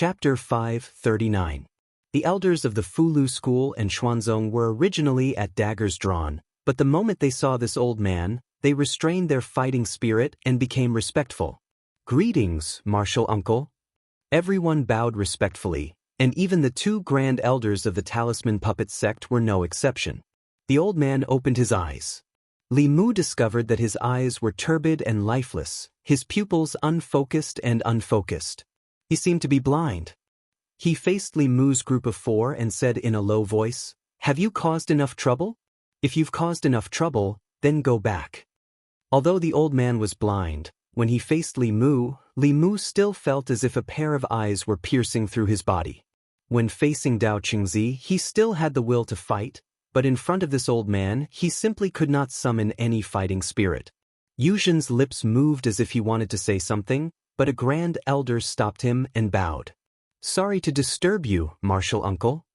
Chapter 539. The elders of the Fulu school and Xuanzong were originally at daggers drawn, but the moment they saw this old man, they restrained their fighting spirit and became respectful. "Greetings, martial uncle." Everyone bowed respectfully, and even the two grand elders of the talisman puppet sect were no exception. The old man opened his eyes. Li Mu discovered that his eyes were turbid and lifeless, his pupils unfocused and unfocused. He seemed to be blind. He faced Li Mu's group of four and said in a low voice, "Have you caused enough trouble? If you've caused enough trouble, then go back." Although the old man was blind, when he faced Li Mu still felt as if a pair of eyes were piercing through his body. When facing Dao Qingzi, he still had the will to fight, but in front of this old man, he simply could not summon any fighting spirit. Yuzhen's lips moved as if he wanted to say something, but a grand elder stopped him and bowed. "Sorry to disturb you, martial uncle."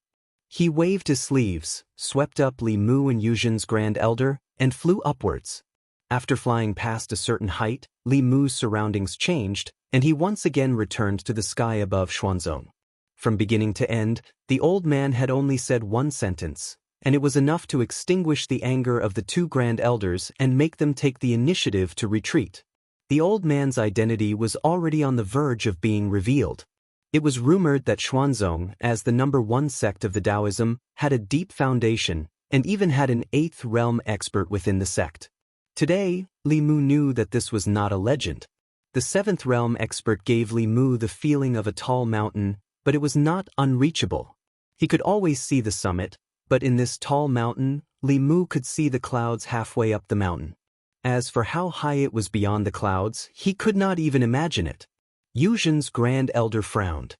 He waved his sleeves, swept up Li Mu and Yuzhen's grand elder, and flew upwards. After flying past a certain height, Li Mu's surroundings changed, and he once again returned to the sky above Xuanzong. From beginning to end, the old man had only said one sentence, and it was enough to extinguish the anger of the two grand elders and make them take the initiative to retreat. The old man's identity was already on the verge of being revealed. It was rumored that Xuanzong, as the #1 sect of the Taoism, had a deep foundation and even had an 8th realm expert within the sect. Today, Li Mu knew that this was not a legend. The 7th realm expert gave Li Mu the feeling of a tall mountain, but it was not unreachable. He could always see the summit, but in this tall mountain, Li Mu could see the clouds halfway up the mountain. As for how high it was beyond the clouds, he could not even imagine it. Yuzhen's grand elder frowned.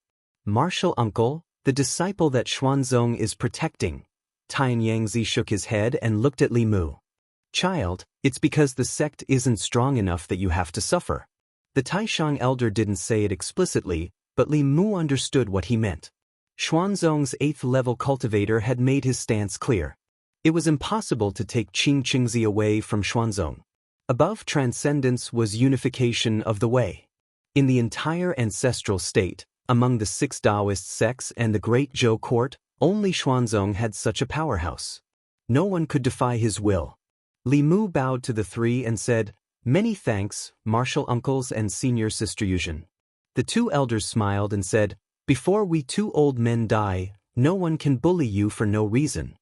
"Martial uncle, the disciple that Xuanzong is protecting." Tianyangzi shook his head and looked at Li Mu. "Child, it's because the sect isn't strong enough that you have to suffer." The Taishang elder didn't say it explicitly, but Li Mu understood what he meant. Xuanzong's 8th level cultivator had made his stance clear. It was impossible to take Qingzi away from Xuanzong. Above transcendence was unification of the way. In the entire ancestral state, among the 6 Daoist sects and the great Zhou court, only Xuanzong had such a powerhouse. No one could defy his will. Li Mu bowed to the three and said, "Many thanks, martial uncles and senior sister Yuzhen." The two elders smiled and said, "Before we two old men die, no one can bully you for no reason."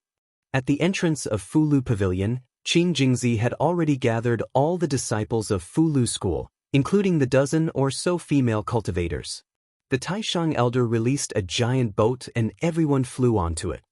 At the entrance of Fulu Pavilion, Qingzi had already gathered all the disciples of Fulu school, including the dozen or so female cultivators. The Taishang elder released a giant boat and everyone flew onto it.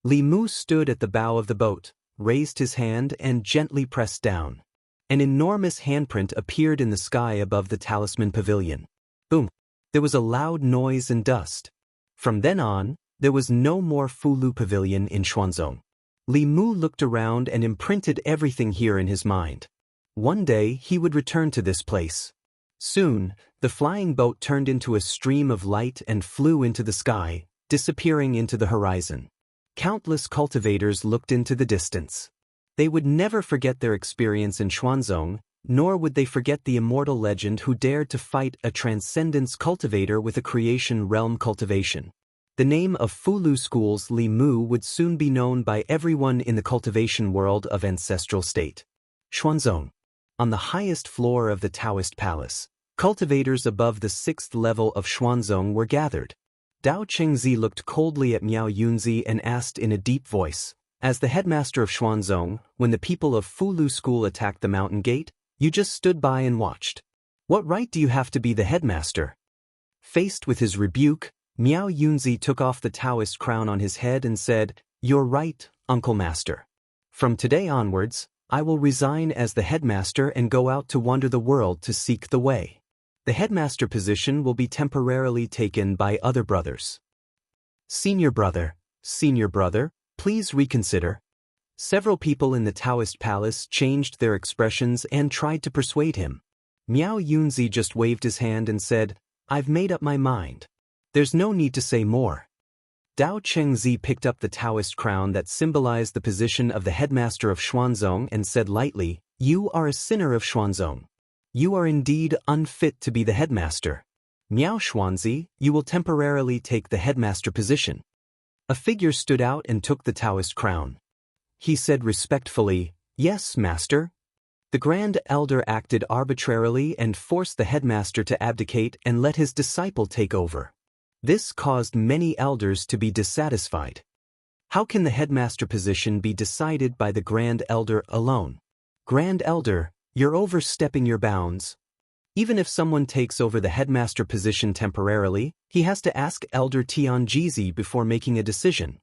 Li Mu stood at the bow of the boat, raised his hand and gently pressed down. An enormous handprint appeared in the sky above the talisman pavilion. Boom! There was a loud noise and dust. From then on, there was no more Fulu Pavilion in Xuanzong. Li Mu looked around and imprinted everything here in his mind. One day he would return to this place. Soon, the flying boat turned into a stream of light and flew into the sky, disappearing into the horizon. Countless cultivators looked into the distance. They would never forget their experience in Xuanzong, nor would they forget the immortal legend who dared to fight a transcendence cultivator with a creation realm cultivation. The name of Fulu School's Li Mu would soon be known by everyone in the cultivation world of ancestral state. Xuanzong. On the highest floor of the Taoist palace, cultivators above the 6th level of Xuanzong were gathered. Dao Qingzi looked coldly at Miao Yunzi and asked in a deep voice, "As the headmaster of Xuanzong, when the people of Fulu School attacked the mountain gate, you just stood by and watched. What right do you have to be the headmaster?" Faced with his rebuke, Miao Yunzi took off the Taoist crown on his head and said, "You're right, Uncle Master. From today onwards, I will resign as the headmaster and go out to wander the world to seek the way. The headmaster position will be temporarily taken by other brothers." Senior brother, please reconsider." Several people in the Taoist palace changed their expressions and tried to persuade him. Miao Yunzi just waved his hand and said, "I've made up my mind. There's no need to say more." Dao Qingzi picked up the Taoist crown that symbolized the position of the headmaster of Xuanzong and said lightly, "You are a sinner of Xuanzong. You are indeed unfit to be the headmaster." Miao Xuanzi, you will temporarily take the headmaster position. A figure stood out and took the Taoist crown. He said respectfully, "Yes, master." The Grand Elder acted arbitrarily and forced the headmaster to abdicate and let his disciple take over. This caused many elders to be dissatisfied. How can the headmaster position be decided by the Grand Elder alone? Grand Elder, you're overstepping your bounds. Even if someone takes over the headmaster position temporarily, he has to ask Elder Tianjizi before making a decision.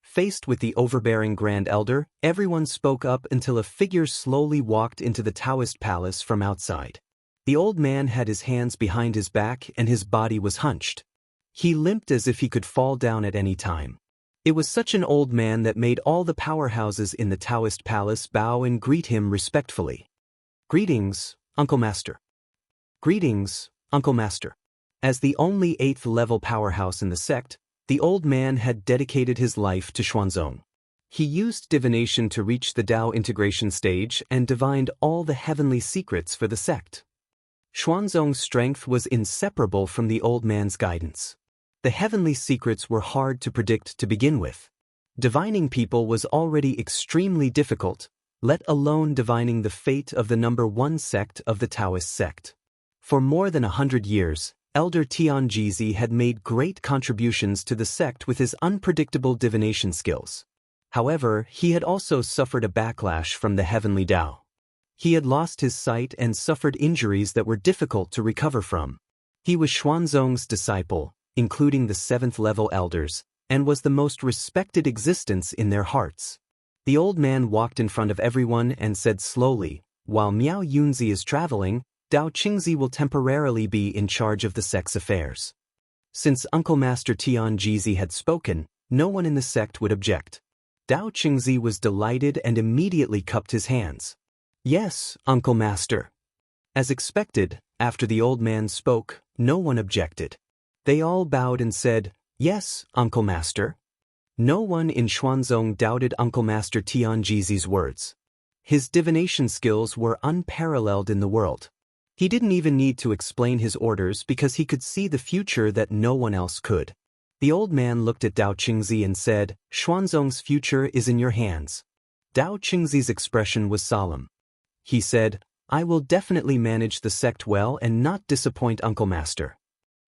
Faced with the overbearing Grand Elder, everyone spoke up until a figure slowly walked into the Taoist palace from outside. The old man had his hands behind his back and his body was hunched. He limped as if he could fall down at any time. It was such an old man that made all the powerhouses in the Taoist palace bow and greet him respectfully. "Greetings, Uncle Master." "Greetings, Uncle Master." As the only 8th-level powerhouse in the sect, the old man had dedicated his life to Xuanzong. He used divination to reach the Tao integration stage and divined all the heavenly secrets for the sect. Xuanzong's strength was inseparable from the old man's guidance. The heavenly secrets were hard to predict to begin with. Divining people was already extremely difficult, let alone divining the fate of the number 1 sect of the Taoist sect. For more than 100 years, Elder Tianjizi had made great contributions to the sect with his unpredictable divination skills. However, he had also suffered a backlash from the heavenly Tao. He had lost his sight and suffered injuries that were difficult to recover from. He was Xuanzong's disciple, including the 7th-level elders, and was the most respected existence in their hearts. The old man walked in front of everyone and said slowly, "While Miao Yunzi is traveling, Dao Qingzi will temporarily be in charge of the sect's affairs." Since Uncle Master Tianjizi had spoken, no one in the sect would object. Dao Qingzi was delighted and immediately cupped his hands. "Yes, Uncle Master." As expected, after the old man spoke, no one objected. They all bowed and said, "Yes, Uncle Master." No one in Xuanzong doubted Uncle Master Tianjizi's words. His divination skills were unparalleled in the world. He didn't even need to explain his orders because he could see the future that no one else could. The old man looked at Dao Qingzi and said, "Xuanzong's future is in your hands." Dao Qingzi's expression was solemn. He said, "I will definitely manage the sect well and not disappoint Uncle Master."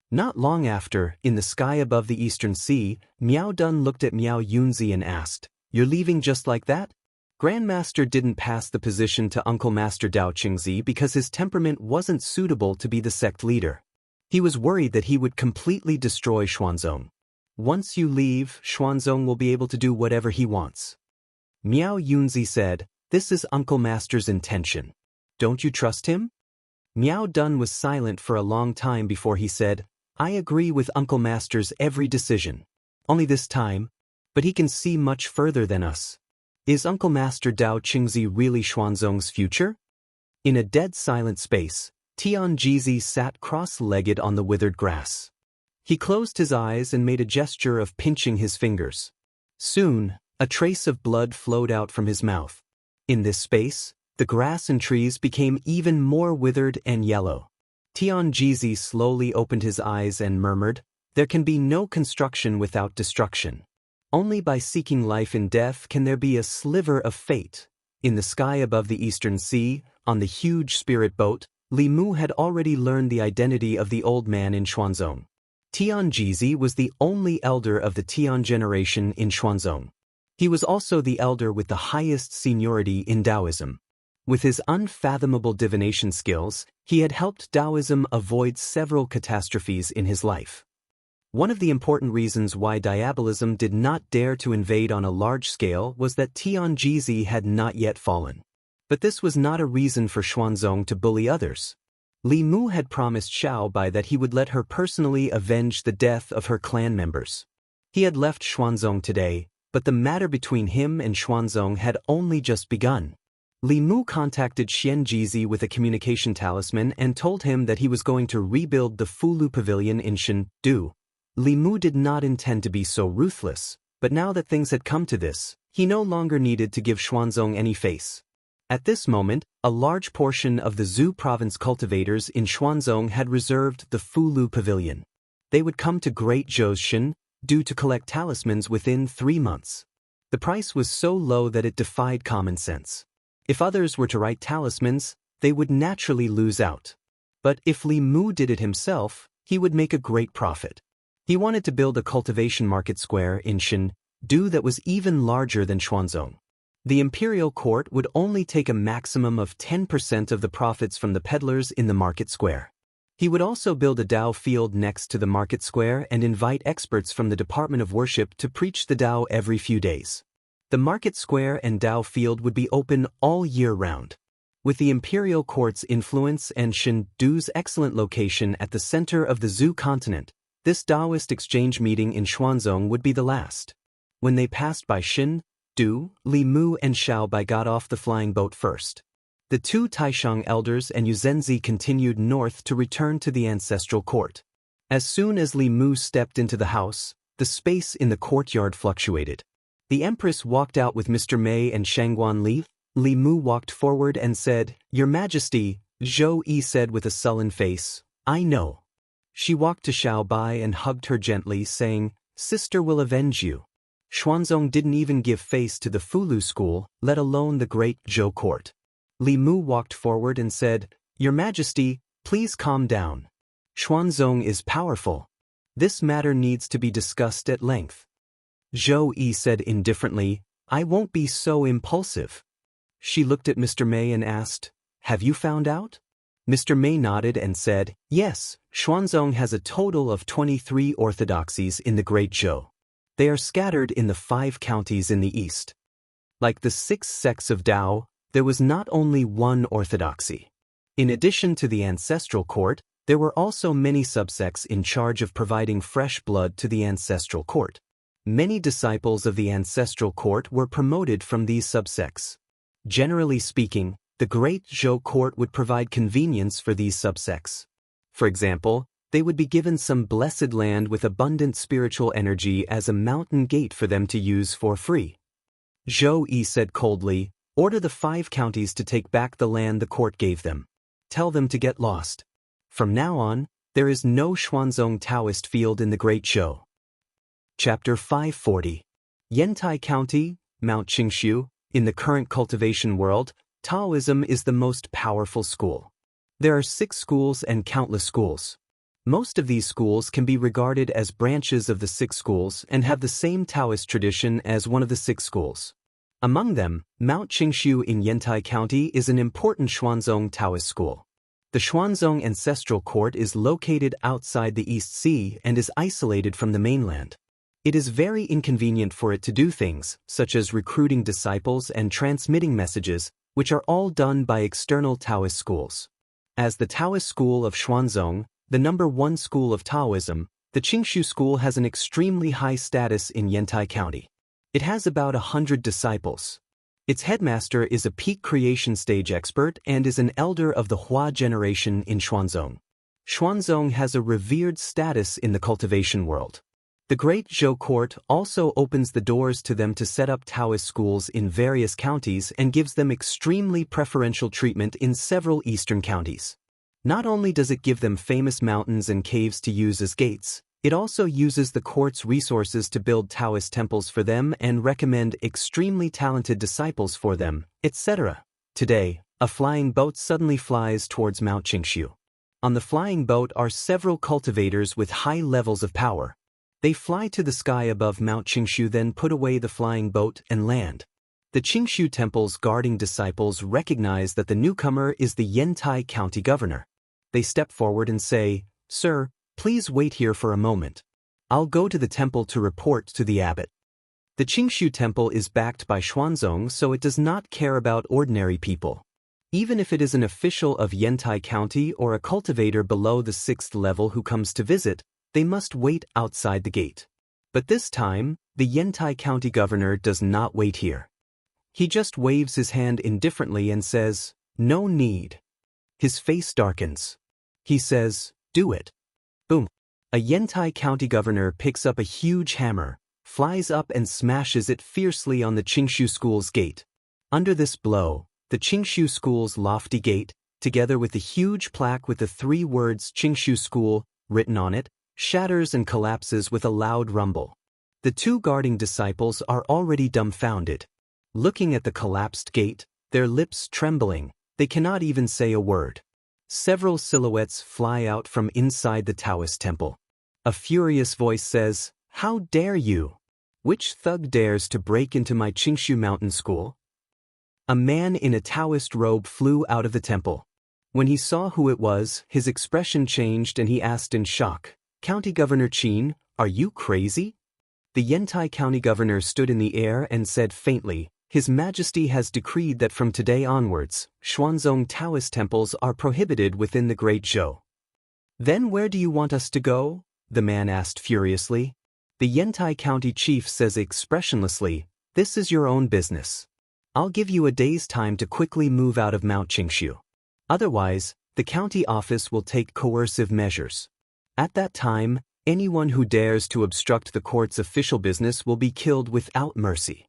Not long after, in the sky above the Eastern Sea, Miao Dun looked at Miao Yunzi and asked, "You're leaving just like that?" Grandmaster didn't pass the position to Uncle Master Dao Qingzi because his temperament wasn't suitable to be the sect leader. He was worried that he would completely destroy Xuanzong. "Once you leave, Xuanzong will be able to do whatever he wants." Miao Yunzi said, "This is Uncle Master's intention. Don't you trust him?" Miao Dun was silent for a long time before he said, "I agree with Uncle Master's every decision. Only this time, but he can see much further than us. Is Uncle Master Dao Qingzi really Xuanzong's future?" In a dead silent space, Tianjizi sat cross-legged on the withered grass. He closed his eyes and made a gesture of pinching his fingers. Soon, a trace of blood flowed out from his mouth. In this space, the grass and trees became even more withered and yellow. Tianjizi slowly opened his eyes and murmured, "There can be no construction without destruction. Only by seeking life in death can there be a sliver of fate." In the sky above the Eastern Sea, on the huge spirit boat, Li Mu had already learned the identity of the old man in Xuanzong. Tianjizi was the only elder of the Tian generation in Xuanzong. He was also the elder with the highest seniority in Taoism. With his unfathomable divination skills, he had helped Taoism avoid several catastrophes in his life. One of the important reasons why diabolism did not dare to invade on a large scale was that Tianjizi had not yet fallen. But this was not a reason for Xuanzong to bully others. Li Mu had promised Xiaobai that he would let her personally avenge the death of her clan members. He had left Xuanzong today, but the matter between him and Xuanzong had only just begun. Li Mu contacted Xianjizi with a communication talisman and told him that he was going to rebuild the Fulu Pavilion in Shendu. Li Mu did not intend to be so ruthless, but now that things had come to this, he no longer needed to give Xuanzong any face. At this moment, a large portion of the Zhu province cultivators in Xuanzong had reserved the Fulu Pavilion. They would come to Great Zhou's Shen, due to collect talismans within 3 months. The price was so low that it defied common sense. If others were to write talismans, they would naturally lose out. But if Li Mu did it himself, he would make a great profit. He wanted to build a cultivation market square in Shendu that was even larger than Xuanzong. The imperial court would only take a maximum of 10% of the profits from the peddlers in the market square. He would also build a Dao field next to the market square and invite experts from the Department of Worship to preach the Dao every few days. The market square and Dao field would be open all year round. With the imperial court's influence and Shendu's excellent location at the center of the Zhu continent, this Daoist exchange meeting in Xuanzong would be the last. When they passed by Shendu, Li Mu and Xiao Bai got off the flying boat first. The two Taishang elders and Yuzhenzi continued north to return to the ancestral court. As soon as Li Mu stepped into the house, the space in the courtyard fluctuated. The empress walked out with Mr. Mei and Shangguan Li. Li Mu walked forward and said, "Your Majesty," Zhou Yi said with a sullen face, "I know." She walked to Xiao Bai and hugged her gently, saying, "Sister will avenge you." Xuanzong didn't even give face to the Fulu school, let alone the great Zhou court. Li Mu walked forward and said, "Your Majesty, please calm down. Xuanzong is powerful. This matter needs to be discussed at length." Zhou Yi said indifferently, "I won't be so impulsive." She looked at Mr. Mei and asked, "Have you found out?" Mr. Mei nodded and said, "Yes, Xuanzong has a total of 23 orthodoxies in the Great Zhou. They are scattered in the 5 counties in the east. Like the 6 sects of Dao, there was not only one orthodoxy. In addition to the ancestral court, there were also many subsects in charge of providing fresh blood to the ancestral court. Many disciples of the ancestral court were promoted from these subsects. Generally speaking, the Great Zhou court would provide convenience for these subsects. For example, they would be given some blessed land with abundant spiritual energy as a mountain gate for them to use for free. Zhou Yi said coldly, "Order the 5 counties to take back the land the court gave them. Tell them to get lost. From now on, there is no Xuanzong Taoist field in the Great Zhou." Chapter 540. Yantai County, Mount Qingshu. In the current cultivation world, Taoism is the most powerful school. There are 6 schools and countless schools. Most of these schools can be regarded as branches of the 6 schools and have the same Taoist tradition as one of the 6 schools. Among them, Mount Qingshu in Yantai County is an important Xuanzong Taoist school. The Xuanzong Ancestral Court is located outside the East Sea and is isolated from the mainland. It is very inconvenient for it to do things, such as recruiting disciples and transmitting messages, which are all done by external Taoist schools. As the Taoist school of Xuanzong, the #1 school of Taoism, the Qingshu school has an extremely high status in Yantai County. It has about 100 disciples. Its headmaster is a peak creation stage expert and is an elder of the Hua generation in Xuanzong. Xuanzong has a revered status in the cultivation world. The Great Zhou Court also opens the doors to them to set up Taoist schools in various counties and gives them extremely preferential treatment in several eastern counties. Not only does it give them famous mountains and caves to use as gates, it also uses the court's resources to build Taoist temples for them and recommend extremely talented disciples for them, etc. Today, a flying boat suddenly flies towards Mount Qingshu. On the flying boat are several cultivators with high levels of power. They fly to the sky above Mount Qingshu, then put away the flying boat and land. The Qingshu temple's guarding disciples recognize that the newcomer is the Yantai County governor. They step forward and say, "Sir, please wait here for a moment. I'll go to the temple to report to the abbot." The Qingshu temple is backed by Xuanzong, so it does not care about ordinary people. Even if it is an official of Yantai County or a cultivator below the 6th level who comes to visit, they must wait outside the gate. But this time, the Yantai County governor does not wait here. He just waves his hand indifferently and says, "No need." His face darkens. He says, "Do it." Boom. A Yantai County governor picks up a huge hammer, flies up and smashes it fiercely on the Qingshu school's gate. Under this blow, The Qingshu School's lofty gate, together with the huge plaque with the 3 words Qingshu School written on it, shatters and collapses with a loud rumble. The 2 guarding disciples are already dumbfounded. Looking at the collapsed gate, their lips trembling, they cannot even say a word. Several silhouettes fly out from inside the Taoist temple. A furious voice says, "How dare you? Which thug dares to break into my Qingshu mountain school?" A man in a Taoist robe flew out of the temple. When he saw who it was, his expression changed and he asked in shock, "County Governor Qin, are you crazy?" The Yantai County Governor stood in the air and said faintly, "His Majesty has decreed that from today onwards, Xuanzong Taoist temples are prohibited within the Great Zhou." "Then where do you want us to go?" the man asked furiously. The Yantai County Chief says expressionlessly, "This is your own business. I'll give you a day's time to quickly move out of Mount Qingshu. Otherwise, the county office will take coercive measures. At that time, anyone who dares to obstruct the court's official business will be killed without mercy."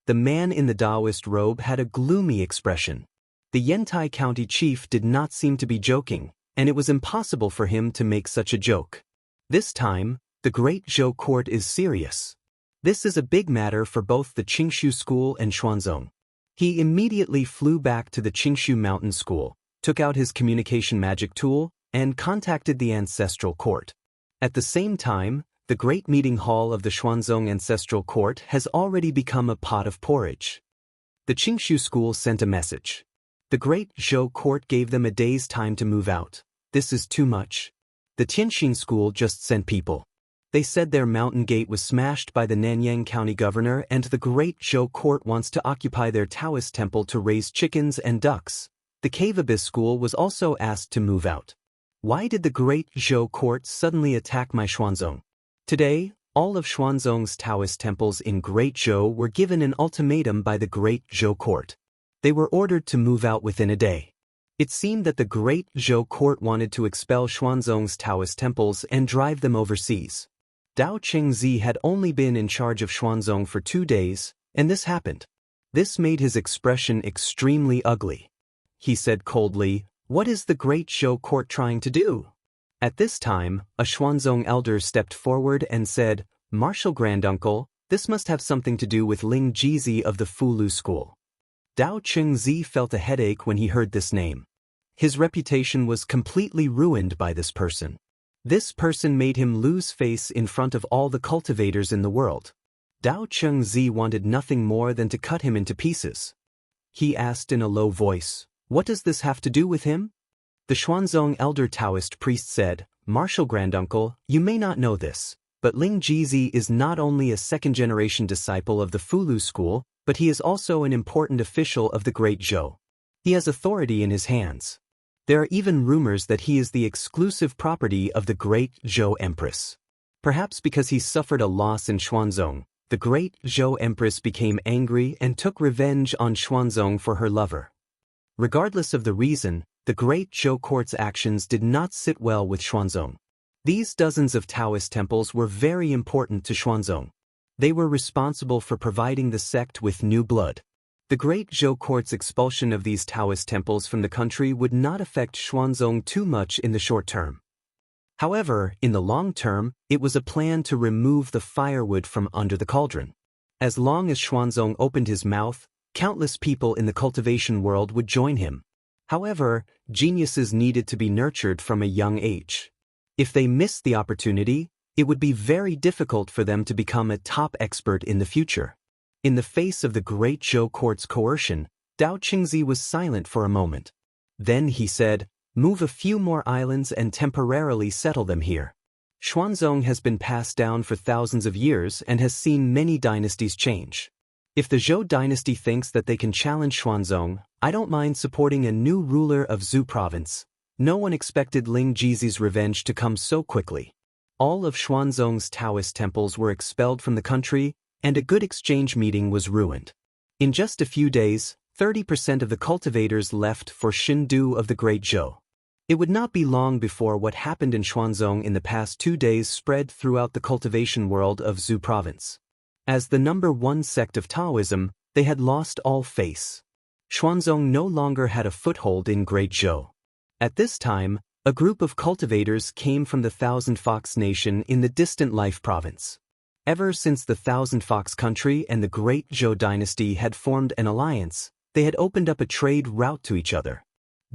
The man in the Daoist robe had a gloomy expression. The Yantai County Chief did not seem to be joking, and it was impossible for him to make such a joke. This time, the Great Zhou Court is serious. This is a big matter for both the Qingshu School and Xuanzong. He immediately flew back to the Qingshu Mountain School, took out his communication magic tool, and contacted the Ancestral Court. At the same time, the great meeting hall of the Xuanzong Ancestral Court has already become a pot of porridge. The Qingshu School sent a message. The Great Zhou Court gave them a day's time to move out. This is too much. The Tianxin School just sent people. They said their mountain gate was smashed by the Nanyang County Governor and the Great Zhou Court wants to occupy their Taoist temple to raise chickens and ducks. The Cave Abyss School was also asked to move out. Why did the Great Zhou Court suddenly attack my Xuanzong? Today, all of Xuanzong's Taoist temples in Great Zhou were given an ultimatum by the Great Zhou Court. They were ordered to move out within a day. It seemed that the Great Zhou Court wanted to expel Xuanzong's Taoist temples and drive them overseas. Dao Chengzi had only been in charge of Xuanzong for 2 days, and this happened. This made his expression extremely ugly. He said coldly, "What is the Great Zhou Court trying to do?" At this time, a Xuanzong elder stepped forward and said, "Martial Granduncle, this must have something to do with Ling Jizi of the Fulu School." Dao Chengzi felt a headache when he heard this name. His reputation was completely ruined by this person. This person made him lose face in front of all the cultivators in the world. Dao Chengzi wanted nothing more than to cut him into pieces. He asked in a low voice, "What does this have to do with him?" The Xuanzong elder Taoist priest said, "Martial Granduncle, you may not know this, but Ling Jizi is not only a second-generation disciple of the Fulu School, but he is also an important official of the Great Zhou. He has authority in his hands. There are even rumors that he is the exclusive property of the Great Zhou Empress. Perhaps because he suffered a loss in Xuanzong, the Great Zhou Empress became angry and took revenge on Xuanzong for her lover. Regardless of the reason, the Great Zhou Court's actions did not sit well with Xuanzong. These dozens of Taoist temples were very important to Xuanzong. They were responsible for providing the sect with new blood. The Great Zhou Court's expulsion of these Taoist temples from the country would not affect Xuanzong too much in the short term. However, in the long term, it was a plan to remove the firewood from under the cauldron. As long as Xuanzong opened his mouth, countless people in the cultivation world would join him. However, geniuses needed to be nurtured from a young age. If they missed the opportunity, it would be very difficult for them to become a top expert in the future. In the face of the Great Zhou Court's coercion, Dao Chengzi was silent for a moment. Then he said, "Move a few more islands and temporarily settle them here. Xuanzong has been passed down for thousands of years and has seen many dynasties change. If the Zhou dynasty thinks that they can challenge Xuanzong, I don't mind supporting a new ruler of Zhu province." No one expected Ling Jizi's revenge to come so quickly. All of Xuanzong's Taoist temples were expelled from the country, and a good exchange meeting was ruined. In just a few days, 30% of the cultivators left for Shindu of the Great Zhou. It would not be long before what happened in Xuanzong in the past 2 days spread throughout the cultivation world of Zhu province. As the #1 sect of Taoism, they had lost all face. Xuanzong no longer had a foothold in Great Zhou. At this time, a group of cultivators came from the Thousand Fox Nation in the distant Life Province. Ever since the Thousand Fox Country and the Great Zhou Dynasty had formed an alliance, they had opened up a trade route to each other.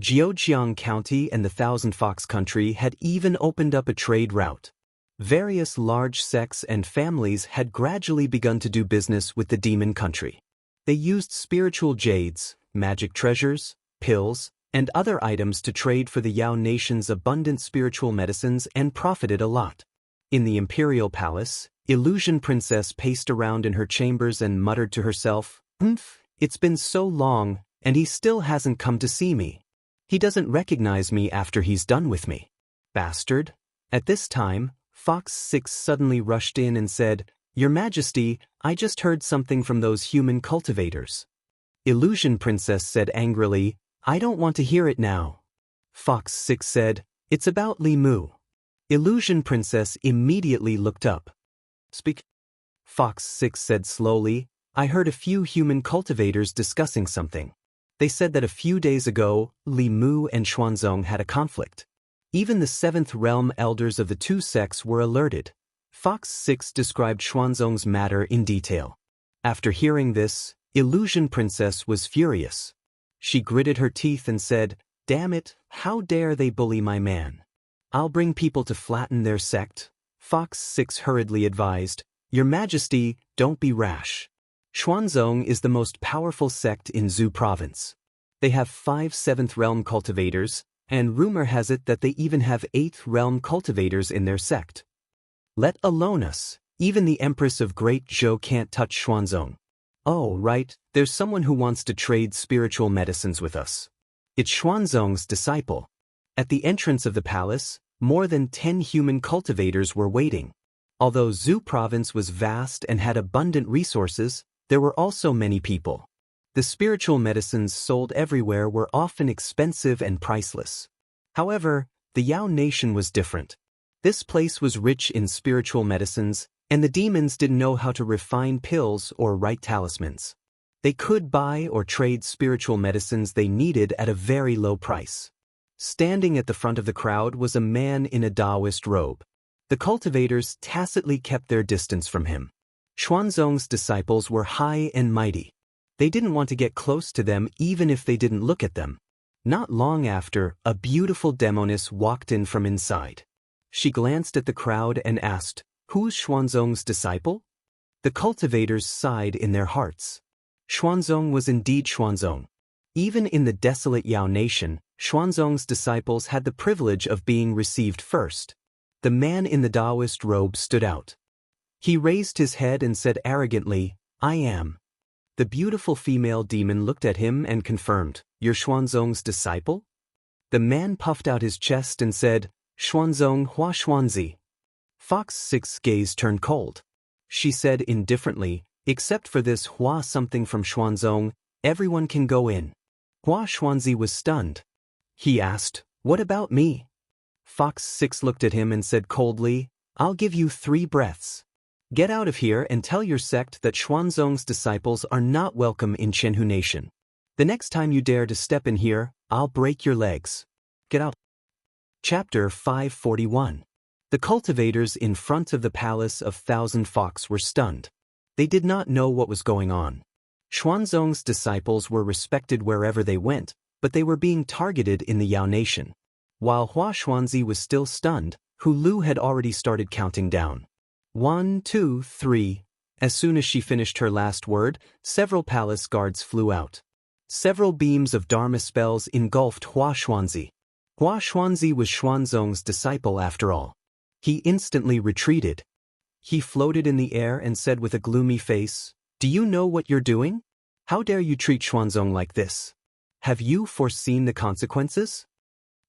Jiujiang County and the Thousand Fox Country had even opened up a trade route. Various large sects and families had gradually begun to do business with the Demon Country. They used spiritual jades, magic treasures, pills, and other items to trade for the Yao Nation's abundant spiritual medicines and profited a lot. In the Imperial Palace, Illusion Princess paced around in her chambers and muttered to herself, "It's been so long, and he still hasn't come to see me. He doesn't recognize me after he's done with me. Bastard." At this time, Fox 6 suddenly rushed in and said, "Your Majesty, I just heard something from those human cultivators." Illusion Princess said angrily, "I don't want to hear it now." Fox 6 said, "It's about Li Mu." Illusion Princess immediately looked up. "Speak." Fox 6 said slowly, "I heard a few human cultivators discussing something. They said that a few days ago, Li Mu and Xuanzong had a conflict. Even the Seventh Realm elders of the two sects were alerted." Fox 6 described Xuanzong's matter in detail. After hearing this, Illusion Princess was furious. She gritted her teeth and said, "Damn it, how dare they bully my man? I'll bring people to flatten their sect." Fox 6 hurriedly advised, "Your Majesty, don't be rash. Xuanzong is the most powerful sect in Zhu Province. They have 5 Seventh Realm cultivators, and rumor has it that they even have 8th Realm cultivators in their sect. Let alone us, even the Empress of Great Zhou can't touch Xuanzong. Oh, right, there's someone who wants to trade spiritual medicines with us. It's Xuanzong's disciple." At the entrance of the palace, more than 10 human cultivators were waiting. Although Zhu Province was vast and had abundant resources, there were also many people. The spiritual medicines sold everywhere were often expensive and priceless. However, the Yao Nation was different. This place was rich in spiritual medicines, and the demons didn't know how to refine pills or write talismans. They could buy or trade spiritual medicines they needed at a very low price. Standing at the front of the crowd was a man in a Daoist robe. The cultivators tacitly kept their distance from him. Xuanzong's disciples were high and mighty. They didn't want to get close to them even if they didn't look at them. Not long after, a beautiful demoness walked in from inside. She glanced at the crowd and asked, "Who's Xuanzong's disciple?" The cultivators sighed in their hearts. Xuanzong was indeed Xuanzong. Even in the desolate Yao Nation, Xuanzong's disciples had the privilege of being received first. The man in the Daoist robe stood out. He raised his head and said arrogantly, "I am." The beautiful female demon looked at him and confirmed, "You're Xuanzong's disciple?" The man puffed out his chest and said, "Xuanzong Hua Xuanzi." Fox 6's gaze turned cold. She said indifferently, "Except for this Hua something from Xuanzong, everyone can go in." Hua Xuanzi was stunned. He asked, "What about me?" Fox 6 looked at him and said coldly, "I'll give you 3 breaths. Get out of here and tell your sect that Xuanzong's disciples are not welcome in Chenhu Nation. The next time you dare to step in here, I'll break your legs. Get out." Chapter 541. The cultivators in front of the Palace of Thousand Fox were stunned. They did not know what was going on. Xuanzong's disciples were respected wherever they went, but they were being targeted in the Yao Nation. While Hua Xuanzi was still stunned, Hu Lu had already started counting down. 1, 2, 3. As soon as she finished her last word, several palace guards flew out. Several beams of Dharma spells engulfed Hua Xuanzi. Hua Xuanzi was Xuanzong's disciple after all. He instantly retreated. He floated in the air and said with a gloomy face, "Do you know what you're doing? How dare you treat Xuanzong like this? Have you foreseen the consequences?"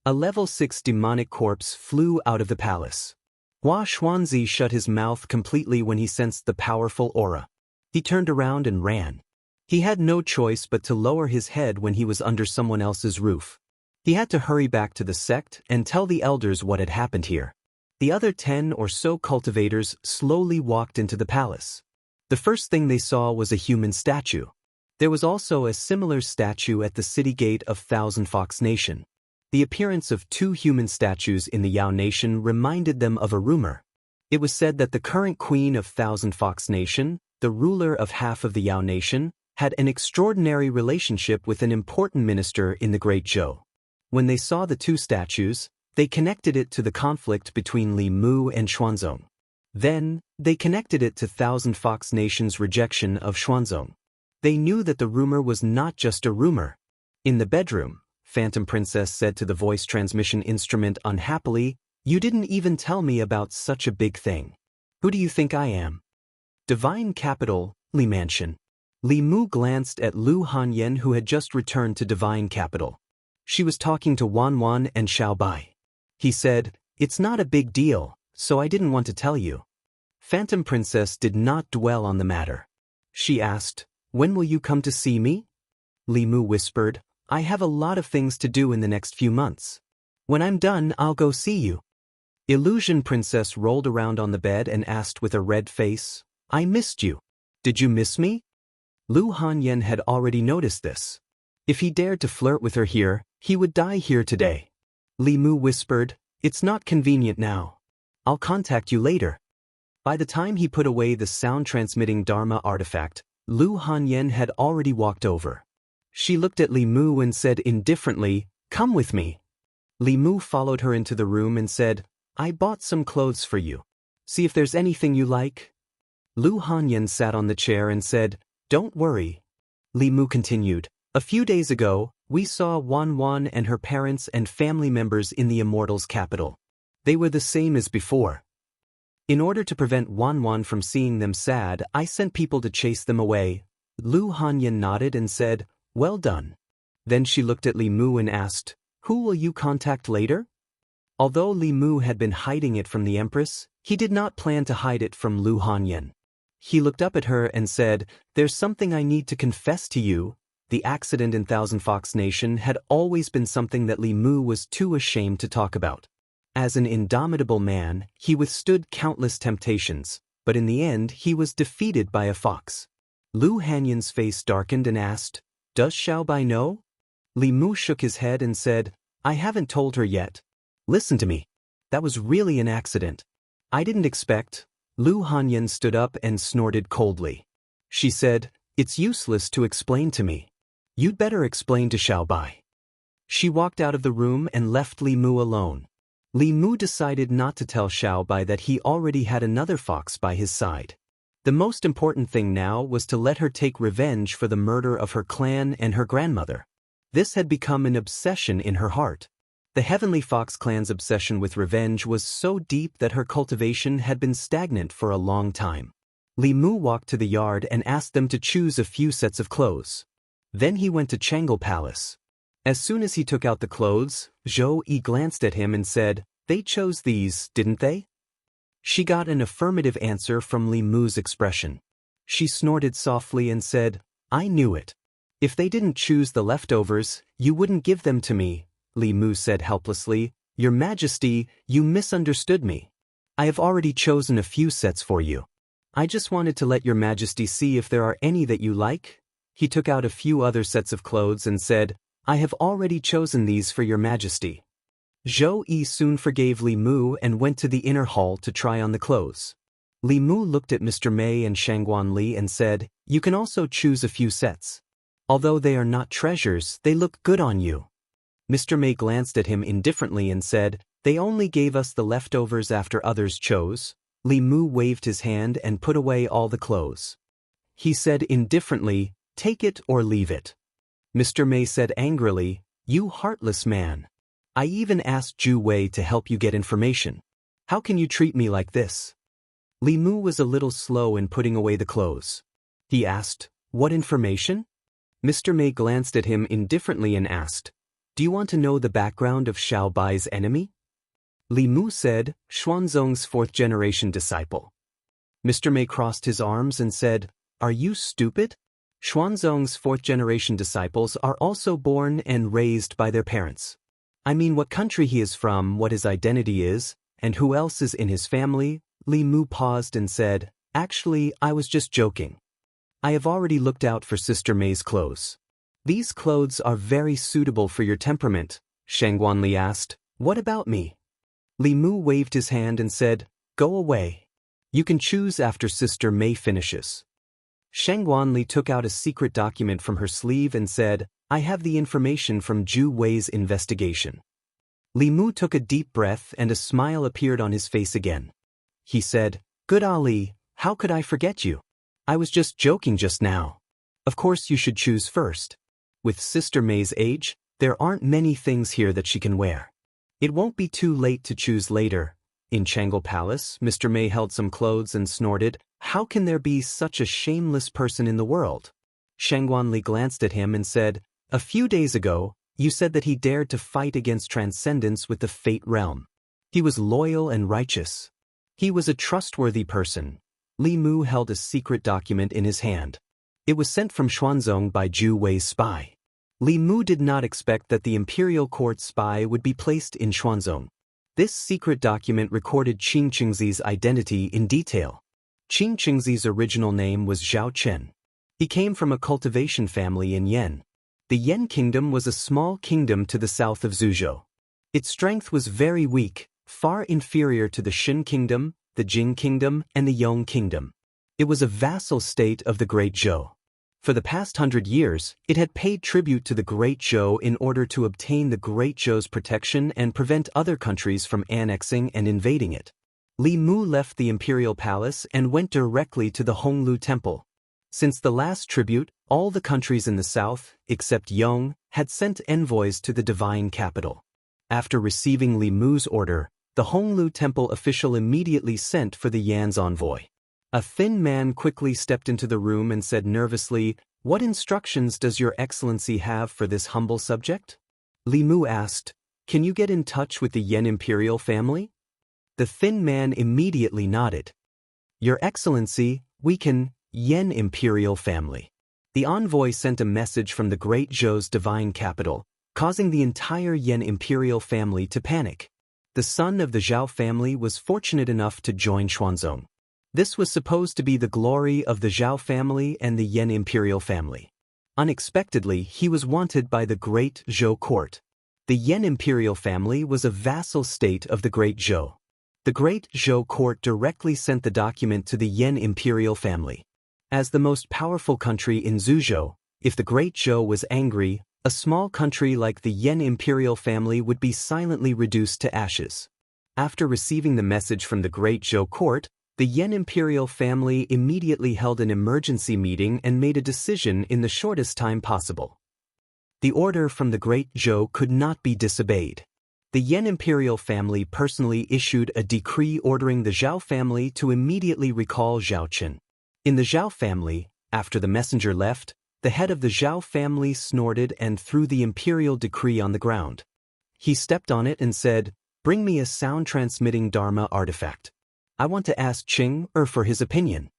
A level 6 demonic corpse flew out of the palace. Hua Xuanzi shut his mouth completely when he sensed the powerful aura. He turned around and ran. He had no choice but to lower his head when he was under someone else's roof. He had to hurry back to the sect and tell the elders what had happened here. The other 10 or so cultivators slowly walked into the palace. The first thing they saw was a human statue. There was also a similar statue at the city gate of Thousand Fox Nation. The appearance of two human statues in the Yao Nation reminded them of a rumor. It was said that the current queen of Thousand Fox Nation, the ruler of half of the Yao Nation, had an extraordinary relationship with an important minister in the Great Zhou. When they saw the two statues, they connected it to the conflict between Li Mu and Xuanzong. Then, they connected it to Thousand Fox Nation's rejection of Xuanzong. They knew that the rumor was not just a rumor. In the bedroom, Phantom Princess said to the voice transmission instrument unhappily, "You didn't even tell me about such a big thing. Who do you think I am?" Divine Capital, Li Mansion. Li Mu glanced at Lu Hanyan, who had just returned to Divine Capital. She was talking to Wan and Xiaobai. He said, "It's not a big deal, so I didn't want to tell you." Phantom Princess did not dwell on the matter. She asked, "When will you come to see me?" Li Mu whispered, "I have a lot of things to do in the next few months. When I'm done, I'll go see you." Illusion Princess rolled around on the bed and asked with a red face, "I missed you. Did you miss me?" Lu Hanyan had already noticed this. If he dared to flirt with her here, he would die here today. Li Mu whispered, "It's not convenient now. I'll contact you later." By the time he put away the sound-transmitting Dharma artifact, Lu Hanyan had already walked over. She looked at Li Mu and said indifferently, "Come with me." Li Mu followed her into the room and said, "I bought some clothes for you. See if there's anything you like." Lu Hanyan sat on the chair and said, "Don't worry." Li Mu continued, "A few days ago, we saw Wan and her parents and family members in the Immortal's capital. They were the same as before. In order to prevent Wan from seeing them sad, I sent people to chase them away." Lu Hanyan nodded and said, "Well done." Then she looked at Li Mu and asked, "Who will you contact later?" Although Li Mu had been hiding it from the Empress, he did not plan to hide it from Lu Hanyan. He looked up at her and said, "There's something I need to confess to you." The accident in Thousand Fox Nation had always been something that Li Mu was too ashamed to talk about. As an indomitable man, he withstood countless temptations, but in the end he was defeated by a fox. Lu Hanyan's face darkened and asked, "Does Xiaobai know?" Li Mu shook his head and said, "I haven't told her yet. Listen to me. That was really an accident. I didn't expect." Lu Hanyan stood up and snorted coldly. She said, "It's useless to explain to me. You'd better explain to Xiaobai." She walked out of the room and left Li Mu alone. Li Mu decided not to tell Xiaobai that he already had another fox by his side. The most important thing now was to let her take revenge for the murder of her clan and her grandmother. This had become an obsession in her heart. The Heavenly Fox clan's obsession with revenge was so deep that her cultivation had been stagnant for a long time. Li Mu walked to the yard and asked them to choose a few sets of clothes. Then he went to Chang'e Palace. As soon as he took out the clothes, Zhou Yi glanced at him and said, "They chose these, didn't they?" She got an affirmative answer from Li Mu's expression. She snorted softly and said, "I knew it. If they didn't choose the leftovers, you wouldn't give them to me." Li Mu said helplessly, "Your Majesty, you misunderstood me. I have already chosen a few sets for you. I just wanted to let your Majesty see if there are any that you like." He took out a few other sets of clothes and said, "I have already chosen these for your Majesty." Zhou Yi soon forgave Li Mu and went to the inner hall to try on the clothes. Li Mu looked at Mr. Mei and Shangguan Li and said, "You can also choose a few sets. Although they are not treasures, they look good on you." Mr. Mei glanced at him indifferently and said, "They only gave us the leftovers after others chose." Li Mu waved his hand and put away all the clothes. He said indifferently, "Take it or leave it." Mr. Mei said angrily, "You heartless man. I even asked Zhu Wei to help you get information. How can you treat me like this?" Li Mu was a little slow in putting away the clothes. He asked, "What information?" Mr. Mei glanced at him indifferently and asked, "Do you want to know the background of Xiaobai's enemy?" Li Mu said, "Xuanzong's fourth-generation disciple." Mr. Mei crossed his arms and said, "Are you stupid? Xuanzong's fourth-generation disciples are also born and raised by their parents. I mean what country he is from, what his identity is, and who else is in his family." Li Mu paused and said, "Actually, I was just joking. I have already looked out for Sister May's clothes. These clothes are very suitable for your temperament, Shangguanli asked. What about me? Li Mu waved his hand and said, Go away. You can choose after Sister May finishes. Shangguanli took out a secret document from her sleeve and said, I have the information from Zhu Wei's investigation. Li Mu took a deep breath and a smile appeared on his face again. He said, Good Ali, how could I forget you? I was just joking just now. Of course you should choose first. With Sister May's age, there aren't many things here that she can wear. It won't be too late to choose later. In Changle Palace, Mr. May held some clothes and snorted, How can there be such a shameless person in the world? Shangguanli glanced at him and said, A few days ago, you said that he dared to fight against transcendence with the Fate Realm. He was loyal and righteous. He was a trustworthy person. Li Mu held a secret document in his hand. It was sent from Xuanzong by Zhu Wei's spy. Li Mu did not expect that the imperial court spy would be placed in Xuanzong. This secret document recorded Qing Qingzi's identity in detail. Qing Qingzi's original name was Zhao Chen. He came from a cultivation family in Yen. The Yen kingdom was a small kingdom to the south of Zhuzhou. Its strength was very weak, far inferior to the Shin kingdom, the Jing kingdom, and the Yong kingdom. It was a vassal state of the Great Zhou. For the past 100 years, it had paid tribute to the Great Zhou in order to obtain the Great Zhou's protection and prevent other countries from annexing and invading it. Li Mu left the imperial palace and went directly to the Honglu Temple. Since the last tribute, all the countries in the south, except Yong, had sent envoys to the divine capital. After receiving Li Mu's order, the Honglu Temple official immediately sent for the Yan's envoy. A thin man quickly stepped into the room and said nervously, What instructions does your excellency have for this humble subject? Li Mu asked, Can you get in touch with the Yen imperial family? The thin man immediately nodded. Your excellency, we can, Yen imperial family. The envoy sent a message from the Great Zhou's divine capital, causing the entire Yen imperial family to panic. The son of the Zhao family was fortunate enough to join Xuanzong. This was supposed to be the glory of the Zhao family and the Yen imperial family. Unexpectedly, he was wanted by the Great Zhou court. The Yen imperial family was a vassal state of the Great Zhou. The Great Zhou court directly sent the document to the Yen imperial family. As the most powerful country in Zhuzhou, if the Great Zhou was angry, a small country like the Yen imperial family would be silently reduced to ashes. After receiving the message from the Great Zhou court, the Yen imperial family immediately held an emergency meeting and made a decision in the shortest time possible. The order from the Great Zhou could not be disobeyed. The Yen imperial family personally issued a decree ordering the Zhao family to immediately recall Zhao Chen. In the Zhao family, after the messenger left, the head of the Zhao family snorted and threw the imperial decree on the ground. He stepped on it and said, Bring me a sound-transmitting Dharma artifact. I want to ask Qing for his opinion.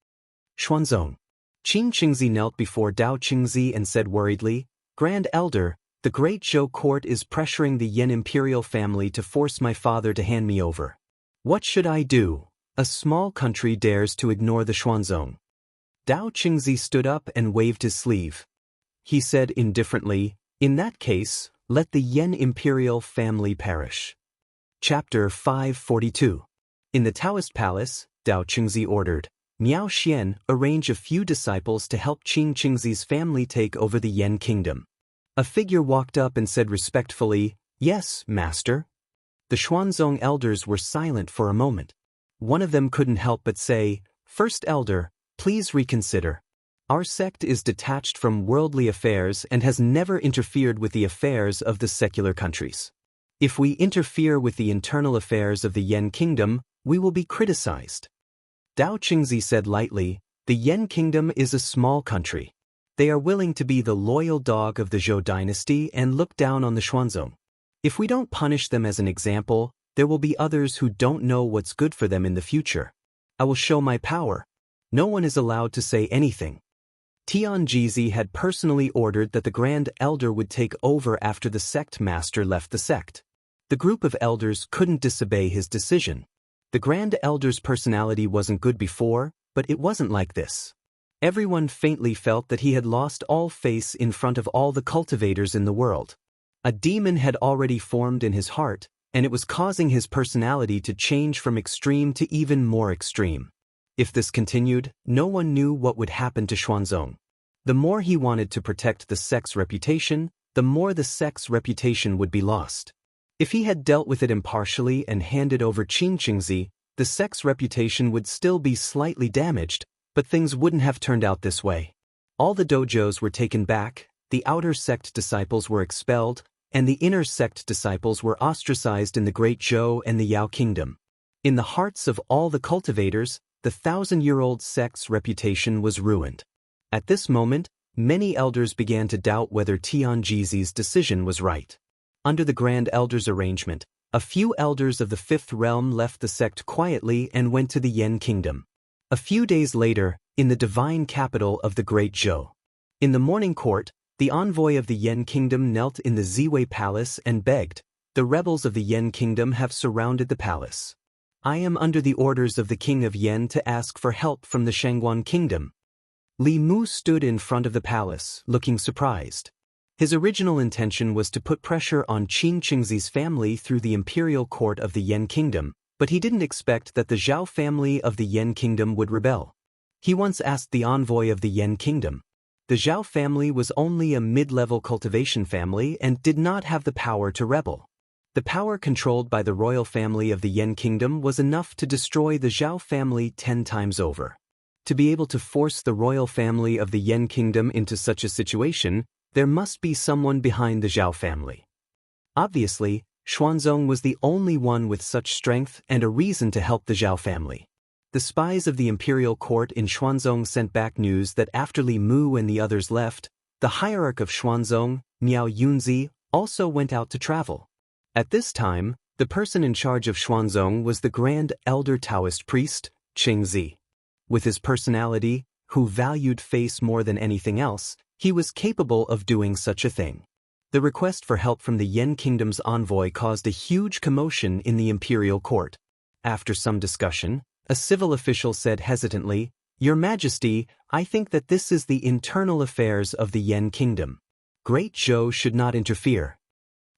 Xuanzong. Qing Qingzi knelt before Dao Qingzi and said worriedly, Grand Elder, the Great Zhou court is pressuring the Yen imperial family to force my father to hand me over. What should I do? A small country dares to ignore the Xuanzong. Dao Qingzi stood up and waved his sleeve. He said indifferently, In that case, let the Yen imperial family perish. Chapter 542. In the Daoist palace, Dao Qingzi ordered, Miao Xian, arrange a few disciples to help Qing Qingzi's family take over the Yen kingdom. A figure walked up and said respectfully, Yes, master. The Xuanzong elders were silent for a moment. One of them couldn't help but say, First elder, please reconsider. Our sect is detached from worldly affairs and has never interfered with the affairs of the secular countries. If we interfere with the internal affairs of the Yen kingdom, we will be criticized. Dao Qingzi said lightly, The Yen kingdom is a small country. They are willing to be the loyal dog of the Zhou dynasty and look down on the Xuanzong. If we don't punish them as an example, there will be others who don't know what's good for them in the future. I will show my power. No one is allowed to say anything. Tianjizi had personally ordered that the Grand Elder would take over after the sect master left the sect. The group of elders couldn't disobey his decision. The Grand Elder's personality wasn't good before, but it wasn't like this. Everyone faintly felt that he had lost all face in front of all the cultivators in the world. A demon had already formed in his heart, and it was causing his personality to change from extreme to even more extreme. If this continued, no one knew what would happen to Xuanzong. The more he wanted to protect the sect's reputation, the more the sect's reputation would be lost. If he had dealt with it impartially and handed over Xianxia, the sect's reputation would still be slightly damaged, but things wouldn't have turned out this way. All the dojos were taken back, the outer sect disciples were expelled, and the inner sect disciples were ostracized in the Great Zhou and the Yao Kingdom. In the hearts of all the cultivators, the 1,000-year-old sect's reputation was ruined. At this moment, many elders began to doubt whether Tianjizi's decision was right. Under the Grand Elders arrangement, a few elders of the Fifth Realm left the sect quietly and went to the Yan Kingdom. A few days later, in the divine capital of the Great Zhou. In the morning court, the envoy of the Yan Kingdom knelt in the Ziwei Palace and begged, "The rebels of the Yan Kingdom have surrounded the palace. I am under the orders of the King of Yan to ask for help from the Shangguan Kingdom." Li Mu stood in front of the palace, looking surprised. His original intention was to put pressure on Xianxia's family through the imperial court of the Yan Kingdom, but he didn't expect that the Zhao family of the Yan Kingdom would rebel. He once asked the envoy of the Yan Kingdom. The Zhao family was only a mid-level cultivation family and did not have the power to rebel. The power controlled by the royal family of the Yan Kingdom was enough to destroy the Zhao family 10 times over. To be able to force the royal family of the Yan Kingdom into such a situation, there must be someone behind the Zhao family. Obviously, Xuanzong was the only one with such strength and a reason to help the Zhao family. The spies of the imperial court in Xuanzong sent back news that after Li Mu and the others left, the hierarch of Xuanzong, Miao Yunzi, also went out to travel. At this time, the person in charge of Xuanzong was the Grand Elder Daoist priest, Chengzi. With his personality, who valued face more than anything else, he was capable of doing such a thing. The request for help from the Yan Kingdom's envoy caused a huge commotion in the imperial court. After some discussion, a civil official said hesitantly, "Your Majesty, I think that this is the internal affairs of the Yan Kingdom. Great Zhou should not interfere."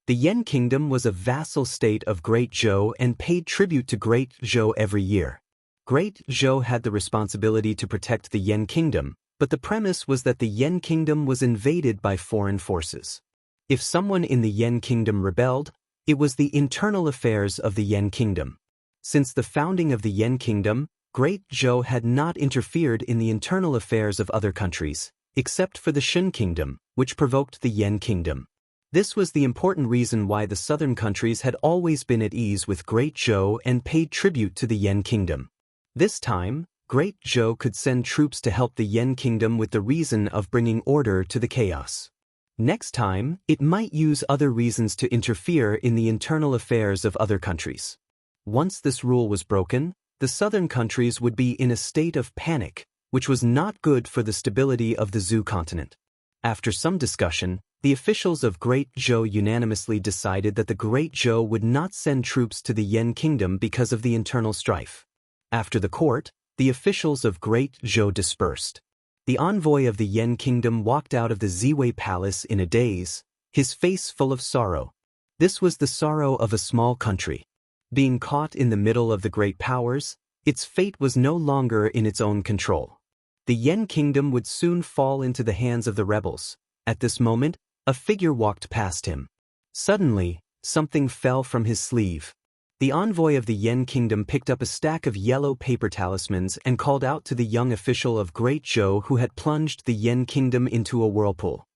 The Yan Kingdom was a vassal state of Great Zhou and paid tribute to Great Zhou every year. Great Zhou had the responsibility to protect the Yan Kingdom, but the premise was that the Yan Kingdom was invaded by foreign forces. If someone in the Yan Kingdom rebelled, it was the internal affairs of the Yan Kingdom. Since the founding of the Yan Kingdom, Great Zhou had not interfered in the internal affairs of other countries, except for the Shen Kingdom, which provoked the Yan Kingdom. This was the important reason why the southern countries had always been at ease with Great Zhou and paid tribute to the Yan Kingdom. This time, Great Zhou could send troops to help the Yan Kingdom with the reason of bringing order to the chaos. Next time, it might use other reasons to interfere in the internal affairs of other countries. Once this rule was broken, the southern countries would be in a state of panic, which was not good for the stability of the Zhou continent. After some discussion, the officials of Great Zhou unanimously decided that the Great Zhou would not send troops to the Yan Kingdom because of the internal strife. After the court, the officials of Great Zhou dispersed. The envoy of the Yan Kingdom walked out of the Ziwei Palace in a daze, his face full of sorrow. This was the sorrow of a small country. Being caught in the middle of the great powers, its fate was no longer in its own control. The Yan Kingdom would soon fall into the hands of the rebels. At this moment, a figure walked past him. Suddenly, something fell from his sleeve. The envoy of the Yan Kingdom picked up a stack of yellow paper talismans and called out to the young official of Great Zhou who had plunged the Yan Kingdom into a whirlpool.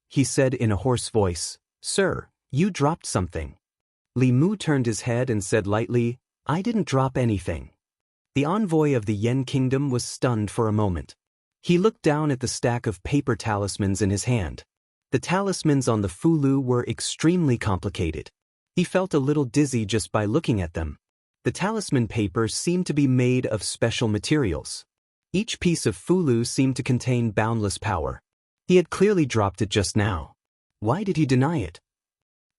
He said in a hoarse voice, "Sir, you dropped something." Li Mu turned his head and said lightly, "I didn't drop anything." The envoy of the Yan Kingdom was stunned for a moment. He looked down at the stack of paper talismans in his hand. The talismans on the Fulu were extremely complicated. He felt a little dizzy just by looking at them. The talisman paper seemed to be made of special materials. Each piece of Fulu seemed to contain boundless power. He had clearly dropped it just now. Why did he deny it?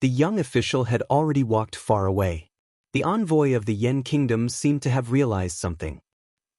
The young official had already walked far away. The envoy of the Yan Kingdom seemed to have realized something.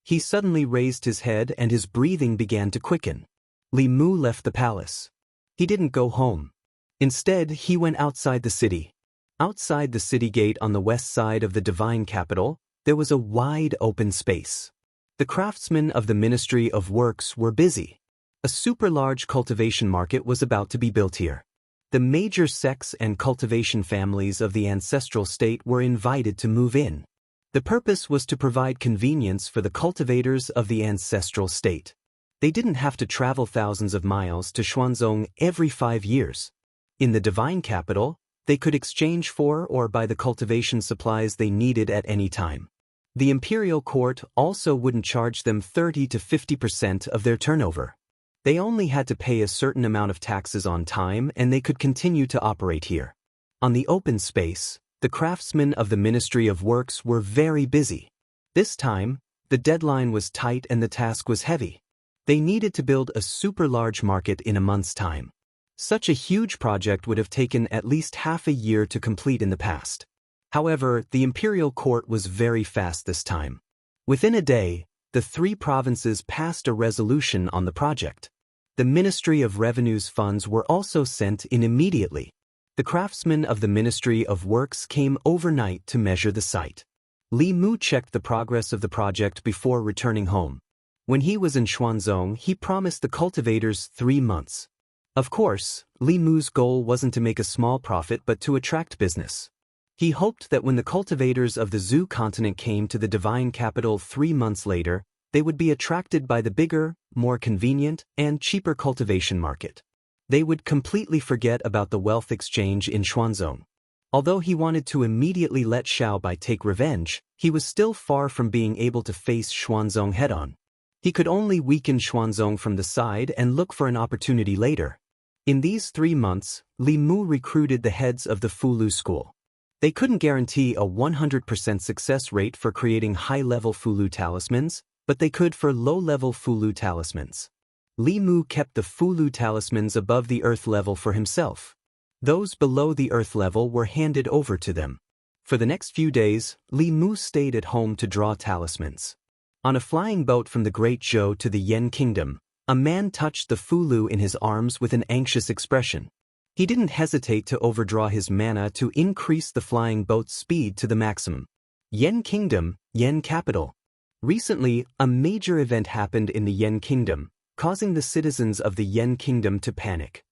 He suddenly raised his head and his breathing began to quicken. Li Mu left the palace. He didn't go home. Instead, he went outside the city. Outside the city gate on the west side of the divine capital, there was a wide open space. The craftsmen of the Ministry of Works were busy. A super-large cultivation market was about to be built here. The major sects and cultivation families of the ancestral state were invited to move in. The purpose was to provide convenience for the cultivators of the ancestral state. They didn't have to travel thousands of miles to Xuanzong every 5 years. In the divine capital, they could exchange for or buy the cultivation supplies they needed at any time. The imperial court also wouldn't charge them 30 to 50% of their turnover. They only had to pay a certain amount of taxes on time and they could continue to operate here. On the open space, the craftsmen of the Ministry of Works were very busy. This time, the deadline was tight and the task was heavy. They needed to build a super-large market in a month's time. Such a huge project would have taken at least half a year to complete in the past. However, the imperial court was very fast this time. Within a day, the 3 provinces passed a resolution on the project. The Ministry of Revenue's funds were also sent in immediately. The craftsmen of the Ministry of Works came overnight to measure the site. Li Mu checked the progress of the project before returning home. When he was in Xuanzong, he promised the cultivators 3 months. Of course, Li Mu's goal wasn't to make a small profit but to attract business. He hoped that when the cultivators of the Zhu continent came to the divine capital 3 months later, they would be attracted by the bigger, more convenient, and cheaper cultivation market. They would completely forget about the wealth exchange in Xuanzong. Although he wanted to immediately let Xiaobai take revenge, he was still far from being able to face Xuanzong head-on. He could only weaken Xuanzong from the side and look for an opportunity later. In these 3 months, Li Mu recruited the heads of the Fulu school. They couldn't guarantee a 100% success rate for creating high-level Fulu talismans, but they could for low-level Fulu talismans. Li Mu kept the Fulu talismans above the earth level for himself. Those below the earth level were handed over to them. For the next few days, Li Mu stayed at home to draw talismans. On a flying boat from the Great Zhou to the Yen Kingdom, a man touched the Fulu in his arms with an anxious expression. He didn't hesitate to overdraw his mana to increase the flying boat's speed to the maximum. Yen Kingdom, Yen Capital. Recently, a major event happened in the Yen Kingdom, causing the citizens of the Yen Kingdom to panic.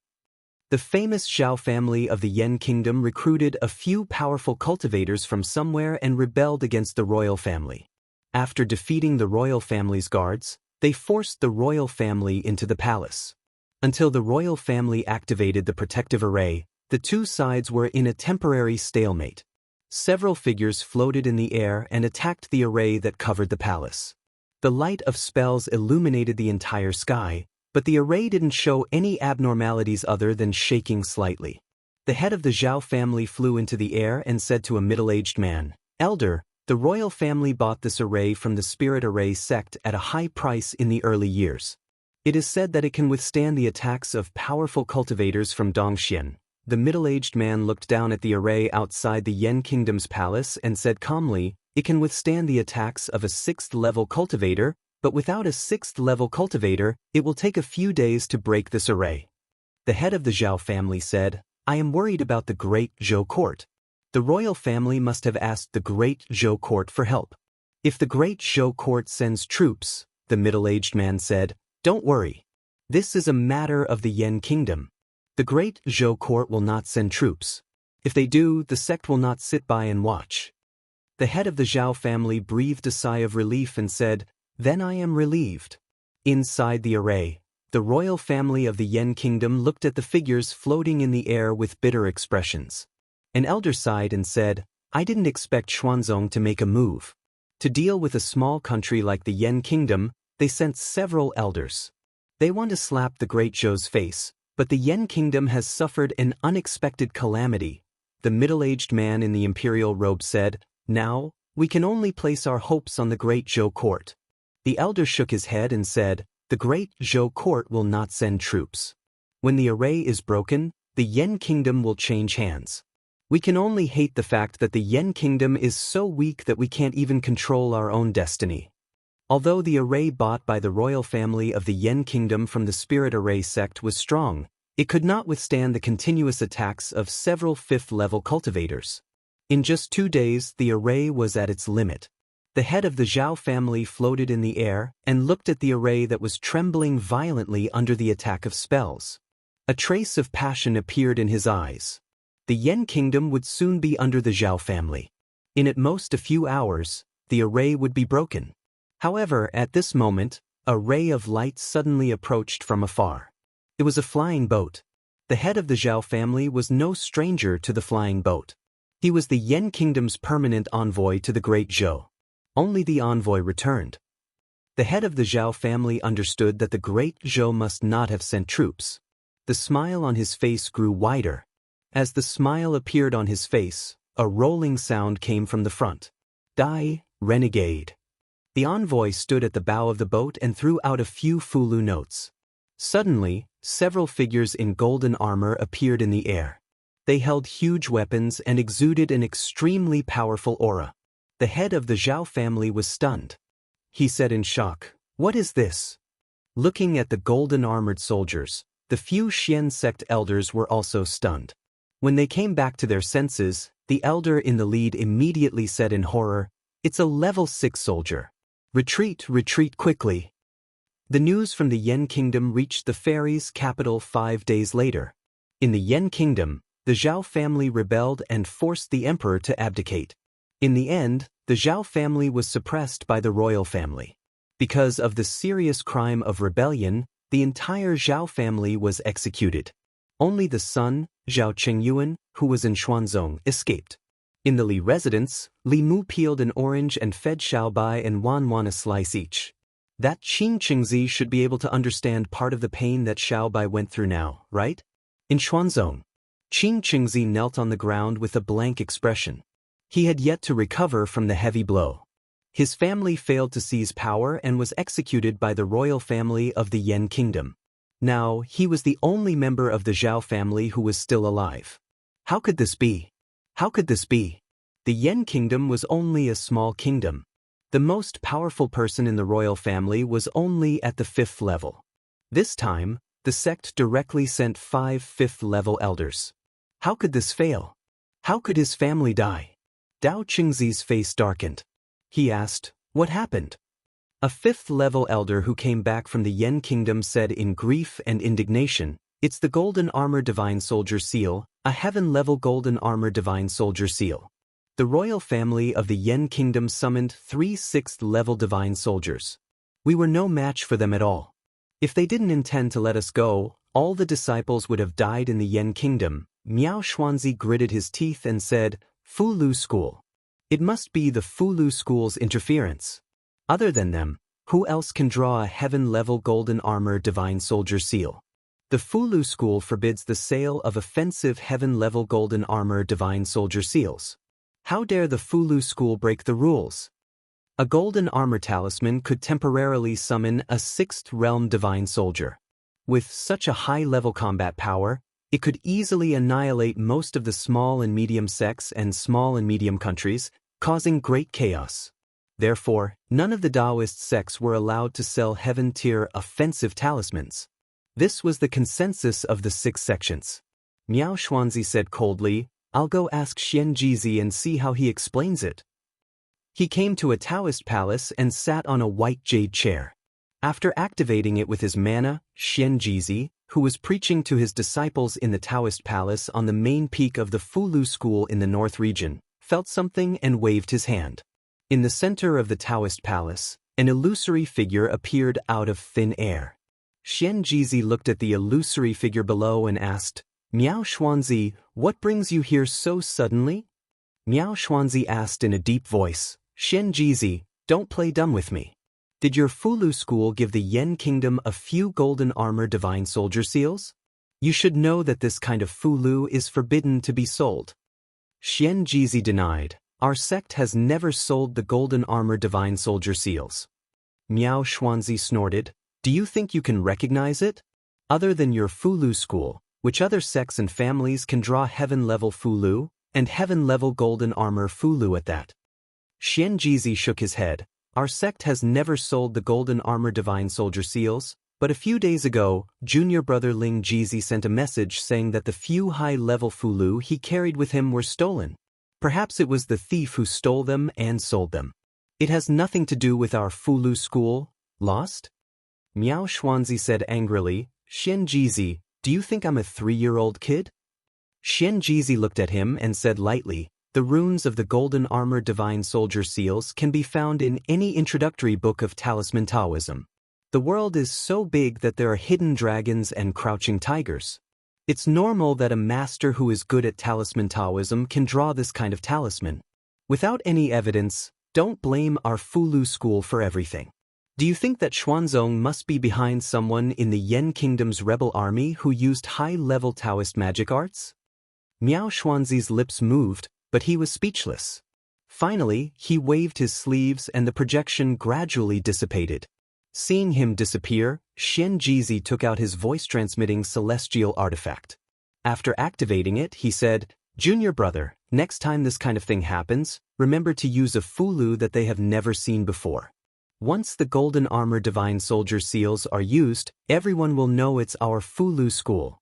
The famous Zhao family of the Yen Kingdom recruited a few powerful cultivators from somewhere and rebelled against the royal family. After defeating the royal family's guards, they forced the royal family into the palace. Until the royal family activated the protective array, the 2 sides were in a temporary stalemate. Several figures floated in the air and attacked the array that covered the palace. The light of spells illuminated the entire sky, but the array didn't show any abnormalities other than shaking slightly. The head of the Zhao family flew into the air and said to a middle-aged man, "Elder, the royal family bought this array from the Spirit Array sect at a high price in the early years. It is said that it can withstand the attacks of powerful cultivators from Dongxian." The middle-aged man looked down at the array outside the Yen Kingdom's palace and said calmly, "It can withstand the attacks of a 6th-level cultivator, but without a 6th-level cultivator, it will take a few days to break this array." The head of the Zhao family said, "I am worried about the Great Zhou court. The royal family must have asked the Great Zhou court for help. If the Great Zhou court sends troops," the middle-aged man said, "don't worry. This is a matter of the Yen Kingdom. The Great Zhou court will not send troops. If they do, the sect will not sit by and watch." The head of the Zhao family breathed a sigh of relief and said, "Then I am relieved." Inside the array, the royal family of the Yen Kingdom looked at the figures floating in the air with bitter expressions. An elder sighed and said, "I didn't expect Xuanzong to make a move. To deal with a small country like the Yen Kingdom, they sent several elders. They want to slap the Great Zhou's face, but the Yen Kingdom has suffered an unexpected calamity." The middle-aged man in the imperial robe said, "Now, we can only place our hopes on the Great Zhou court." The elder shook his head and said, "The Great Zhou court will not send troops. When the array is broken, the Yen Kingdom will change hands. We can only hate the fact that the Yen Kingdom is so weak that we can't even control our own destiny." Although the array bought by the royal family of the Yen Kingdom from the Spirit Array sect was strong, it could not withstand the continuous attacks of several fifth-level cultivators. In just 2 days, the array was at its limit. The head of the Zhao family floated in the air and looked at the array that was trembling violently under the attack of spells. A trace of passion appeared in his eyes. The Yen Kingdom would soon be under the Zhao family. In at most a few hours, the array would be broken. However, at this moment, a ray of light suddenly approached from afar. It was a flying boat. The head of the Zhao family was no stranger to the flying boat. He was the Yen Kingdom's permanent envoy to the Great Zhou. Only the envoy returned. The head of the Zhao family understood that the Great Zhou must not have sent troops. The smile on his face grew wider. As the smile appeared on his face, a rolling sound came from the front. Die, renegade. The envoy stood at the bow of the boat and threw out a few Fulu notes. Suddenly, several figures in golden armor appeared in the air. They held huge weapons and exuded an extremely powerful aura. The head of the Zhao family was stunned. He said in shock, "What is this?" Looking at the golden-armored soldiers, the few Xian sect elders were also stunned. When they came back to their senses, the elder in the lead immediately said in horror, "It's a level 6 soldier. Retreat, retreat quickly." The news from the Yen Kingdom reached the fairies' capital 5 days later. In the Yen Kingdom, the Zhao family rebelled and forced the emperor to abdicate. In the end, the Zhao family was suppressed by the royal family. Because of the serious crime of rebellion, the entire Zhao family was executed. Only the son, Zhao Chengyuan, who was in Xuanzong, escaped. In the Li residence, Li Mu peeled an orange and fed Xiaobai and Wan a slice each. That Qing Qingzi should be able to understand part of the pain that Xiaobai went through now, right? In Xuanzong, Qing Qingzi knelt on the ground with a blank expression. He had yet to recover from the heavy blow. His family failed to seize power and was executed by the royal family of the Yen Kingdom. Now, he was the only member of the Zhao family who was still alive. How could this be? How could this be? The Yen Kingdom was only a small kingdom. The most powerful person in the royal family was only at the 5th level. This time, the sect directly sent 5 5th-level elders. How could this fail? How could his family die? Dao Qingzi's face darkened. He asked, "What happened?" A 5th-level elder who came back from the Yen Kingdom said in grief and indignation, "It's the Golden Armor Divine Soldier Seal, a heaven-level Golden Armor Divine Soldier Seal." The royal family of the Yen Kingdom summoned 3 6th-level Divine Soldiers. We were no match for them at all. If they didn't intend to let us go, all the disciples would have died in the Yen Kingdom. Miao Xuanzi gritted his teeth and said, "Fulu School. It must be the Fulu School's interference. Other than them, who else can draw a heaven-level Golden Armor Divine Soldier Seal? The Fulu School forbids the sale of offensive heaven-level Golden Armor Divine Soldier Seals. How dare the Fulu School break the rules?" A Golden Armor Talisman could temporarily summon a 6th Realm Divine Soldier. With such a high-level combat power, it could easily annihilate most of the small and medium sects and small and medium countries, causing great chaos. Therefore, none of the Daoist sects were allowed to sell heaven-tier offensive talismans. This was the consensus of the 6 sections. Miao Xuanzi said coldly, "I'll go ask Xianjizi and see how he explains it." He came to a Taoist palace and sat on a white jade chair. After activating it with his mana, Xianjizi, who was preaching to his disciples in the Taoist palace on the main peak of the Fulu School in the north region, felt something and waved his hand. In the center of the Taoist palace, an illusory figure appeared out of thin air. Xianjizi looked at the illusory figure below and asked, "Miao Xuanzi, what brings you here so suddenly?" Miao Xuanzi asked in a deep voice, "Xianjizi, don't play dumb with me. Did your Fulu School give the Yen Kingdom a few Golden Armor Divine Soldier Seals? You should know that this kind of Fulu is forbidden to be sold." Xianjizi denied, "Our sect has never sold the Golden Armor Divine Soldier Seals." Miao Xuanzi snorted, "Do you think you can recognize it? Other than your Fulu School, which other sects and families can draw heaven-level Fulu, and heaven-level Golden Armor Fulu at that?" Xianjizi shook his head, Our sect has never sold the golden armor divine soldier seals, but a few days ago, junior brother Ling Jizi sent a message saying that the few high-level Fulu he carried with him were stolen. Perhaps it was the thief who stole them and sold them. It has nothing to do with our Fulu school. Lost? Miao Xuanzi said angrily, Xianxia, do you think I'm a 3-year-old kid? Xianxia looked at him and said lightly, the runes of the golden armor divine soldier seals can be found in any introductory book of talisman Taoism. The world is so big that there are hidden dragons and crouching tigers. It's normal that a master who is good at talisman Taoism can draw this kind of talisman. Without any evidence, don't blame our Fulu school for everything. Do you think that Xuanzong must be behind someone in the Yen Kingdom's rebel army who used high-level Taoist magic arts? Miao Xuanzi's lips moved, but he was speechless. Finally, he waved his sleeves and the projection gradually dissipated. Seeing him disappear, Xianxia took out his voice-transmitting celestial artifact. After activating it, he said, Junior brother, next time this kind of thing happens, remember to use a Fulu that they have never seen before. Once the golden armor divine soldier seals are used, everyone will know it's our Fulu school.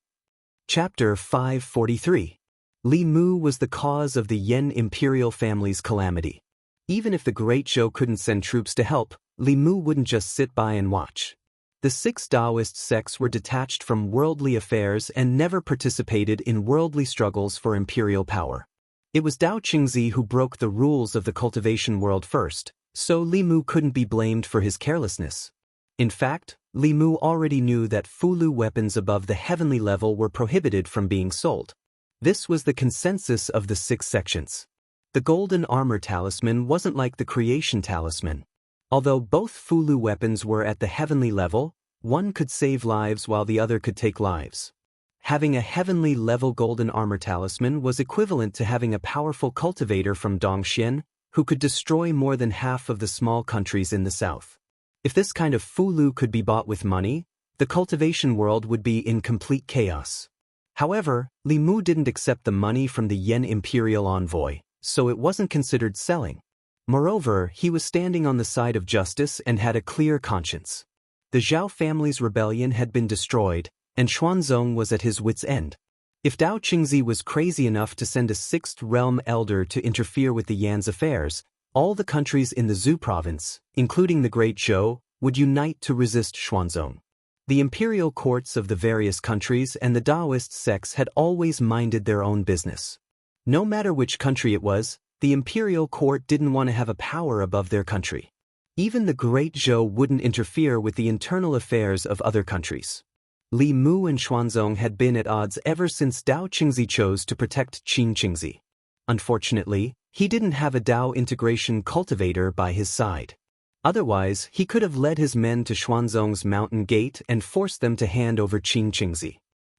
Chapter 543. Li Mu was the cause of the Yen imperial family's calamity. Even if the Great Zhou couldn't send troops to help, Li Mu wouldn't just sit by and watch. The 6 Daoist sects were detached from worldly affairs and never participated in worldly struggles for imperial power. It was Dao Qingzi who broke the rules of the cultivation world first, so Li Mu couldn't be blamed for his carelessness. In fact, Li Mu already knew that Fulu weapons above the heavenly level were prohibited from being sold. This was the consensus of the 6 sections. The golden armor talisman wasn't like the creation talisman. Although both Fulu weapons were at the heavenly level, one could save lives while the other could take lives. Having a heavenly level golden armor talisman was equivalent to having a powerful cultivator from Dongxian, who could destroy more than half of the small countries in the south. If this kind of Fulu could be bought with money, the cultivation world would be in complete chaos. However, Li Mu didn't accept the money from the Yen imperial envoy, so it wasn't considered selling. Moreover, he was standing on the side of justice and had a clear conscience. The Zhao family's rebellion had been destroyed, and Xuanzong was at his wits' end. If Dao Qingzi was crazy enough to send a 6th realm elder to interfere with the Yan's affairs, all the countries in the Zhu province, including the Great Zhou, would unite to resist Xuanzong. The imperial courts of the various countries and the Daoist sects had always minded their own business. No matter which country it was, the imperial court didn't want to have a power above their country. Even the Great Zhou wouldn't interfere with the internal affairs of other countries. Li Mu and Xuanzong had been at odds ever since Dao Qingzi chose to protect Qin Qingzi. Unfortunately, he didn't have a Dao integration cultivator by his side. Otherwise, he could have led his men to Xuanzong's mountain gate and forced them to hand over Qin Qingzi.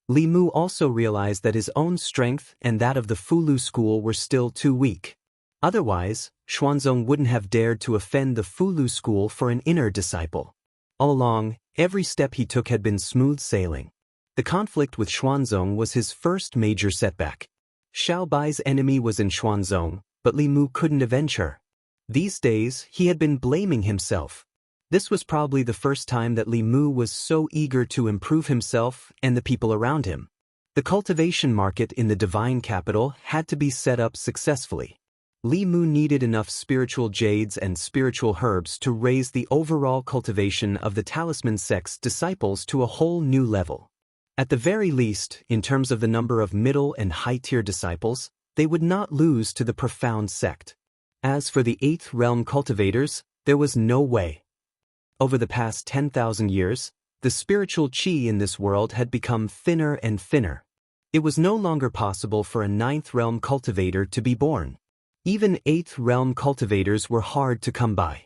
Li Mu also realized that his own strength and that of the Fulu school were still too weak. Otherwise, Xuanzong wouldn't have dared to offend the Fulu school for an inner disciple. All along, every step he took had been smooth sailing. The conflict with Xuanzong was his first major setback. Xiao Bai's enemy was in Xuanzong, but Li Mu couldn't avenge her. These days, he had been blaming himself. This was probably the first time that Li Mu was so eager to improve himself and the people around him. The cultivation market in the divine capital had to be set up successfully. Li Mu needed enough spiritual jades and spiritual herbs to raise the overall cultivation of the talisman sect's disciples to a whole new level. At the very least, in terms of the number of middle and high-tier disciples, they would not lose to the profound sect. As for the 8th realm cultivators, there was no way. Over the past 10,000 years, the spiritual qi in this world had become thinner and thinner. It was no longer possible for a 9th realm cultivator to be born. Even 8th realm cultivators were hard to come by.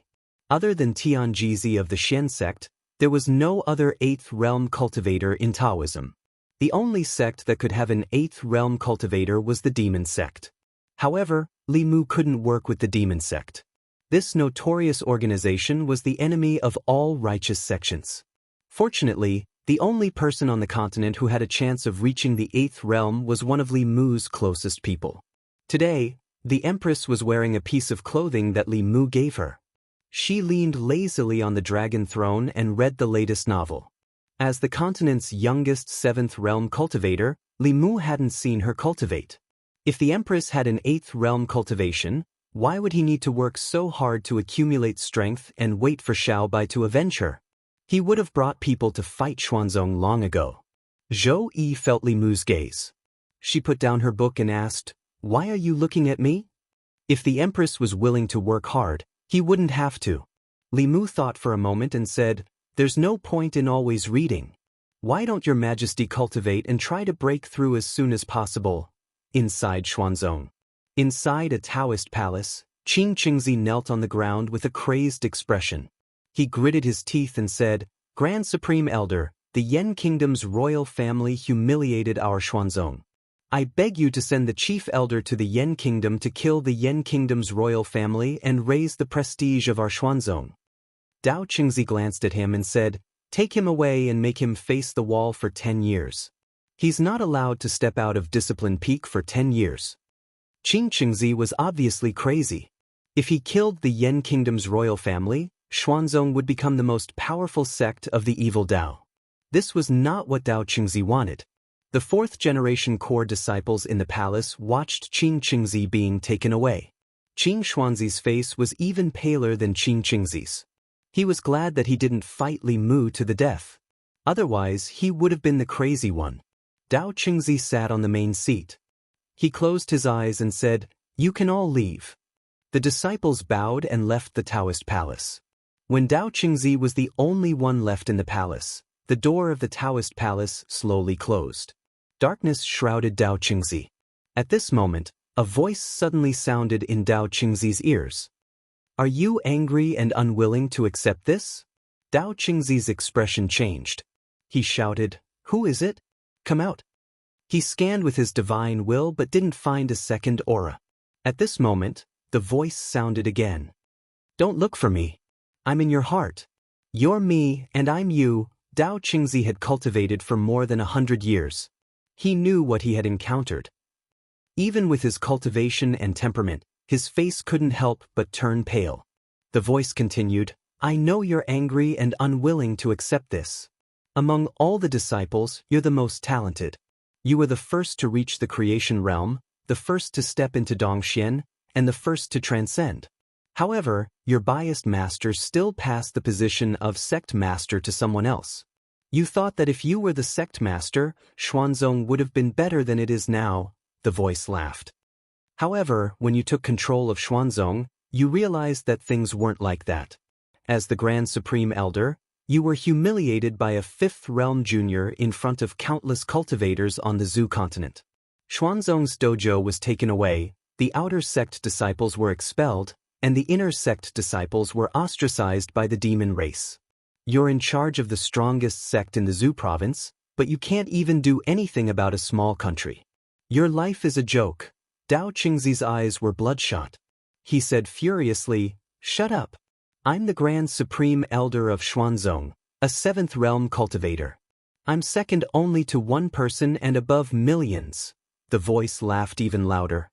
Other than Tianjizi of the Shen sect, there was no other 8th realm cultivator in Taoism. The only sect that could have an 8th realm cultivator was the demon sect. However, Li Mu couldn't work with the demon sect. This notorious organization was the enemy of all righteous sections. Fortunately, the only person on the continent who had a chance of reaching the 8th realm was one of Li Mu's closest people. Today, the Empress was wearing a piece of clothing that Li Mu gave her. She leaned lazily on the dragon throne and read the latest novel. As the continent's youngest 7th realm cultivator, Li Mu hadn't seen her cultivate. If the Empress had an 8th realm cultivation, why would he need to work so hard to accumulate strength and wait for Xiao Bai to avenge her? He would have brought people to fight Xuanzong long ago. Zhou Yi felt Li Mu's gaze. She put down her book and asked, "Why are you looking at me?" If the Empress was willing to work hard, he wouldn't have to. Li Mu thought for a moment and said, "There's no point in always reading. Why don't your Majesty cultivate and try to break through as soon as possible?" Inside Xuanzong. Inside a Daoist palace, Qing Qingzi knelt on the ground with a crazed expression. He gritted his teeth and said, "Grand Supreme Elder, the Yan Kingdom's royal family humiliated our Xuanzong. I beg you to send the chief elder to the Yan Kingdom to kill the Yan Kingdom's royal family and raise the prestige of our Xuanzong." Dao Qingzi glanced at him and said, "Take him away and make him face the wall for 10 years. He's not allowed to step out of Discipline Peak for 10 years. Qing Qingzi was obviously crazy. If he killed the Yan Kingdom's royal family, Xuanzong would become the most powerful sect of the evil Dao. This was not what Dao Qingzi wanted. The 4th-generation core disciples in the palace watched Qing Qingzi being taken away. Qing Xuanzi's face was even paler than Qing Qingzi's. He was glad that he didn't fight Li Mu to the death. Otherwise, he would have been the crazy one. Dao Qingzi sat on the main seat. He closed his eyes and said, "You can all leave." The disciples bowed and left the Taoist palace. When Dao Qingzi was the only one left in the palace, the door of the Taoist palace slowly closed. Darkness shrouded Dao Qingzi. At this moment, a voice suddenly sounded in Dao Qingzi's ears. "Are you angry and unwilling to accept this?" Dao Qingzi's expression changed. He shouted, "Who is it? Come out." He scanned with his divine will but didn't find a second aura. At this moment, the voice sounded again. "Don't look for me. I'm in your heart. You're me and I'm you." Dao Qingzi had cultivated for more than 100 years. He knew what he had encountered. Even with his cultivation and temperament, his face couldn't help but turn pale. The voice continued, "I know you're angry and unwilling to accept this. Among all the disciples, you're the most talented. You were the first to reach the creation realm, the first to step into Dongxian, and the first to transcend. However, your biased master still passed the position of sect master to someone else. You thought that if you were the sect master, Xuanzong would have been better than it is now." The voice laughed. "However, when you took control of Xuanzong, you realized that things weren't like that. As the Grand Supreme Elder, you were humiliated by a 5th realm junior in front of countless cultivators on the Zhu continent. Xuanzong's dojo was taken away, the outer sect disciples were expelled, and the inner sect disciples were ostracized by the demon race. You're in charge of the strongest sect in the Zhu province, but you can't even do anything about a small country. Your life is a joke." Dao Qingzi's eyes were bloodshot. He said furiously, "Shut up. I'm the Grand Supreme Elder of Xuanzong, a 7th realm cultivator. I'm second only to one person and above millions." The voice laughed even louder.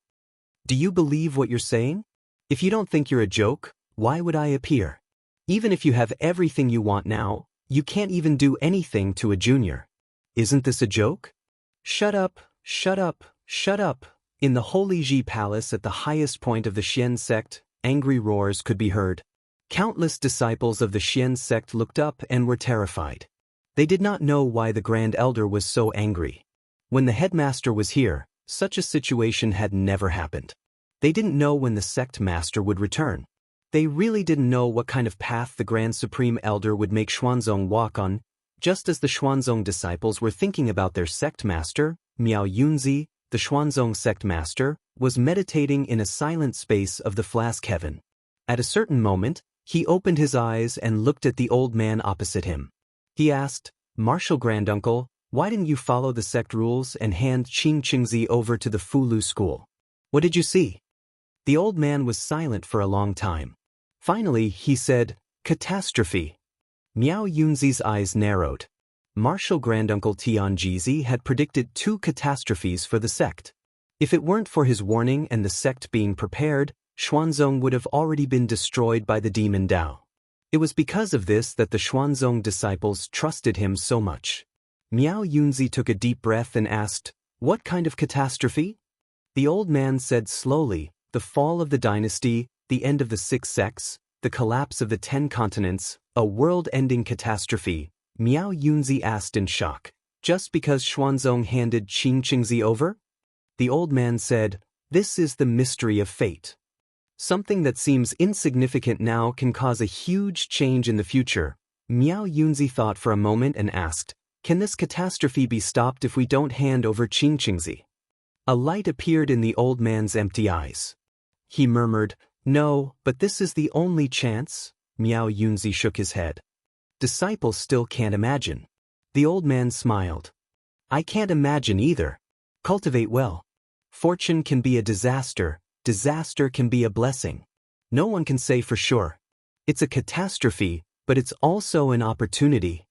"Do you believe what you're saying? If you don't think you're a joke, why would I appear? Even if you have everything you want now, you can't even do anything to a junior. Isn't this a joke? Shut up, shut up, shut up." In the Holy Ji Palace at the highest point of the Xian sect, angry roars could be heard. Countless disciples of the Xian sect looked up and were terrified. They did not know why the Grand Elder was so angry. When the headmaster was here, such a situation had never happened. They didn't know when the sect master would return. They really didn't know what kind of path the Grand Supreme Elder would make Xuanzong walk on. Just as the Xuanzong disciples were thinking about their sect master, Miao Yunzi, the Xuanzong sect master, was meditating in a silent space of the flask heaven. At a certain moment, he opened his eyes and looked at the old man opposite him. He asked, "Martial Granduncle, why didn't you follow the sect rules and hand Qing Qingzi over to the Fulu school? What did you see?" The old man was silent for a long time. Finally, he said, "Catastrophe." Miao Yunzi's eyes narrowed. Martial Granduncle Tianjizi had predicted 2 catastrophes for the sect. If it weren't for his warning and the sect being prepared, Xuanzong would have already been destroyed by the demon Dao. It was because of this that the Xuanzong disciples trusted him so much. Miao Yunzi took a deep breath and asked, "What kind of catastrophe?" The old man said slowly, "The fall of the dynasty, the end of the 6 sects, the collapse of the 10 continents, a world-ending catastrophe." Miao Yunzi asked in shock, "Just because Xuanzong handed Qingqingzi over?" The old man said, "This is the mystery of fate. Something that seems insignificant now can cause a huge change in the future." Miao Yunzi thought for a moment and asked, "Can this catastrophe be stopped if we don't hand over Qingqingzi?" A light appeared in the old man's empty eyes. He murmured, "No, but this is the only chance." Miao Yunzi shook his head. "Disciples still can't imagine." The old man smiled. "I can't imagine either. Cultivate well. Fortune can be a disaster. Disaster can be a blessing. No one can say for sure. It's a catastrophe, but it's also an opportunity."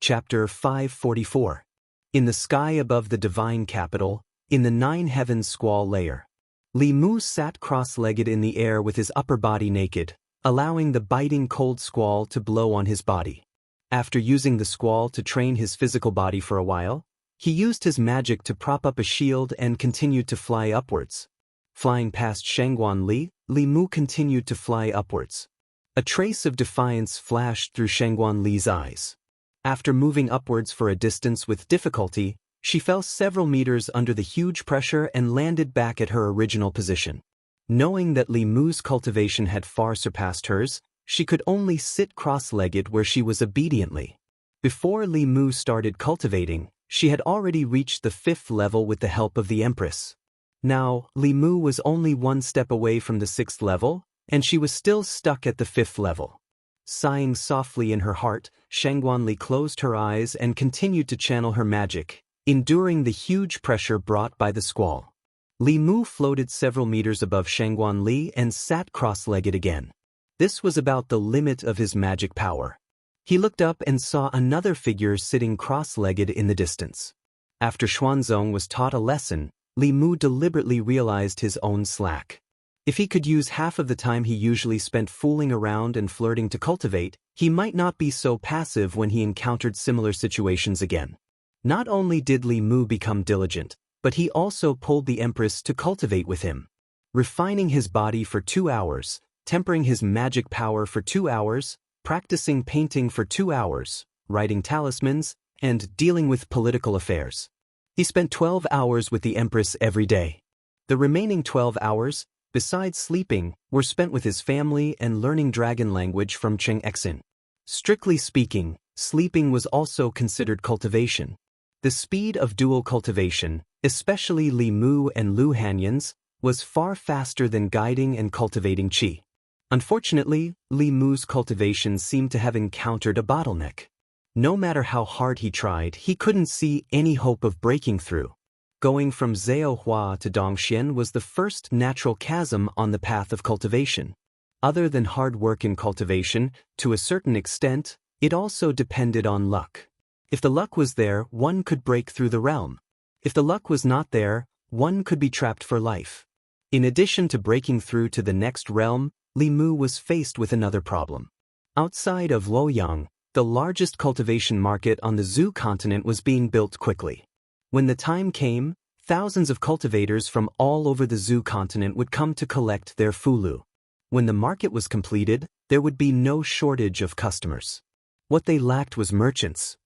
Chapter 544. In the sky above the divine capital, in the 9 heavens squall layer, Li Mu sat cross-legged in the air with his upper body naked, allowing the biting cold squall to blow on his body. After using the squall to train his physical body for a while, he used his magic to prop up a shield and continued to fly upwards. Flying past Shangguan Li, Li Mu continued to fly upwards. A trace of defiance flashed through Shangguan Li's eyes. After moving upwards for a distance with difficulty, she fell several meters under the huge pressure and landed back at her original position. Knowing that Li Mu's cultivation had far surpassed hers, she could only sit cross-legged where she was obediently. Before Li Mu started cultivating, she had already reached the 5th level with the help of the Empress. Now, Li Mu was only 1 step away from the 6th level, and she was still stuck at the 5th level. Sighing softly in her heart, Shangguan Li closed her eyes and continued to channel her magic, enduring the huge pressure brought by the squall. Li Mu floated several meters above Shangguan Li and sat cross-legged again. This was about the limit of his magic power. He looked up and saw another figure sitting cross-legged in the distance. After Xuanzong was taught a lesson, Li Mu deliberately realized his own slack. If he could use half of the time he usually spent fooling around and flirting to cultivate, he might not be so passive when he encountered similar situations again. Not only did Li Mu become diligent, but he also pulled the Empress to cultivate with him. Refining his body for 2 hours, tempering his magic power for 2 hours, practicing painting for 2 hours, writing talismans, and dealing with political affairs. He spent 12 hours with the Empress every day. The remaining 12 hours, besides sleeping, were spent with his family and learning dragon language from Cheng Exin. Strictly speaking, sleeping was also considered cultivation. The speed of dual cultivation, especially Li Mu and Lu Hanyan's, was far faster than guiding and cultivating qi. Unfortunately, Li Mu's cultivation seemed to have encountered a bottleneck. No matter how hard he tried, he couldn't see any hope of breaking through. Going from Zhaohua to Dongxian was the first natural chasm on the path of cultivation. Other than hard work in cultivation, to a certain extent, it also depended on luck. If the luck was there, one could break through the realm. If the luck was not there, one could be trapped for life. In addition to breaking through to the next realm, Li Mu was faced with another problem. Outside of Luoyang, the largest cultivation market on the Zhu continent was being built quickly. When the time came, thousands of cultivators from all over the Zhu continent would come to collect their fulu. When the market was completed, there would be no shortage of customers. What they lacked was merchants.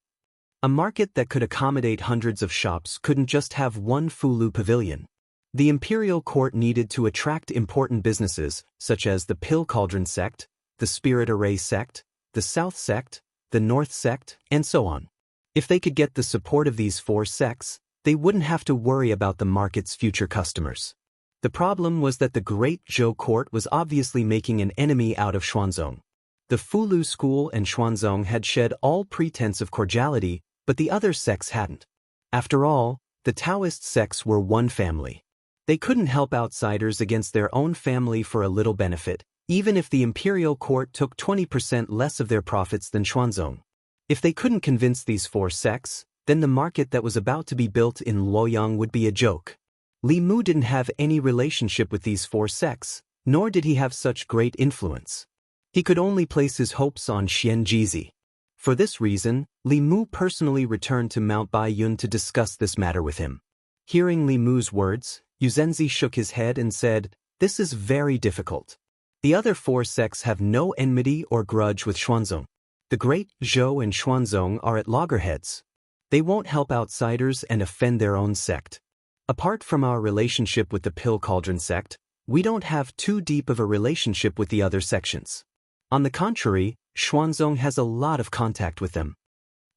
A market that could accommodate hundreds of shops couldn't just have one fulu pavilion. The imperial court needed to attract important businesses, such as the Pill Cauldron sect, the Spirit Array sect, the South sect, the North sect, and so on. If they could get the support of these 4 sects, they wouldn't have to worry about the market's future customers. The problem was that the Great Zhou court was obviously making an enemy out of Xuanzong. The Fulu school and Xuanzong had shed all pretense of cordiality, but the other sects hadn't. After all, the Daoist sects were one family. They couldn't help outsiders against their own family for a little benefit, even if the imperial court took 20% less of their profits than Xuanzong. If they couldn't convince these 4 sects, then the market that was about to be built in Luoyang would be a joke. Li Mu didn't have any relationship with these 4 sects, Nor did he have such great influence. He could only place his hopes on Xianxia. For this reason, Li Mu personally returned to Mount Baiyun to discuss this matter with him. Hearing Li Mu's words, Yuzenzi shook his head and said, "This is very difficult. The other 4 sects have no enmity or grudge with Xuanzong. The great Zhou and Xuanzong are at loggerheads. They won't help outsiders and offend their own sect. Apart from our relationship with the Pill Cauldron sect, we don't have too deep of a relationship with the other sections. On the contrary, Xuanzong has a lot of contact with them."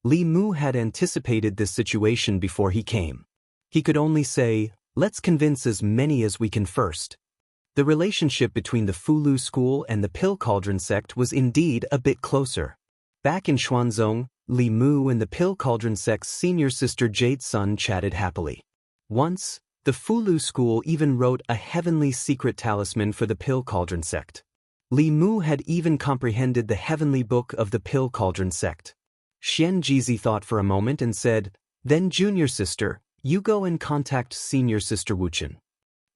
Li Mu had anticipated this situation before he came. He could only say, "Let's convince as many as we can first." The relationship between the Fulu school and the Pill Cauldron sect was indeed a bit closer. Back in Xuanzong, Li Mu and the Pill Cauldron sect's senior sister Jade Sun chatted happily. Once, the Fulu school even wrote a heavenly secret talisman for the Pill Cauldron sect. Li Mu had even comprehended the heavenly book of the Pill Cauldron sect. Xianxia thought for a moment and said, "Then junior sister, you go and contact senior sister Wuchen."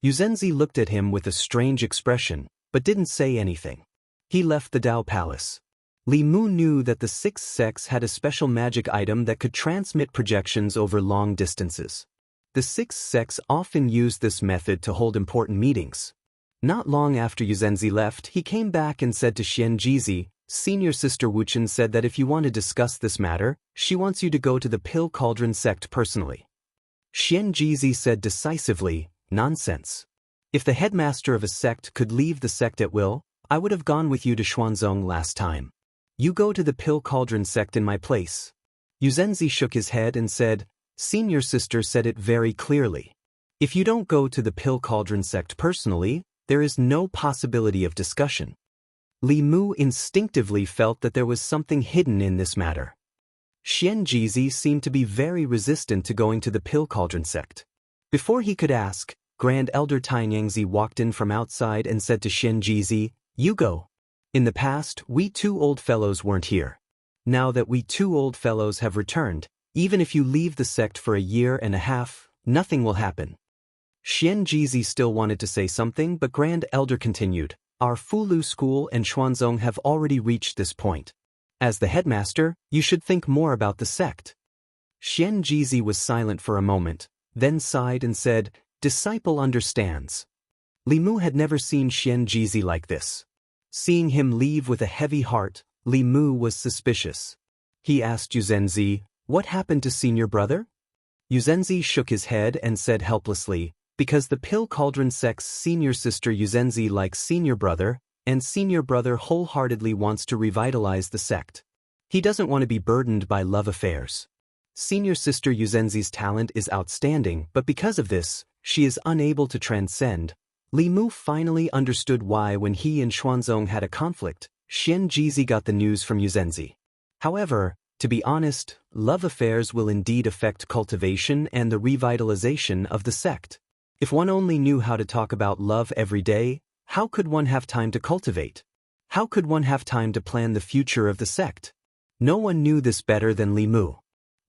Yuzenzi looked at him with a strange expression, but didn't say anything. He left the Dao Palace. Li Mu knew that the 6 sects had a special magic item that could transmit projections over long distances. The 6 sects often used this method to hold important meetings. Not long after Yuzenzi left, he came back and said to Xianxia, "Senior sister Wuchen said that if you want to discuss this matter, she wants you to go to the Pill Cauldron sect personally." Xianxia said decisively, "Nonsense. If the headmaster of a sect could leave the sect at will, I would have gone with you to Xuanzong last time. You go to the Pill Cauldron sect in my place." Yuzenzi shook his head and said, "Senior sister said it very clearly. If you don't go to the Pill Cauldron sect personally, there is no possibility of discussion." Li Mu instinctively felt that there was something hidden in this matter. Xianxia seemed to be very resistant to going to the Pill Cauldron sect. Before he could ask, Grand Elder Taiyangzi walked in from outside and said to Xianxia, "You go. In the past, we 2 old fellows weren't here. Now that we 2 old fellows have returned, even if you leave the sect for a year and a half, nothing will happen." Xianxia still wanted to say something, but Grand Elder continued, "Our Fulu school and Xuanzong have already reached this point. As the headmaster, you should think more about the sect." Xianxia was silent for a moment, then sighed and said, "Disciple understands." Li Mu had never seen Xianxia like this. Seeing him leave with a heavy heart, Li Mu was suspicious. He asked Yuzenzi, "What happened to senior brother?" Yuzenzi shook his head and said helplessly, "Because the Pill Cauldron sect's senior sister Yuzenzi likes senior brother, and senior brother wholeheartedly wants to revitalize the sect. He doesn't want to be burdened by love affairs. Senior sister Yuzenzi's talent is outstanding, but because of this, she is unable to transcend." Li Mu finally understood why when he and Xuanzong had a conflict, Xianxia got the news from Yuzenzi. However, to be honest, love affairs will indeed affect cultivation and the revitalization of the sect. If one only knew how to talk about love every day, how could one have time to cultivate? How could one have time to plan the future of the sect? No one knew this better than Li Mu.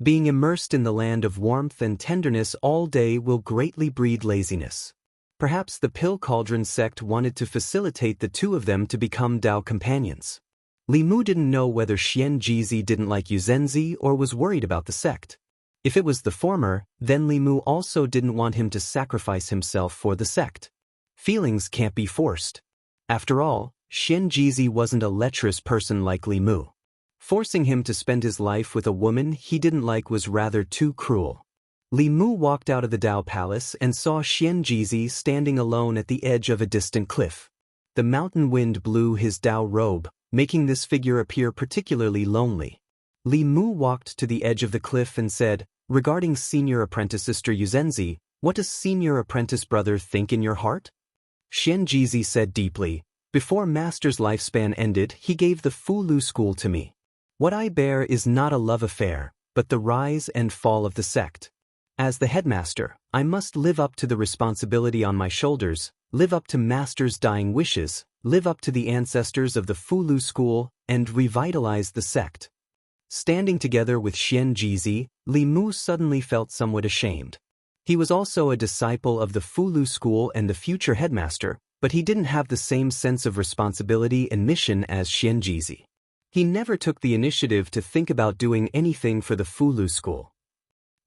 Being immersed in the land of warmth and tenderness all day will greatly breed laziness. Perhaps the Pill Cauldron sect wanted to facilitate the 2 of them to become Dao companions. Li Mu didn't know whether Xianxia didn't like Yuzenzi or was worried about the sect. If it was the former, then Li Mu also didn't want him to sacrifice himself for the sect. Feelings can't be forced. After all, Xianxia wasn't a lecherous person like Li Mu. Forcing him to spend his life with a woman he didn't like was rather too cruel. Li Mu walked out of the Dao Palace and saw Xianxia standing alone at the edge of a distant cliff. The mountain wind blew his Dao robe, making this figure appear particularly lonely. Li Mu walked to the edge of the cliff and said, "Regarding senior apprentice sister Yuzenzi, what does senior apprentice brother think in your heart?" Xianxia said deeply, "Before master's lifespan ended, he gave the Fulu school to me. What I bear is not a love affair, but the rise and fall of the sect. As the headmaster, I must live up to the responsibility on my shoulders, live up to master's dying wishes, live up to the ancestors of the Fulu school, and revitalize the sect." Standing together with Xianxia, Li Mu suddenly felt somewhat ashamed. He was also a disciple of the Fulu school and the future headmaster, but he didn't have the same sense of responsibility and mission as Xianxia. He never took the initiative to think about doing anything for the Fulu school.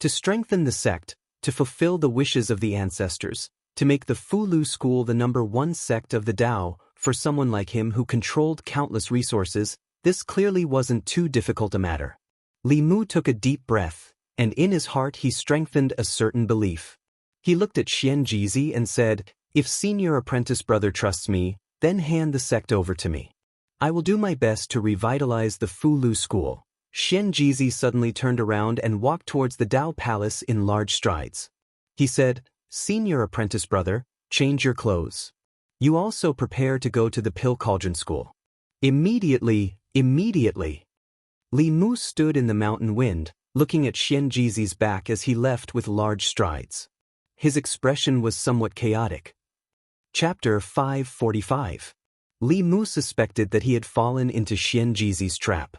To strengthen the sect, to fulfill the wishes of the ancestors, to make the Fulu school the #1 sect of the Dao, for someone like him who controlled countless resources, this clearly wasn't too difficult a matter. Li Mu took a deep breath, and in his heart he strengthened a certain belief. He looked at Xianxia and said, "If senior apprentice brother trusts me, then hand the sect over to me. I will do my best to revitalize the Fulu school." Xianxia suddenly turned around and walked towards the Dao Palace in large strides. He said, "Senior apprentice brother, change your clothes. You also prepare to go to the Pill Cauldron school." Immediately. Li Mu stood in the mountain wind, looking at Xianxia's back as he left with large strides. His expression was somewhat chaotic. Chapter 545. Li Mu suspected that he had fallen into Xianxia's trap.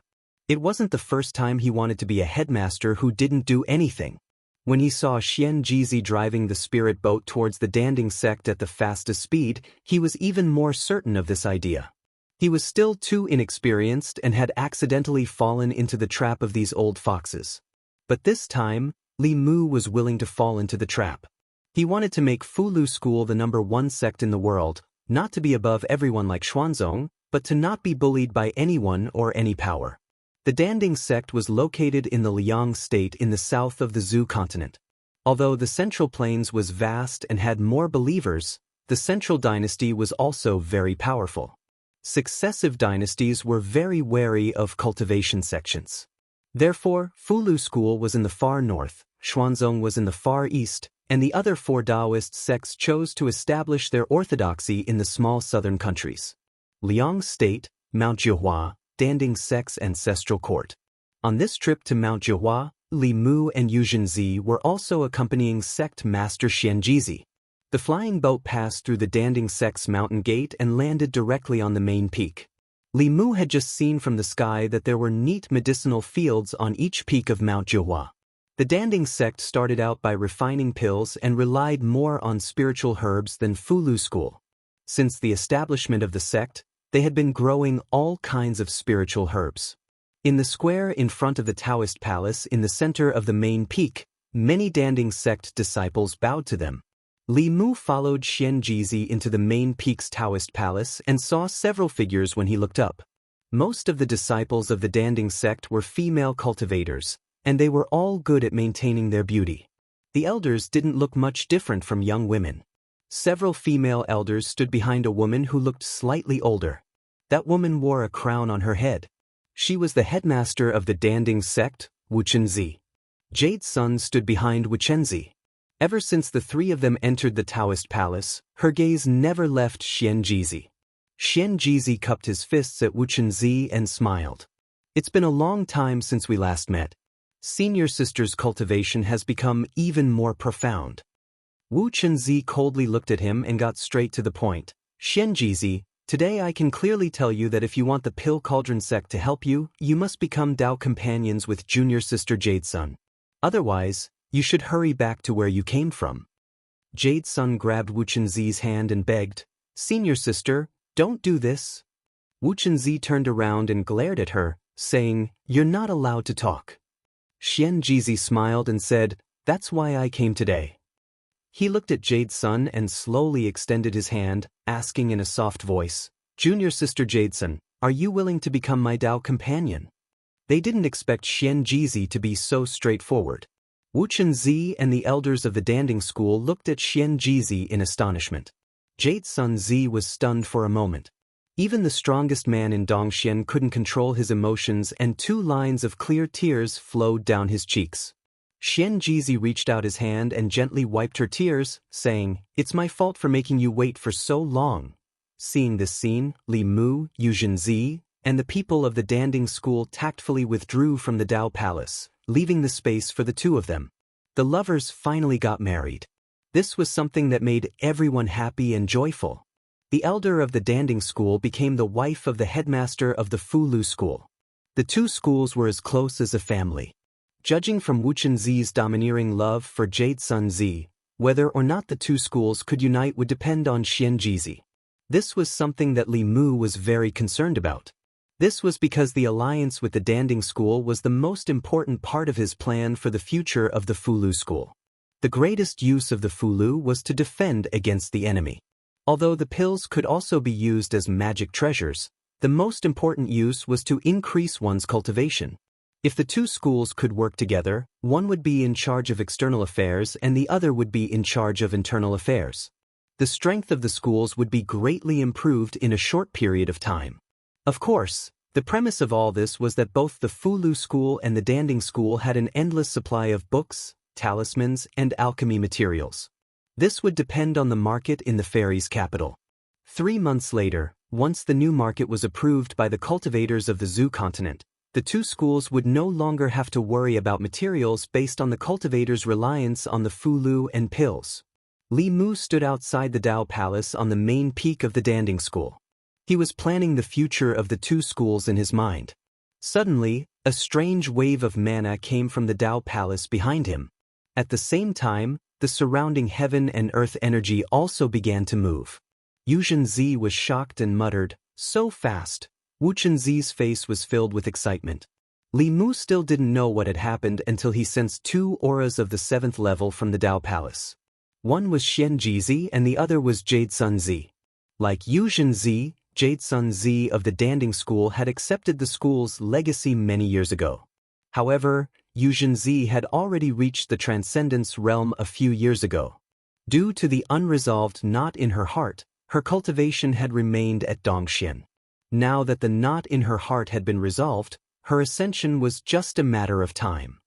It wasn't the first time he wanted to be a headmaster who didn't do anything. When he saw Xianxia driving the spirit boat towards the Danding sect at the fastest speed, he was even more certain of this idea. He was still too inexperienced and had accidentally fallen into the trap of these old foxes. But this time, Li Mu was willing to fall into the trap. He wanted to make Fulu school the #1 sect in the world, not to be above everyone like Xuanzong, but to not be bullied by anyone or any power. The Danding sect was located in the Liang state in the south of the Zhou continent. Although the Central Plains was vast and had more believers, the Central dynasty was also very powerful. Successive dynasties were very wary of cultivation sections. Therefore, Fulu school was in the far north, Xuanzong was in the far east, and the other 4 Daoist sects chose to establish their orthodoxy in the small southern countries. Liang State, Mount Jihua, Danding sect's ancestral court. On this trip to Mount Jihua, Li Mu and Yuzhenzi were also accompanying sect master Xianxia. The flying boat passed through the Danding sect's mountain gate and landed directly on the main peak. Li Mu had just seen from the sky that there were neat medicinal fields on each peak of Mount Jihua. The Danding sect started out by refining pills and relied more on spiritual herbs than Fulu school. Since the establishment of the sect, they had been growing all kinds of spiritual herbs. In the square in front of the Daoist palace in the center of the main peak, many Danding sect disciples bowed to them. Li Mu followed Xianxia into the main peak's Daoist palace and saw several figures when he looked up. Most of the disciples of the Danding sect were female cultivators, and they were all good at maintaining their beauty. The elders didn't look much different from young women. Several female elders stood behind a woman who looked slightly older. That woman wore a crown on her head. She was the headmaster of the Danding sect, Wuxia. Jade's son stood behind Wuxia. Ever since the 3 of them entered the Daoist palace, her gaze never left Xianxia. Xianxia cupped his fists at Wuxia and smiled. "It's been a long time since we last met. Senior sister's cultivation has become even more profound." Wuxia coldly looked at him and got straight to the point. "Xianxia, today I can clearly tell you that if you want the Pill Cauldron sect to help you, you must become Dao companions with junior sister Jade's son. Otherwise, you should hurry back to where you came from." Jade's son grabbed Wuxia's hand and begged, "Senior sister, don't do this." Wuxia turned around and glared at her, saying, "You're not allowed to talk." Xianxia smiled and said, "That's why I came today." He looked at Jade's son and slowly extended his hand, asking in a soft voice, "Junior sister Jadeson, are you willing to become my Dao companion?" They didn't expect Xianxia to be so straightforward. Wuxia and the elders of the Danding school looked at Xianxia in astonishment. Jade's son Zi was stunned for a moment. Even the strongest man in Dongxian couldn't control his emotions, and 2 lines of clear tears flowed down his cheeks. Xianxia reached out his hand and gently wiped her tears, saying, "It's my fault for making you wait for so long." Seeing this scene, Li Mu, Yuzhenzi, and the people of the Danding school tactfully withdrew from the Dao palace, leaving the space for the 2 of them. The lovers finally got married. This was something that made everyone happy and joyful. The elder of the Danding school became the wife of the headmaster of the Fulu school. The 2 schools were as close as a family. Judging from Wuxia's domineering love for Jade's son Zi, whether or not the 2 schools could unite would depend on Xianxia. This was something that Li Mu was very concerned about. This was because the alliance with the Danding School was the most important part of his plan for the future of the Fulu School. The greatest use of the Fulu was to defend against the enemy. Although the pills could also be used as magic treasures, the most important use was to increase one's cultivation. If the two schools could work together, one would be in charge of external affairs and the other would be in charge of internal affairs. The strength of the schools would be greatly improved in a short period of time. Of course, the premise of all this was that both the Fulu School and the Danding School had an endless supply of books, talismans, and alchemy materials. This would depend on the market in the fairies' capital. 3 months later, once the new market was approved by the cultivators of the Zoo continent, the two schools would no longer have to worry about materials based on the cultivators' reliance on the Fulu and pills. Li Mu stood outside the Dao Palace on the main peak of the Danding School. He was planning the future of the two schools in his mind. Suddenly, a strange wave of mana came from the Dao Palace behind him. At the same time, the surrounding heaven and earth energy also began to move. Yuzhen Zi was shocked and muttered, "So fast." Wuchen Zi's face was filled with excitement. Li Mu still didn't know what had happened until he sensed 2 auras of the 7th level from the Dao Palace. One was Xianji Zi and the other was Jade Sun Zi. Like Yuzhen Zi, Jade Sun Zi of the Danding School had accepted the school's legacy many years ago. However, Yuzhen Zi had already reached the Transcendence realm a few years ago. Due to the unresolved knot in her heart, her cultivation had remained at Dongxian. Now that the knot in her heart had been resolved, her ascension was just a matter of time.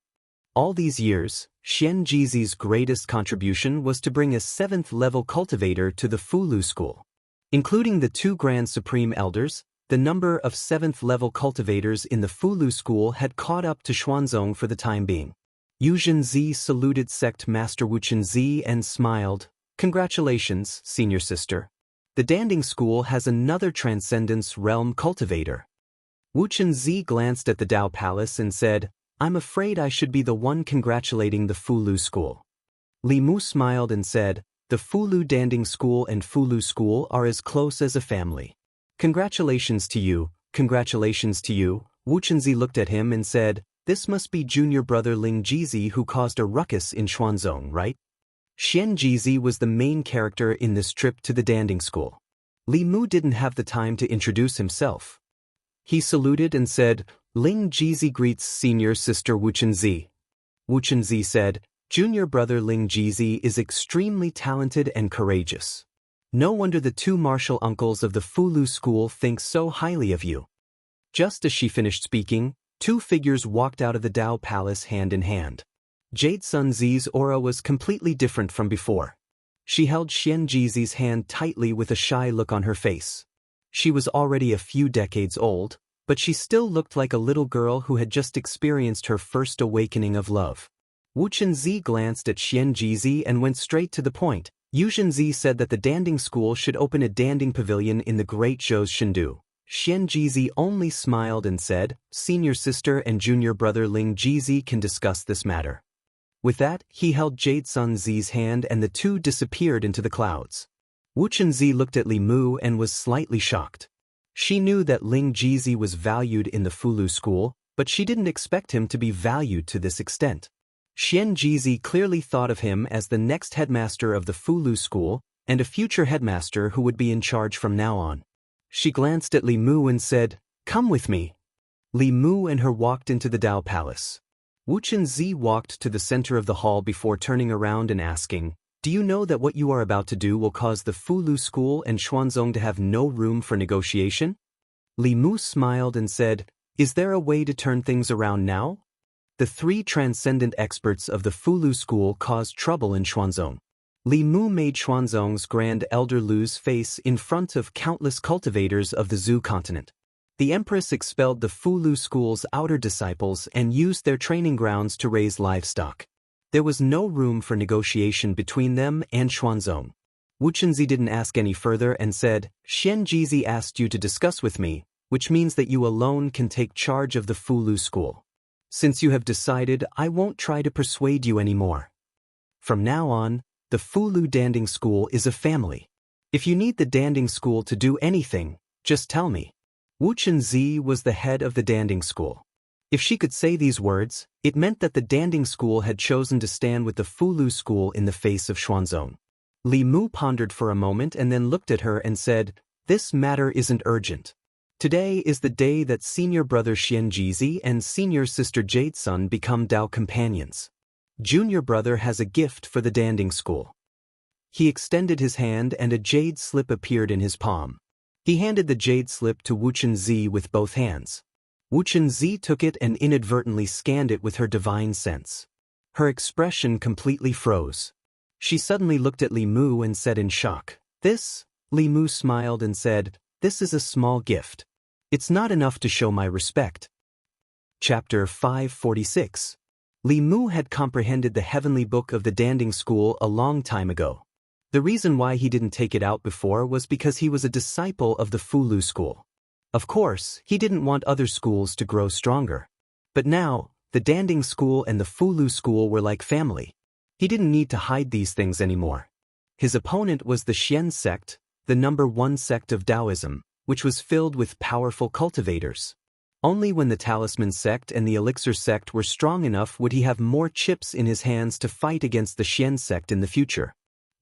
All these years, Xianji Zi's greatest contribution was to bring a 7th-level cultivator to the Fulu School. Including the 2 Grand Supreme Elders, the number of 7th-level cultivators in the Fulu School had caught up to Xuanzong for the time being. Yuzhen Zi saluted Sect Master Wuchen Zi and smiled. "Congratulations, senior sister. The Danding School has another Transcendence Realm cultivator." Wuchen Zi glanced at the Dao Palace and said, "I'm afraid I should be the one congratulating the Fulu School." Li Mu smiled and said, "The Fulu Danding School and Fulu School are as close as a family. Congratulations to you, congratulations to you." Wuchen Zi looked at him and said, "This must be junior brother Ling Jizi who caused a ruckus in Xuanzong, right?" Xian Jizi was the main character in this trip to the Danding School. Li Mu didn't have the time to introduce himself. He saluted and said, "Ling Jizi greets senior sister Wuchen Zi." Wuchen Zi said, "Junior brother Ling Jizi is extremely talented and courageous. No wonder the 2 martial uncles of the Fulu School think so highly of you." Just as she finished speaking, 2 figures walked out of the Dao Palace hand in hand. Jade Sun Zi's aura was completely different from before. She held Xianji Zi's hand tightly with a shy look on her face. She was already a few decades old, but she still looked like a little girl who had just experienced her first awakening of love. Wuchen Zi glanced at Xianji Zi and went straight to the point. Yuzhen Zi said that the Danding School should open a Danding Pavilion in the Great Zhou's Shendu. Xianji Zi only smiled and said, "Senior sister and junior brother Ling Jizi can discuss this matter." With that, he held Jade Sun Zi's hand and the 2 disappeared into the clouds. Wuchen Zi looked at Li Mu and was slightly shocked. She knew that Ling Jizi was valued in the Fulu School, but she didn't expect him to be valued to this extent. Xianji Zi clearly thought of him as the next headmaster of the Fulu School, and a future headmaster who would be in charge from now on. She glanced at Li Mu and said, "Come with me." Li Mu and her walked into the Dao Palace. Wuchen Zi walked to the center of the hall before turning around and asking, "Do you know that what you are about to do will cause the Fulu School and Xuanzong to have no room for negotiation?" Li Mu smiled and said, "Is there a way to turn things around now?" The 3 transcendent experts of the Fulu School caused trouble in Xuanzong. Li Mu made Xuanzong's Grand Elder lose face in front of countless cultivators of the Zoo continent. The Empress expelled the Fulu School's outer disciples and used their training grounds to raise livestock. There was no room for negotiation between them and Xuanzong. Wuchen Zi didn't ask any further and said, "Xianji Zi asked you to discuss with me, which means that you alone can take charge of the Fulu School. Since you have decided, I won't try to persuade you anymore. From now on, the Fulu Danding School is a family. If you need the Danding School to do anything, just tell me. Wuxian Zi was the head of the Danding School. If she could say these words, it meant that the Danding School had chosen to stand with the Fulu School in the face of Xuanzong. Li Mu pondered for a moment and then looked at her and said, "This matter isn't urgent. Today is the day that senior brother Xianxia and senior sister Jade Sun become Dao companions. Junior brother has a gift for the Danding School." He extended his hand and a jade slip appeared in his palm. He handed the jade slip to Wuxian Zi with both hands. Wuxian Zi took it and inadvertently scanned it with her divine sense. Her expression completely froze. She suddenly looked at Li Mu and said in shock, "This?" Li Mu smiled and said, "This is a small gift. It's not enough to show my respect." Chapter 546. Li Mu had comprehended the heavenly book of the Danding School a long time ago. The reason why he didn't take it out before was because he was a disciple of the Fulu School. Of course, he didn't want other schools to grow stronger. But now, the Danding School and the Fulu School were like family. He didn't need to hide these things anymore. His opponent was the Xian sect, the #1 sect of Taoism, which was filled with powerful cultivators. Only when the Talisman sect and the Elixir sect were strong enough would he have more chips in his hands to fight against the Xian sect in the future.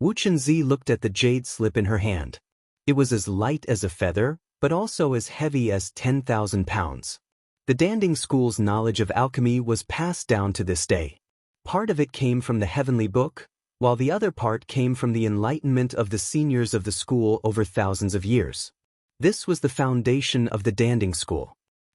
Wuxian Zi looked at the jade slip in her hand. It was as light as a feather, but also as heavy as 10,000 pounds. The Danding School's knowledge of alchemy was passed down to this day. Part of it came from the heavenly book, while the other part came from the enlightenment of the seniors of the school over thousands of years. This was the foundation of the Danding School.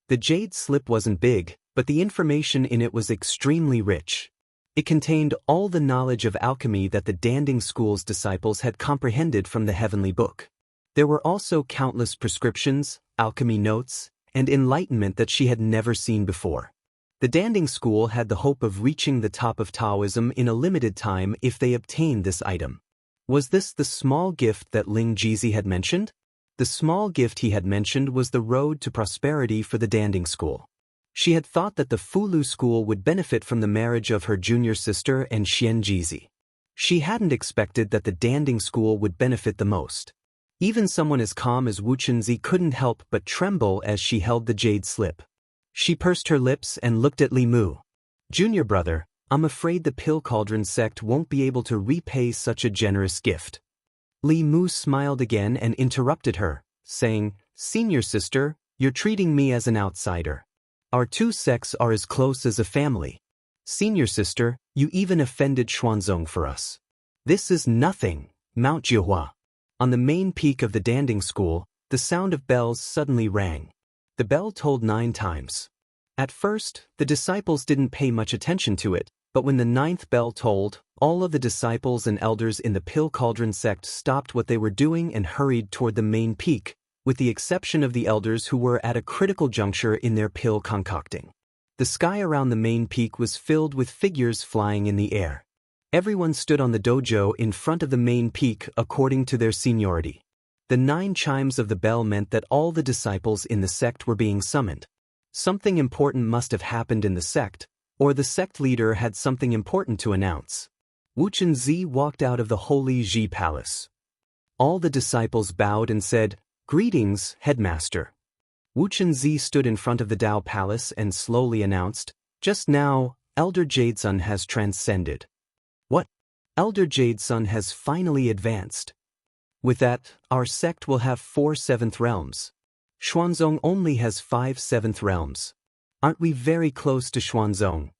The jade slip wasn't big, but the information in it was extremely rich. It contained all the knowledge of alchemy that the Danding School's disciples had comprehended from the heavenly book. There were also countless prescriptions, alchemy notes, and enlightenment that she had never seen before. The Danding School had the hope of reaching the top of Taoism in a limited time if they obtained this item. Was this the small gift that Ling Jizi had mentioned? The small gift he had mentioned was the road to prosperity for the Danding School. She had thought that the Fulu School would benefit from the marriage of her junior sister and Xianxia. She hadn't expected that the Danding School would benefit the most. Even someone as calm as Wuxian Zi couldn't help but tremble as she held the jade slip. She pursed her lips and looked at Li Mu. "Junior brother, I'm afraid the Pill Cauldron sect won't be able to repay such a generous gift." Li Mu smiled again and interrupted her, saying, "Senior sister, you're treating me as an outsider. Our two sects are as close as a family. Senior sister, you even offended Xuanzong for us." "This is nothing, Mount Jihua." On the main peak of the Danding School, the sound of bells suddenly rang. The bell tolled 9 times. At first, the disciples didn't pay much attention to it, but when the 9th bell tolled, all of the disciples and elders in the Pill Cauldron sect stopped what they were doing and hurried toward the main peak, with the exception of the elders who were at a critical juncture in their pill concocting. The sky around the main peak was filled with figures flying in the air. Everyone stood on the dojo in front of the main peak according to their seniority. The 9 chimes of the bell meant that all the disciples in the sect were being summoned. Something important must have happened in the sect, or the sect leader had something important to announce. Wuxian Zi walked out of the Holy Ji Palace. All the disciples bowed and said, "Greetings, headmaster." Wuxian Zi stood in front of the Dao Palace and slowly announced, "Just now, Elder Jade Sun has transcended." "What? Elder Jade Sun has finally advanced. With that, our sect will have 4 7th realms. Xuanzong only has 5 7th realms. Aren't we very close to Xuanzong?"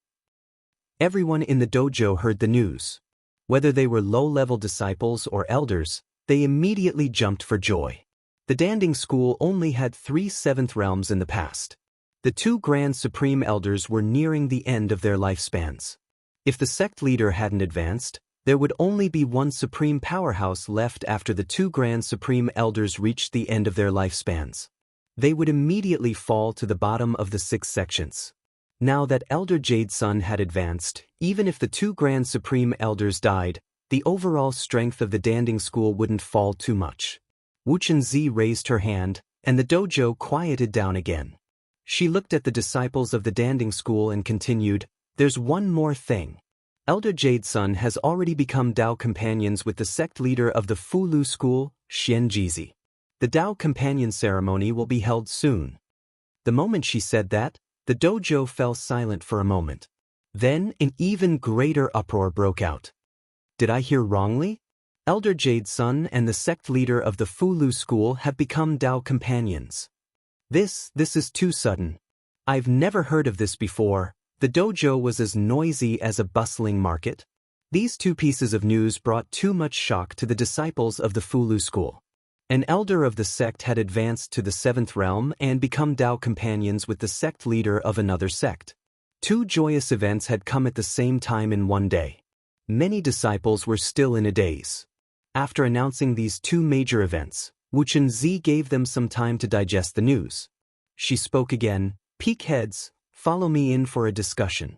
Everyone in the dojo heard the news. Whether they were low-level disciples or elders, they immediately jumped for joy. The Danding School only had 3 7th realms in the past. The 2 Grand Supreme Elders were nearing the end of their lifespans. If the sect leader hadn't advanced, there would only be 1 Supreme Powerhouse left after the 2 Grand Supreme Elders reached the end of their lifespans. They would immediately fall to the bottom of the 6 sections. Now that Elder Jade Sun had advanced, even if the 2 Grand Supreme Elders died, the overall strength of the Danding School wouldn't fall too much. Wuxian Zi raised her hand, and the dojo quieted down again. She looked at the disciples of the Danding School and continued, "There's one more thing. Elder Jade Sun has already become Dao companions with the sect leader of the Fulu School, Xianxia. The Dao Companion ceremony will be held soon. The moment she said that, the dojo fell silent for a moment. Then an even greater uproar broke out. Did I hear wrongly? Elder Jade's son and the sect leader of the Fulu school have become Dao companions. This is too sudden. I've never heard of this before. The dojo was as noisy as a bustling market. These two pieces of news brought too much shock to the disciples of the Fulu school. An elder of the sect had advanced to the seventh realm and become Dao companions with the sect leader of another sect. Two joyous events had come at the same time in one day. Many disciples were still in a daze. After announcing these two major events, Wuxia gave them some time to digest the news. She spoke again, "Peak heads, follow me in for a discussion."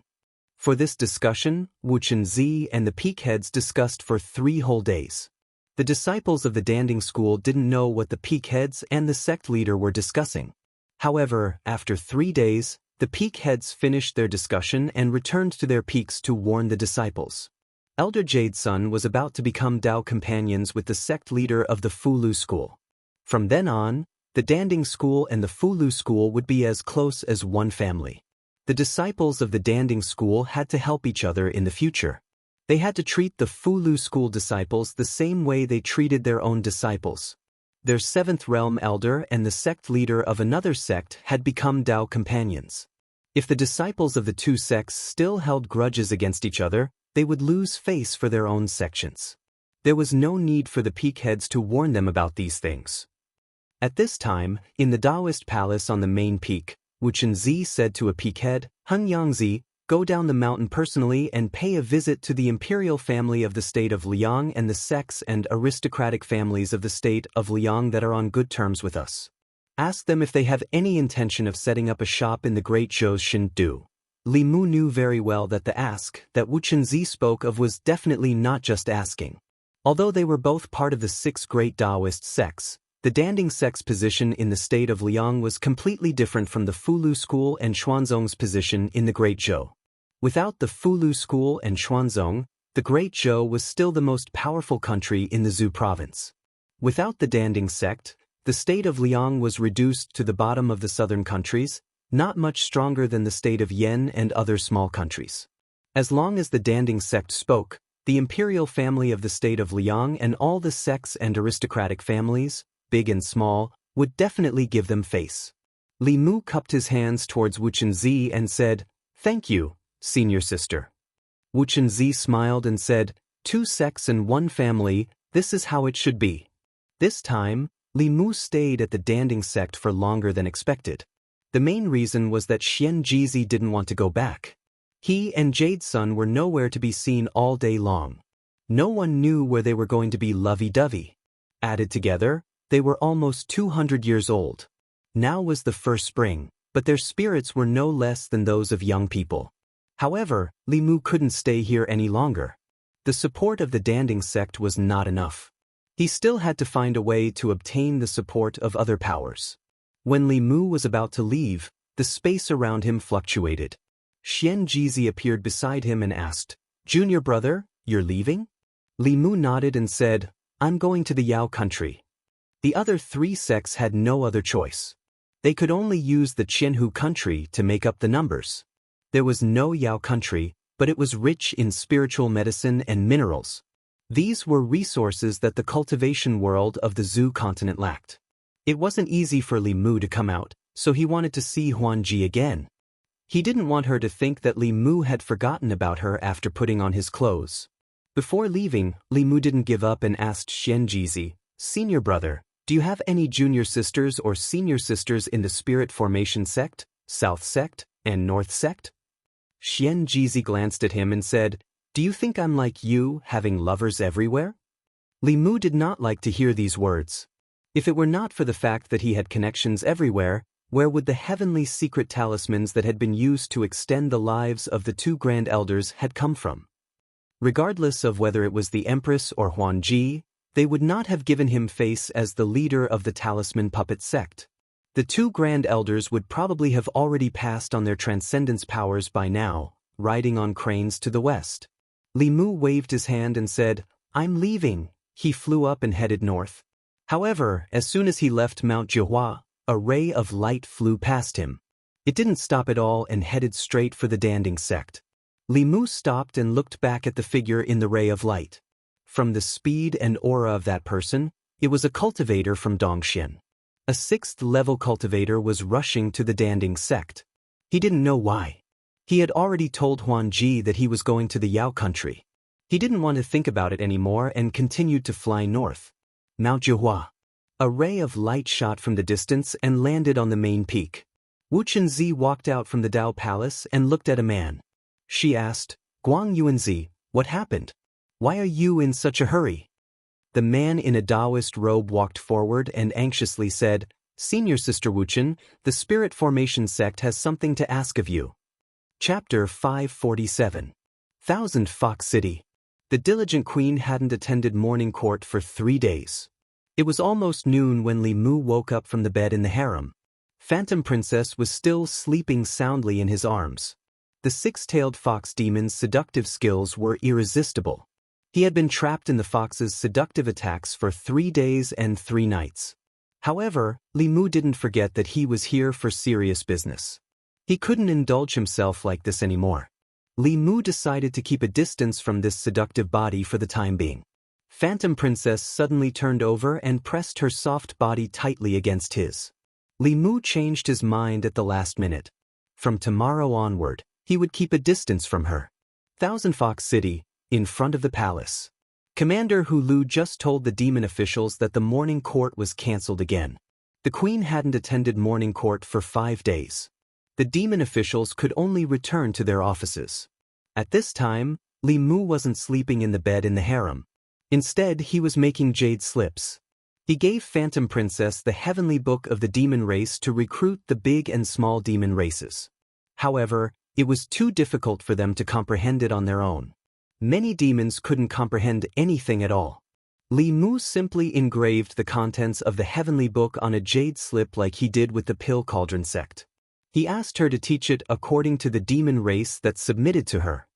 For this discussion, Wuxia and the peak heads discussed for 3 whole days. The disciples of the Danding school didn't know what the peak heads and the sect leader were discussing. However, after 3 days, the peak heads finished their discussion and returned to their peaks to warn the disciples. Elder Jade's son was about to become Dao companions with the sect leader of the Fulu school. From then on, the Danding school and the Fulu school would be as close as one family. The disciples of the Danding school had to help each other in the future. They had to treat the Fulu school disciples the same way they treated their own disciples. Their seventh realm elder and the sect leader of another sect had become Dao companions. If the disciples of the two sects still held grudges against each other, they would lose face for their own sections. There was no need for the peak heads to warn them about these things. At this time, in the Daoist palace on the main peak, Wuxia said to a peak head, "Xianxia, go down the mountain personally and pay a visit to the imperial family of the state of Liang and the sects and aristocratic families of the state of Liang that are on good terms with us. Ask them if they have any intention of setting up a shop in the Great Zhou's Shindu." Li Mu knew very well that the ask that Wuxia spoke of was definitely not just asking. Although they were both part of the 6 great Daoist sects, the Danding sect's position in the state of Liang was completely different from the Fulu school and Xuanzong's position in the Great Zhou. Without the Fulu school and Xuanzong, the Great Zhou was still the most powerful country in the Zhu province. Without the Danding sect, the state of Liang was reduced to the bottom of the southern countries, not much stronger than the state of Yen and other small countries. As long as the Danding sect spoke, the imperial family of the state of Liang and all the sects and aristocratic families, big and small, would definitely give them face. Li Mu cupped his hands towards Wuxia and said, "Thank you, senior sister." Wuxia smiled and said, "2 sects and 1 family, this is how it should be." This time, Li Mu stayed at the Danding sect for longer than expected. The main reason was that Xianxia didn't want to go back. He and Jade's son were nowhere to be seen all day long. No one knew where they were going to be lovey-dovey. Added together, they were almost 200 years old. Now was the first spring, but their spirits were no less than those of young people. However, Li Mu couldn't stay here any longer. The support of the Danding sect was not enough. He still had to find a way to obtain the support of other powers. When Li Mu was about to leave, the space around him fluctuated. Xianxia appeared beside him and asked, "Junior brother, you're leaving?" Li Mu nodded and said, "I'm going to the Yao country." The other 3 sects had no other choice. They could only use the Qianhu country to make up the numbers. There was no Yao country, but it was rich in spiritual medicine and minerals. These were resources that the cultivation world of the Zhu continent lacked. It wasn't easy for Li Mu to come out, so he wanted to see Huanji again. He didn't want her to think that Li Mu had forgotten about her after putting on his clothes. Before leaving, Li Mu didn't give up and asked Xianxia, "Senior brother, do you have any junior sisters or senior sisters in the Spirit Formation sect, South sect, and North sect?" Xianxia glanced at him and said, "Do you think I'm like you, having lovers everywhere?" Li Mu did not like to hear these words. If it were not for the fact that he had connections everywhere, where would the heavenly secret talismans that had been used to extend the lives of the 2 grand elders had come from? Regardless of whether it was the Empress or Huanji, they would not have given him face as the leader of the talisman puppet sect. The 2 grand elders would probably have already passed on their transcendence powers by now, riding on cranes to the west. Li Mu waved his hand and said, "I'm leaving." He flew up and headed north. However, as soon as he left Mount Jihua, a ray of light flew past him. It didn't stop at all and headed straight for the Danding sect. Li Mu stopped and looked back at the figure in the ray of light. From the speed and aura of that person, it was a cultivator from Dongxian. A 6th-level cultivator was rushing to the Danding sect. He didn't know why. He had already told Huan Ji that he was going to the Yao country. He didn't want to think about it anymore and continued to fly north. Mount Jihua. A ray of light shot from the distance and landed on the main peak. Wu Chenzi walked out from the Dao Palace and looked at a man. She asked, "Guang Yuanzi, what happened? Why are you in such a hurry?" The man in a Daoist robe walked forward and anxiously said, "Senior Sister Wuchen, the Spirit Formation sect has something to ask of you." Chapter 547. Thousand Fox City. The diligent queen hadn't attended morning court for 3 days. It was almost noon when Li Mu woke up from the bed in the harem. Phantom Princess was still sleeping soundly in his arms. The 6-tailed fox demon's seductive skills were irresistible. He had been trapped in the fox's seductive attacks for 3 days and 3 nights. However, Li Mu didn't forget that he was here for serious business. He couldn't indulge himself like this anymore. Li Mu decided to keep a distance from this seductive body for the time being. Phantom Princess suddenly turned over and pressed her soft body tightly against his. Li Mu changed his mind at the last minute. From tomorrow onward, he would keep a distance from her. Thousand Fox City, in front of the palace. Commander Hu Lu just told the demon officials that the morning court was cancelled again. The queen hadn't attended morning court for 5 days. The demon officials could only return to their offices. At this time, Li Mu wasn't sleeping in the bed in the harem. Instead, he was making jade slips. He gave Phantom Princess the heavenly book of the demon race to recruit the big and small demon races. However, it was too difficult for them to comprehend it on their own. Many demons couldn't comprehend anything at all. Li Mu simply engraved the contents of the heavenly book on a jade slip like he did with the Pill Cauldron sect. He asked her to teach it according to the demon race that submitted to her.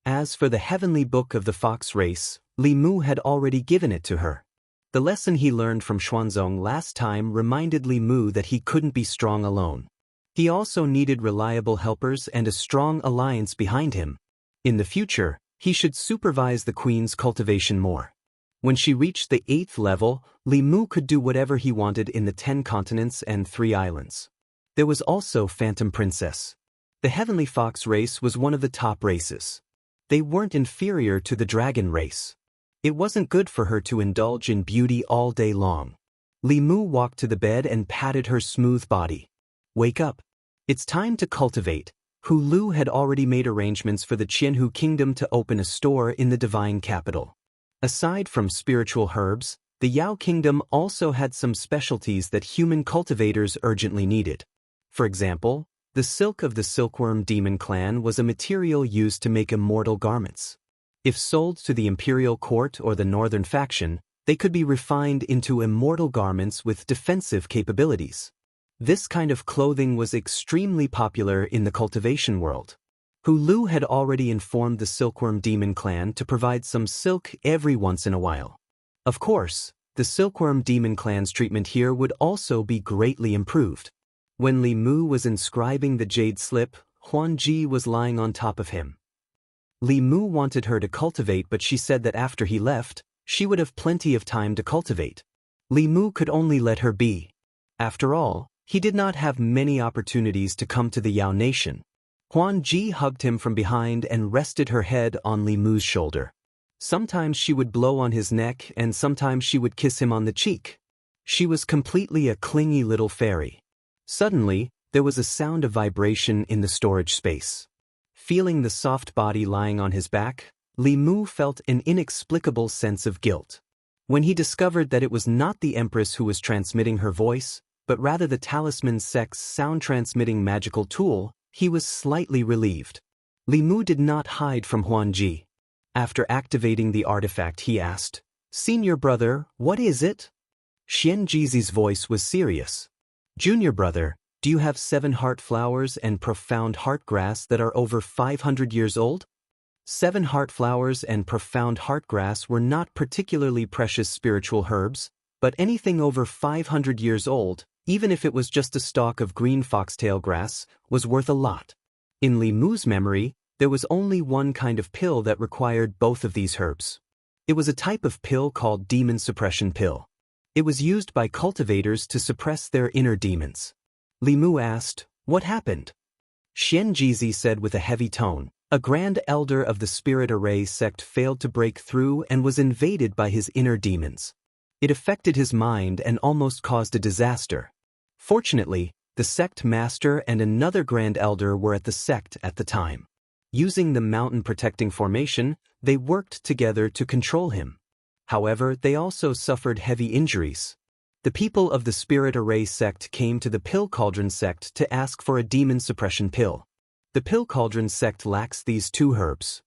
As for the heavenly book of the fox race, Li Mu had already given it to her. The lesson he learned from Xuanzong last time reminded Li Mu that he couldn't be strong alone. He also needed reliable helpers and a strong alliance behind him. In the future, he should supervise the queen's cultivation more. When she reached the 8th level, Li Mu could do whatever he wanted in the 10 continents and 3 islands. There was also Phantom Princess. The Heavenly Fox race was one of the top races. They weren't inferior to the Dragon race. It wasn't good for her to indulge in beauty all day long. Li Mu walked to the bed and patted her smooth body. "Wake up. It's time to cultivate." Hu Lu had already made arrangements for the Qianhu kingdom to open a store in the divine capital. Aside from spiritual herbs, the Yao kingdom also had some specialties that human cultivators urgently needed. For example, the silk of the silkworm demon clan was a material used to make immortal garments. If sold to the imperial court or the northern faction, they could be refined into immortal garments with defensive capabilities. This kind of clothing was extremely popular in the cultivation world. Hu Lu had already informed the Silkworm Demon clan to provide some silk every once in a while. Of course, the Silkworm Demon clan's treatment here would also be greatly improved. When Li Mu was inscribing the jade slip, Huan Ji was lying on top of him. Li Mu wanted her to cultivate, but she said that after he left, she would have plenty of time to cultivate. Li Mu could only let her be. After all, he did not have many opportunities to come to the Yao nation. Huan Ji hugged him from behind and rested her head on Li Mu's shoulder. Sometimes she would blow on his neck and sometimes she would kiss him on the cheek. She was completely a clingy little fairy. Suddenly, there was a sound of vibration in the storage space. Feeling the soft body lying on his back, Li Mu felt an inexplicable sense of guilt. When he discovered that it was not the Empress who was transmitting her voice, but rather the Talisman sect's sound-transmitting magical tool, he was slightly relieved. Li Mu did not hide from Huan Ji. After activating the artifact, he asked, "Senior brother, what is it?" Xian Jizi's voice was serious. "Junior brother, do you have 7 heart flowers and profound heart grass that are over 500 years old?" 7 heart flowers and profound heart grass were not particularly precious spiritual herbs, but anything over 500 years old, even if it was just a stalk of green foxtail grass, was worth a lot. In Li Mu's memory, there was only one kind of pill that required both of these herbs. It was a type of pill called demon suppression pill. It was used by cultivators to suppress their inner demons. Li Mu asked, "What happened?" Xianxia said with a heavy tone, "A grand elder of the spirit array sect failed to break through and was invaded by his inner demons. It affected his mind and almost caused a disaster. Fortunately, the sect master and another grand elder were at the sect at the time. Using the mountain protecting formation, they worked together to control him. However, they also suffered heavy injuries. The people of the Spirit Array sect came to the Pill Cauldron sect to ask for a demon suppression pill. The Pill Cauldron sect lacks these two herbs."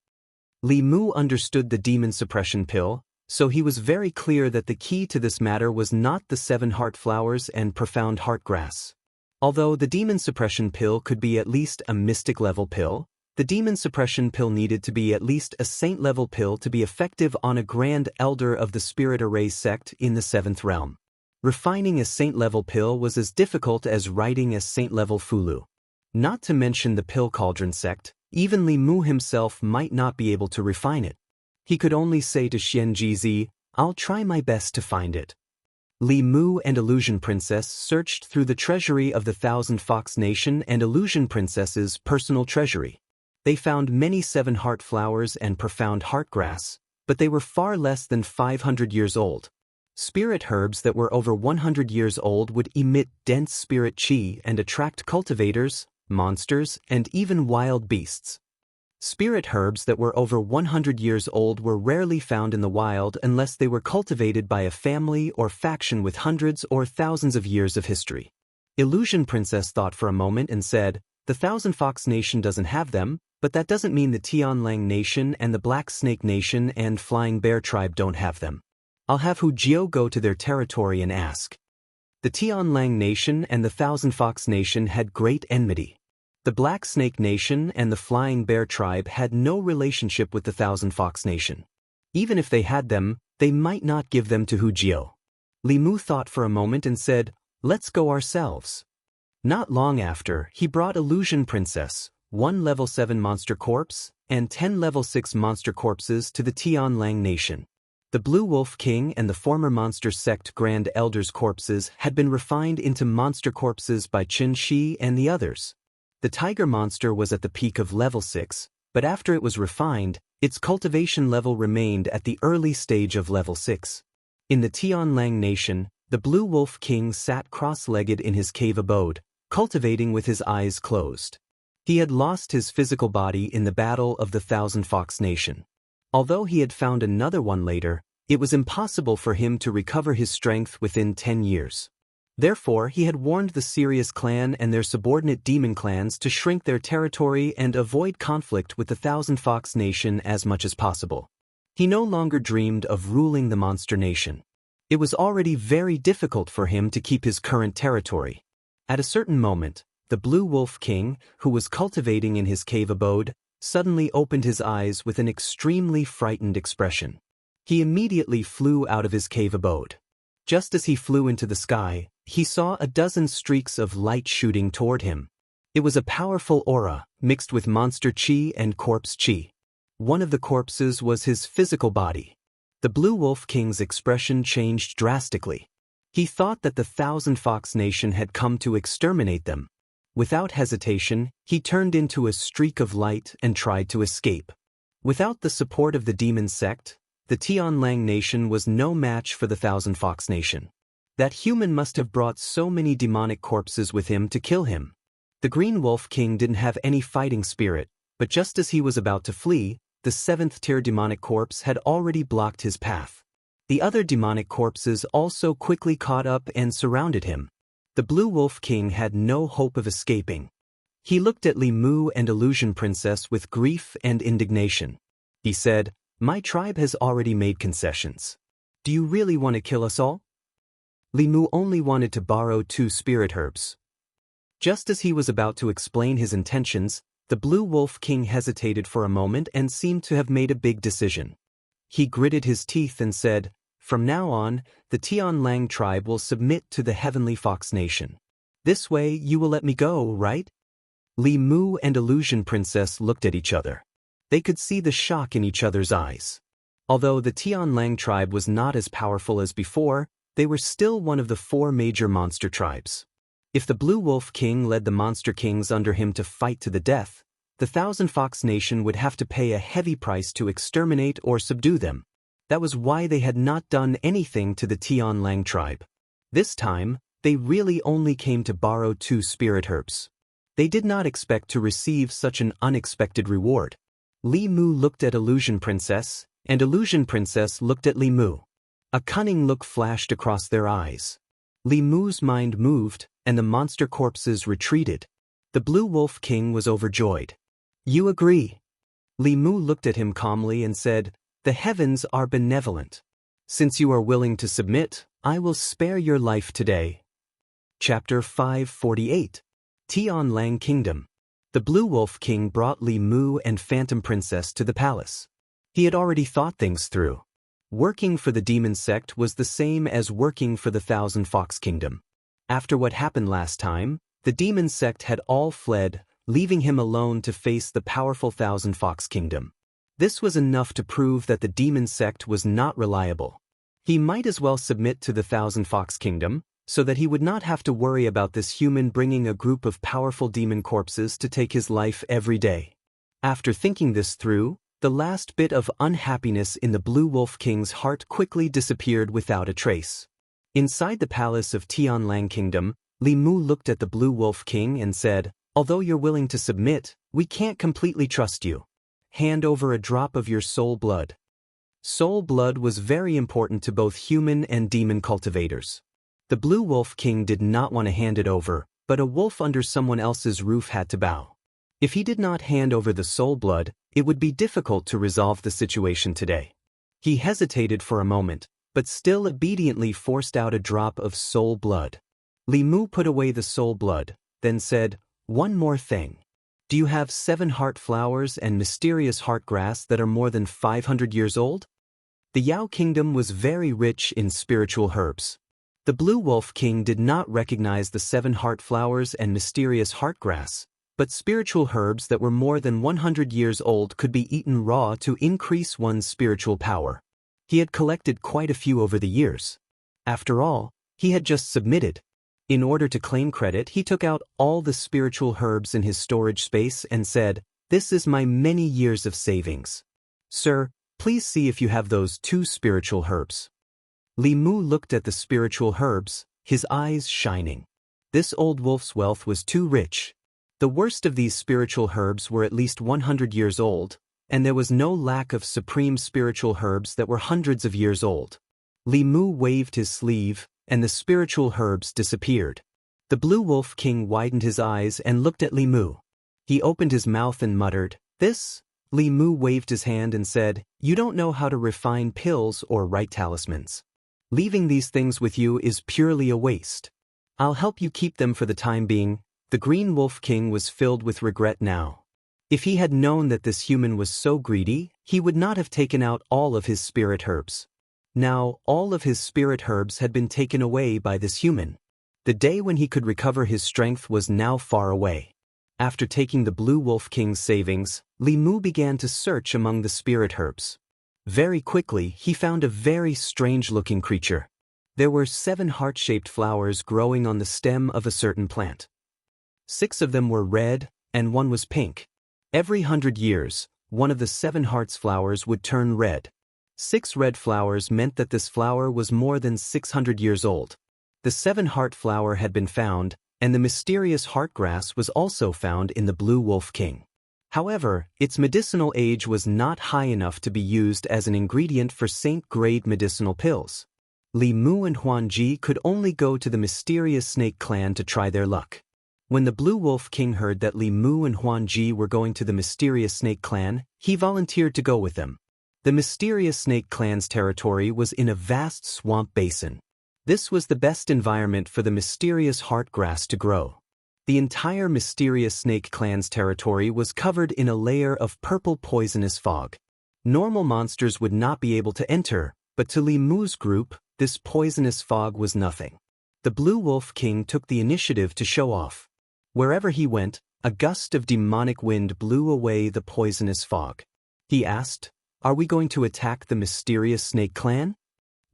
Li Mu understood the demon suppression pill, so he was very clear that the key to this matter was not the 7 heart flowers and profound heart grass. Although the demon suppression pill could be at least a mystic level pill, the demon suppression pill needed to be at least a saint-level pill to be effective on a grand elder of the Spirit Array sect in the 7th realm. Refining a saint-level pill was as difficult as writing a saint-level fulu. Not to mention the Pill Cauldron sect, even Li Mu himself might not be able to refine it. He could only say to Xianxia, "I'll try my best to find it." Li Mu and Illusion Princess searched through the treasury of the Thousand Fox Nation and Illusion Princess's personal treasury. They found many 7 heart flowers and profound heart grass, but they were far less than 500 years old. Spirit herbs that were over 100 years old would emit dense spirit chi and attract cultivators, monsters, and even wild beasts. Spirit herbs that were over 100 years old were rarely found in the wild unless they were cultivated by a family or faction with hundreds or thousands of years of history. Illusion Princess thought for a moment and said, "The Thousand Fox Nation doesn't have them, but that doesn't mean the Tianlang Nation and the Black Snake Nation and Flying Bear Tribe don't have them. I'll have Hu Jiao go to their territory and ask." The Tianlang Nation and the Thousand Fox Nation had great enmity. The Black Snake Nation and the Flying Bear Tribe had no relationship with the Thousand Fox Nation. Even if they had them, they might not give them to Hu Jiao. Li Mu thought for a moment and said, "Let's go ourselves." Not long after, he brought Illusion Princess, 1 level 7 monster corpse, and 10 level 6 monster corpses to the Tianlang Nation. The Blue Wolf King and the former monster sect Grand Elders' corpses had been refined into monster corpses by Qin Shi and the others. The tiger monster was at the peak of level 6, but after it was refined, its cultivation level remained at the early stage of level 6. In the Tianlang Nation, the Blue Wolf King sat cross-legged in his cave abode, cultivating with his eyes closed. He had lost his physical body in the Battle of the Thousand Fox Nation. Although he had found another one later, it was impossible for him to recover his strength within 10 years. Therefore, he had warned the Sirius clan and their subordinate demon clans to shrink their territory and avoid conflict with the Thousand Fox Nation as much as possible. He no longer dreamed of ruling the monster nation. It was already very difficult for him to keep his current territory. At a certain moment, the Blue Wolf King, who was cultivating in his cave abode, suddenly opened his eyes with an extremely frightened expression. He immediately flew out of his cave abode. Just as he flew into the sky, he saw a dozen streaks of light shooting toward him. It was a powerful aura, mixed with monster chi and corpse chi. One of the corpses was his physical body. The Blue Wolf King's expression changed drastically. He thought that the Thousand Fox Nation had come to exterminate them. Without hesitation, he turned into a streak of light and tried to escape. Without the support of the demon sect, the Tianlang Nation was no match for the Thousand Fox Nation. That human must have brought so many demonic corpses with him to kill him. The Green Wolf King didn't have any fighting spirit, but just as he was about to flee, the 7th-tier demonic corpse had already blocked his path. The other demonic corpses also quickly caught up and surrounded him. The Blue Wolf King had no hope of escaping. He looked at Li Mu and Illusion Princess with grief and indignation. He said, "My tribe has already made concessions. Do you really want to kill us all?" Li Mu only wanted to borrow 2 spirit herbs. Just as he was about to explain his intentions, the Blue Wolf King hesitated for a moment and seemed to have made a big decision. He gritted his teeth and said, From now on, the Tianlang tribe will submit to the Heavenly Fox Nation. This way you will let me go, right? Li Mu and Illusion Princess looked at each other. They could see the shock in each other's eyes. Although the Tianlang tribe was not as powerful as before, they were still one of the 4 major monster tribes. If the Blue Wolf King led the monster kings under him to fight to the death, the Thousand Fox Nation would have to pay a heavy price to exterminate or subdue them. That was why they had not done anything to the Tianlang tribe. This time, they really only came to borrow 2 spirit herbs. They did not expect to receive such an unexpected reward. Li Mu looked at Illusion Princess, and Illusion Princess looked at Li Mu. A cunning look flashed across their eyes. Li Mu's mind moved, and the monster corpses retreated. The Blue Wolf King was overjoyed. You agree? Li Mu looked at him calmly and said, The heavens are benevolent. Since you are willing to submit, I will spare your life today. Chapter 548. Tianlang Kingdom. The Blue Wolf King brought Li Mu and Phantom Princess to the palace. He had already thought things through. Working for the demon sect was the same as working for the Thousand Fox Kingdom. After what happened last time, the demon sect had all fled, leaving him alone to face the powerful Thousand Fox Kingdom. This was enough to prove that the demon sect was not reliable. He might as well submit to the Thousand Fox Kingdom, so that he would not have to worry about this human bringing a group of powerful demon corpses to take his life every day. After thinking this through, the last bit of unhappiness in the Blue Wolf King's heart quickly disappeared without a trace. Inside the palace of Tianlang Kingdom, Li Mu looked at the Blue Wolf King and said, Although you're willing to submit, we can't completely trust you. Hand over a drop of your soul blood. Soul blood was very important to both human and demon cultivators. The Blue Wolf King did not want to hand it over, but a wolf under someone else's roof had to bow. If he did not hand over the soul blood, it would be difficult to resolve the situation today. He hesitated for a moment, but still obediently forced out a drop of soul blood. Li Mu put away the soul blood, then said, One more thing. Do you have 7 heart flowers and mysterious heart grass that are more than 500 years old? The Yao Kingdom was very rich in spiritual herbs. The Blue Wolf King did not recognize the 7 heart flowers and mysterious heart grass, but spiritual herbs that were more than 100 years old could be eaten raw to increase one's spiritual power. He had collected quite a few over the years. After all, he had just submitted. In order to claim credit, he took out all the spiritual herbs in his storage space and said, This is my many years of savings. Sir, please see if you have those 2 spiritual herbs. Li Mu looked at the spiritual herbs, his eyes shining. This old wolf's wealth was too rich. The worst of these spiritual herbs were at least 100 years old, and there was no lack of supreme spiritual herbs that were hundreds of years old. Li Mu waved his sleeve, and the spiritual herbs disappeared. The Blue Wolf King widened his eyes and looked at Li Mu. He opened his mouth and muttered, This? Li Mu waved his hand and said, You don't know how to refine pills or write talismans. Leaving these things with you is purely a waste. I'll help you keep them for the time being. The Green Wolf King was filled with regret now. If he had known that this human was so greedy, he would not have taken out all of his spirit herbs. Now, all of his spirit herbs had been taken away by this human. The day when he could recover his strength was now far away. After taking the Blue Wolf King's savings, Li Mu began to search among the spirit herbs. Very quickly, he found a very strange-looking creature. There were 7 heart-shaped flowers growing on the stem of a certain plant. 6 of them were red, and 1 was pink. Every 100 years, one of the 7 hearts flowers would turn red. 6 red flowers meant that this flower was more than 600 years old. The 7 heart flower had been found, and the mysterious heart grass was also found in the Blue Wolf King. However, its medicinal age was not high enough to be used as an ingredient for saint-grade medicinal pills. Li Mu and Huanji could only go to the mysterious snake clan to try their luck. When the Blue Wolf King heard that Li Mu and Huanji were going to the mysterious snake clan, he volunteered to go with them. The mysterious snake clan's territory was in a vast swamp basin. This was the best environment for the mysterious heart grass to grow. The entire mysterious snake clan's territory was covered in a layer of purple poisonous fog. Normal monsters would not be able to enter, But to Li Mu's group, this poisonous fog was nothing. The Blue Wolf King took the initiative to show off. Wherever he went, a gust of demonic wind blew away the poisonous fog. He asked, "Are we going to attack the mysterious snake clan?"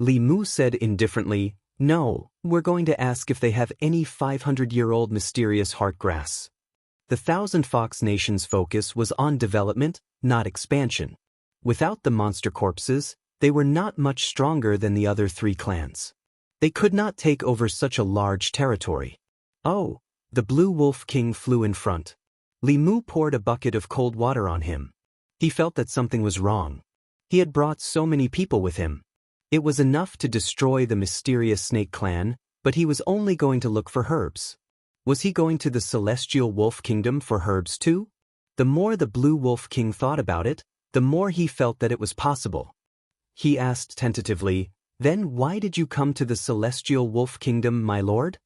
Li Mu said indifferently, "No, we're going to ask if they have any 500-year-old mysterious heartgrass." The Thousand Fox Nation's focus was on development, not expansion. Without the monster corpses, they were not much stronger than the other three clans. They could not take over such a large territory. Oh, the Blue Wolf King flew in front. Li Mu poured a bucket of cold water on him. He felt that something was wrong. He had brought so many people with him. It was enough to destroy the mysterious snake clan, but he was only going to look for herbs. Was he going to the Celestial Wolf Kingdom for herbs too? The more the Blue Wolf King thought about it, the more he felt that it was possible. He asked tentatively, "Then why did you come to the Celestial Wolf Kingdom, my lord?"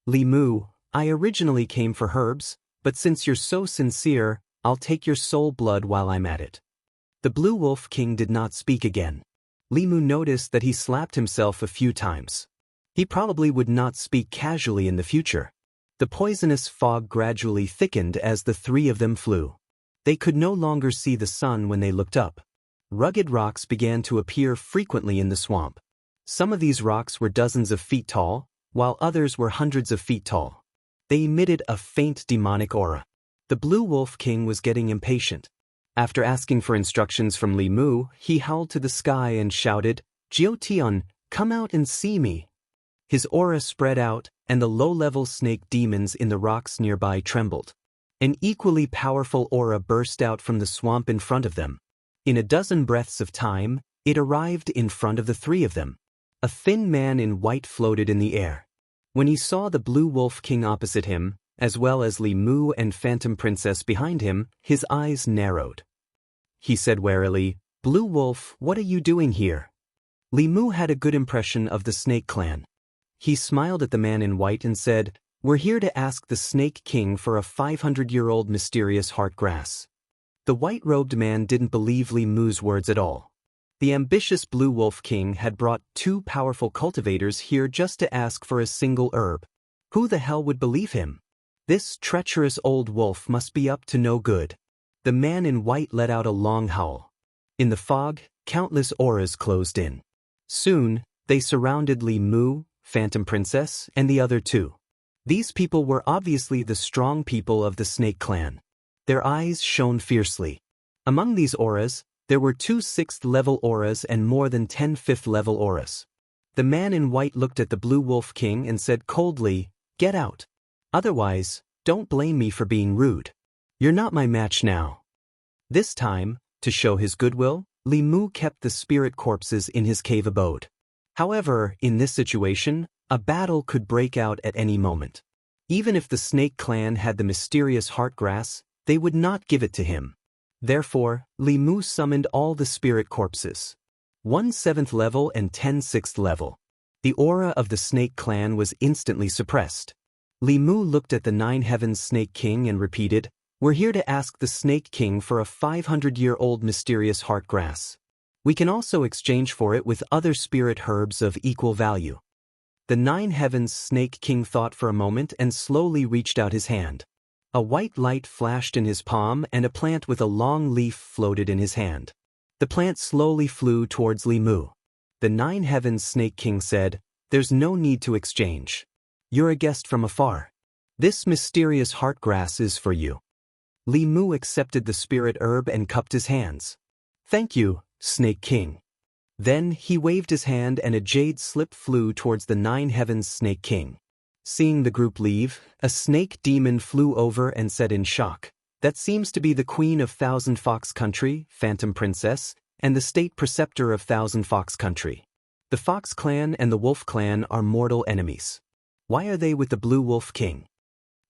"Li Mu, I originally came for herbs, but since you're so sincere, I'll take your soul blood while I'm at it." The Blue Wolf King did not speak again. Li Mu noticed that he slapped himself a few times. He probably would not speak casually in the future. The poisonous fog gradually thickened as the three of them flew. They could no longer see the sun when they looked up. Rugged rocks began to appear frequently in the swamp. Some of these rocks were dozens of feet tall, while others were hundreds of feet tall. They emitted a faint demonic aura. The Blue Wolf King was getting impatient. After asking for instructions from Li Mu, he howled to the sky and shouted, "Jiu Tian, come out and see me." His aura spread out, and the low-level snake demons in the rocks nearby trembled. An equally powerful aura burst out from the swamp in front of them. In a dozen breaths of time, it arrived in front of the three of them. A thin man in white floated in the air. When he saw the Blue Wolf King opposite him, as well as Li Mu and Phantom Princess behind him, his eyes narrowed. He said warily, "Blue Wolf, what are you doing here?" Li Mu had a good impression of the Snake Clan. He smiled at the man in white and said, "We're here to ask the Snake King for a 500-year-old mysterious heartgrass." The white-robed man didn't believe Li Mu's words at all. The ambitious Blue Wolf King had brought two powerful cultivators here just to ask for a single herb. Who the hell would believe him? This treacherous old wolf must be up to no good. The man in white let out a long howl. In the fog, countless auras closed in. Soon, they surrounded Li Mu, Phantom Princess, and the other two. These people were obviously the strong people of the Snake Clan. Their eyes shone fiercely. Among these auras, there were 2 6th-level auras and more than 10 5th-level auras. The man in white looked at the Blue Wolf King and said coldly, "Get out. Otherwise, don't blame me for being rude. You're not my match now." This time, to show his goodwill, Li Mu kept the spirit corpses in his cave abode. However, in this situation, a battle could break out at any moment. Even if the Snake Clan had the mysterious heartgrass, they would not give it to him. Therefore, Li Mu summoned all the spirit corpses. 1 7th level and 10 6th level. The aura of the Snake Clan was instantly suppressed. Li Mu looked at the Nine Heavens Snake King and repeated, "We're here to ask the Snake King for a 500-year-old mysterious heartgrass. We can also exchange for it with other spirit herbs of equal value." The Nine Heavens Snake King thought for a moment and slowly reached out his hand. A white light flashed in his palm and a plant with a long leaf floated in his hand. The plant slowly flew towards Li Mu. The Nine Heavens Snake King said, "There's no need to exchange. You're a guest from afar. This mysterious heartgrass is for you." Li Mu accepted the spirit herb and cupped his hands. "Thank you, Snake King." Then he waved his hand and a jade slip flew towards the Nine Heavens Snake King. Seeing the group leave, a snake demon flew over and said in shock, "That seems to be the Queen of Thousand Fox Country, Phantom Princess, and the State Preceptor of Thousand Fox Country. The Fox Clan and the Wolf Clan are mortal enemies. Why are they with the Blue Wolf King?"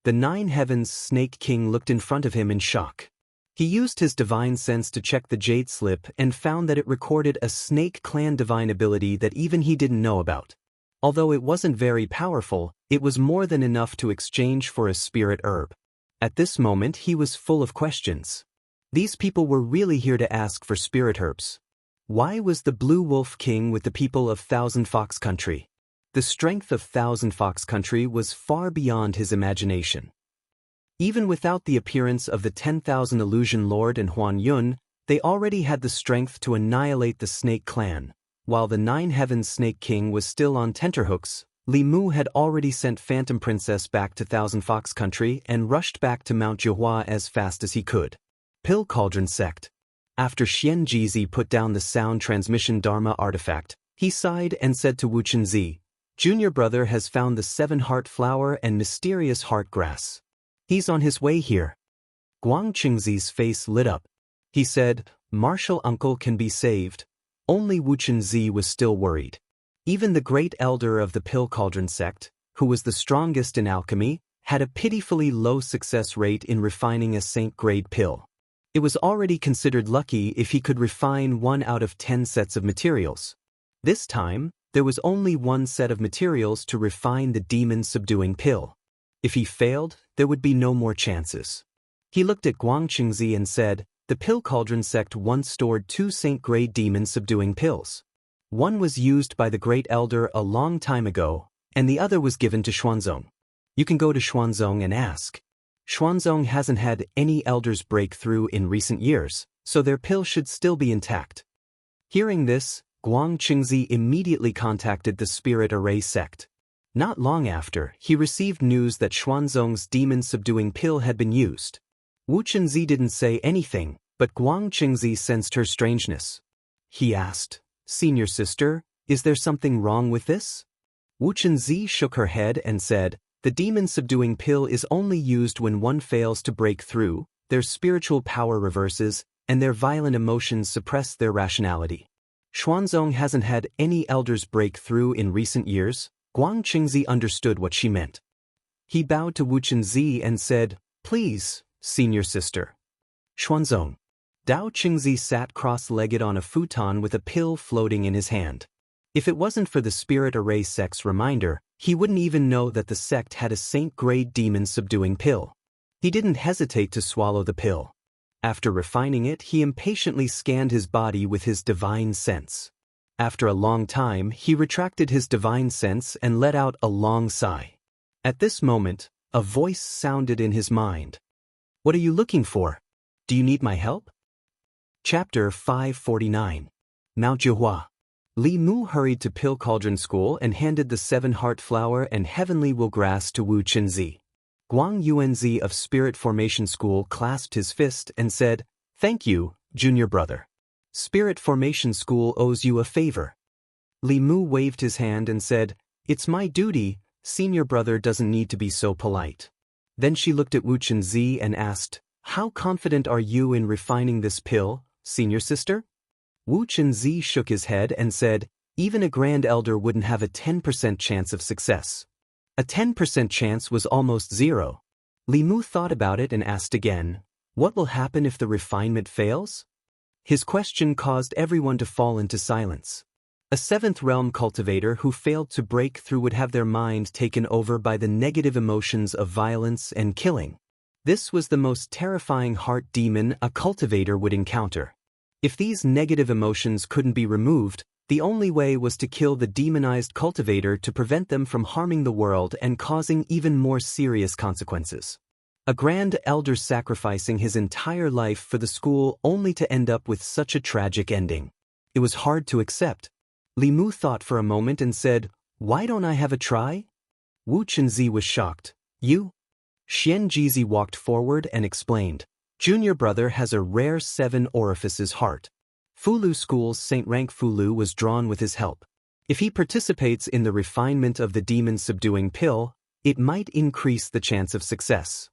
The Nine Heavens Snake King looked in front of him in shock. He used his divine sense to check the jade slip and found that it recorded a Snake Clan divine ability that even he didn't know about. Although it wasn't very powerful, it was more than enough to exchange for a spirit herb. At this moment he was full of questions. These people were really here to ask for spirit herbs. Why was the Blue Wolf king with the people of Thousand Fox Country? The strength of Thousand Fox Country was far beyond his imagination. Even without the appearance of the 10,000 Illusion Lord and Huan Yun, they already had the strength to annihilate the Snake Clan. While the Nine Heavens Snake King was still on tenterhooks, Li Mu had already sent Phantom Princess back to Thousand Fox Country and rushed back to Mount Jihua as fast as he could. Pill Cauldron Sect. After Xianxia put down the sound transmission Dharma artifact, he sighed and said to Wu Chenzi, "Junior brother has found the 7-heart flower and mysterious heart grass. He's on his way here." Guang Qingzi's face lit up. He said, "Martial uncle can be saved." Only Wu Chenzi was still worried. Even the great elder of the Pill Cauldron sect, who was the strongest in alchemy, had a pitifully low success rate in refining a saint-grade pill. It was already considered lucky if he could refine 1 out of 10 sets of materials. This time, there was only 1 set of materials to refine the demon-subduing pill. If he failed, there would be no more chances. He looked at Guang Qingzi and said, "The Pill Cauldron sect once stored 2 saint-grade demon-subduing pills. One was used by the Great Elder a long time ago, and the other was given to Xuanzong. You can go to Xuanzong and ask. Xuanzong hasn't had any elders break through in recent years, so their pill should still be intact." Hearing this, Guang Qingzi immediately contacted the Spirit Array sect. Not long after, he received news that Xuanzong's demon-subduing pill had been used. Wu Chenzi didn't say anything, but Guang Qingzi sensed her strangeness. He asked, "Senior sister, is there something wrong with this?" Wu Chenzi shook her head and said, "The demon-subduing pill is only used when one fails to break through, their spiritual power reverses, and their violent emotions suppress their rationality. Xuanzong hasn't had any elders break through in recent years." Guang Qingzi understood what she meant. He bowed to Wu Chenzi and said, "Please, senior sister." Xuanzong. Dao Qingzi sat cross-legged on a futon with a pill floating in his hand. If it wasn't for the Spirit Array sect's reminder, he wouldn't even know that the sect had a saint-grade demon-subduing pill. He didn't hesitate to swallow the pill. After refining it, he impatiently scanned his body with his divine sense. After a long time, he retracted his divine sense and let out a long sigh. At this moment, a voice sounded in his mind. "What are you looking for? Do you need my help?" Chapter 549. Mount Jihua. Li Mu hurried to Pill Cauldron School and handed the 7-heart flower and heavenly will grass to Wu Chenzi. Guang Yuanzi of Spirit Formation School clasped his fist and said, "Thank you, junior brother. Spirit Formation School owes you a favor." Li Mu waved his hand and said, "It's my duty, senior brother doesn't need to be so polite." Then she looked at Wu Chenzi and asked, "How confident are you in refining this pill, senior sister?" Wu Chenzi shook his head and said, "Even a Grand Elder wouldn't have a 10% chance of success." A 10% chance was almost zero. Li Mu thought about it and asked again, "What will happen if the refinement fails?" His question caused everyone to fall into silence. A 7th realm cultivator who failed to break through would have their mind taken over by the negative emotions of violence and killing. This was the most terrifying heart demon a cultivator would encounter. If these negative emotions couldn't be removed, the only way was to kill the demonized cultivator to prevent them from harming the world and causing even more serious consequences. A Grand Elder sacrificing his entire life for the school only to end up with such a tragic ending. It was hard to accept. Li Mu thought for a moment and said, "Why don't I have a try?" Wu Chenzi was shocked. "You?" Xianxia walked forward and explained, "Junior brother has a rare 7 orifices heart. Fulu School's Saint Rank Fulu was drawn with his help. If he participates in the refinement of the demon-subduing pill, it might increase the chance of success."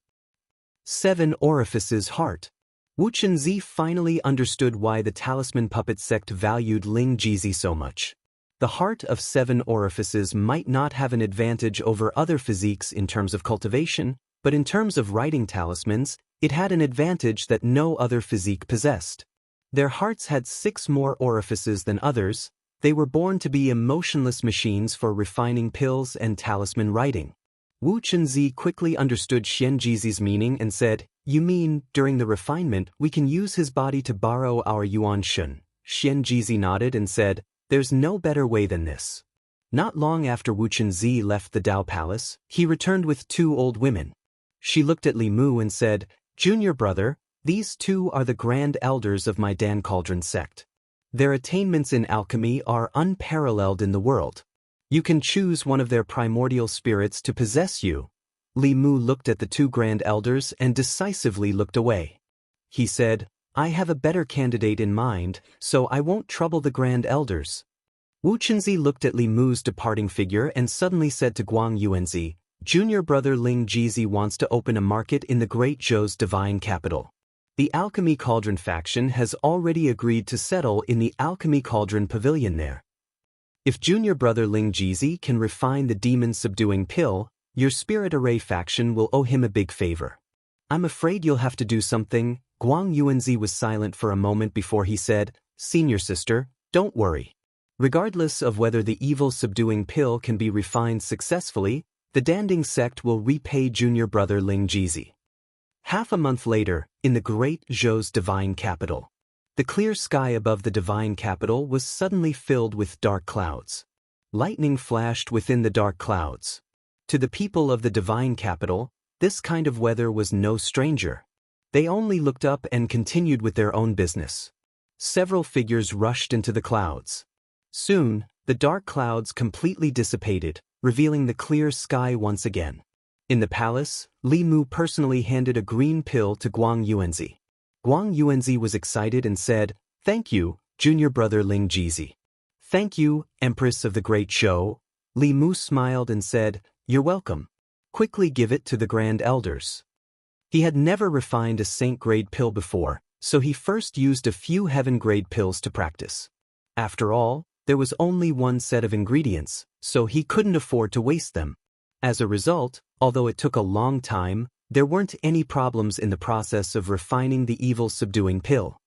7 orifices heart. Wu Chenzi finally understood why the Talisman Puppet sect valued Ling Jizi so much. The heart of 7 orifices might not have an advantage over other physiques in terms of cultivation, but in terms of writing talismans, it had an advantage that no other physique possessed. Their hearts had 6 more orifices than others. They were born to be emotionless machines for refining pills and talisman writing. Wu Chenzi quickly understood Xianxi's meaning and said, "You mean, during the refinement, we can use his body to borrow our Yuan Shun, Xianxia nodded and said, "There's no better way than this." Not long after Wuchenzhi left the Dao Palace, he returned with two old women. She looked at Li Mu and said, "Junior brother, these two are the grand elders of my Dan Cauldron sect. Their attainments in alchemy are unparalleled in the world. You can choose one of their primordial spirits to possess you." Li Mu looked at the two grand elders and decisively looked away. He said, "I have a better candidate in mind, so I won't trouble the grand elders." Wuchenzhi looked at Li Mu's departing figure and suddenly said to Guang Yuanzi, "Junior brother Ling Jizi wants to open a market in the Great Zhou's divine capital. The Alchemy Cauldron faction has already agreed to settle in the Alchemy Cauldron pavilion there. If junior brother Ling Jizi can refine the demon-subduing pill, your Spirit Array faction will owe him a big favor. I'm afraid you'll have to do something." Guang Yuanzi was silent for a moment before he said, "Senior sister, don't worry. Regardless of whether the evil-subduing pill can be refined successfully, the Danding sect will repay junior brother Ling Jizi." Half a month later, in the Great Zhou's divine capital, the clear sky above the divine capital was suddenly filled with dark clouds. Lightning flashed within the dark clouds. To the people of the divine capital, this kind of weather was no stranger. They only looked up and continued with their own business. Several figures rushed into the clouds. Soon, the dark clouds completely dissipated, revealing the clear sky once again. In the palace, Li Mu personally handed a green pill to Guang Yuanzi. Guang Yuanzi was excited and said, "Thank you, junior brother Ling Jizi." "Thank you, Empress of the Great Zhou." Li Mu smiled and said, "You're welcome. Quickly give it to the grand elders." He had never refined a saint-grade pill before, so he first used a few heaven-grade pills to practice. After all, there was only one set of ingredients, so he couldn't afford to waste them. As a result, although it took a long time, there weren't any problems in the process of refining the evil-subduing pill.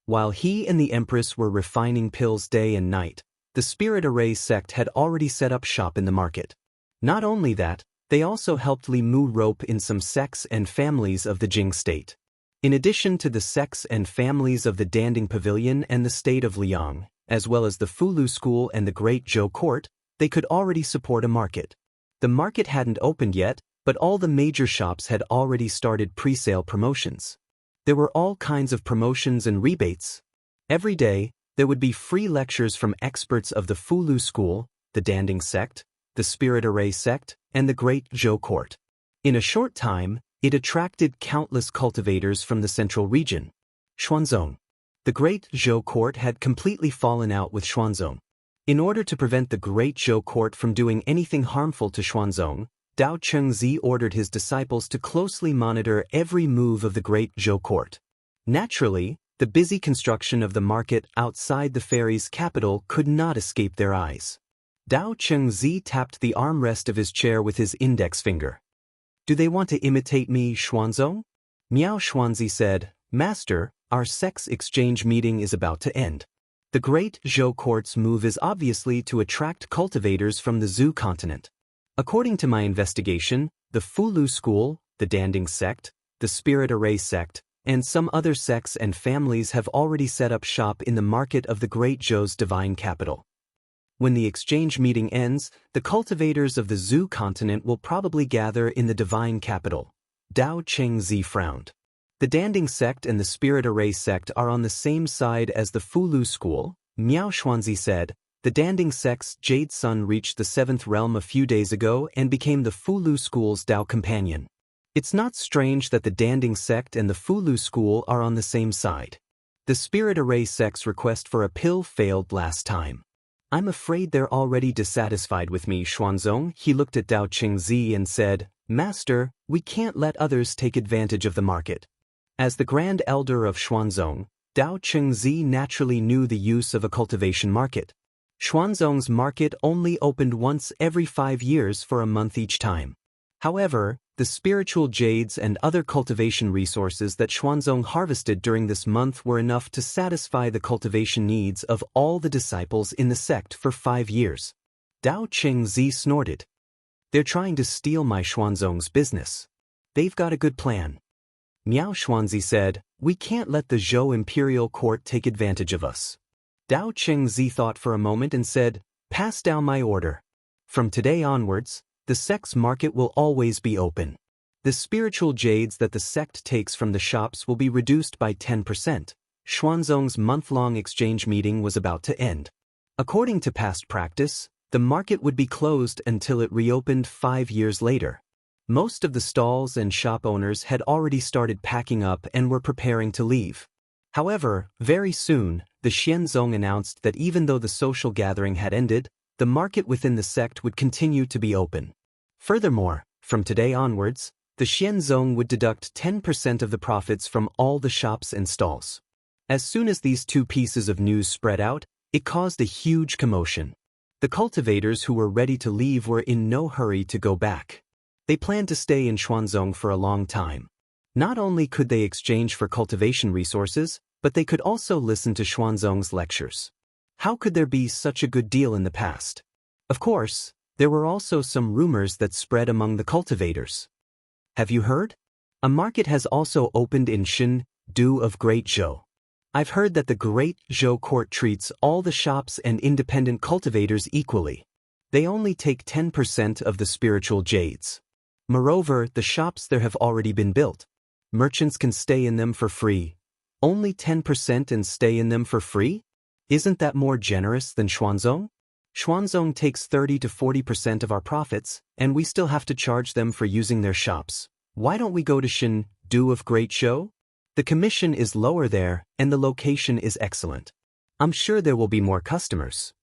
While he and the Empress were refining pills day and night, the Spirit Array sect had already set up shop in the market. Not only that, they also helped Li Mu rope in some sects and families of the Jing state. In addition to the sects and families of the Danding Pavilion and the state of Liang, as well as the Fulu School and the Great Zhou Court, they could already support a market. The market hadn't opened yet, but all the major shops had already started pre-sale promotions. There were all kinds of promotions and rebates. Every day, there would be free lectures from experts of the Fulu School, the Danding sect, the Spirit Array sect, and the Great Zhou Court. In a short time, it attracted countless cultivators from the central region. Xuanzong. The Great Zhou Court had completely fallen out with Xuanzong. In order to prevent the Great Zhou Court from doing anything harmful to Xuanzong, Dao Chengzi ordered his disciples to closely monitor every move of the Great Zhou Court. Naturally, the busy construction of the market outside the fairy's capital could not escape their eyes. Dao Chengzi tapped the armrest of his chair with his index finger. "Do they want to imitate me, Xuanzong?" Miao Xuanzi said, "Master, our sex exchange meeting is about to end. The Great Zhou Court's move is obviously to attract cultivators from the Zhu continent. According to my investigation, the Fulu School, the Danding sect, the Spirit Array sect, and some other sects and families have already set up shop in the market of the Great Zhou's divine capital. When the exchange meeting ends, the cultivators of the Zhu continent will probably gather in the divine capital." Dao Chengzi frowned. The Danding sect and the Spirit Array sect are on the same side as the Fulu School, Miao Xuanzi said. The Danding sect's Jade Sun reached the 7th realm a few days ago and became the Fulu School's Dao companion. It's not strange that the Danding sect and the Fulu School are on the same side. The Spirit Array sect's request for a pill failed last time. I'm afraid they're already dissatisfied with me, Xuanzong. He looked at Dao Chengzi and said, "Master, we can't let others take advantage of the market." As the Grand Elder of Xuanzong, Dao Chengzi naturally knew the use of a cultivation market. Xuanzong's market only opened once every 5 years for a month each time. However, the spiritual jades and other cultivation resources that Xuanzong harvested during this month were enough to satisfy the cultivation needs of all the disciples in the sect for 5 years. Dao Chengzi snorted. "They're trying to steal my Xuanzong's business. They've got a good plan." Miao Xuanzi said, "We can't let the Zhou Imperial Court take advantage of us. Dao Chengzi thought for a moment and said, "Pass down my order. From today onwards, the sect's market will always be open. The spiritual jades that the sect takes from the shops will be reduced by 10%. Xuanzong's month-long exchange meeting was about to end. According to past practice, the market would be closed until it reopened 5 years later. Most of the stalls and shop owners had already started packing up and were preparing to leave. However, very soon, the Xianzong announced that even though the social gathering had ended, the market within the sect would continue to be open. Furthermore, from today onwards, the Xianzong would deduct 10% of the profits from all the shops and stalls. As soon as these two pieces of news spread out, it caused a huge commotion. The cultivators who were ready to leave were in no hurry to go back. They planned to stay in Xuanzong for a long time. Not only could they exchange for cultivation resources, but they could also listen to Xuanzong's lectures. How could there be such a good deal in the past? Of course, there were also some rumors that spread among the cultivators. Have you heard? A market has also opened in Shin, Du of Great Zhou. I've heard that the Great Zhou court treats all the shops and independent cultivators equally. They only take 10% of the spiritual jades. Moreover, the shops there have already been built. Merchants can stay in them for free. Only 10% and stay in them for free? Isn't that more generous than Xuanzong? Xuanzong takes 30 to 40% of our profits, and we still have to charge them for using their shops. Why don't we go to Shin, Du of Great Zhou? The commission is lower there, and the location is excellent. I'm sure there will be more customers.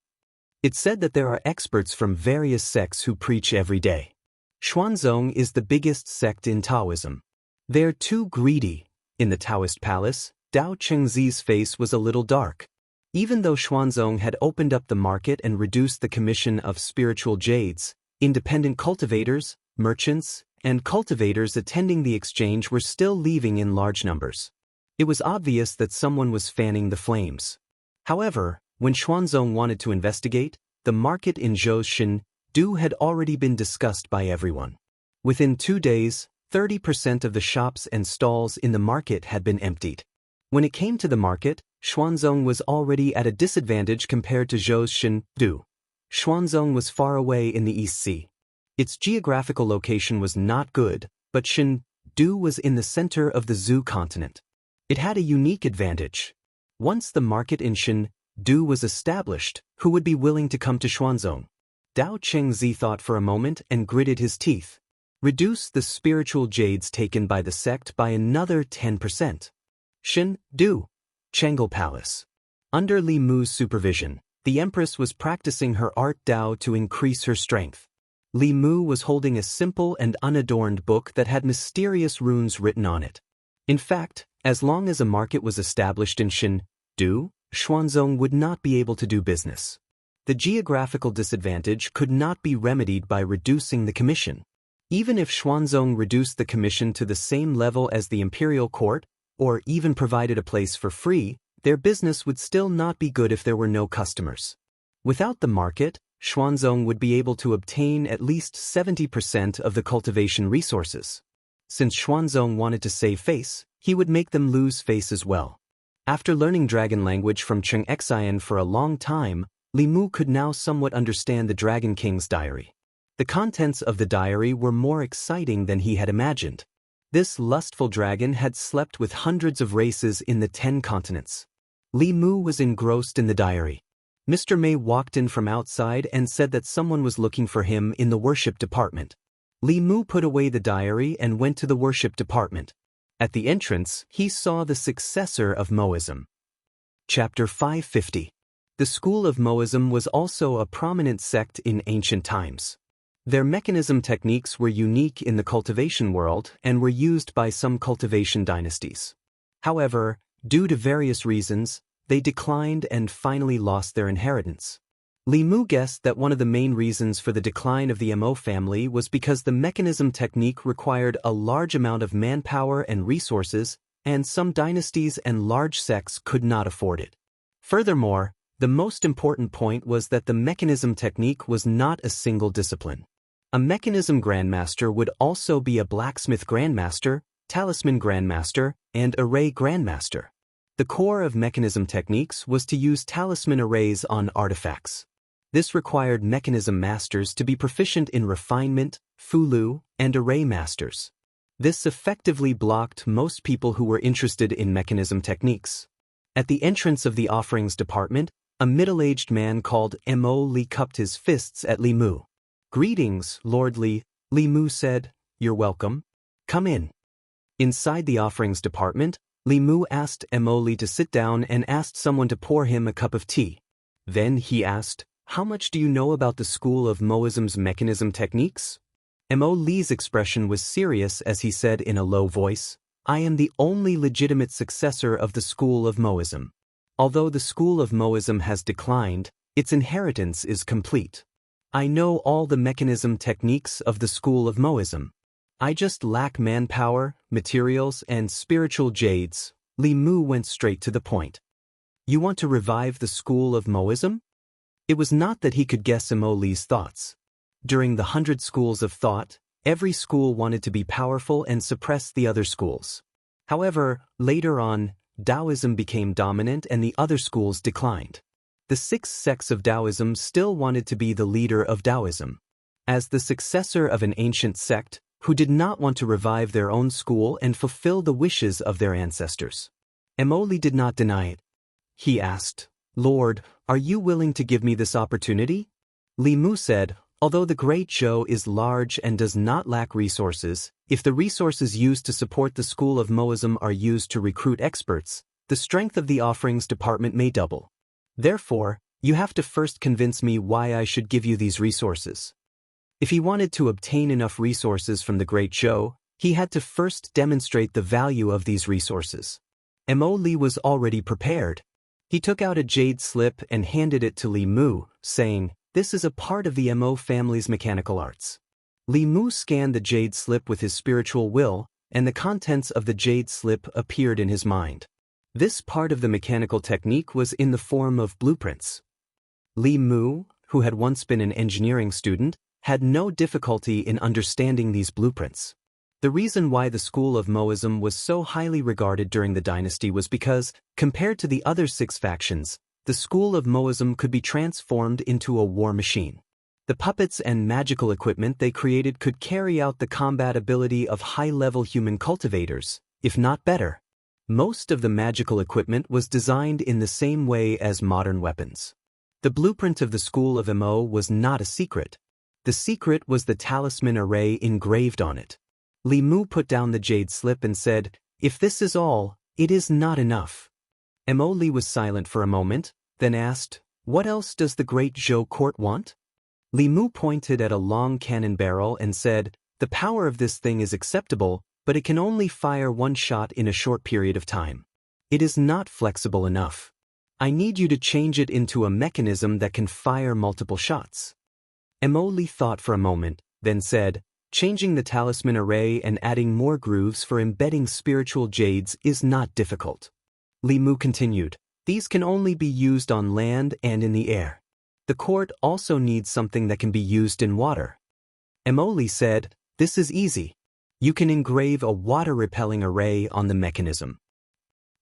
It's said that there are experts from various sects who preach every day. Xuanzong is the biggest sect in Taoism. They're too greedy. In the Taoist palace, Dao Chengzi's face was a little dark. Even though Xuanzong had opened up the market and reduced the commission of spiritual jades, independent cultivators, merchants, and cultivators attending the exchange were still leaving in large numbers. It was obvious that someone was fanning the flames. However, when Xuanzong wanted to investigate, the market in Zhou's Shin, Du had already been discussed by everyone. Within 2 days, 30% of the shops and stalls in the market had been emptied. When it came to the market, Xuanzong was already at a disadvantage compared to Zhou's Shin, Du. Xuanzong was far away in the East Sea. Its geographical location was not good, but Shin, Du was in the center of the Zhu continent. It had a unique advantage. Once the market in Shin, Du was established, who would be willing to come to Xuanzong? Dao Chengzi thought for a moment and gritted his teeth. Reduce the spiritual jades taken by the sect by another 10%. Shin, Du, Chengel Palace. Under Li Mu's supervision, the empress was practicing her art Dao to increase her strength. Li Mu was holding a simple and unadorned book that had mysterious runes written on it. In fact, as long as a market was established in Shin, Du, Xuanzong would not be able to do business. The geographical disadvantage could not be remedied by reducing the commission. Even if Xuanzong reduced the commission to the same level as the imperial court, or even provided a place for free, their business would still not be good if there were no customers. Without the market, Xuanzong would be able to obtain at least 70% of the cultivation resources. Since Xuanzong wanted to save face, he would make them lose face as well. After learning dragon language from Xianxia for a long time, Li Mu could now somewhat understand the Dragon King's diary. The contents of the diary were more exciting than he had imagined. This lustful dragon had slept with hundreds of races in the 10 continents. Li Mu was engrossed in the diary. Mr. Mei walked in from outside and said that someone was looking for him in the worship department. Li Mu put away the diary and went to the worship department. At the entrance, he saw the successor of Moism. Chapter 550. The school of Moism was also a prominent sect in ancient times. Their mechanism techniques were unique in the cultivation world and were used by some cultivation dynasties. However, due to various reasons, they declined and finally lost their inheritance. Li Mu guessed that one of the main reasons for the decline of the Mo family was because the mechanism technique required a large amount of manpower and resources, and some dynasties and large sects could not afford it. Furthermore, the most important point was that the mechanism technique was not a single discipline. A mechanism grandmaster would also be a blacksmith grandmaster, talisman grandmaster, and array grandmaster. The core of mechanism techniques was to use talisman arrays on artifacts. This required mechanism masters to be proficient in refinement, fulu, and array masters. This effectively blocked most people who were interested in mechanism techniques. At the entrance of the offerings department, a middle-aged man called Mo Li cupped his fists at Li Mu. "Greetings, Lord Li," Li Mu said. "You're welcome. Come in." Inside the offerings department, Li Mu asked Mo Li to sit down and asked someone to pour him a cup of tea. Then he asked, "How much do you know about the school of Moism's mechanism techniques?" Mo Li's expression was serious as he said in a low voice, "I am the only legitimate successor of the school of Moism. Although the school of Moism has declined, its inheritance is complete. I know all the mechanism techniques of the school of Moism. I just lack manpower, materials, and spiritual jades." Li Mu went straight to the point. "You want to revive the school of Moism?" It was not that he could guess Mo Li's thoughts. During the 100 schools of thought, every school wanted to be powerful and suppress the other schools. However, later on, Daoism became dominant and the other schools declined. The 6 sects of Daoism still wanted to be the leader of Daoism. As the successor of an ancient sect, who did not want to revive their own school and fulfill the wishes of their ancestors. Mo Li did not deny it. He asked, "Lord, are you willing to give me this opportunity?" Li Mu said, "Although the Great Zhou is large and does not lack resources, if the resources used to support the school of Moism are used to recruit experts, the strength of the offerings department may double. Therefore, you have to first convince me why I should give you these resources." If he wanted to obtain enough resources from the Great Zhou, he had to first demonstrate the value of these resources. Mo Li was already prepared. He took out a jade slip and handed it to Li Mu, saying, "This is a part of the Mo family's mechanical arts." Li Mu scanned the jade slip with his spiritual will, and the contents of the jade slip appeared in his mind. This part of the mechanical technique was in the form of blueprints. Li Mu, who had once been an engineering student, had no difficulty in understanding these blueprints. The reason why the school of Moism was so highly regarded during the dynasty was because, compared to the other 6 factions, the school of Moism could be transformed into a war machine. The puppets and magical equipment they created could carry out the combat ability of high-level human cultivators, if not better. Most of the magical equipment was designed in the same way as modern weapons. The blueprint of the school of Mo was not a secret. The secret was the talisman array engraved on it. Li Mu put down the jade slip and said, "If this is all, it is not enough." Mo Li was silent for a moment, then asked, "What else does the Great Zhou court want?" Li Mu pointed at a long cannon barrel and said, "The power of this thing is acceptable, but it can only fire one shot in a short period of time. It is not flexible enough. I need you to change it into a mechanism that can fire multiple shots." Mo Li thought for a moment, then said, "Changing the talisman array and adding more grooves for embedding spiritual jades is not difficult." Li Mu continued, "These can only be used on land and in the air. The court also needs something that can be used in water." Mo Li said, "This is easy. You can engrave a water-repelling array on the mechanism."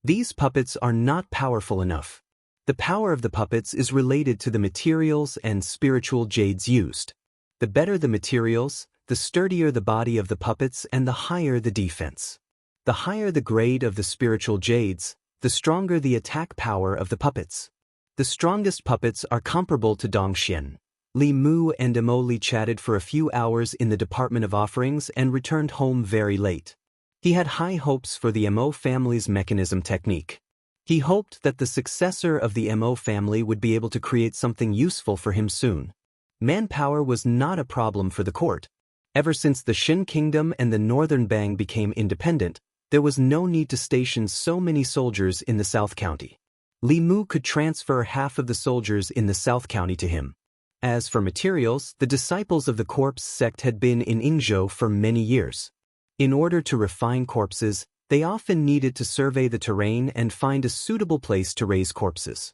These puppets are not powerful enough. The power of the puppets is related to the materials and spiritual jades used. The better the materials, the sturdier the body of the puppets and the higher the defense. The higher the grade of the spiritual jades, the stronger the attack power of the puppets. The strongest puppets are comparable to Dongxian. Li Mu and Mo Li chatted for a few hours in the Department of Offerings and returned home very late. He had high hopes for the Mo family's mechanism technique. He hoped that the successor of the Mo family would be able to create something useful for him soon. Manpower was not a problem for the court. Ever since the Xin Kingdom and the Northern Bang became independent, there was no need to station so many soldiers in the South County. Li Mu could transfer half of the soldiers in the South County to him. As for materials, the disciples of the corpse sect had been in Yingzhou for many years. In order to refine corpses, they often needed to survey the terrain and find a suitable place to raise corpses.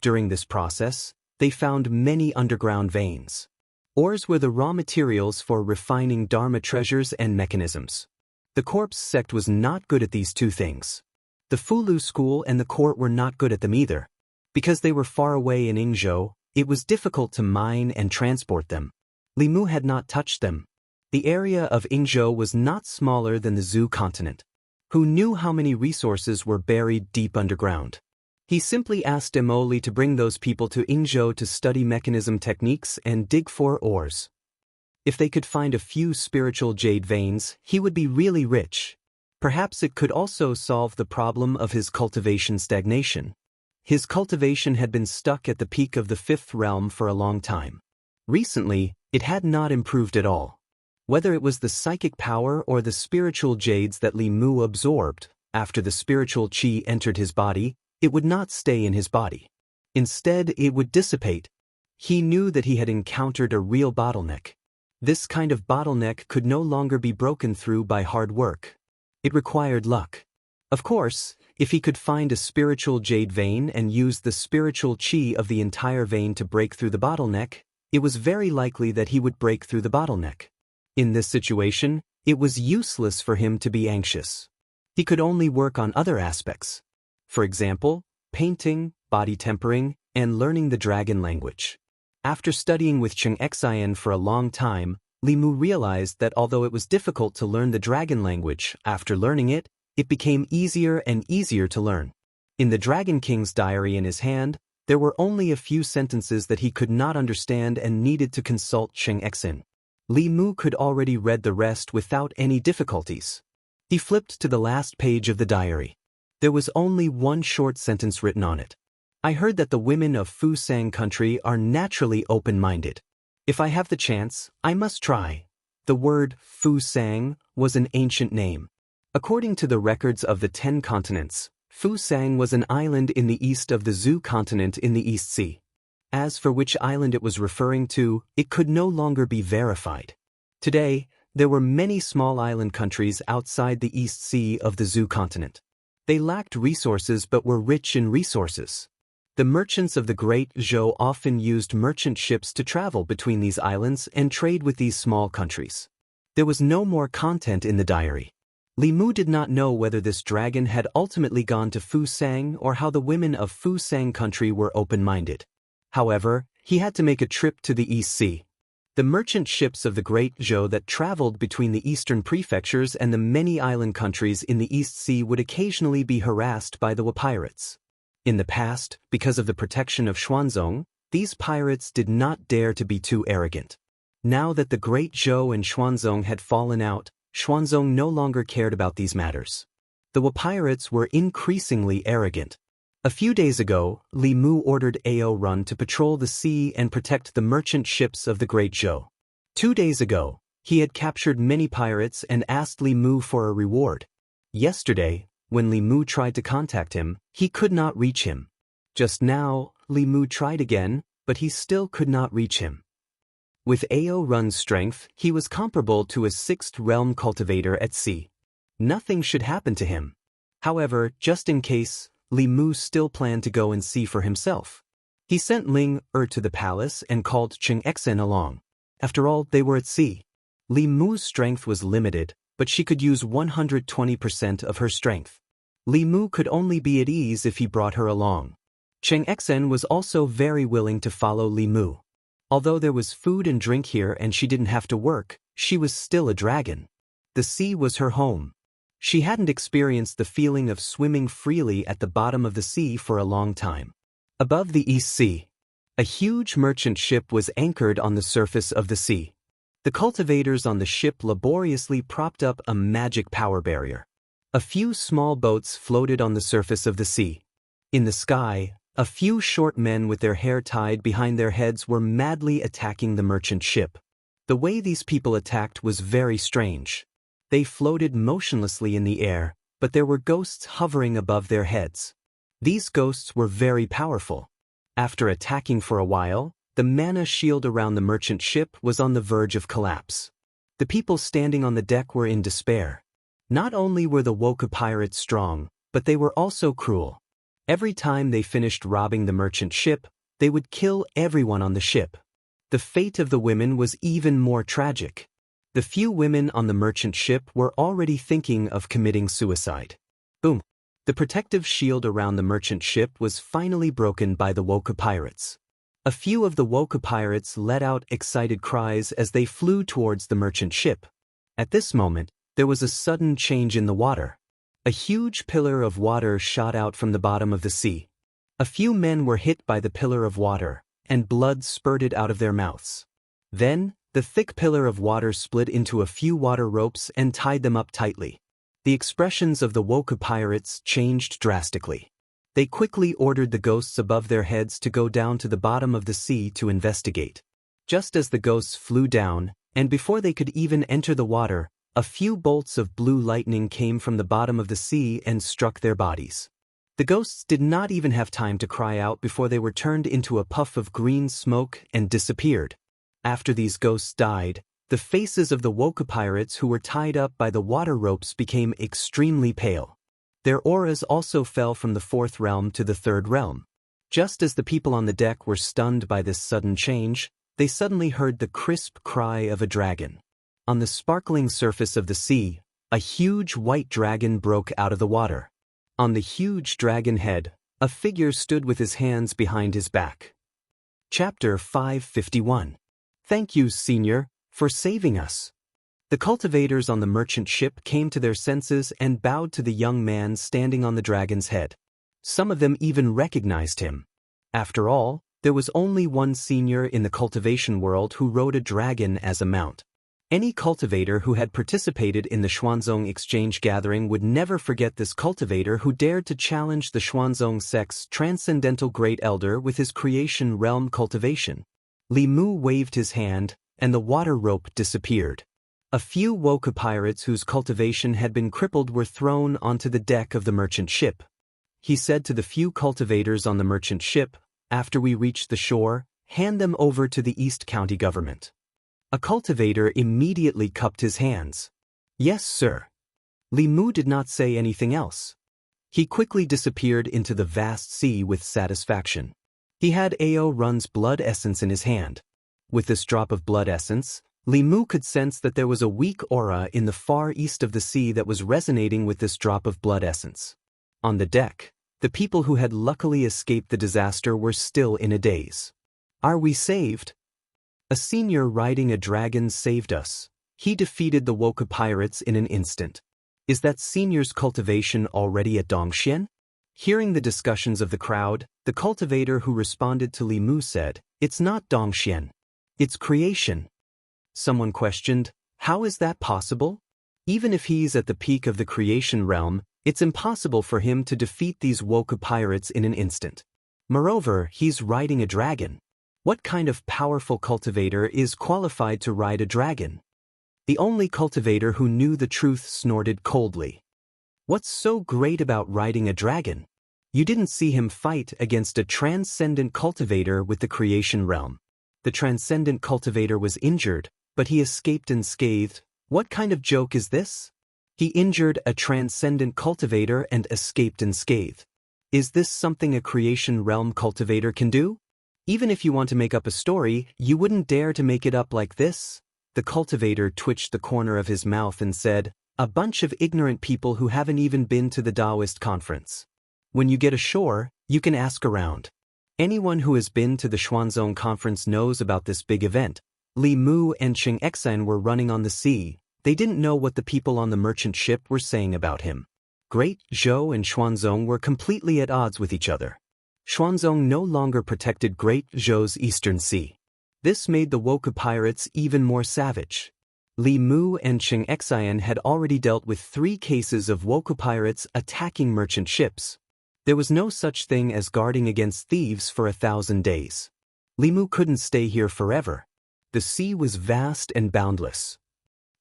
During this process, they found many underground veins. Ores were the raw materials for refining Dharma treasures and mechanisms. The corpse sect was not good at these 2 things. The Fulu school and the court were not good at them either. Because they were far away in Yingzhou, it was difficult to mine and transport them. Li Mu had not touched them. The area of Yingzhou was not smaller than the Zhu continent. Who knew how many resources were buried deep underground? He simply asked Emoli to bring those people to Yingzhou to study mechanism techniques and dig for ores. If they could find a few spiritual jade veins, he would be really rich. Perhaps it could also solve the problem of his cultivation stagnation. His cultivation had been stuck at the peak of the fifth realm for a long time. Recently, it had not improved at all. Whether it was the psychic power or the spiritual jades that Li Mu absorbed, after the spiritual qi entered his body, it would not stay in his body. Instead, it would dissipate. He knew that he had encountered a real bottleneck. This kind of bottleneck could no longer be broken through by hard work. It required luck. Of course, if he could find a spiritual jade vein and use the spiritual qi of the entire vein to break through the bottleneck, it was very likely that he would break through the bottleneck. In this situation, it was useless for him to be anxious. He could only work on other aspects. For example, painting, body tempering, and learning the dragon language. After studying with Xianxia for a long time, Li Mu realized that although it was difficult to learn the dragon language, after learning it, it became easier and easier to learn. In the Dragon King's diary in his hand, there were only a few sentences that he could not understand and needed to consult Xianxia. Li Mu could already read the rest without any difficulties. He flipped to the last page of the diary. There was only one short sentence written on it. I heard that the women of Fusang country are naturally open-minded. If I have the chance, I must try. The word Fusang was an ancient name. According to the records of the 10 continents, Fusang was an island in the east of the Zhu continent in the East Sea. As for which island it was referring to, it could no longer be verified. Today, there were many small island countries outside the East Sea of the Zhu continent. They lacked resources but were rich in resources. The merchants of the Great Zhou often used merchant ships to travel between these islands and trade with these small countries. There was no more content in the diary. Li Mu did not know whether this dragon had ultimately gone to Fusang or how the women of Fusang country were open-minded. However, he had to make a trip to the East Sea. The merchant ships of the Great Zhou that traveled between the eastern prefectures and the many island countries in the East Sea would occasionally be harassed by the pirates. In the past, because of the protection of Xuanzong, these pirates did not dare to be too arrogant. Now that the Great Zhou and Xuanzong had fallen out, Xuanzong no longer cared about these matters. The pirates were increasingly arrogant. A few days ago, Li Mu ordered Ao Run to patrol the sea and protect the merchant ships of the Great Zhou. 2 days ago, he had captured many pirates and asked Li Mu for a reward. Yesterday, when Li Mu tried to contact him, he could not reach him. Just now, Li Mu tried again, but he still could not reach him. With Ao Run's strength, he was comparable to a 6th realm cultivator at sea. Nothing should happen to him. However, just in case, Li Mu still planned to go and see for himself. He sent Ling to the palace and called Xianxia along. After all, they were at sea. Li Mu's strength was limited, but she could use 120% of her strength. Li Mu could only be at ease if he brought her along. Xianxia was also very willing to follow Li Mu. Although there was food and drink here and she didn't have to work, she was still a dragon. The sea was her home. She hadn't experienced the feeling of swimming freely at the bottom of the sea for a long time. Above the East Sea, a huge merchant ship was anchored on the surface of the sea. The cultivators on the ship laboriously propped up a magic power barrier. A few small boats floated on the surface of the sea. In the sky, a few short men with their hair tied behind their heads were madly attacking the merchant ship. The way these people attacked was very strange. They floated motionlessly in the air, but there were ghosts hovering above their heads. These ghosts were very powerful. After attacking for a while, the mana shield around the merchant ship was on the verge of collapse. The people standing on the deck were in despair. Not only were the Woka pirates strong, but they were also cruel. Every time they finished robbing the merchant ship, they would kill everyone on the ship. The fate of the women was even more tragic. The few women on the merchant ship were already thinking of committing suicide. Boom. The protective shield around the merchant ship was finally broken by the Woka pirates. A few of the Woka pirates let out excited cries as they flew towards the merchant ship. At this moment, there was a sudden change in the water. A huge pillar of water shot out from the bottom of the sea. A few men were hit by the pillar of water, and blood spurted out of their mouths. Then, the thick pillar of water split into a few water ropes and tied them up tightly. The expressions of the Woka pirates changed drastically. They quickly ordered the ghosts above their heads to go down to the bottom of the sea to investigate. Just as the ghosts flew down, and before they could even enter the water, a few bolts of blue lightning came from the bottom of the sea and struck their bodies. The ghosts did not even have time to cry out before they were turned into a puff of green smoke and disappeared. After these ghosts died, the faces of the Woka pirates who were tied up by the water ropes became extremely pale. Their auras also fell from the fourth realm to the third realm. Just as the people on the deck were stunned by this sudden change, they suddenly heard the crisp cry of a dragon. On the sparkling surface of the sea, a huge white dragon broke out of the water. On the huge dragon head, a figure stood with his hands behind his back. Chapter 551. Thank you, Senior, for saving us. The cultivators on the merchant ship came to their senses and bowed to the young man standing on the dragon's head. Some of them even recognized him. After all, there was only one senior in the cultivation world who rode a dragon as a mount. Any cultivator who had participated in the Xuanzong exchange gathering would never forget this cultivator who dared to challenge the Xuanzong sect's transcendental great elder with his creation realm cultivation. Li Mu waved his hand, and the water rope disappeared. A few Woka pirates whose cultivation had been crippled were thrown onto the deck of the merchant ship. He said to the few cultivators on the merchant ship, "After we reach the shore, hand them over to the East County government." A cultivator immediately cupped his hands. "Yes, sir." Li Mu did not say anything else. He quickly disappeared into the vast sea with satisfaction. He had Ao Run's blood essence in his hand. With this drop of blood essence, Li Mu could sense that there was a weak aura in the far east of the sea that was resonating with this drop of blood essence. On the deck, the people who had luckily escaped the disaster were still in a daze. "Are we saved?" A senior riding a dragon saved us. He defeated the Woka pirates in an instant. Is that senior's cultivation already at Dongxian? Hearing the discussions of the crowd, the cultivator who responded to Li Mu said, "It's not Dongxian. It's creation." Someone questioned, "How is that possible? Even if he's at the peak of the creation realm, it's impossible for him to defeat these Woka pirates in an instant. Moreover, he's riding a dragon. What kind of powerful cultivator is qualified to ride a dragon?" The only cultivator who knew the truth snorted coldly. "What's so great about riding a dragon? You didn't see him fight against a transcendent cultivator with the creation realm. The transcendent cultivator was injured, but he escaped unscathed. What kind of joke is this? He injured a transcendent cultivator and escaped unscathed. Is this something a creation realm cultivator can do? Even if you want to make up a story, you wouldn't dare to make it up like this." The cultivator twitched the corner of his mouth and said, "A bunch of ignorant people who haven't even been to the Daoist conference. When you get ashore, you can ask around. Anyone who has been to the Xuanzong conference knows about this big event. Li Mu and Xianxia were running on the sea. They didn't know what the people on the merchant ship were saying about him. Great Zhou and Xuanzong were completely at odds with each other. Xuanzong no longer protected Great Zhou's eastern sea. This made the Woka pirates even more savage. Li Mu and Xianxia had already dealt with 3 cases of Woka pirates attacking merchant ships. There was no such thing as guarding against thieves for 1,000 days. Li Mu couldn't stay here forever. The sea was vast and boundless.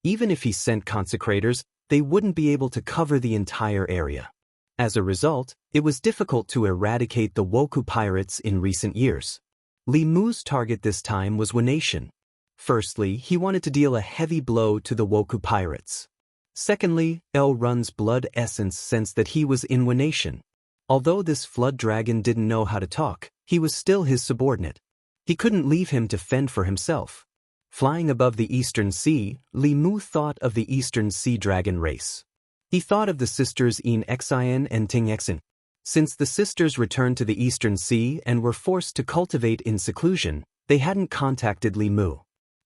Even if he sent consecrators, they wouldn't be able to cover the entire area. As a result, it was difficult to eradicate the Woka pirates in recent years. Li Mu's target this time was Wanation. Firstly, he wanted to deal a heavy blow to the Woka pirates. Secondly, Ao Run's blood essence sensed that he was in Wanation. Although this flood dragon didn't know how to talk, he was still his subordinate. He couldn't leave him to fend for himself. Flying above the Eastern Sea, Li Mu thought of the Eastern Sea dragon race. He thought of the sisters Xianxia and Tingxin. Since the sisters returned to the Eastern Sea and were forced to cultivate in seclusion, they hadn't contacted Li Mu.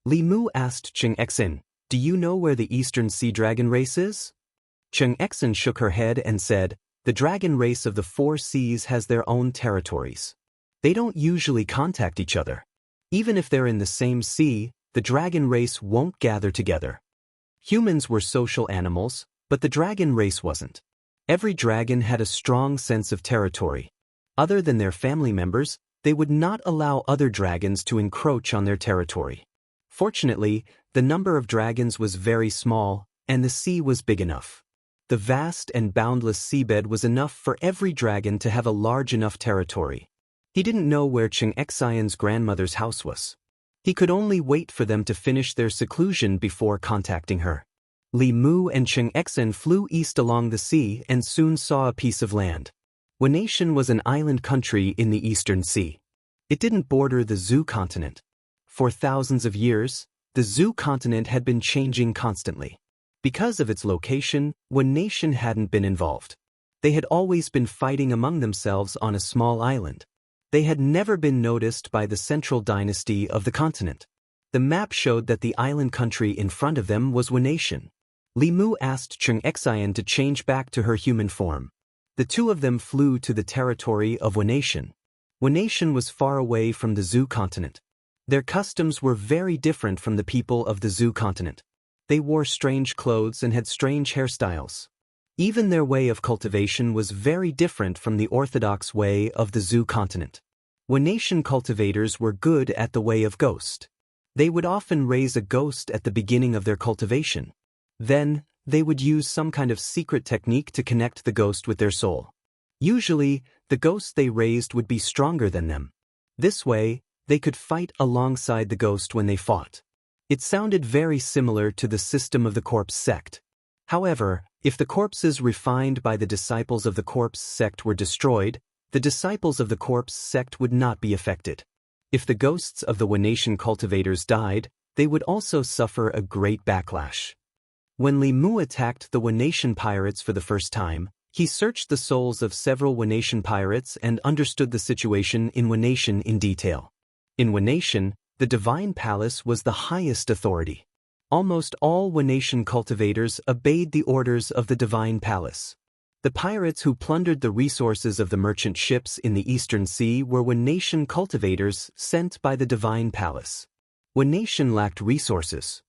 Li Mu asked Tingxin, "Do you know where the Eastern Sea dragon race is?" Tingxin shook her head and said, "The dragon race of the four seas has their own territories. They don't usually contact each other. Even if they're in the same sea, the dragon race won't gather together." Humans were social animals, but the dragon race wasn't. Every dragon had a strong sense of territory. Other than their family members, they would not allow other dragons to encroach on their territory. Fortunately, the number of dragons was very small, and the sea was big enough. The vast and boundless seabed was enough for every dragon to have a large enough territory. He didn't know where Xianxian's grandmother's house was. He could only wait for them to finish their seclusion before contacting her. Li Mu and Tingxin flew east along the sea and soon saw a piece of land. Wuxian was an island country in the Eastern Sea. It didn't border the Zhou continent. For thousands of years, the Zhou continent had been changing constantly. Because of its location, Wuxian hadn't been involved. They had always been fighting among themselves on a small island. They had never been noticed by the central dynasty of the continent. The map showed that the island country in front of them was Wuxian. Li Mu asked Xianxia to change back to her human form. The two of them flew to the territory of Wuxian. Wuxian was far away from the Zhou continent. Their customs were very different from the people of the Zhou continent. They wore strange clothes and had strange hairstyles. Even their way of cultivation was very different from the orthodox way of the Zhou continent. Wuxian cultivators were good at the way of ghost. They would often raise a ghost at the beginning of their cultivation. Then, they would use some kind of secret technique to connect the ghost with their soul. Usually, the ghost they raised would be stronger than them. This way, they could fight alongside the ghost when they fought. It sounded very similar to the system of the corpse sect. However, if the corpses refined by the disciples of the corpse sect were destroyed, the disciples of the corpse sect would not be affected. If the ghosts of the Wuxian cultivators died, they would also suffer a great backlash. When Li Mu attacked the Wuxian pirates for the first time, he searched the souls of several Wuxian pirates and understood the situation in Wuxian in detail. In Wuxian, the divine palace was the highest authority. Almost all Wuxian cultivators obeyed the orders of the divine palace. The pirates who plundered the resources of the merchant ships in the Eastern Sea were Wuxian cultivators sent by the divine palace. Wuxian lacked resources.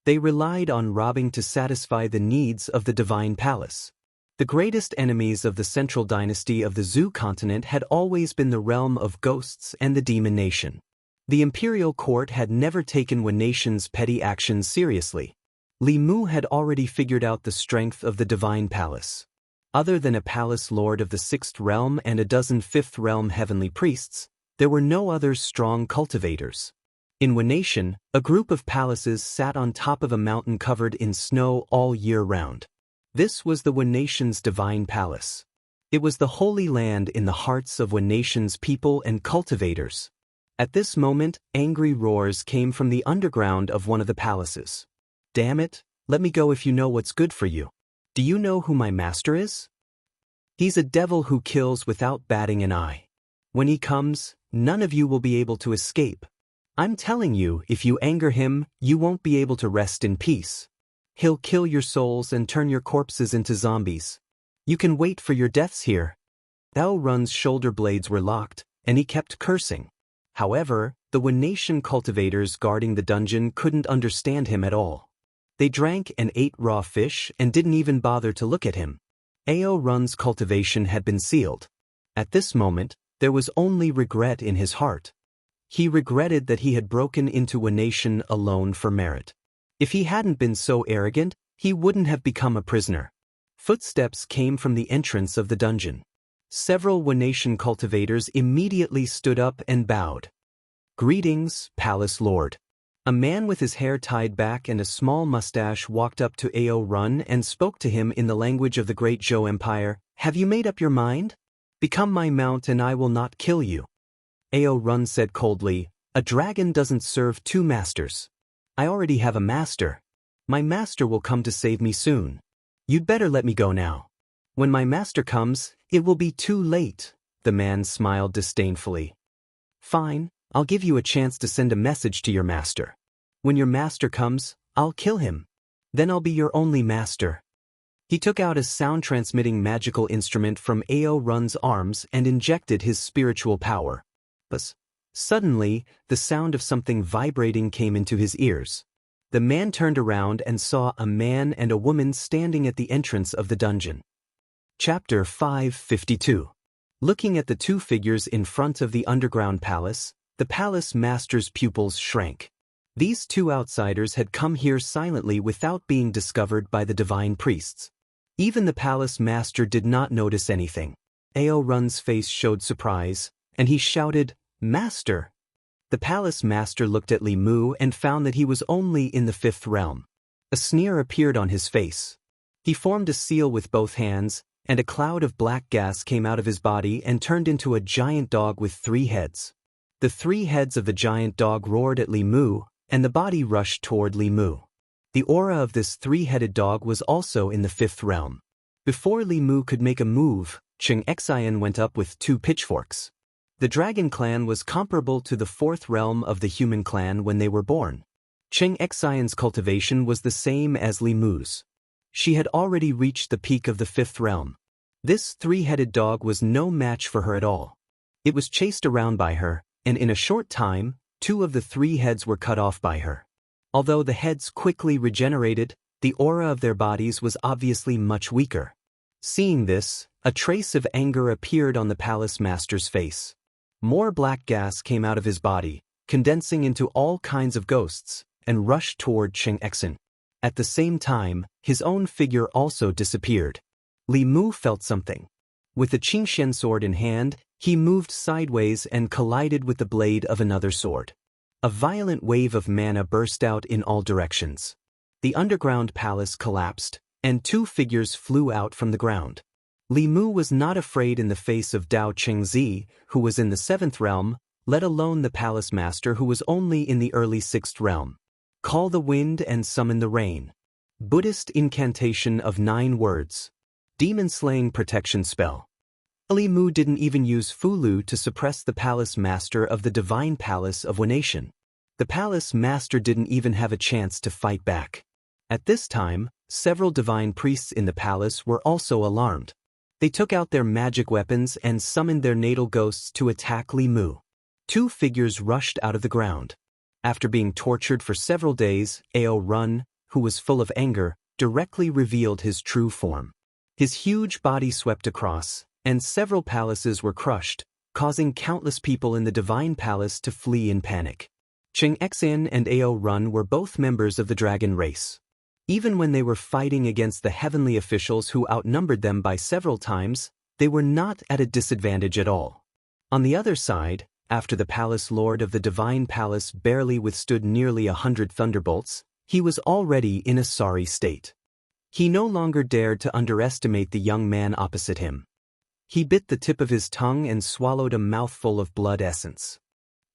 They relied on robbing to satisfy the needs of the divine palace. The greatest enemies of the central dynasty of the Zhou continent had always been the realm of ghosts and the demon nation. The imperial court had never taken Wuxian's petty actions seriously. Li Mu had already figured out the strength of the divine palace. Other than a palace lord of the sixth realm and a dozen fifth realm heavenly priests, there were no other strong cultivators. In Wuxian, a group of palaces sat on top of a mountain covered in snow all year round. This was the Wuxian's divine palace. It was the holy land in the hearts of Wuxian's people and cultivators. At this moment, angry roars came from the underground of one of the palaces. "Damn it, let me go if you know what's good for you. Do you know who my master is? He's a devil who kills without batting an eye. When he comes, none of you will be able to escape. I'm telling you, if you anger him, you won't be able to rest in peace. He'll kill your souls and turn your corpses into zombies. You can wait for your deaths here." Dao Run's shoulder blades were locked, and he kept cursing. However, the Wuxian cultivators guarding the dungeon couldn't understand him at all. They drank and ate raw fish and didn't even bother to look at him. Ao Run's cultivation had been sealed. At this moment, there was only regret in his heart. He regretted that he had broken into Wuxian alone for merit. If he hadn't been so arrogant, he wouldn't have become a prisoner. Footsteps came from the entrance of the dungeon. Several Wuxian cultivators immediately stood up and bowed. "Greetings, Palace Lord." A man with his hair tied back and a small mustache walked up to Ao Run and spoke to him in the language of the Great Zhou Empire. "Have you made up your mind? Become my mount and I will not kill you." Ao Run said coldly, "A dragon doesn't serve two masters. I already have a master. My master will come to save me soon. You'd better let me go now. When my master comes, it will be too late, the man smiled disdainfully. Fine, I'll give you a chance to send a message to your master. When your master comes, I'll kill him. Then I'll be your only master. He took out a sound-transmitting magical instrument from Ao Run's arms and injected his spiritual power. But suddenly, the sound of something vibrating came into his ears. The man turned around and saw a man and a woman standing at the entrance of the dungeon. Chapter 552. Looking at the two figures in front of the underground palace, the palace master's pupils shrank. These two outsiders had come here silently without being discovered by the divine priests. Even the palace master did not notice anything. Ao Run's face showed surprise, and he shouted, "Master!" The palace master looked at Li Mu and found that he was only in the fifth realm. A sneer appeared on his face. He formed a seal with both hands, and a cloud of black gas came out of his body and turned into a giant dog with 3 heads. The 3 heads of the giant dog roared at Li Mu, and the body rushed toward Li Mu. The aura of this 3-headed dog was also in the 5th realm. Before Li Mu could make a move, Xianxia went up with 2 pitchforks. The dragon clan was comparable to the 4th realm of the human clan when they were born. Xianxia's cultivation was the same as Li Mu's. She had already reached the peak of the 5th realm. This 3-headed dog was no match for her at all. It was chased around by her, and in a short time, 2 of the 3 heads were cut off by her. Although the heads quickly regenerated, the aura of their bodies was obviously much weaker. Seeing this, a trace of anger appeared on the palace master's face. More black gas came out of his body, condensing into all kinds of ghosts, and rushed toward Xianxia. At the same time, his own figure also disappeared. Li Mu felt something. With the Qingxian sword in hand, he moved sideways and collided with the blade of another sword. A violent wave of mana burst out in all directions. The underground palace collapsed, and 2 figures flew out from the ground. Li Mu was not afraid in the face of Dao Qingzi, who was in the 7th realm, let alone the palace master who was only in the early 6th realm. Call the wind and summon the rain. Buddhist incantation of 9 words. Demon-slaying protection spell. Li Mu didn't even use Fulu to suppress the palace master of the divine palace of Wanation. The palace master didn't even have a chance to fight back. At this time, several divine priests in the palace were also alarmed. They took out their magic weapons and summoned their natal ghosts to attack Li Mu. 2 figures rushed out of the ground. After being tortured for several days, Ao Run, who was full of anger, directly revealed his true form. His huge body swept across, and several palaces were crushed, causing countless people in the divine palace to flee in panic. Xianxia and Ao Run were both members of the dragon race. Even when they were fighting against the heavenly officials who outnumbered them by several times, they were not at a disadvantage at all. On the other side, after the palace lord of the divine palace barely withstood nearly 100 thunderbolts, he was already in a sorry state. He no longer dared to underestimate the young man opposite him. He bit the tip of his tongue and swallowed a mouthful of blood essence.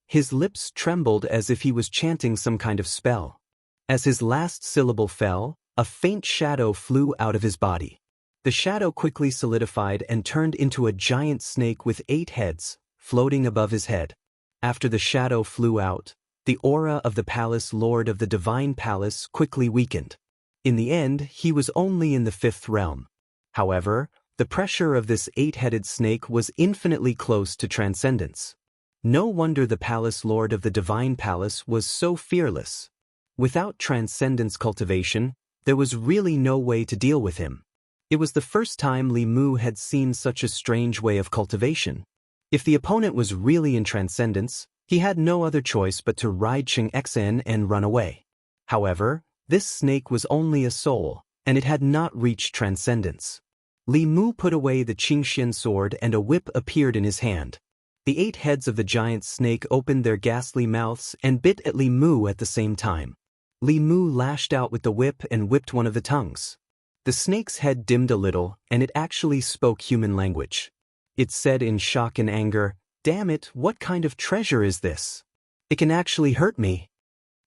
His lips trembled as if he was chanting some kind of spell. As his last syllable fell, a faint shadow flew out of his body. The shadow quickly solidified and turned into a giant snake with 8 heads, floating above his head. After the shadow flew out, the aura of the palace lord of the divine palace quickly weakened. In the end, he was only in the 5th realm. However, the pressure of this 8-headed snake was infinitely close to transcendence. No wonder the palace lord of the divine palace was so fearless. Without transcendence cultivation, there was really no way to deal with him. It was the first time Li Mu had seen such a strange way of cultivation. If the opponent was really in transcendence, he had no other choice but to ride Xianxia and run away. However, this snake was only a soul, and it had not reached transcendence. Li Mu put away the Qingxian sword and a whip appeared in his hand. The 8 heads of the giant snake opened their ghastly mouths and bit at Li Mu at the same time. Li Mu lashed out with the whip and whipped one of the tongues. The snake's head dimmed a little, and it actually spoke human language. It said in shock and anger, "Damn it, what kind of treasure is this? It can actually hurt me."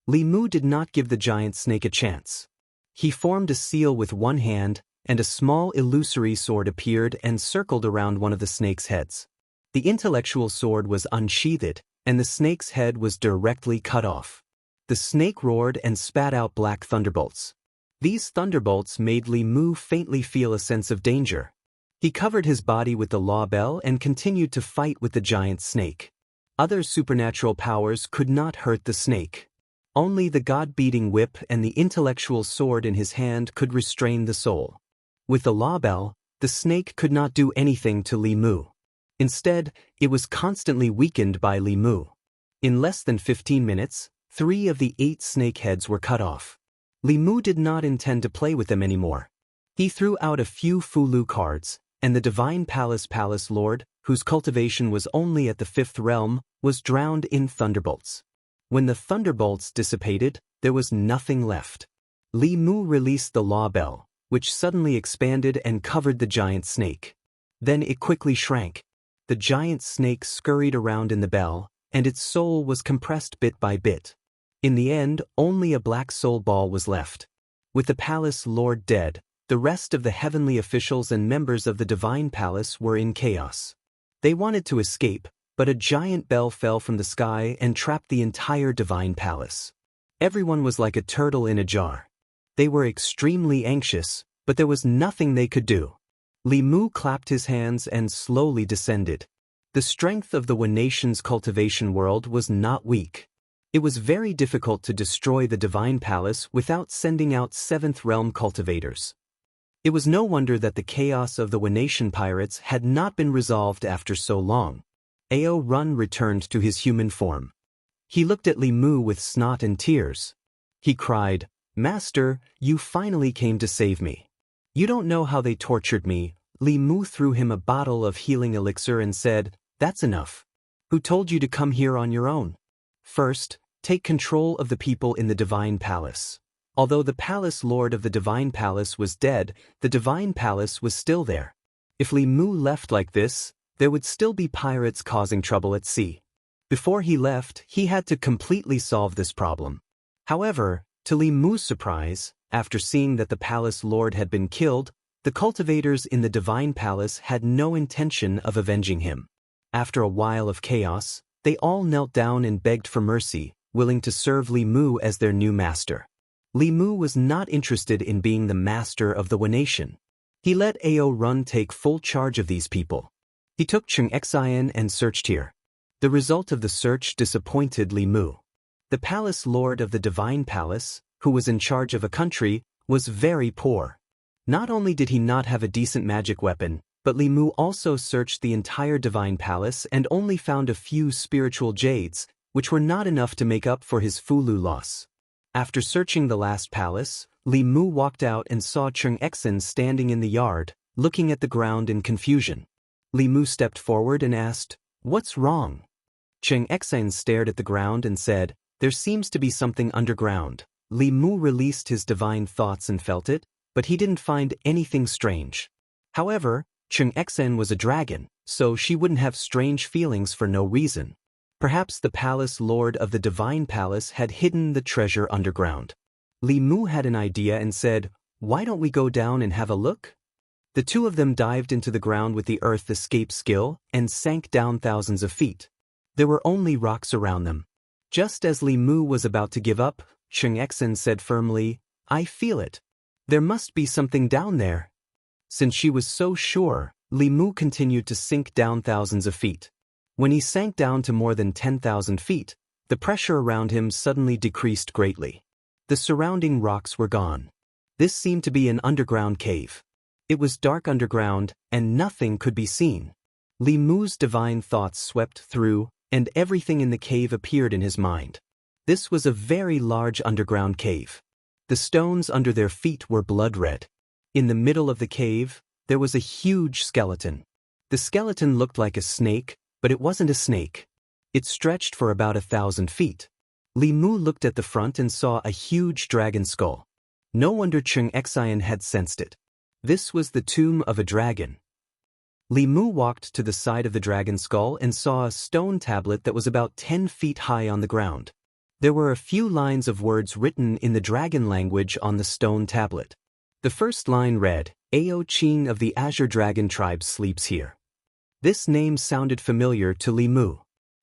Li Mu did not give the giant snake a chance. He formed a seal with one hand and a small illusory sword appeared and circled around one of the snake's heads. The intellectual sword was unsheathed, and the snake's head was directly cut off. The snake roared and spat out black thunderbolts. These thunderbolts made Li Mu faintly feel a sense of danger. He covered his body with the law bell and continued to fight with the giant snake. Other supernatural powers could not hurt the snake. Only the god-beating whip and the intellectual sword in his hand could restrain the soul. With the law bell, the snake could not do anything to Li Mu. Instead, it was constantly weakened by Li Mu. In less than 15 minutes, 3 of the 8 snake heads were cut off. Li Mu did not intend to play with them anymore. He threw out a few Fulu cards, and the Divine Palace Lord, whose cultivation was only at the 5th realm, was drowned in thunderbolts. When the thunderbolts dissipated, there was nothing left. Li Mu released the law bell, which suddenly expanded and covered the giant snake. Then it quickly shrank. The giant snake scurried around in the bell, and its soul was compressed bit by bit. In the end, only a black soul ball was left. With the palace lord dead, the rest of the heavenly officials and members of the divine palace were in chaos. They wanted to escape, but a giant bell fell from the sky and trapped the entire divine palace. Everyone was like a turtle in a jar. They were extremely anxious, but there was nothing they could do. Li Mu clapped his hands and slowly descended. The strength of the Wen Nation's cultivation world was not weak. It was very difficult to destroy the divine palace without sending out 7th realm cultivators. It was no wonder that the chaos of the Wen Nation pirates had not been resolved after so long. Ao Run returned to his human form. He looked at Li Mu with snot and tears. He cried, "Master, you finally came to save me. You don't know how they tortured me." Li Mu threw him a bottle of healing elixir and said, "That's enough. Who told you to come here on your own? First, take control of the people in the divine palace." Although the palace lord of the divine palace was dead, the divine palace was still there. If Li Mu left like this, there would still be pirates causing trouble at sea. Before he left, he had to completely solve this problem. However, to Li Mu's surprise, after seeing that the palace lord had been killed, the cultivators in the divine palace had no intention of avenging him. After a while of chaos, they all knelt down and begged for mercy, willing to serve Li Mu as their new master. Li Mu was not interested in being the master of the Wen Nation. He let Ao Run take full charge of these people. He took Xianxia and searched here. The result of the search disappointed Li Mu. The palace lord of the divine palace, who was in charge of a country, was very poor. Not only did he not have a decent magic weapon, but Li Mu also searched the entire divine palace and only found a few spiritual jades, which were not enough to make up for his Fulu loss. After searching the last palace, Li Mu walked out and saw Xianxia standing in the yard, looking at the ground in confusion. Li Mu stepped forward and asked, "What's wrong?" Xianxia stared at the ground and said, "There seems to be something underground." Li Mu released his divine thoughts and felt it, but he didn't find anything strange. However, Xianxia was a dragon, so she wouldn't have strange feelings for no reason. Perhaps the palace lord of the divine palace had hidden the treasure underground. Li Mu had an idea and said, "Why don't we go down and have a look?" The two of them dived into the ground with the earth escape skill and sank down thousands of feet. There were only rocks around them. Just as Li Mu was about to give up, Xianxia said firmly, "I feel it. There must be something down there." Since she was so sure, Li Mu continued to sink down thousands of feet. When he sank down to more than 10,000 feet, the pressure around him suddenly decreased greatly. The surrounding rocks were gone. This seemed to be an underground cave. It was dark underground, and nothing could be seen. Li Mu's divine thoughts swept through, and everything in the cave appeared in his mind. This was a very large underground cave. The stones under their feet were blood red. In the middle of the cave, there was a huge skeleton. The skeleton looked like a snake, but it wasn't a snake. It stretched for about 1,000 feet. Li Mu looked at the front and saw a huge dragon skull. No wonder Xianxia had sensed it. This was the tomb of a dragon. Li Mu walked to the side of the dragon skull and saw a stone tablet that was about 10 feet high on the ground. There were a few lines of words written in the dragon language on the stone tablet. The first line read, Ao Qing of the Azure Dragon tribe sleeps here. This name sounded familiar to Li Mu.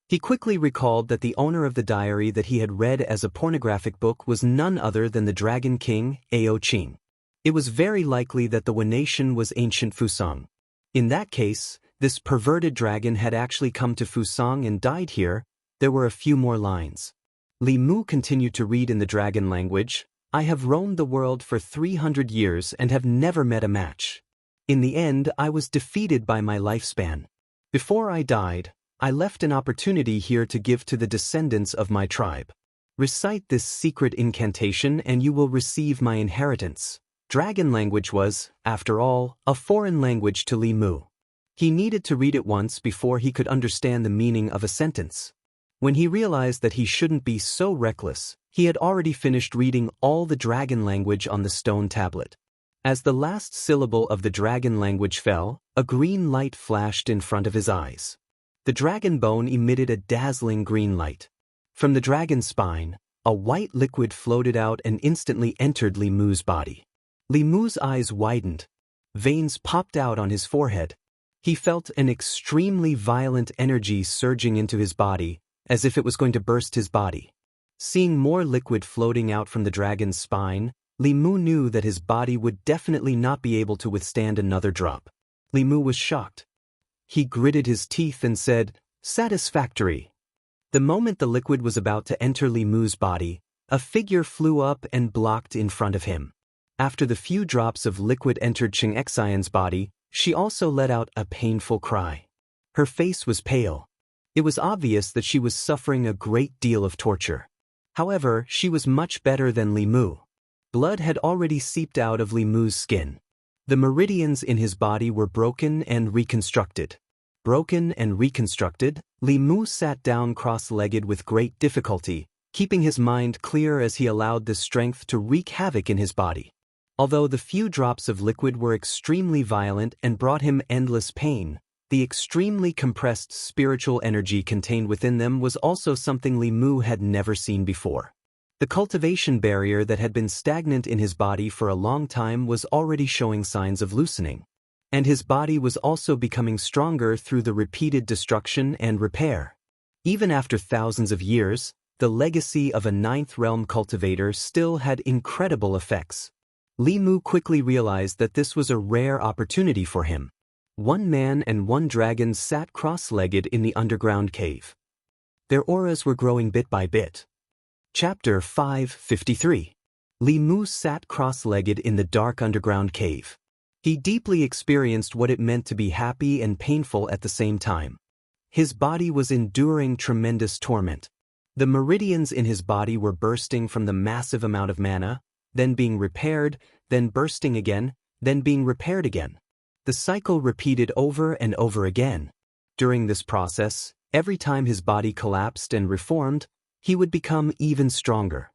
He quickly recalled that the owner of the diary that he had read as a pornographic book was none other than the Dragon King, Ao Qing. It was very likely that the Wanation was ancient Fusang. In that case, this perverted dragon had actually come to Fusang and died here. There were a few more lines. Li Mu continued to read in the dragon language. I have roamed the world for 300 years and have never met a match. In the end, I was defeated by my lifespan. Before I died, I left an opportunity here to give to the descendants of my tribe. Recite this secret incantation and you will receive my inheritance. Dragon language was, after all, a foreign language to Li Mu. He needed to read it once before he could understand the meaning of a sentence. When he realized that he shouldn't be so reckless, he had already finished reading all the dragon language on the stone tablet. As the last syllable of the dragon language fell, a green light flashed in front of his eyes. The dragon bone emitted a dazzling green light. From the dragon's spine, a white liquid floated out and instantly entered Li Mu's body. Li Mu's eyes widened. Veins popped out on his forehead. He felt an extremely violent energy surging into his body, as if it was going to burst his body. Seeing more liquid floating out from the dragon's spine, Li Mu knew that his body would definitely not be able to withstand another drop. Li Mu was shocked. He gritted his teeth and said, "Satisfactory." The moment the liquid was about to enter Li Mu's body, a figure flew up and blocked in front of him. After the few drops of liquid entered Xianxia's body, she also let out a painful cry. Her face was pale. It was obvious that she was suffering a great deal of torture. However, she was much better than Li Mu. Blood had already seeped out of Li Mu's skin. The meridians in his body were broken and reconstructed. Broken and reconstructed, Li Mu sat down cross-legged with great difficulty, keeping his mind clear as he allowed the strength to wreak havoc in his body. Although the few drops of liquid were extremely violent and brought him endless pain, the extremely compressed spiritual energy contained within them was also something Li Mu had never seen before. The cultivation barrier that had been stagnant in his body for a long time was already showing signs of loosening. And his body was also becoming stronger through the repeated destruction and repair. Even after thousands of years, the legacy of a ninth realm cultivator still had incredible effects. Li Mu quickly realized that this was a rare opportunity for him. One man and one dragon sat cross-legged in the underground cave. Their auras were growing bit by bit. Chapter 553. Li Mu sat cross-legged in the dark underground cave. He deeply experienced what it meant to be happy and painful at the same time. His body was enduring tremendous torment. The meridians in his body were bursting from the massive amount of mana, then being repaired, then bursting again, then being repaired again. The cycle repeated over and over again. During this process, every time his body collapsed and reformed, he would become even stronger.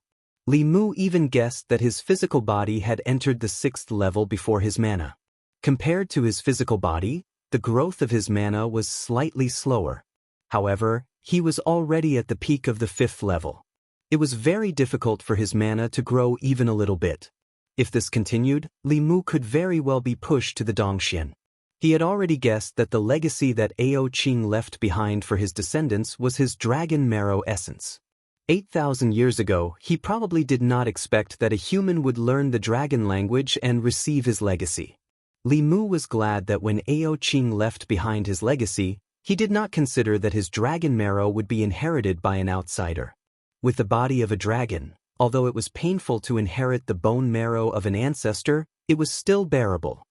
Li Mu even guessed that his physical body had entered the 6th level before his mana. Compared to his physical body, the growth of his mana was slightly slower. However, he was already at the peak of the 5th level. It was very difficult for his mana to grow even a little bit. If this continued, Li Mu could very well be pushed to the Dongxian. He had already guessed that the legacy that Ao Qing left behind for his descendants was his dragon marrow essence. 8,000 years ago, he probably did not expect that a human would learn the dragon language and receive his legacy. Li Mu was glad that when Ao Qing left behind his legacy, he did not consider that his dragon marrow would be inherited by an outsider. With the body of a dragon, although it was painful to inherit the bone marrow of an ancestor, it was still bearable.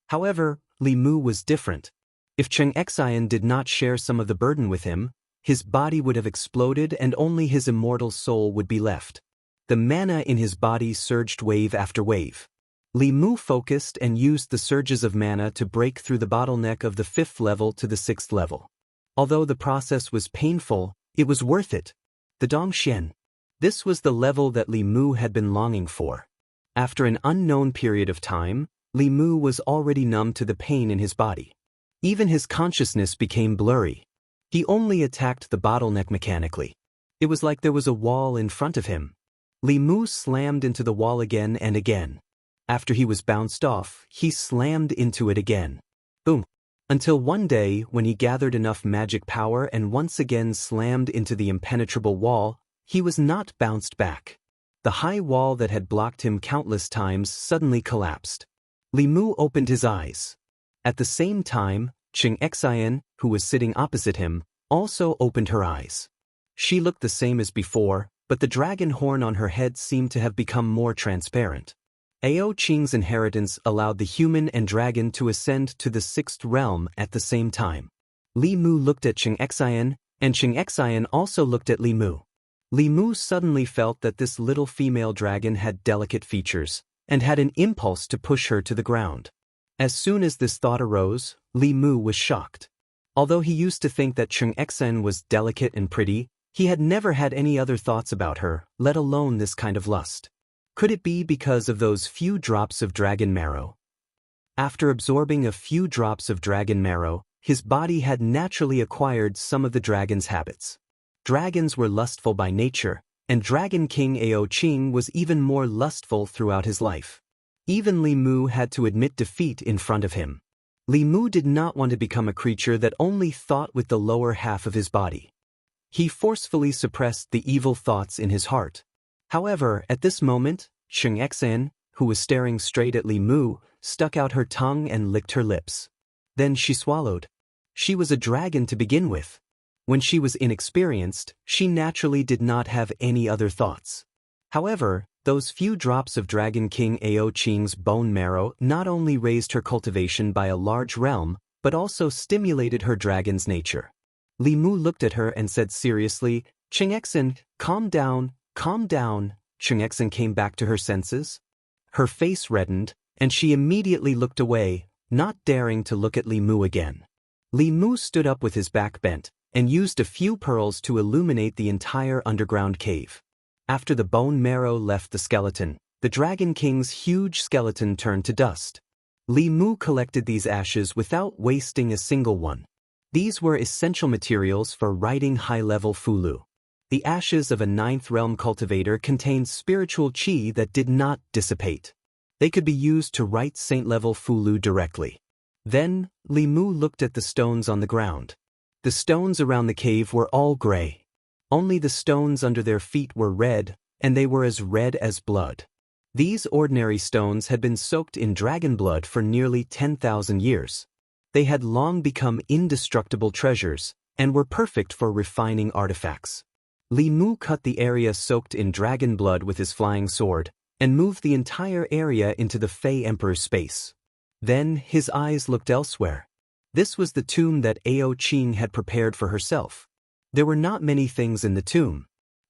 However, Li Mu was different. If Xianxia did not share some of the burden with him, his body would have exploded and only his immortal soul would be left. The mana in his body surged wave after wave. Li Mu focused and used the surges of mana to break through the bottleneck of the 5th level to the 6th level. Although the process was painful, it was worth it. The Dongxian. This was the level that Li Mu had been longing for. After an unknown period of time, Li Mu was already numb to the pain in his body. Even his consciousness became blurry. He only attacked the bottleneck mechanically. It was like there was a wall in front of him. Li Mu slammed into the wall again and again. After he was bounced off, he slammed into it again. Boom. Until one day, when he gathered enough magic power and once again slammed into the impenetrable wall, he was not bounced back. The high wall that had blocked him countless times suddenly collapsed. Li Mu opened his eyes. At the same time, Xianxia, who was sitting opposite him, also opened her eyes. She looked the same as before, but the dragon horn on her head seemed to have become more transparent. Ao Qing's inheritance allowed the human and dragon to ascend to the sixth realm at the same time. Li Mu looked at Xianxia, and Xianxia also looked at Li Mu. Li Mu suddenly felt that this little female dragon had delicate features, and had an impulse to push her to the ground. As soon as this thought arose, Li Mu was shocked. Although he used to think that Xianxia was delicate and pretty, he had never had any other thoughts about her, let alone this kind of lust. Could it be because of those few drops of dragon marrow? After absorbing a few drops of dragon marrow, his body had naturally acquired some of the dragon's habits. Dragons were lustful by nature, and Dragon King Ao Qing was even more lustful throughout his life. Even Li Mu had to admit defeat in front of him. Li Mu did not want to become a creature that only thought with the lower half of his body. He forcefully suppressed the evil thoughts in his heart. However, at this moment, Xianxia, who was staring straight at Li Mu, stuck out her tongue and licked her lips. Then she swallowed. She was a dragon to begin with. When she was inexperienced, she naturally did not have any other thoughts. However, those few drops of Dragon King Ao Qing's bone marrow not only raised her cultivation by a large realm, but also stimulated her dragon's nature. Li Mu looked at her and said seriously, "Xianxia, calm down, calm down." Xianxia came back to her senses. Her face reddened, and she immediately looked away, not daring to look at Li Mu again. Li Mu stood up with his back bent, and used a few pearls to illuminate the entire underground cave. After the bone marrow left the skeleton, the Dragon King's huge skeleton turned to dust. Li Mu collected these ashes without wasting a single one. These were essential materials for writing high-level Fulu. The ashes of a ninth realm cultivator contained spiritual qi that did not dissipate. They could be used to write saint-level Fulu directly. Then, Li Mu looked at the stones on the ground. The stones around the cave were all gray. Only the stones under their feet were red, and they were as red as blood. These ordinary stones had been soaked in dragon blood for nearly 10,000 years. They had long become indestructible treasures, and were perfect for refining artifacts. Li Mu cut the area soaked in dragon blood with his flying sword, and moved the entire area into the Fey Emperor's space. Then his eyes looked elsewhere. This was the tomb that Ao Qing had prepared for herself. There were not many things in the tomb.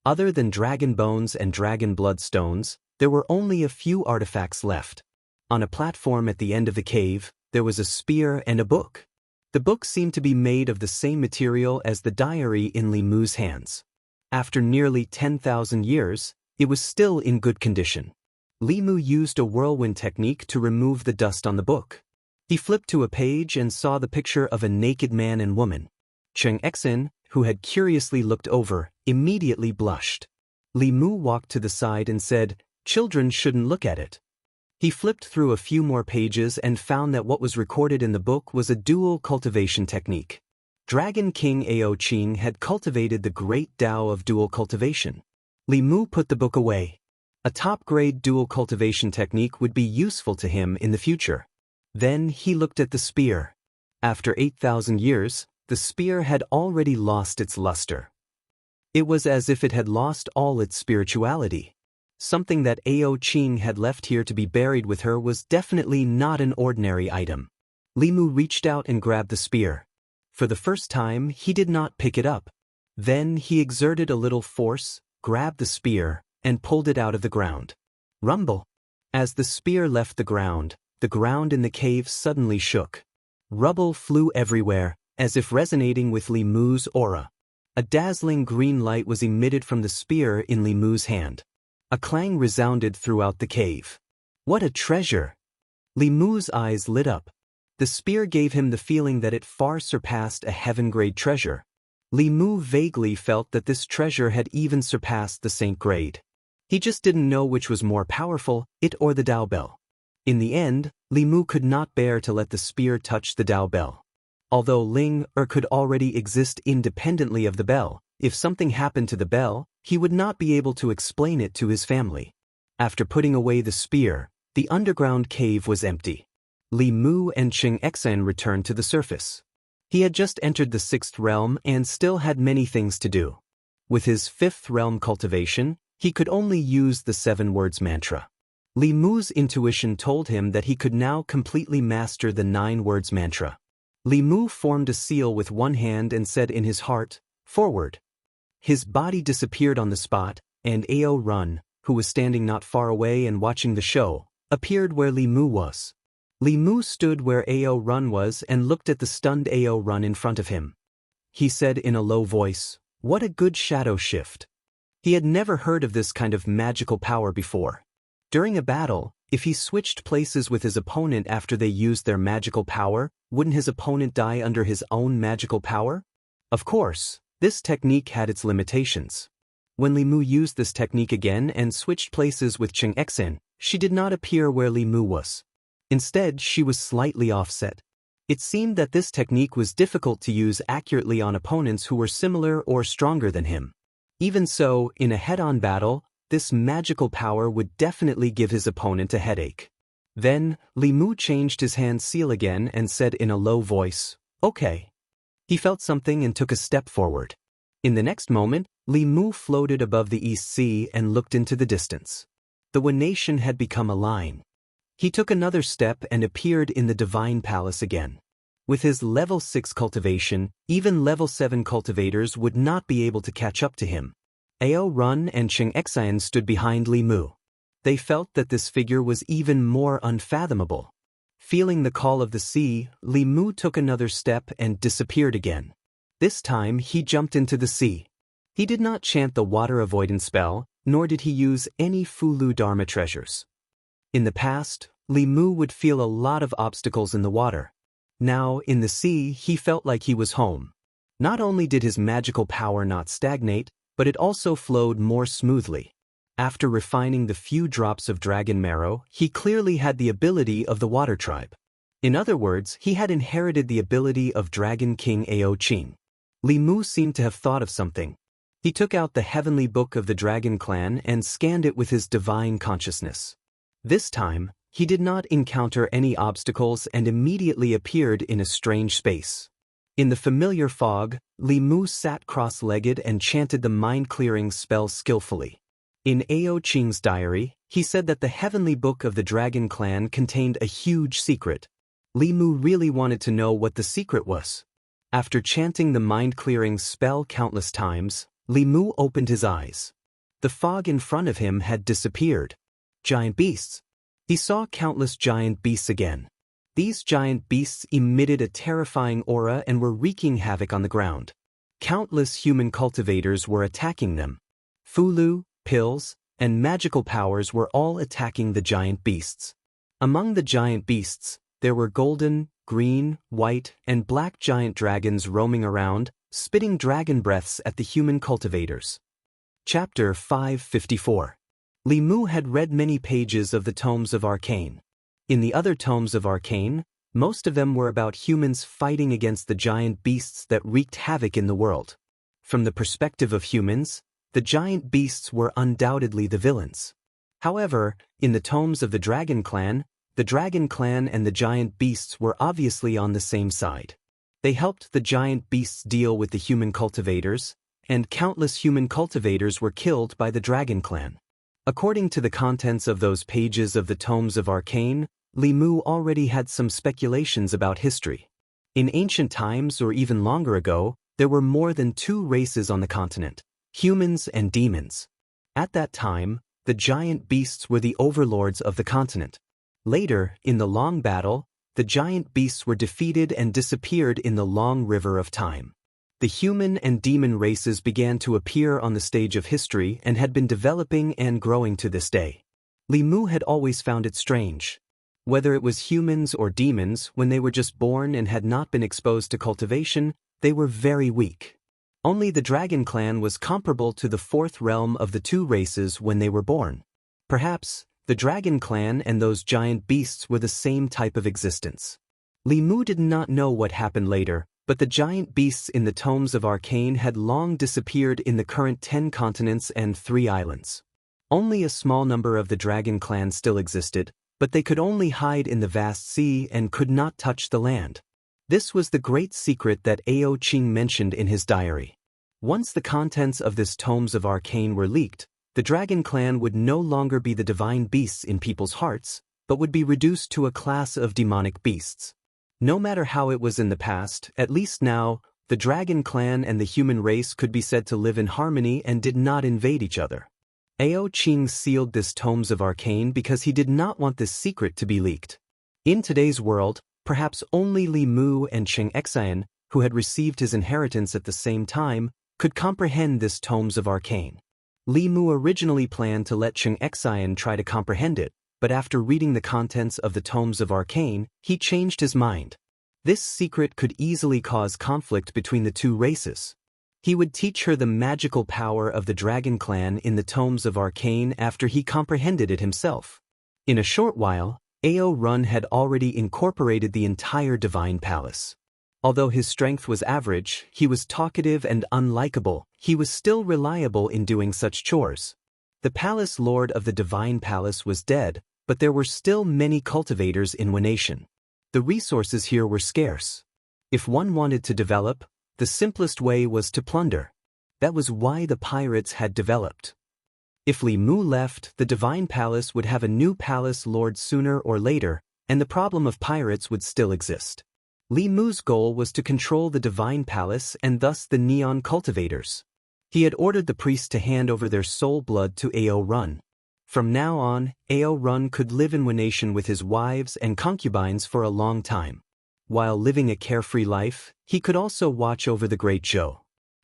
Other than dragon bones and dragon blood stones, there were only a few artifacts left. On a platform at the end of the cave, there was a spear and a book. The book seemed to be made of the same material as the diary in Li Mu's hands. After nearly 10,000 years, it was still in good condition. Li Mu used a whirlwind technique to remove the dust on the book. He flipped to a page and saw the picture of a naked man and woman. Xianxia, who had curiously looked over, immediately blushed. Li Mu walked to the side and said, "Children shouldn't look at it." He flipped through a few more pages and found that what was recorded in the book was a dual cultivation technique. Dragon King Ao Qing had cultivated the great Tao of dual cultivation. Li Mu put the book away. A top-grade dual cultivation technique would be useful to him in the future. Then he looked at the spear. After 8,000 years, the spear had already lost its luster. It was as if it had lost all its spirituality. Something that Ao Qing had left here to be buried with her was definitely not an ordinary item. Li Mu reached out and grabbed the spear. For the first time, he did not pick it up. Then he exerted a little force, grabbed the spear, and pulled it out of the ground. Rumble! As the spear left the ground in the cave suddenly shook. Rubble flew everywhere, as if resonating with Li Mu's aura. A dazzling green light was emitted from the spear in Li Mu's hand. A clang resounded throughout the cave. What a treasure! Li Mu's eyes lit up. The spear gave him the feeling that it far surpassed a heaven-grade treasure. Li Mu vaguely felt that this treasure had even surpassed the saint grade. He just didn't know which was more powerful, it or the Dao Bell. In the end, Li Mu could not bear to let the spear touch the Dao bell. Although Ling could already exist independently of the bell, if something happened to the bell, he would not be able to explain it to his family. After putting away the spear, the underground cave was empty. Li Mu and Xianxia returned to the surface. He had just entered the 6th realm and still had many things to do. With his 5th realm cultivation, he could only use the 7 words mantra. Li Mu's intuition told him that he could now completely master the 9 words mantra. Li Mu formed a seal with one hand and said in his heart, "Forward." His body disappeared on the spot, and Ao Run, who was standing not far away and watching the show, appeared where Li Mu was. Li Mu stood where Ao Run was and looked at the stunned Ao Run in front of him. He said in a low voice, "What a good shadow shift." He had never heard of this kind of magical power before. During a battle, if he switched places with his opponent after they used their magical power, wouldn't his opponent die under his own magical power? Of course, this technique had its limitations. When Li Mu used this technique again and switched places with Xianxia, she did not appear where Li Mu was. Instead, she was slightly offset. It seemed that this technique was difficult to use accurately on opponents who were similar or stronger than him. Even so, in a head-on battle, this magical power would definitely give his opponent a headache. Then, Li Mu changed his hand seal again and said in a low voice, "Okay." He felt something and took a step forward. In the next moment, Li Mu floated above the East Sea and looked into the distance. The Wen nation had become a line. He took another step and appeared in the Divine Palace again. With his level 6 cultivation, even level 7 cultivators would not be able to catch up to him. Ao Run and Xianxia stood behind Li Mu. They felt that this figure was even more unfathomable. Feeling the call of the sea, Li Mu took another step and disappeared again. This time he jumped into the sea. He did not chant the water avoidance spell, nor did he use any Fulu Dharma treasures. In the past, Li Mu would feel a lot of obstacles in the water. Now, in the sea, he felt like he was home. Not only did his magical power not stagnate, but it also flowed more smoothly. After refining the few drops of dragon marrow, he clearly had the ability of the water tribe. In other words, he had inherited the ability of Dragon King Ao Qing. Li Mu seemed to have thought of something. He took out the heavenly book of the dragon clan and scanned it with his divine consciousness. This time, he did not encounter any obstacles and immediately appeared in a strange space. In the familiar fog, Li Mu sat cross-legged and chanted the mind-clearing spell skillfully. In Ao Qing's diary, he said that the heavenly book of the dragon clan contained a huge secret. Li Mu really wanted to know what the secret was. After chanting the mind-clearing spell countless times, Li Mu opened his eyes. The fog in front of him had disappeared. Giant beasts. He saw countless giant beasts again. These giant beasts emitted a terrifying aura and were wreaking havoc on the ground. Countless human cultivators were attacking them. Fulu, pills, and magical powers were all attacking the giant beasts. Among the giant beasts, there were golden, green, white, and black giant dragons roaming around, spitting dragon breaths at the human cultivators. Chapter 554. Li Mu had read many pages of the Tomes of Arcane. In the other Tomes of Arcane, most of them were about humans fighting against the giant beasts that wreaked havoc in the world. From the perspective of humans, the giant beasts were undoubtedly the villains. However, in the Tomes of the Dragon Clan and the giant beasts were obviously on the same side. They helped the giant beasts deal with the human cultivators, and countless human cultivators were killed by the Dragon Clan. According to the contents of those pages of the Tomes of Arcane, Li Mu already had some speculations about history. In ancient times or even longer ago, there were more than 2 races on the continent, humans and demons. At that time, the giant beasts were the overlords of the continent. Later, in the long battle, the giant beasts were defeated and disappeared in the long river of time. The human and demon races began to appear on the stage of history and had been developing and growing to this day. Li Mu had always found it strange. Whether it was humans or demons, when they were just born and had not been exposed to cultivation, they were very weak. Only the Dragon Clan was comparable to the 4th realm of the 2 races when they were born. Perhaps, The dragon clan and those giant beasts were the same type of existence. Li Mu did not know what happened later, but the giant beasts in the tomes of Arcane had long disappeared in the current 10 continents and 3 islands. Only a small number of the dragon clan still existed, but they could only hide in the vast sea and could not touch the land. This was the great secret that Ao Qing mentioned in his diary. Once the contents of this tomes of Arcane were leaked, the dragon clan would no longer be the divine beasts in people's hearts, but would be reduced to a class of demonic beasts. No matter how it was in the past, at least now, the dragon clan and the human race could be said to live in harmony and did not invade each other. Ao Qing sealed this tomes of Arcane because he did not want this secret to be leaked. In today's world, perhaps only Li Mu and Xianxia, who had received his inheritance at the same time, could comprehend this tomes of Arcane. Li Mu originally planned to let Xianxia try to comprehend it, but after reading the contents of the tomes of Arcane, he changed his mind. This secret could easily cause conflict between the two races. He would teach her the magical power of the dragon clan in the tomes of Arcane after he comprehended it himself. In a short while, Ao Run had already incorporated the entire divine palace. Although his strength was average, he was talkative and unlikable, he was still reliable in doing such chores. The palace lord of the divine palace was dead, but there were still many cultivators in Wanation. The resources here were scarce. If one wanted to develop, the simplest way was to plunder. That was why the pirates had developed. If Li Mu left, the divine palace would have a new palace lord sooner or later, and the problem of pirates would still exist. Li Mu's goal was to control the divine palace and thus the neon cultivators. He had ordered the priests to hand over their soul blood to Ao Run. From now on, Ao Run could live in Wanation with his wives and concubines for a long time. While living a carefree life, he could also watch over the Great Zhou.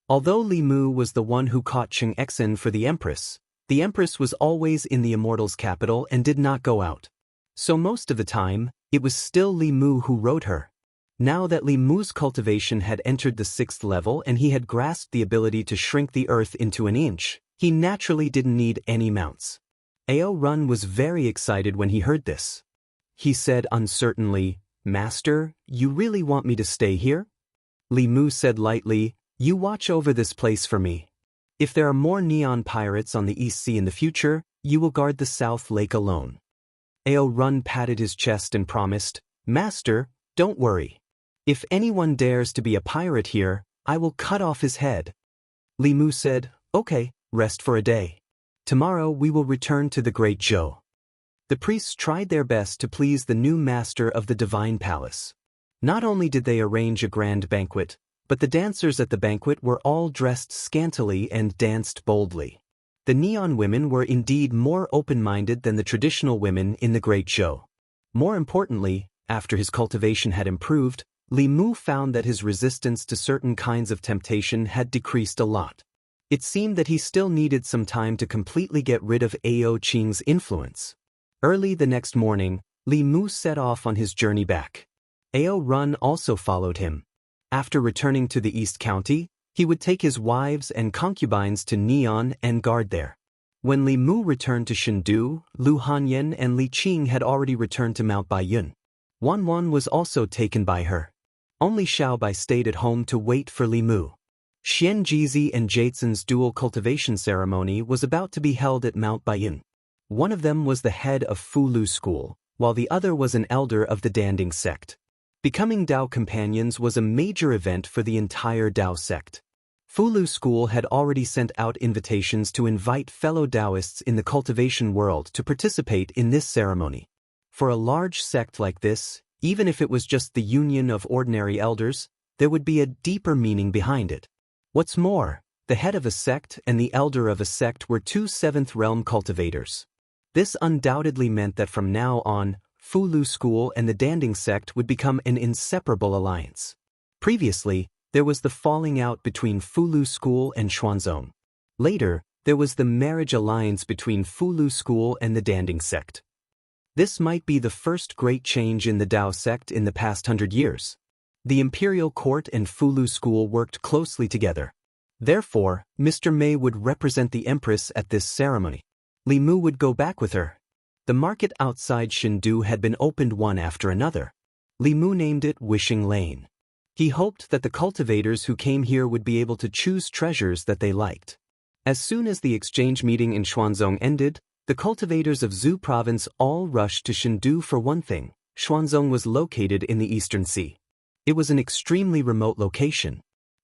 Although Li Mu was the one who caught Xianxia for the Empress was always in the Immortal's capital and did not go out. So most of the time, it was still Li Mu who rode her. Now that Li Mu's cultivation had entered the 6th level and he had grasped the ability to shrink the earth into an inch, he naturally didn't need any mounts. Ao Run was very excited when he heard this. He said uncertainly, "Master, you really want me to stay here?" Li Mu said lightly, "You watch over this place for me. If there are more neon pirates on the East Sea in the future, you will guard the South Lake alone." Ao Run patted his chest and promised, "Master, don't worry. If anyone dares to be a pirate here, I will cut off his head." Li Mu said, "Okay, rest for a day. Tomorrow we will return to the Great Zhou." The priests tried their best to please the new master of the divine palace. Not only did they arrange a grand banquet, but the dancers at the banquet were all dressed scantily and danced boldly. The neon women were indeed more open-minded than the traditional women in the Great Zhou. More importantly, after his cultivation had improved, Li Mu found that his resistance to certain kinds of temptation had decreased a lot. It seemed that he still needed some time to completely get rid of Ao Qing's influence. Early the next morning, Li Mu set off on his journey back. Ao Run also followed him. After returning to the East County, he would take his wives and concubines to Neon and guard there. When Li Mu returned to Shendu, Lu Hanyan and Li Qing had already returned to Mount Baiyun. Wan was also taken by her. Only Xiaobai stayed at home to wait for Li Mu. Xian Jizi and Jaitson's dual cultivation ceremony was about to be held at Mount Baiyun. One of them was the head of Fulu School, while the other was an elder of the Danding sect. Becoming Dao companions was a major event for the entire Dao sect. Fulu School had already sent out invitations to invite fellow Daoists in the cultivation world to participate in this ceremony. For a large sect like this, even if it was just the union of ordinary elders, there would be a deeper meaning behind it. What's more, the head of a sect and the elder of a sect were two 7th realm cultivators. This undoubtedly meant that from now on, Fulu School and the Danding sect would become an inseparable alliance. Previously, there was the falling out between Fulu School and Xuanzong. Later, there was the marriage alliance between Fulu School and the Danding sect. This might be the first great change in the Dao sect in the past 100 years. The imperial court and Fulu School worked closely together. Therefore, Mr. Mei would represent the empress at this ceremony. Li Mu would go back with her. The market outside Chengdu had been opened one after another. Li Mu named it Wishing Lane. He hoped that the cultivators who came here would be able to choose treasures that they liked. As soon as the exchange meeting in Xuanzong ended, the cultivators of Zhu province all rushed to Chengdu for one thing. Xuanzong was located in the Eastern Sea. It was an extremely remote location.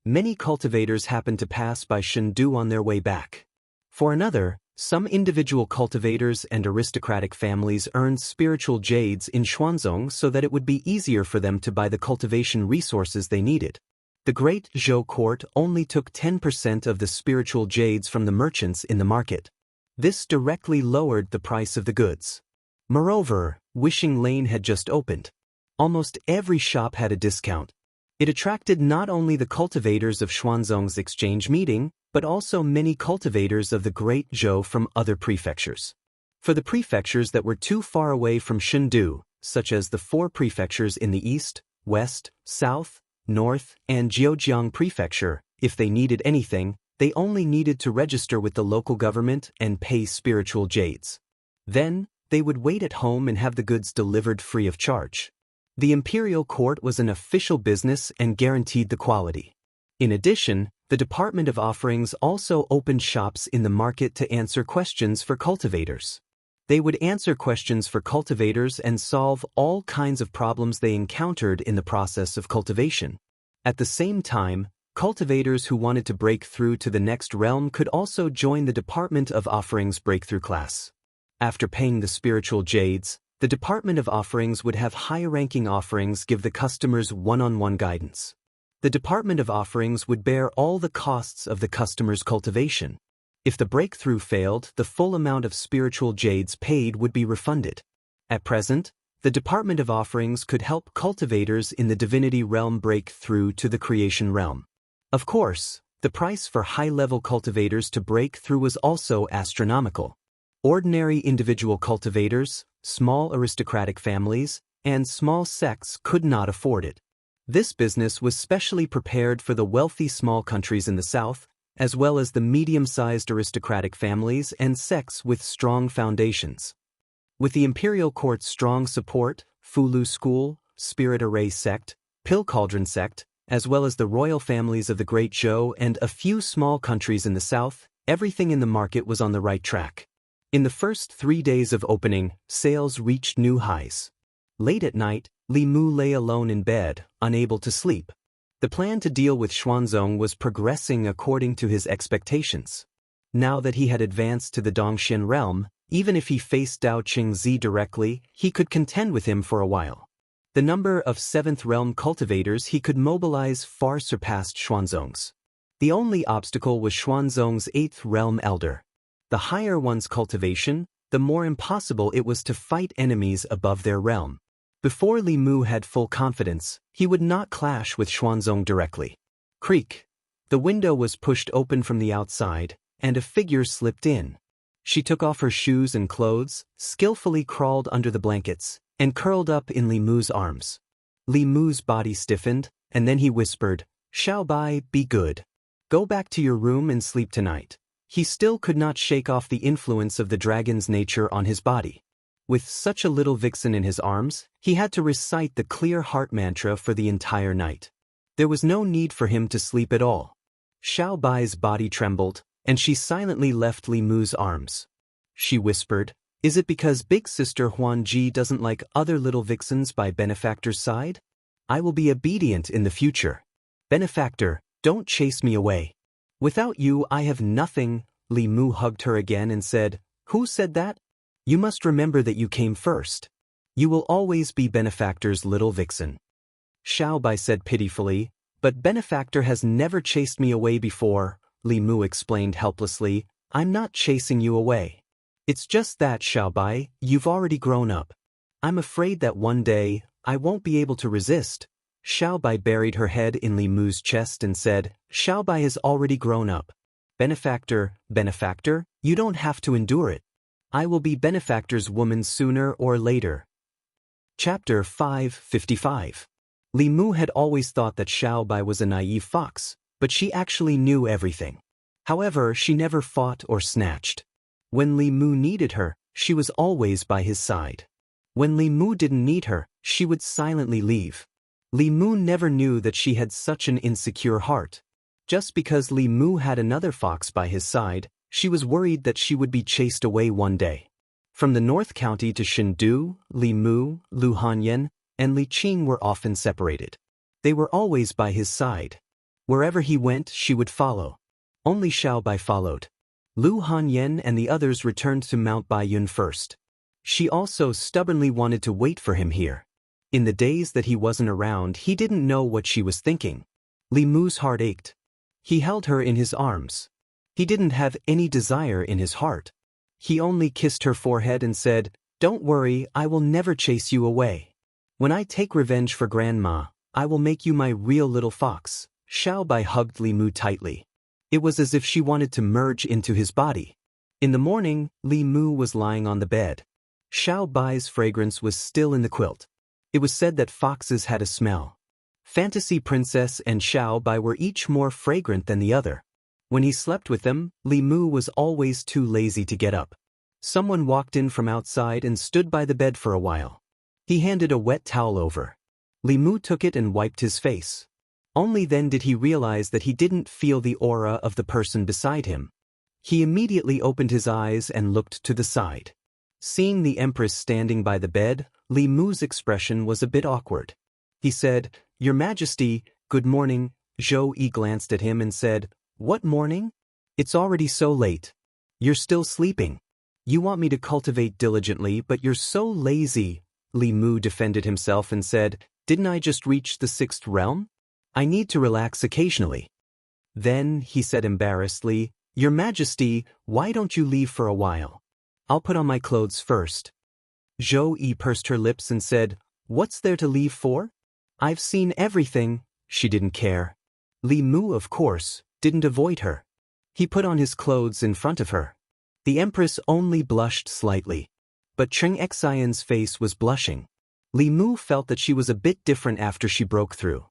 Many cultivators happened to pass by Chengdu on their way back. For another, some individual cultivators and aristocratic families earned spiritual jades in Xuanzong so that it would be easier for them to buy the cultivation resources they needed. The Great Zhou court only took 10% of the spiritual jades from the merchants in the market. This directly lowered the price of the goods. Moreover, Wishing Lane had just opened. Almost every shop had a discount. It attracted not only the cultivators of Xuanzong's exchange meeting, but also many cultivators of the Great Zhou from other prefectures. For the prefectures that were too far away from Chengdu, such as the 4 prefectures in the east, west, south, north, and Zhejiang prefecture, if they needed anything, they only needed to register with the local government and pay spiritual jades. Then, they would wait at home and have the goods delivered free of charge. The imperial court was an official business and guaranteed the quality. In addition, the Department of Offerings also opened shops in the market to answer questions for cultivators. They would answer questions for cultivators and solve all kinds of problems they encountered in the process of cultivation. At the same time, cultivators who wanted to break through to the next realm could also join the Department of Offerings breakthrough class. After paying the spiritual jades, the Department of Offerings would have higher-ranking offerings give the customers one-on-one guidance. The Department of Offerings would bear all the costs of the customer's cultivation. If the breakthrough failed, the full amount of spiritual jades paid would be refunded. At present, the Department of Offerings could help cultivators in the divinity realm break through to the creation realm. Of course, the price for high-level cultivators to break through was also astronomical. Ordinary individual cultivators, small aristocratic families, and small sects could not afford it. This business was specially prepared for the wealthy small countries in the south, as well as the medium-sized aristocratic families and sects with strong foundations. With the imperial court's strong support, Fulu School, Spirit Array sect, Pill Cauldron sect, as well as the royal families of the Great Zhou and a few small countries in the south, everything in the market was on the right track. In the first 3 days of opening, sales reached new highs. Late at night, Li Mu lay alone in bed, unable to sleep. The plan to deal with Xuanzong was progressing according to his expectations. Now that he had advanced to the Dongxian realm, even if he faced Dao Qingzi directly, he could contend with him for a while. The number of 7th realm cultivators he could mobilize far surpassed Xuanzong's. The only obstacle was Xuanzong's 8th realm elder. The higher one's cultivation, the more impossible it was to fight enemies above their realm. Before Li Mu had full confidence, he would not clash with Xuanzong directly. Creak! The window was pushed open from the outside, and a figure slipped in. She took off her shoes and clothes, skillfully crawled under the blankets, and curled up in Li Mu's arms. Li Mu's body stiffened, and then he whispered, "Xiaobai, be good. Go back to your room and sleep tonight." He still could not shake off the influence of the dragon's nature on his body. With such a little vixen in his arms, he had to recite the clear heart mantra for the entire night. There was no need for him to sleep at all. Xiaobai's body trembled, and she silently left Li Mu's arms. She whispered, "Is it because big sister Huanji doesn't like other little vixens by benefactor's side? I will be obedient in the future. Benefactor, don't chase me away. Without you I have nothing." Li Mu hugged her again and said, "Who said that? You must remember that you came first. You will always be benefactor's little vixen." Xiaobai said pitifully, "But benefactor has never chased me away before," Li Mu explained helplessly. "I'm not chasing you away. It's just that, Xiaobai, you've already grown up. I'm afraid that one day, I won't be able to resist." Xiaobai buried her head in Li Mu's chest and said, "Xiaobai has already grown up. Benefactor, you don't have to endure it. I will be benefactor's woman sooner or later." Chapter 555. Li Mu had always thought that Xiaobai was a naive fox, but she actually knew everything. However, she never fought or snatched. When Li Mu needed her, she was always by his side. When Li Mu didn't need her, she would silently leave. Li Mu never knew that she had such an insecure heart. Just because Li Mu had another fox by his side, she was worried that she would be chased away one day. From the North County to Chengdu, Li Mu, Lu Hanyan, and Li Qing were often separated. They were always by his side. Wherever he went, she would follow. Only Xiaobai followed. Lu Hanyan and the others returned to Mount Baiyun first. She also stubbornly wanted to wait for him here. In the days that he wasn't around, he didn't know what she was thinking. Li Mu's heart ached. He held her in his arms. He didn't have any desire in his heart. He only kissed her forehead and said, "Don't worry, I will never chase you away. When I take revenge for Grandma, I will make you my real little fox." Xiaobai hugged Li Mu tightly. It was as if she wanted to merge into his body. In the morning, Li Mu was lying on the bed. Xiaobai's fragrance was still in the quilt. It was said that foxes had a smell. Fantasy Princess and Xiaobai were each more fragrant than the other. When he slept with them, Li Mu was always too lazy to get up. Someone walked in from outside and stood by the bed for a while. He handed a wet towel over. Li Mu took it and wiped his face. Only then did he realize that he didn't feel the aura of the person beside him. He immediately opened his eyes and looked to the side. Seeing the Empress standing by the bed, Li Mu's expression was a bit awkward. He said, "Your Majesty, good morning." Zhou Yi glanced at him and said, "What morning? It's already so late. You're still sleeping. You want me to cultivate diligently, but you're so lazy." Li Mu defended himself and said, "Didn't I just reach the 6th realm? I need to relax occasionally." Then, he said embarrassedly, "Your Majesty, why don't you leave for a while? I'll put on my clothes first." Zhou Yi pursed her lips and said, "What's there to leave for? I've seen everything." She didn't care. Li Mu, of course, didn't avoid her. He put on his clothes in front of her. The Empress only blushed slightly. But Xianxia's face was blushing. Li Mu felt that she was a bit different after she broke through.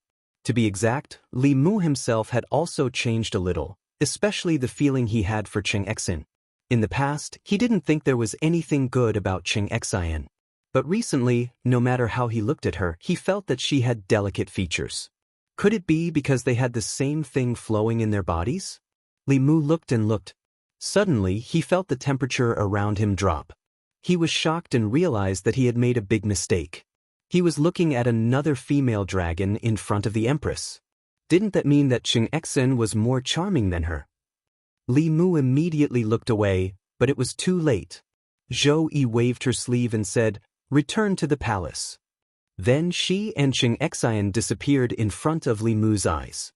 To be exact, Li Mu himself had also changed a little, especially the feeling he had for Xianxia. In the past, he didn't think there was anything good about Xianxia. But recently, no matter how he looked at her, he felt that she had delicate features. Could it be because they had the same thing flowing in their bodies? Li Mu looked and looked. Suddenly, he felt the temperature around him drop. He was shocked and realized that he had made a big mistake. He was looking at another female dragon in front of the Empress. Didn't that mean that Xianxia was more charming than her? Li Mu immediately looked away, but it was too late. Zhou Yi waved her sleeve and said, "Return to the palace." Then she and Xianxia disappeared in front of Li Mu's eyes.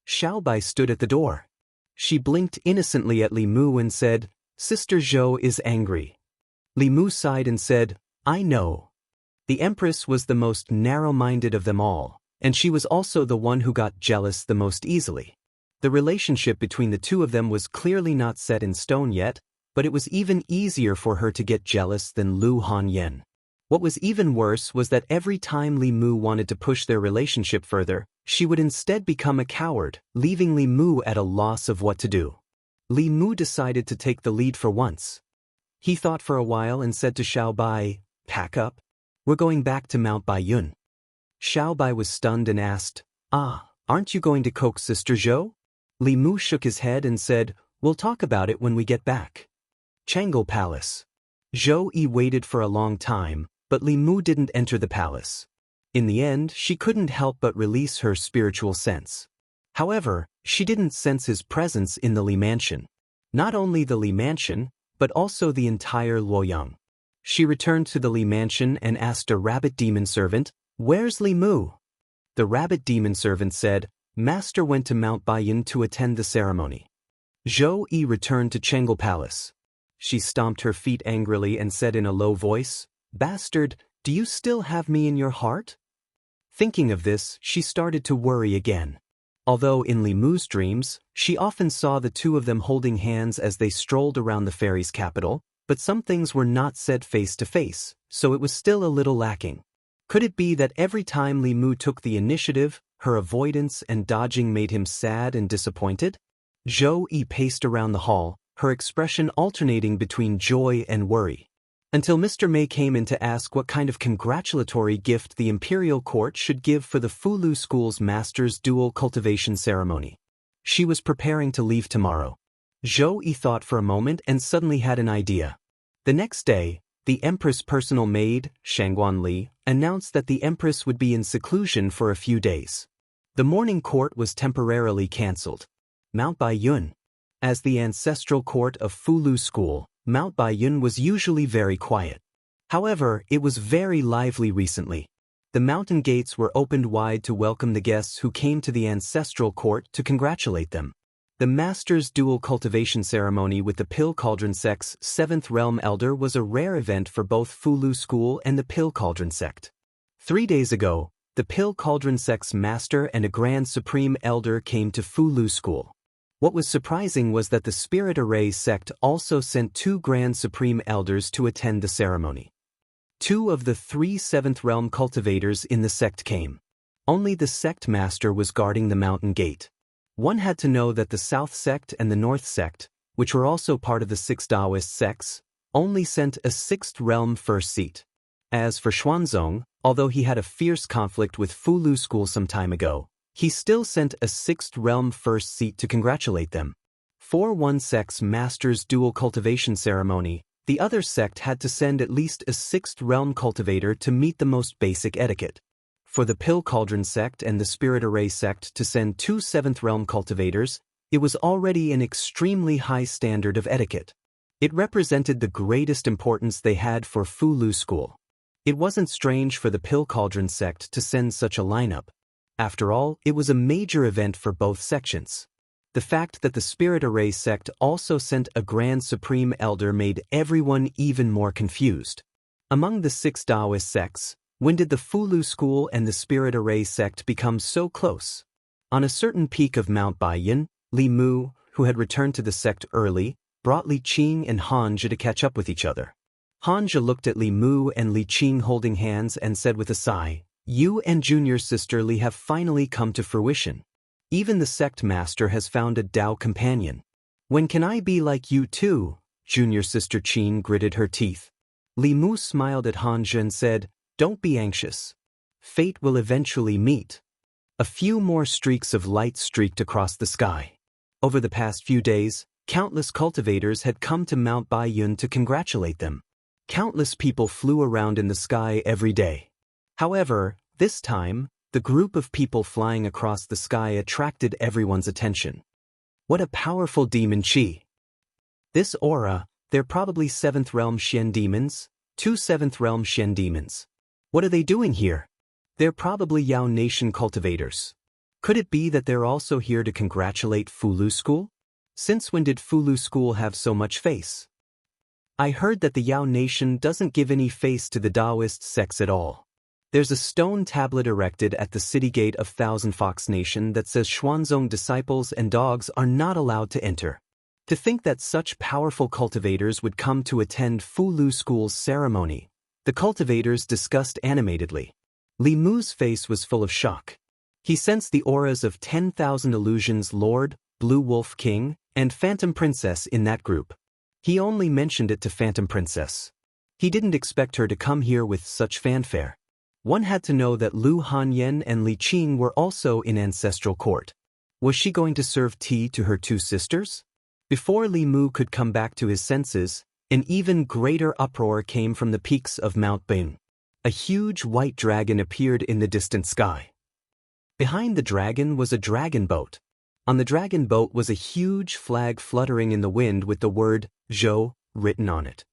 Xiaobai stood at the door. She blinked innocently at Li Mu and said, "Sister Zhou is angry." Li Mu sighed and said, "I know." The Empress was the most narrow-minded of them all, and she was also the one who got jealous the most easily. The relationship between the two of them was clearly not set in stone yet, but it was even easier for her to get jealous than Lu Hanyan. What was even worse was that every time Li Mu wanted to push their relationship further, she would instead become a coward, leaving Li Mu at a loss of what to do. Li Mu decided to take the lead for once. He thought for a while and said to Xiaobai, "Pack up. We're going back to Mount Baiyun." Xiaobai was stunned and asked, "Aren't you going to coax Sister Zhou?" Li Mu shook his head and said, "We'll talk about it when we get back." Chang'an Palace. Zhou Yi waited for a long time, but Li Mu didn't enter the palace. In the end, she couldn't help but release her spiritual sense. However, she didn't sense his presence in the Li mansion. Not only the Li mansion, but also the entire Luoyang. She returned to the Li mansion and asked a rabbit demon servant, "Where's Li Mu?" The rabbit demon servant said, "Master went to Mount Baiyun to attend the ceremony." Zhou Yi returned to Chang'an Palace. She stomped her feet angrily and said in a low voice, "Bastard, do you still have me in your heart?" Thinking of this, she started to worry again. Although in Li Mu's dreams, she often saw the two of them holding hands as they strolled around the fairy's capital, but some things were not said face to face, so it was still a little lacking. Could it be that every time Li Mu took the initiative, her avoidance and dodging made him sad and disappointed? Zhou Yi paced around the hall, her expression alternating between joy and worry. until Mr. Mei came in to ask what kind of congratulatory gift the imperial court should give for the Fulu School's master's dual cultivation ceremony. She was preparing to leave tomorrow. Zhou Yi thought for a moment and suddenly had an idea. The next day, the Empress' personal maid, Shangguan Li, announced that the Empress would be in seclusion for a few days. The morning court was temporarily cancelled. Mount Baiyun. As the ancestral court of Fulu School, Mount Baiyun was usually very quiet. However, it was very lively recently. The mountain gates were opened wide to welcome the guests who came to the ancestral court to congratulate them. The Master's Dual Cultivation Ceremony with the Pill Cauldron Sect's 7th Realm Elder was a rare event for both Fulu School and the Pill Cauldron Sect. 3 days ago, the Pill Cauldron Sect's Master and a Grand Supreme Elder came to Fulu School. What was surprising was that the Spirit Array Sect also sent 2 Grand Supreme Elders to attend the ceremony. 2 of the 3 7th Realm cultivators in the sect came. Only the sect master was guarding the mountain gate. One had to know that the South Sect and the North Sect, which were also part of the 6 Daoist sects, only sent a 6th Realm first seat. As for Xuanzong, although he had a fierce conflict with Fulu School some time ago, he still sent a 6th Realm first seat to congratulate them. For one sect's master's dual cultivation ceremony, the other sect had to send at least a 6th Realm cultivator to meet the most basic etiquette. For the Pill Cauldron Sect and the Spirit Array Sect to send 2 7th Realm cultivators, it was already an extremely high standard of etiquette. It represented the greatest importance they had for Fulu School. It wasn't strange for the Pill Cauldron Sect to send such a lineup. After all, it was a major event for both sections. The fact that the Spirit Array Sect also sent a Grand Supreme Elder made everyone even more confused. Among the 6 Daoist sects, when did the Fulu School and the Spirit Array Sect become so close? On a certain peak of Mount Baiyun, Li Mu, who had returned to the sect early, brought Li Qing and Hanja to catch up with each other. Hanja looked at Li Mu and Li Qing holding hands and said with a sigh, "You and junior sister Li have finally come to fruition. Even the sect master has found a Dao companion. When can I be like you too?" Junior sister Qing gritted her teeth. Li Mu smiled at Hanja and said, "Don't be anxious. Fate will eventually meet." A few more streaks of light streaked across the sky. Over the past few days, countless cultivators had come to Mount Baiyun to congratulate them. Countless people flew around in the sky every day. However, this time, the group of people flying across the sky attracted everyone's attention. What a powerful demon chi! This aura, they're probably 7th Realm Xian demons, 2 7th Realm Xian demons. What are they doing here? They're probably Yao Nation cultivators. Could it be that they're also here to congratulate Fulu School? Since when did Fulu School have so much face? I heard that the Yao Nation doesn't give any face to the Daoist sects at all. There's a stone tablet erected at the city gate of Thousand Fox Nation that says Xuanzong disciples and dogs are not allowed to enter. To think that such powerful cultivators would come to attend Fulu School's ceremony, the cultivators discussed animatedly. Li Mu's face was full of shock. He sensed the auras of 10,000 illusions Lord, Blue Wolf King, and Phantom Princess in that group. He only mentioned it to Phantom Princess. He didn't expect her to come here with such fanfare. One had to know that Lu Hanyan and Li Qing were also in ancestral court. Was she going to serve tea to her 2 sisters? Before Li Mu could come back to his senses, an even greater uproar came from the peaks of Mount Baiyun. A huge white dragon appeared in the distant sky. Behind the dragon was a dragon boat. On the dragon boat was a huge flag fluttering in the wind with the word Zhou written on it.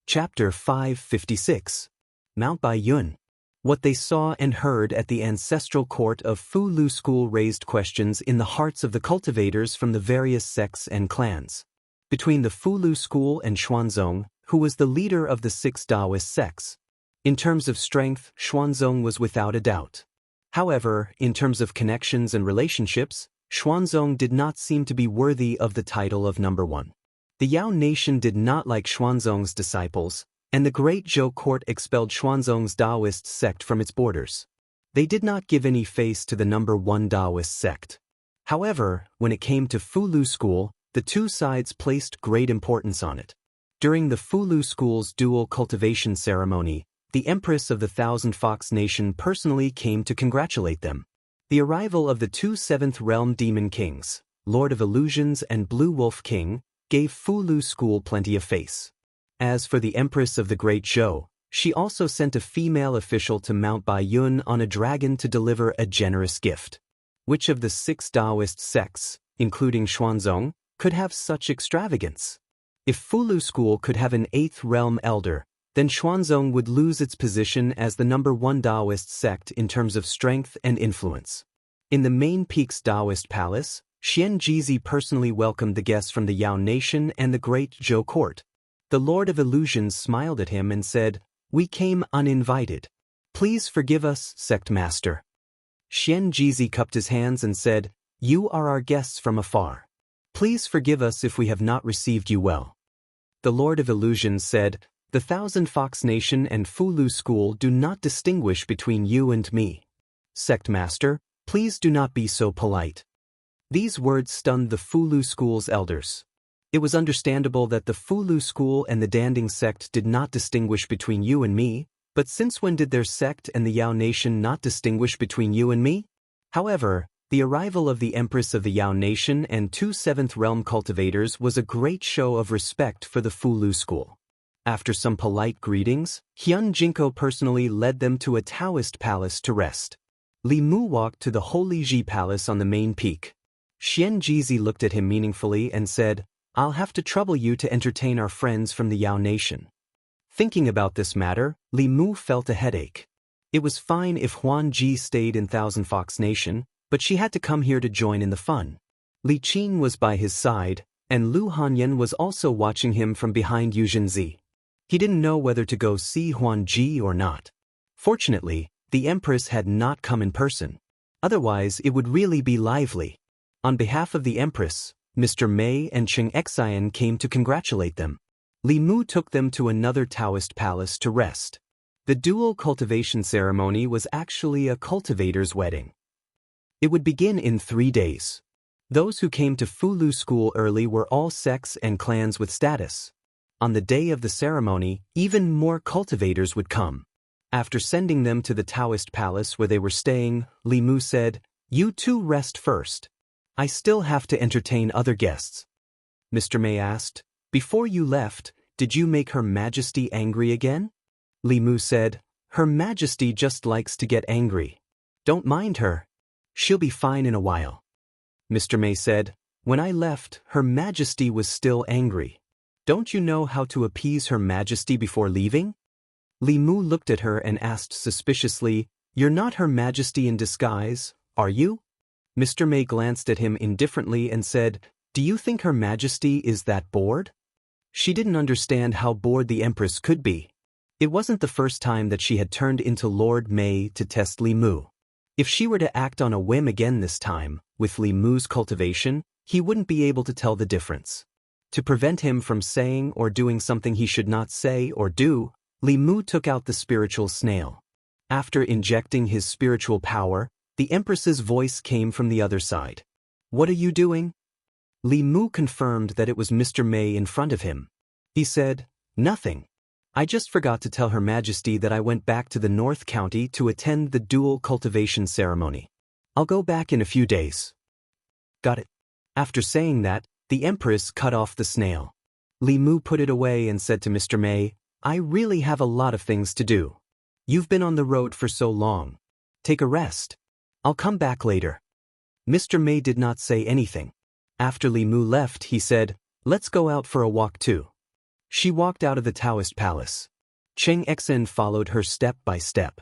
Chapter 556. Mount Baiyun. What they saw and heard at the ancestral court of Fulu School raised questions in the hearts of the cultivators from the various sects and clans. Between the Fulu School and Xuanzong, who was the leader of the 6 Daoist sects. In terms of strength, Xuanzong was without a doubt. However, in terms of connections and relationships, Xuanzong did not seem to be worthy of the title of number 1. The Yao Nation did not like Xuanzong's disciples, and the Great Zhou Court expelled Xuanzong's Daoist sect from its borders. They did not give any face to the number 1 Daoist sect. However, when it came to Fulu School, the 2 sides placed great importance on it. During the Fulu School's dual cultivation ceremony, the Empress of the Thousand Fox Nation personally came to congratulate them. The arrival of the two Seventh Realm Demon Kings, Lord of Illusions and Blue Wolf King, gave Fulu School plenty of face. As for the Empress of the Great Show, she also sent a female official to Mount Baiyun on a dragon to deliver a generous gift. Which of the 6 Daoist sects, including Xuanzong, could have such extravagance? If Fulu School could have an 8th realm elder, then Xuanzong would lose its position as the #1 Daoist sect in terms of strength and influence. In the main peak's Daoist palace, Xianxia personally welcomed the guests from the Yao Nation and the Great Zhou court. The Lord of Illusions smiled at him and said, "We came uninvited. Please forgive us, sect master." Xianxia cupped his hands and said, "You are our guests from afar. Please forgive us if we have not received you well." The Lord of Illusions said, "The Thousand Fox Nation and Fulu School do not distinguish between you and me. Sect master, please do not be so polite." These words stunned the Fulu School's elders. It was understandable that the Fulu School and the Danding sect did not distinguish between you and me, but since when did their sect and the Yao Nation not distinguish between you and me? However, the arrival of the Empress of the Yao Nation and 2 7th Realm cultivators was a great show of respect for the Fulu School. After some polite greetings, Hyun Jinko personally led them to a Taoist palace to rest. Li Mu walked to the Holy Ji Palace on the main peak. Xianxia looked at him meaningfully and said, "I'll have to trouble you to entertain our friends from the Yao Nation." Thinking about this matter, Li Mu felt a headache. It was fine if Huan Ji stayed in Thousand Fox Nation, but she had to come here to join in the fun. Li Qin was by his side, and Lu Hanyan was also watching him from behind Yuzhenzi. He didn't know whether to go see Huan Ji or not. Fortunately, the Empress had not come in person. Otherwise, it would really be lively. On behalf of the Empress, Mr. Mei and Cheng Xian came to congratulate them. Li Mu took them to another Taoist palace to rest. The dual cultivation ceremony was actually a cultivator's wedding. It would begin in 3 days. Those who came to Fulu School early were all sects and clans with status. On the day of the ceremony, even more cultivators would come. After sending them to the Taoist palace where they were staying, Li Mu said, "You two rest first. I still have to entertain other guests." Mr. Mei asked, "Before you left, did you make Her Majesty angry again?" Li Mu said, "Her Majesty just likes to get angry. Don't mind her. She'll be fine in a while." Mr. Mei said, "When I left, Her Majesty was still angry. Don't you know how to appease Her Majesty before leaving?" Li Mu looked at her and asked suspiciously, "You're not Her Majesty in disguise, are you?" Mr. Mei glanced at him indifferently and said, "Do you think Her Majesty is that bored?" She didn't understand how bored the Empress could be. It wasn't the first time that she had turned into Lord Mei to test Li Mu. If she were to act on a whim again this time, with Li Mu's cultivation, he wouldn't be able to tell the difference. To prevent him from saying or doing something he should not say or do, Li Mu took out the spiritual snail. After injecting his spiritual power, the Empress's voice came from the other side. "What are you doing?" Li Mu confirmed that it was Mr. Mei in front of him. He said, "Nothing. I just forgot to tell Her Majesty that I went back to the North County to attend the dual cultivation ceremony. I'll go back in a few days." "Got it." After saying that, the Empress cut off the snail. Li Mu put it away and said to Mr. Mei, "I really have a lot of things to do. You've been on the road for so long. Take a rest. I'll come back later." Mr. Mei did not say anything. After Li Mu left, he said, "Let's go out for a walk too." She walked out of the Taoist palace. Cheng Xian followed her step by step.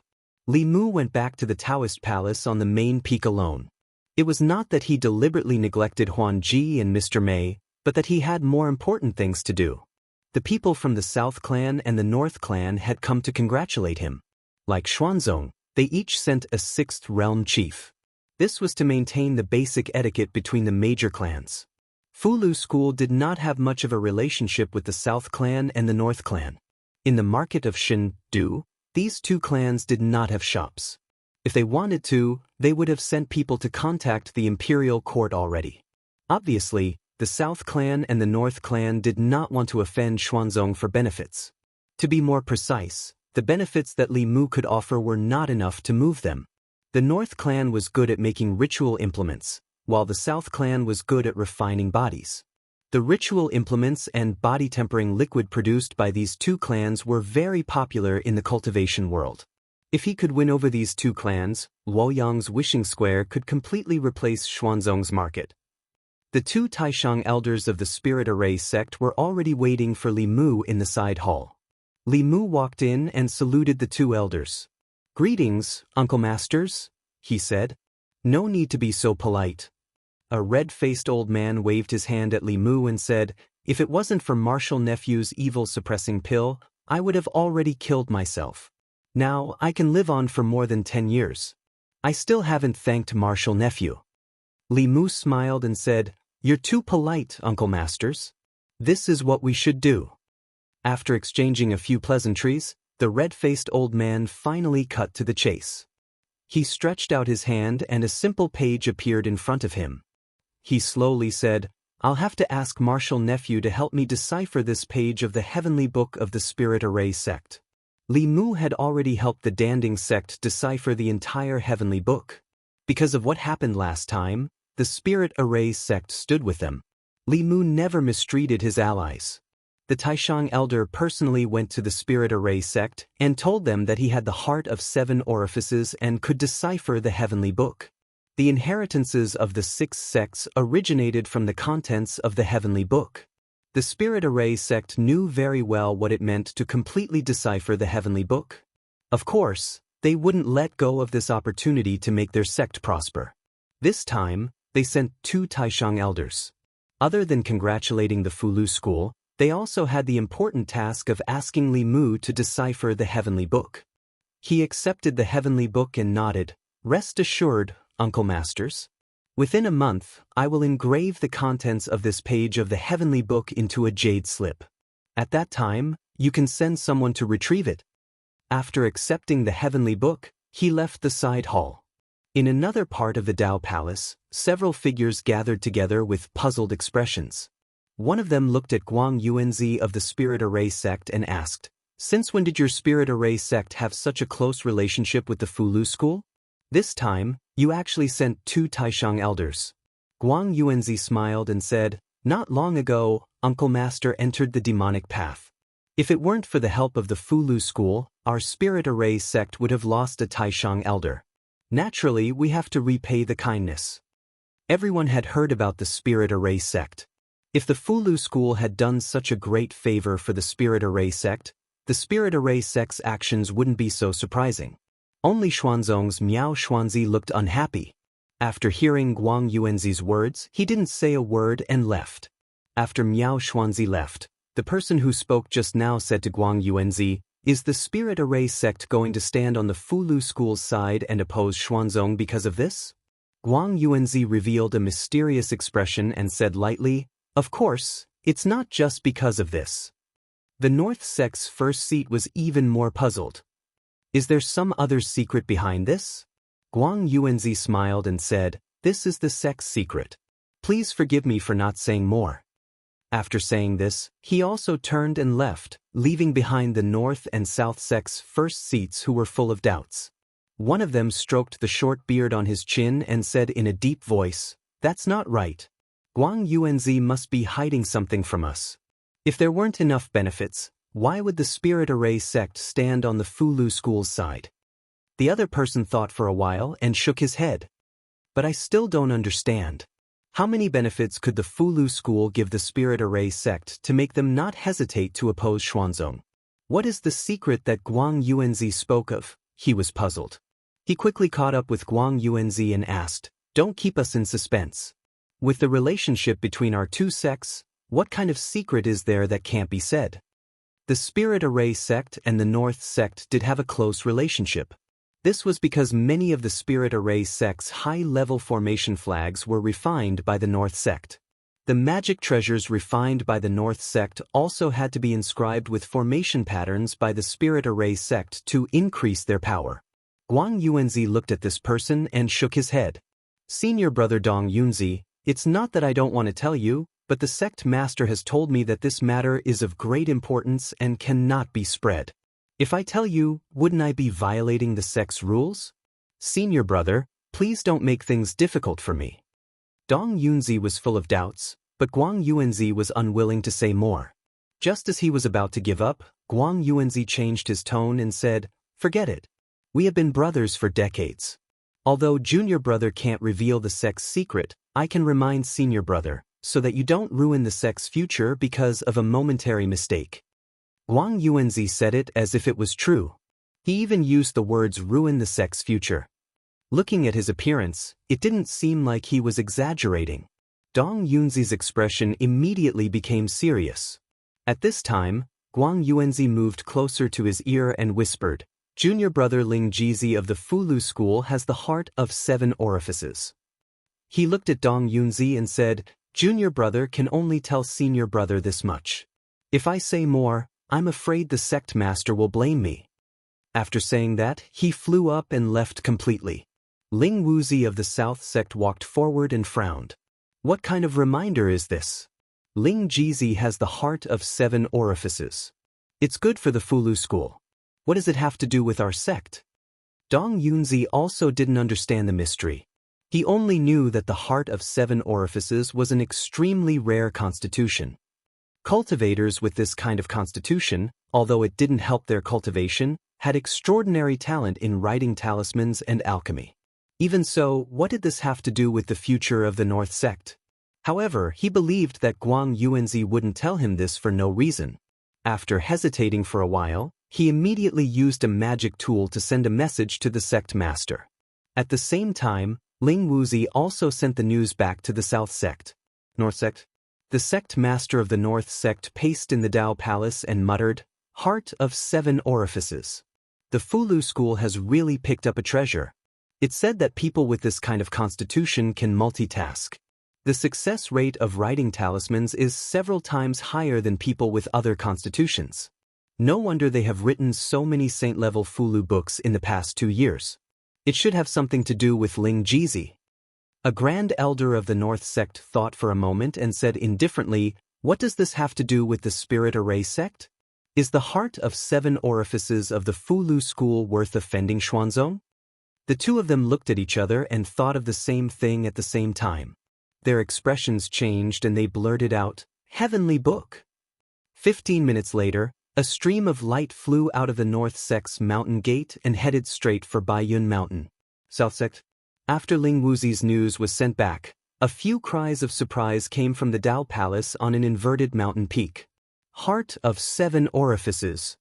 Li Mu went back to the Taoist palace on the main peak alone. It was not that he deliberately neglected Huan Ji and Mr. Mei, but that he had more important things to do. The people from the South Clan and the North Clan had come to congratulate him. Like Xuanzong, they each sent a 6th realm chief. This was to maintain the basic etiquette between the major clans. Fulu School did not have much of a relationship with the South Clan and the North Clan. In the market of Shindu, these two clans did not have shops. If they wanted to, they would have sent people to contact the imperial court already. Obviously, The South Clan and the North Clan did not want to offend Xuanzong for benefits. To be more precise, the benefits that Li Mu could offer were not enough to move them. The North Clan was good at making ritual implements, while the South Clan was good at refining bodies. The ritual implements and body-tempering liquid produced by these two clans were very popular in the cultivation world. If he could win over these two clans, Luoyang's wishing square could completely replace Xuanzong's market. The two Taishang elders of the Spirit Array sect were already waiting for Li Mu in the side hall. Li Mu walked in and saluted the two elders. "Greetings, Uncle Masters," he said. "No need to be so polite." A red-faced old man waved his hand at Li Mu and said, "If it wasn't for Martial Nephew's evil-suppressing pill, I would have already killed myself. Now, I can live on for more than 10 years. I still haven't thanked Martial Nephew." Li Mu smiled and said, "You're too polite, Uncle Masters. This is what we should do." After exchanging a few pleasantries, the red-faced old man finally cut to the chase. He stretched out his hand and a simple page appeared in front of him. He slowly said, "I'll have to ask Martial Nephew to help me decipher this page of the Heavenly Book of the Spirit Array sect." Li Mu had already helped the Danding sect decipher the entire Heavenly Book. Because of what happened last time, the Spirit Array sect stood with them. Li Mu never mistreated his allies. The Taishang elder personally went to the Spirit Array sect and told them that he had the heart of 7 orifices and could decipher the Heavenly Book. The inheritances of the 6 sects originated from the contents of the Heavenly Book. The Spirit Array sect knew very well what it meant to completely decipher the Heavenly Book. Of course, they wouldn't let go of this opportunity to make their sect prosper. This time, they sent 2 Taishang elders. Other than congratulating the Fulu school, they also had the important task of asking Li Mu to decipher the Heavenly Book. He accepted the Heavenly Book and nodded, "Rest assured, Uncle Masters. Within a month, I will engrave the contents of this page of the Heavenly Book into a jade slip. At that time, you can send someone to retrieve it." After accepting the Heavenly Book, he left the side hall. In another part of the Dao Palace, several figures gathered together with puzzled expressions. One of them looked at Guang Yuanzi of the Spirit Array sect and asked, "Since when did your Spirit Array sect have such a close relationship with the Fulu school? This time, you actually sent 2 Taishang elders." Guang Yuanzi smiled and said, "Not long ago, Uncle Master entered the demonic path. If it weren't for the help of the Fulu school, our Spirit Array sect would have lost a Taishang elder. Naturally, we have to repay the kindness." Everyone had heard about the Spirit Array sect. If the Fulu school had done such a great favor for the Spirit Array sect, the Spirit Array sect's actions wouldn't be so surprising. Only Xuanzong's Miao Xuanzi looked unhappy. After hearing Guang Yuanzi's words, he didn't say a word and left. After Miao Xuanzi left, the person who spoke just now said to Guang Yuanzi, "Is the Spirit Array sect going to stand on the Fulu school's side and oppose Xuanzong because of this?" Guang Yuanzi revealed a mysterious expression and said lightly, "Of course, it's not just because of this." The North sect's first seat was even more puzzled. "Is there some other secret behind this?" Guang Yuanzi smiled and said, "This is the sect's secret. Please forgive me for not saying more." After saying this, he also turned and left, leaving behind the North and South sect's first seats who were full of doubts. One of them stroked the short beard on his chin and said in a deep voice, "That's not right. Guang Yuanzi must be hiding something from us. If there weren't enough benefits, why would the Spirit Array sect stand on the Fulu school's side?" The other person thought for a while and shook his head. "But I still don't understand. How many benefits could the Fulu school give the Spirit Array sect to make them not hesitate to oppose Xuanzong? What is the secret that Guang Yuanzi spoke of?" He was puzzled. He quickly caught up with Guang Yuanzi and asked, "Don't keep us in suspense. With the relationship between our two sects, what kind of secret is there that can't be said?" The Spirit Array sect and the North sect did have a close relationship. This was because many of the Spirit Array sect's high-level formation flags were refined by the North sect. The magic treasures refined by the North sect also had to be inscribed with formation patterns by the Spirit Array sect to increase their power. Guang Yuanzi looked at this person and shook his head. "Senior brother Dong Yunzi, it's not that I don't want to tell you, but the sect master has told me that this matter is of great importance and cannot be spread. If I tell you, wouldn't I be violating the sect's rules? Senior brother, please don't make things difficult for me. Dong Yunzi was full of doubts, but Guang Yuanzi was unwilling to say more. Just as he was about to give up, Guang Yuanzi changed his tone and said, "Forget it. We have been brothers for decades. Although junior brother can't reveal the sect's secret, I can remind senior brother, so that you don't ruin the sect's future because of a momentary mistake." Guang Yuanzi said it as if it was true. He even used the words ruin the sect's future. Looking at his appearance, it didn't seem like he was exaggerating. Dong Yunzi's expression immediately became serious. At this time, Guang Yuanzi moved closer to his ear and whispered, "Junior brother Ling Jizi of the Fulu school has the heart of 7 orifices." He looked at Dong Yunzi and said, "Junior brother can only tell senior brother this much. If I say more, I'm afraid the sect master will blame me." After saying that, he flew up and left completely. Ling Wuzi of the South sect walked forward and frowned. What kind of reminder is this? Ling Jizi has the heart of 7 orifices. It's good for the Fulu school. What does it have to do with our sect? Dong Yunzi also didn't understand the mystery. He only knew that the heart of 7 orifices was an extremely rare constitution. Cultivators with this kind of constitution, although it didn't help their cultivation, had extraordinary talent in writing talismans and alchemy. Even so, what did this have to do with the future of the North sect? However, he believed that Guang Yuanzi wouldn't tell him this for no reason. After hesitating for a while, he immediately used a magic tool to send a message to the sect master. At the same time, Ling Wuzi also sent the news back to the South sect. North sect? The sect master of the North sect paced in the Dao Palace and muttered, "Heart of 7 orifices. The Fulu school has really picked up a treasure. It's said that people with this kind of constitution can multitask. The success rate of writing talismans is several times higher than people with other constitutions. No wonder they have written so many saint-level Fulu books in the past 2 years. It should have something to do with Ling Jizi." A grand elder of the North sect thought for a moment and said indifferently, "What does this have to do with the spirit array sect? Is the heart of 7 orifices of the Fulu school worth offending Xuanzong?" The two of them looked at each other and thought of the same thing at the same time. Their expressions changed and they blurted out, "Heavenly book." 15 minutes later, a stream of light flew out of the North sect's mountain gate and headed straight for Baiyun Mountain. South sect? After Ling Wuzi's news was sent back, a few cries of surprise came from the Dao Palace on an inverted mountain peak. Heart of 7 orifices.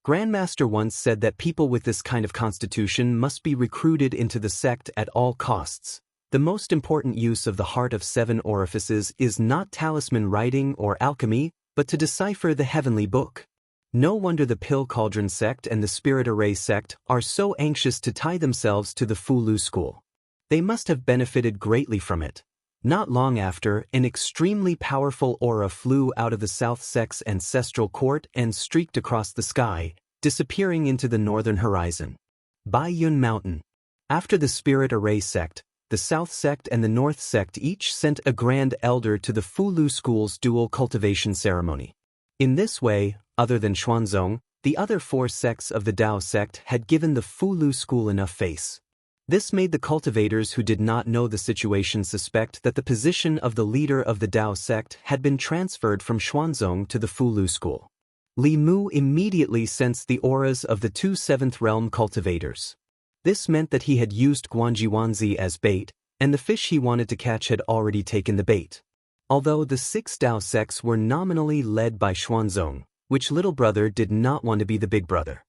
Grandmaster once said that people with this kind of constitution must be recruited into the sect at all costs. The most important use of the heart of 7 orifices is not talisman writing or alchemy, but to decipher the heavenly book. No wonder the Pill Cauldron sect and the Spirit Array sect are so anxious to tie themselves to the Fulu school. They must have benefited greatly from it. Not long after, an extremely powerful aura flew out of the South sect's ancestral court and streaked across the sky, disappearing into the northern horizon. Baiyun Mountain. After the Spirit Array sect, the South sect and the North sect each sent a grand elder to the Fulu school's dual cultivation ceremony. In this way, other than Xuanzong, the other 4 sects of the Dao sect had given the Fulu school enough face. This made the cultivators who did not know the situation suspect that the position of the leader of the Dao sect had been transferred from Xuanzong to the Fulu school. Li Mu immediately sensed the auras of the 2 7th realm cultivators. This meant that he had used Guanjiwanzi as bait, and the fish he wanted to catch had already taken the bait. Although the 6 Dao sects were nominally led by Xuanzong, which little brother did not want to be the big brother.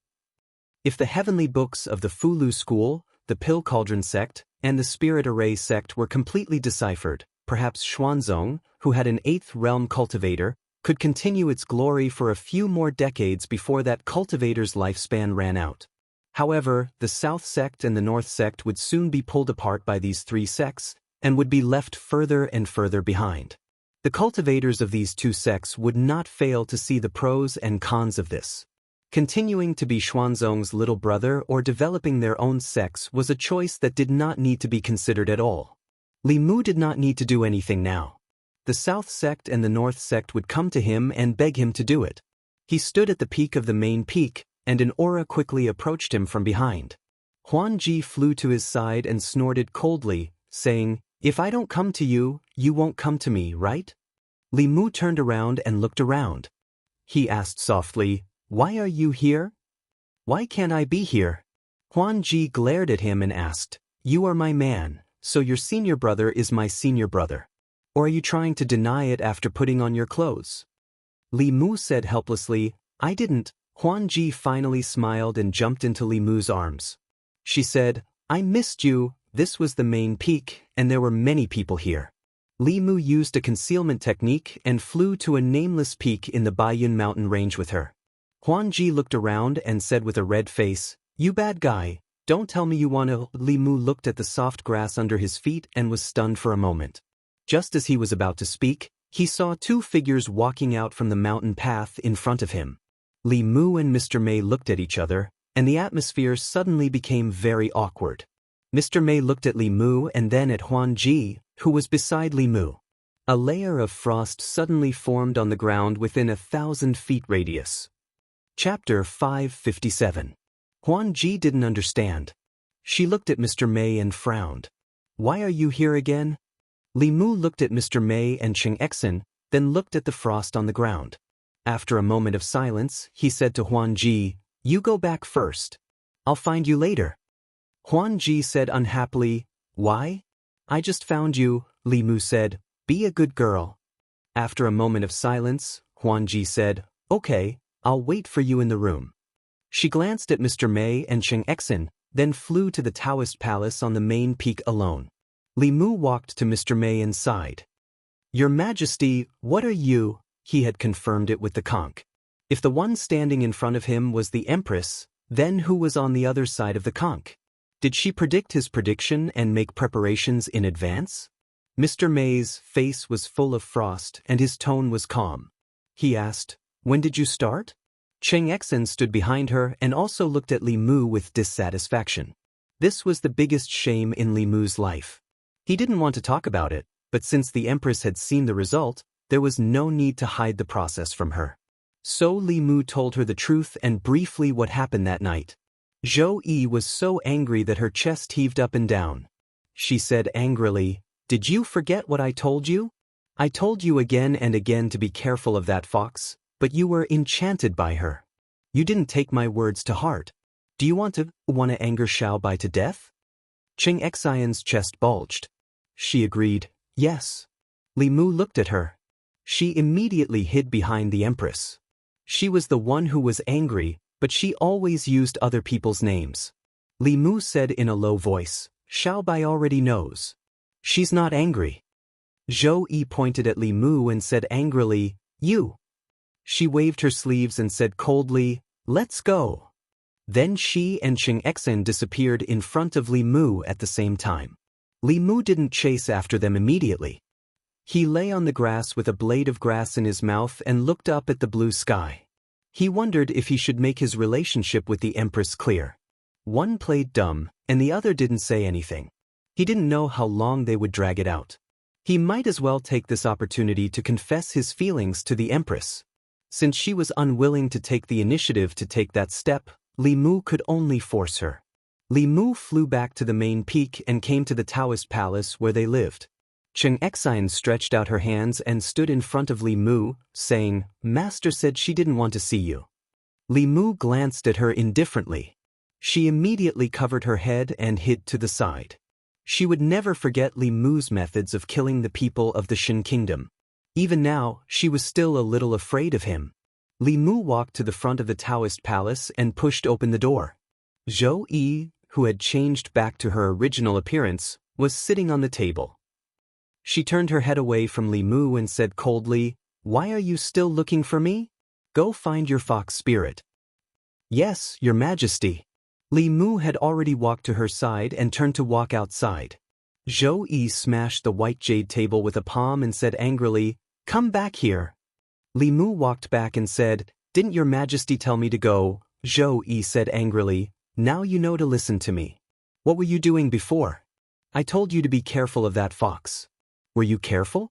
If the heavenly books of the Fulu school, the Pill Cauldron sect, and the Spirit Array sect were completely deciphered, perhaps Xuanzong, who had an 8th realm cultivator, could continue its glory for a few more decades before that cultivator's lifespan ran out. However, the South sect and the North sect would soon be pulled apart by these 3 sects, and would be left further and further behind. The cultivators of these 2 sects would not fail to see the pros and cons of this. Continuing to be Xuanzong's little brother or developing their own sects was a choice that did not need to be considered at all. Li Mu did not need to do anything now. the South sect and the North sect would come to him and beg him to do it. He stood at the peak of the main peak, and an aura quickly approached him from behind. Huan Ji flew to his side and snorted coldly, saying, "If I don't come to you, you won't come to me, right?" Li Mu turned around and looked around. He asked softly, "Why are you here? Why can't I be here?" Huan Ji glared at him and asked, "You are my man, so your senior brother is my senior brother. Or are you trying to deny it after putting on your clothes?" Li Mu said helplessly, "I didn't." Huan Ji finally smiled and jumped into Li Mu's arms. She said, "I missed you." This was the main peak, and there were many people here. Li Mu used a concealment technique and flew to a nameless peak in the Baiyun mountain range with her. Huan Ji looked around and said with a red face, "You bad guy, don't tell me you want to." Li Mu looked at the soft grass under his feet and was stunned for a moment. Just as he was about to speak, he saw two figures walking out from the mountain path in front of him. Li Mu and Mr. Mei looked at each other, and the atmosphere suddenly became very awkward. Mr. Mei looked at Li Mu and then at Huan Ji, who was beside Li Mu. A layer of frost suddenly formed on the ground within 1,000 feet radius. Chapter 557. Huan Ji didn't understand. She looked at Mr. Mei and frowned. "Why are you here again?" Li Mu looked at Mr. Mei and Xianxia, then looked at the frost on the ground. After a moment of silence, he said to Huan Ji, "You go back first. I'll find you later." Huan Ji said unhappily, "Why? I just found you." Li Mu said, "Be a good girl." After a moment of silence, Huan Ji said, "Okay, I'll wait for you in the room." She glanced at Mr. Mei and Xianxia, then flew to the Daoist palace on the main peak alone. Li Mu walked to Mr. Mei and sighed. "Your Majesty, what are you?" He had confirmed it with the conch. If the one standing in front of him was the Empress, then who was on the other side of the conch? Did she predict his prediction and make preparations in advance? Mr. Mei's face was full of frost and his tone was calm. He asked, "When did you start?" Xianxia stood behind her and also looked at Li Mu with dissatisfaction. This was the biggest shame in Li Mu's life. He didn't want to talk about it, but since the Empress had seen the result, there was no need to hide the process from her. So Li Mu told her the truth and briefly what happened that night. Zhou Yi was so angry that her chest heaved up and down. She said angrily, "Did you forget what I told you? I told you again and again to be careful of that fox, but you were enchanted by her. You didn't take my words to heart. Do you want to anger Xiaobai to death?" Xianxia's chest bulged. She agreed, "Yes." Li Mu looked at her. She immediately hid behind the Empress. She was the one who was angry, but she always used other people's names. Li Mu said in a low voice, "Xiaobai already knows. She's not angry." Zhou Yi pointed at Li Mu and said angrily, "You." She waved her sleeves and said coldly, "Let's go." Then she and Xianxia disappeared in front of Li Mu at the same time. Li Mu didn't chase after them immediately. He lay on the grass with a blade of grass in his mouth and looked up at the blue sky. He wondered if he should make his relationship with the Empress clear. One played dumb, and the other didn't say anything. He didn't know how long they would drag it out. He might as well take this opportunity to confess his feelings to the Empress. Since she was unwilling to take the initiative to take that step, Li Mu could only force her. Li Mu flew back to the main peak and came to the Daoist palace where they lived. Xianxia stretched out her hands and stood in front of Li Mu, saying, "Master said she didn't want to see you." Li Mu glanced at her indifferently. She immediately covered her head and hid to the side. She would never forget Li Mu's methods of killing the people of the Shin Kingdom. Even now, she was still a little afraid of him. Li Mu walked to the front of the Daoist palace and pushed open the door. Zhou Yi, who had changed back to her original appearance, was sitting on the table. She turned her head away from Li Mu and said coldly, "Why are you still looking for me? Go find your fox spirit." "Yes, Your Majesty." Li Mu had already walked to her side and turned to walk outside. Zhou Yi smashed the white jade table with a palm and said angrily, "Come back here." Li Mu walked back and said, "Didn't Your Majesty tell me to go?" Zhou Yi said angrily, "Now you know to listen to me. What were you doing before? I told you to be careful of that fox. Were you careful?"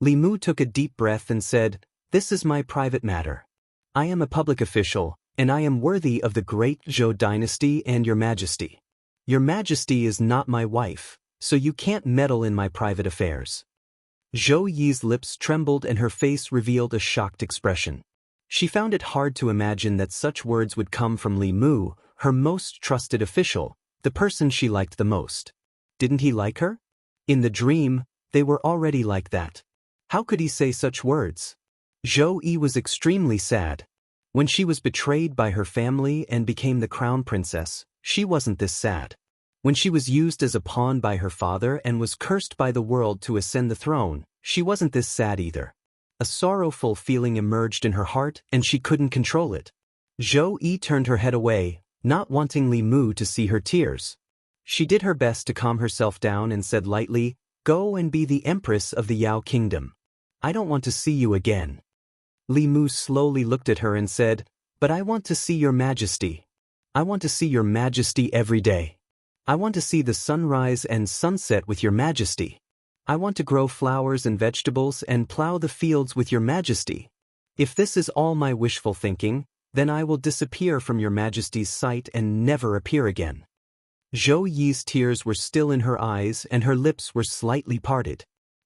Li Mu took a deep breath and said, "This is my private matter. I am a public official, and I am worthy of the great Zhou dynasty and your majesty. Your majesty is not my wife, so you can't meddle in my private affairs." Zhou Yi's lips trembled and her face revealed a shocked expression. She found it hard to imagine that such words would come from Li Mu, her most trusted official, the person she liked the most. Didn't he like her? In the dream, they were already like that. How could he say such words? Zhou Yi was extremely sad. When she was betrayed by her family and became the crown princess, she wasn't this sad. When she was used as a pawn by her father and was cursed by the world to ascend the throne, she wasn't this sad either. A sorrowful feeling emerged in her heart and she couldn't control it. Zhou Yi turned her head away, not wanting Li Mu to see her tears. She did her best to calm herself down and said lightly, "Go and be the empress of the Yao kingdom. I don't want to see you again." Li Mu slowly looked at her and said, "But I want to see your majesty. I want to see your majesty every day. I want to see the sunrise and sunset with your majesty. I want to grow flowers and vegetables and plow the fields with your majesty. If this is all my wishful thinking, then I will disappear from your majesty's sight and never appear again." Zhou Yi's tears were still in her eyes and her lips were slightly parted.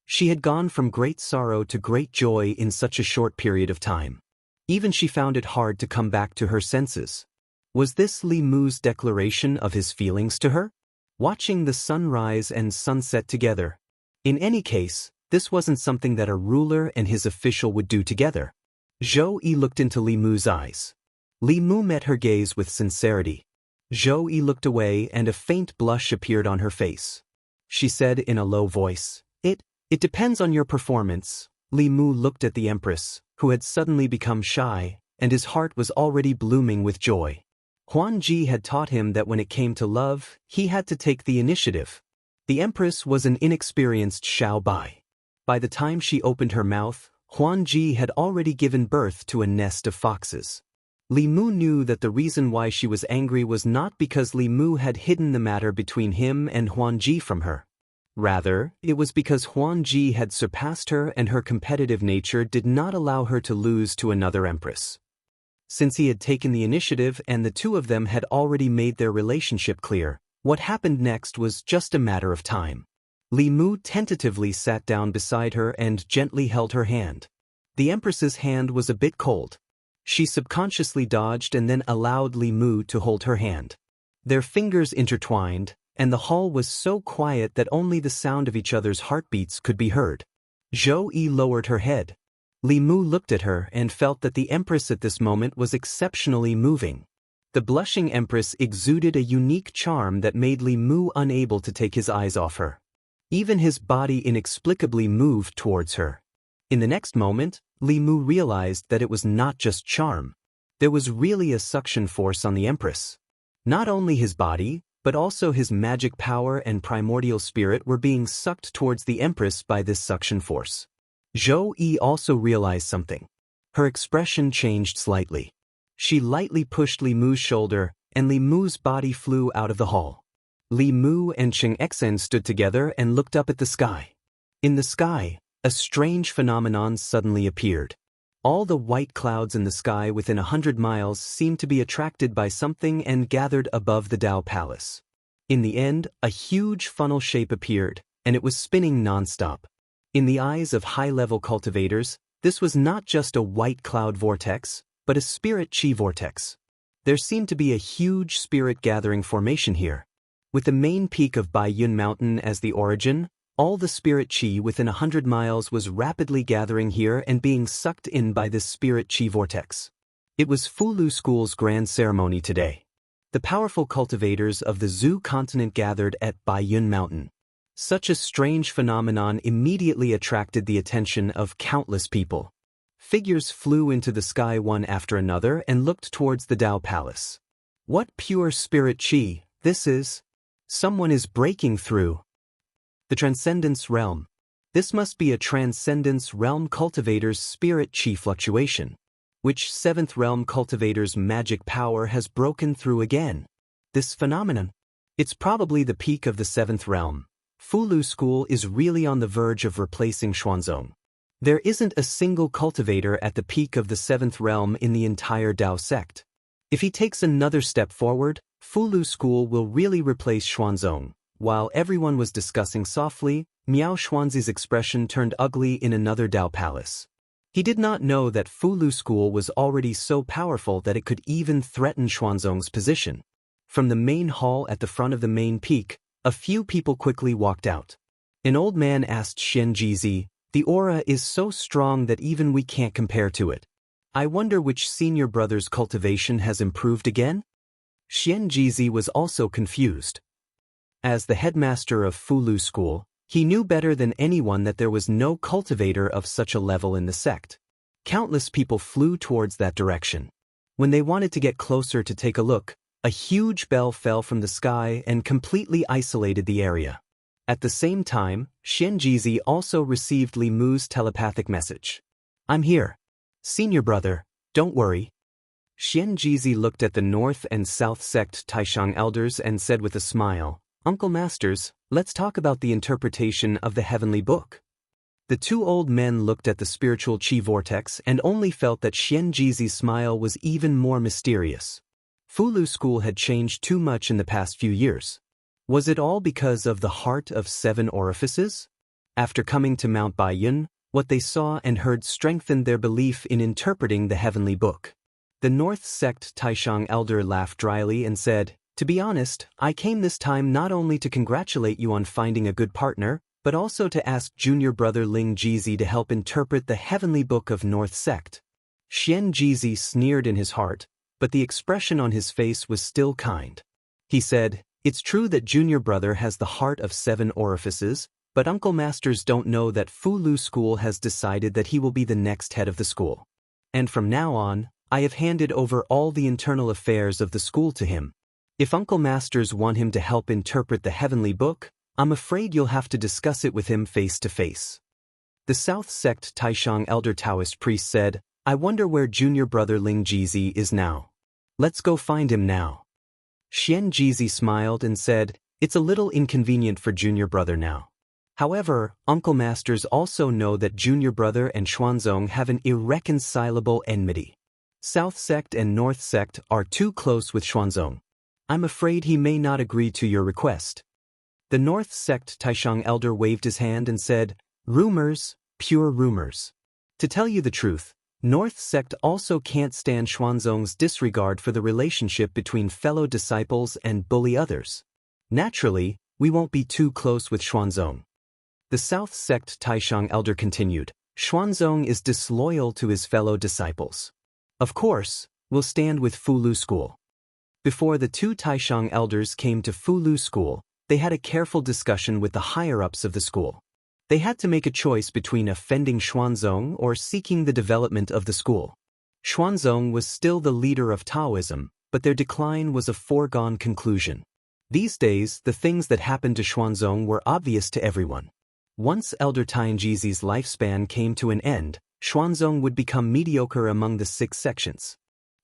She had gone from great sorrow to great joy in such a short period of time. Even she found it hard to come back to her senses. Was this Li Mu's declaration of his feelings to her? Watching the sunrise and sunset together. In any case, this wasn't something that a ruler and his official would do together. Zhou Yi looked into Li Mu's eyes. Li Mu met her gaze with sincerity. Zhou Yi looked away and a faint blush appeared on her face. She said in a low voice, It depends on your performance." Li Mu looked at the empress, who had suddenly become shy, and his heart was already blooming with joy. Huan Ji had taught him that when it came to love, he had to take the initiative. The empress was an inexperienced Xiao Bai. By the time she opened her mouth, Huan Ji had already given birth to a nest of foxes. Li Mu knew that the reason why she was angry was not because Li Mu had hidden the matter between him and Huan Ji from her. Rather, it was because Huan Ji had surpassed her and her competitive nature did not allow her to lose to another empress. Since he had taken the initiative and the two of them had already made their relationship clear, what happened next was just a matter of time. Li Mu tentatively sat down beside her and gently held her hand. The empress's hand was a bit cold. She subconsciously dodged and then allowed Li Mu to hold her hand. Their fingers intertwined, and the hall was so quiet that only the sound of each other's heartbeats could be heard. Zhou Yi lowered her head. Li Mu looked at her and felt that the empress at this moment was exceptionally moving. The blushing empress exuded a unique charm that made Li Mu unable to take his eyes off her. Even his body inexplicably moved towards her. In the next moment, Li Mu realized that it was not just charm. There was really a suction force on the empress. Not only his body, but also his magic power and primordial spirit were being sucked towards the empress by this suction force. Zhou Yi also realized something. Her expression changed slightly. She lightly pushed Li Mu's shoulder, and Li Mu's body flew out of the hall. Li Mu and Xianxia stood together and looked up at the sky. In the sky, a strange phenomenon suddenly appeared. All the white clouds in the sky within 100 miles seemed to be attracted by something and gathered above the Dao Palace. In the end, a huge funnel shape appeared, and it was spinning non-stop. In the eyes of high-level cultivators, this was not just a white cloud vortex, but a spirit chi vortex. There seemed to be a huge spirit-gathering formation here. With the main peak of Baiyun Mountain as the origin, all the spirit chi within 100 miles was rapidly gathering here and being sucked in by this spirit chi vortex. It was Fulu School's grand ceremony today. The powerful cultivators of the Zhu continent gathered at Baiyun Mountain. Such a strange phenomenon immediately attracted the attention of countless people. Figures flew into the sky one after another and looked towards the Dao Palace. What pure spirit chi, this is! Someone is breaking through. The Transcendence Realm. This must be a Transcendence Realm cultivator's spirit chi fluctuation. Which 7th Realm cultivator's magic power has broken through again? This phenomenon? It's probably the peak of the 7th Realm. Fulu School is really on the verge of replacing Xuanzong. There isn't a single cultivator at the peak of the 7th realm in the entire Dao sect. If he takes another step forward, Fulu School will really replace Xuanzong. While everyone was discussing softly, Miao Xuanzi's expression turned ugly in another Dao palace. He did not know that Fulu School was already so powerful that it could even threaten Xuanzong's position. From the main hall at the front of the main peak, a few people quickly walked out. An old man asked Xianxia, "The aura is so strong that even we can't compare to it. I wonder which senior brother's cultivation has improved again?" Xianxia was also confused. As the headmaster of Fulu School, he knew better than anyone that there was no cultivator of such a level in the sect. Countless people flew towards that direction. When they wanted to get closer to take a look, a huge bell fell from the sky and completely isolated the area. At the same time, Xianxia also received Li Mu's telepathic message. "I'm here. Senior brother, don't worry." Xianxia looked at the North and South sect Taishang elders and said with a smile, "Uncle Masters, let's talk about the interpretation of the heavenly book." The two old men looked at the spiritual chi vortex and only felt that Xianxia's smile was even more mysterious. Fulu School had changed too much in the past few years. Was it all because of the heart of 7 orifices? After coming to Mount Baiyun, what they saw and heard strengthened their belief in interpreting the heavenly book. The North sect Taishang elder laughed dryly and said, "To be honest, I came this time not only to congratulate you on finding a good partner, but also to ask junior brother Ling Jizi to help interpret the heavenly book of North sect." Xianxia sneered in his heart, but the expression on his face was still kind. He said, "It's true that junior brother has the heart of 7 orifices, but Uncle Masters don't know that Fulu School has decided that he will be the next head of the school. And from now on, I have handed over all the internal affairs of the school to him. If Uncle Masters want him to help interpret the heavenly book, I'm afraid you'll have to discuss it with him face to face." The South sect Taishang elder Taoist priest said, "I wonder where junior brother Ling Jizi is now. Let's go find him now." Xianxia smiled and said, "It's a little inconvenient for junior brother now. However, Uncle Masters also know that junior brother and Xuanzong have an irreconcilable enmity. South sect and North sect are too close with Xuanzong. I'm afraid he may not agree to your request." The North sect Taishang elder waved his hand and said, "Rumors, pure rumors. To tell you the truth, North sect also can't stand Xuanzong's disregard for the relationship between fellow disciples and bully others. Naturally, we won't be too close with Xuanzong." The South sect Taishang elder continued, "Xuanzong is disloyal to his fellow disciples. Of course, we'll stand with Fulu School." Before the two Taishang elders came to Fulu School, they had a careful discussion with the higher-ups of the school. They had to make a choice between offending Xuanzong or seeking the development of the school. Xuanzong was still the leader of Taoism, but their decline was a foregone conclusion. These days, the things that happened to Xuanzong were obvious to everyone. Once Elder Tianjizi's lifespan came to an end, Xuanzong would become mediocre among the 6 sections.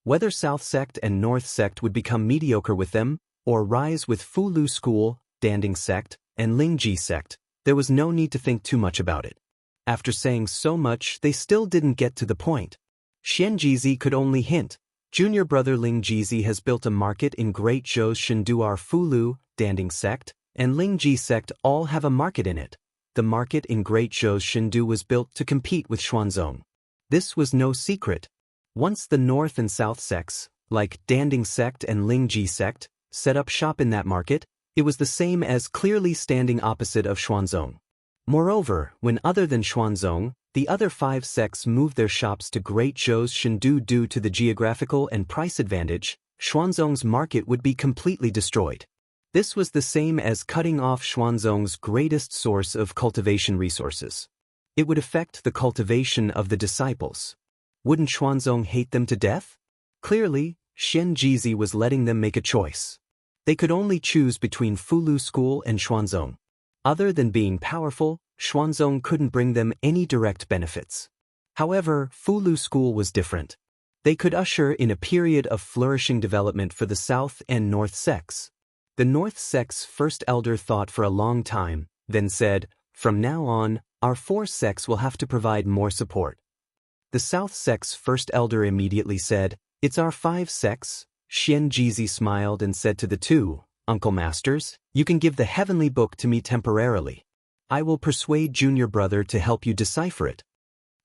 Whether South sect and North sect would become mediocre with them, or rise with Fulu School, Danding sect, and Lingji sect, there was no need to think too much about it. After saying so much, they still didn't get to the point. Xianxia could only hint. Junior brother Lingji has built a market in Great Zhou's Shenduar Fulu, Danding sect, and Lingji sect all have a market in it. The market in Great Zhou's Shendu was built to compete with Xuanzong. This was no secret. Once the North and South sects, like Danding sect and Lingji sect, set up shop in that market, it was the same as clearly standing opposite of Xuanzong. Moreover, when other than Xuanzong, the other 5 sects moved their shops to Great Zhou's Shendu due to the geographical and price advantage, Xuanzong's market would be completely destroyed. This was the same as cutting off Xuanzong's greatest source of cultivation resources. It would affect the cultivation of the disciples. Wouldn't Xuanzong hate them to death? Clearly, Xianxia was letting them make a choice. They could only choose between Fulu School and Xuanzong. Other than being powerful, Xuanzong couldn't bring them any direct benefits. However, Fulu School was different. They could usher in a period of flourishing development for the South and North sects. The North sect's first elder thought for a long time, then said, "From now on, Our four sects will have to provide more support. The South sect's first elder immediately said, "It's our five sects." Xianxia smiled and said to the two, "Uncle Masters, you can give the heavenly book to me temporarily. I will persuade junior brother to help you decipher it."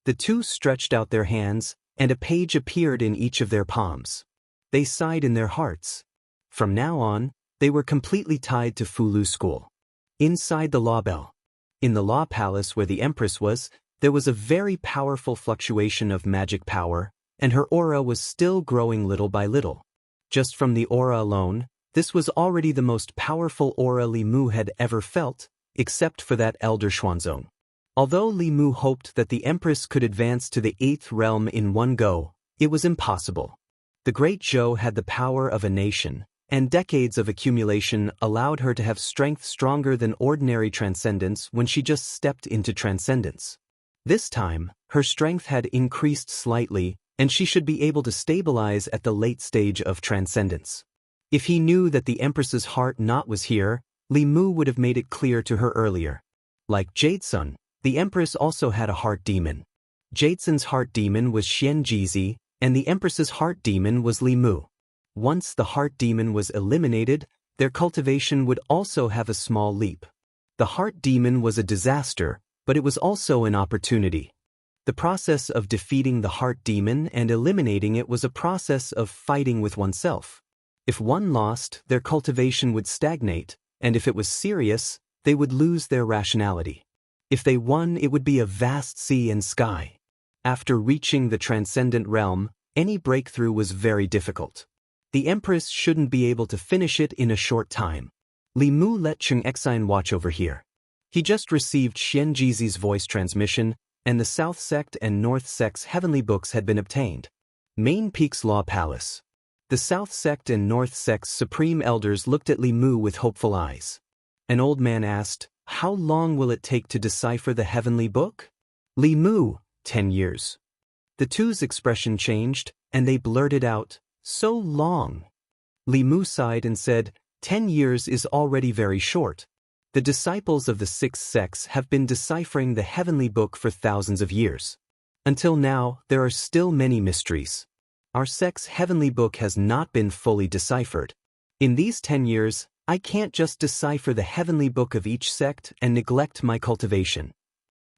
The two stretched out their hands, and a page appeared in each of their palms. They sighed in their hearts. From now on, they were completely tied to Fulu School. Inside the law bell. In the law palace where the Empress was, there was a very powerful fluctuation of magic power, and her aura was still growing little by little. Just from the aura alone, this was already the most powerful aura Li Mu had ever felt, except for that elder Xuanzong. Although Li Mu hoped that the Empress could advance to the 8th realm in one go, it was impossible. The Great Zhou had the power of a nation, and decades of accumulation allowed her to have strength stronger than ordinary transcendence when she just stepped into transcendence. This time, her strength had increased slightly, and she should be able to stabilize at the late stage of transcendence. If he knew that the Empress's heart knot was here, Li Mu would have made it clear to her earlier. Like Jadesun, the Empress also had a heart demon. Jadesun's heart demon was Xianxia, and the Empress's heart demon was Li Mu. Once the heart demon was eliminated, their cultivation would also have a small leap. The heart demon was a disaster, but it was also an opportunity. The process of defeating the heart demon and eliminating it was a process of fighting with oneself. If one lost, their cultivation would stagnate, and if it was serious, they would lose their rationality. If they won, it would be a vast sea and sky. After reaching the transcendent realm, any breakthrough was very difficult. The Empress shouldn't be able to finish it in a short time. Li Mu let Cheng Exine watch over here. He just received Xianxi's voice transmission, and the South Sect and North Sect's heavenly books had been obtained. Main Peak's Law Palace. The South Sect and North Sect's supreme elders looked at Li Mu with hopeful eyes. An old man asked, "How long will it take to decipher the heavenly book?" Li Mu, 10 years. The two's expression changed, and they blurted out, "So long." Li Mu sighed and said, 10 years is already very short. The disciples of the 6 sects have been deciphering the heavenly book for thousands of years. Until now, there are still many mysteries. Our sect's heavenly book has not been fully deciphered. In these 10 years, I can't just decipher the heavenly book of each sect and neglect my cultivation.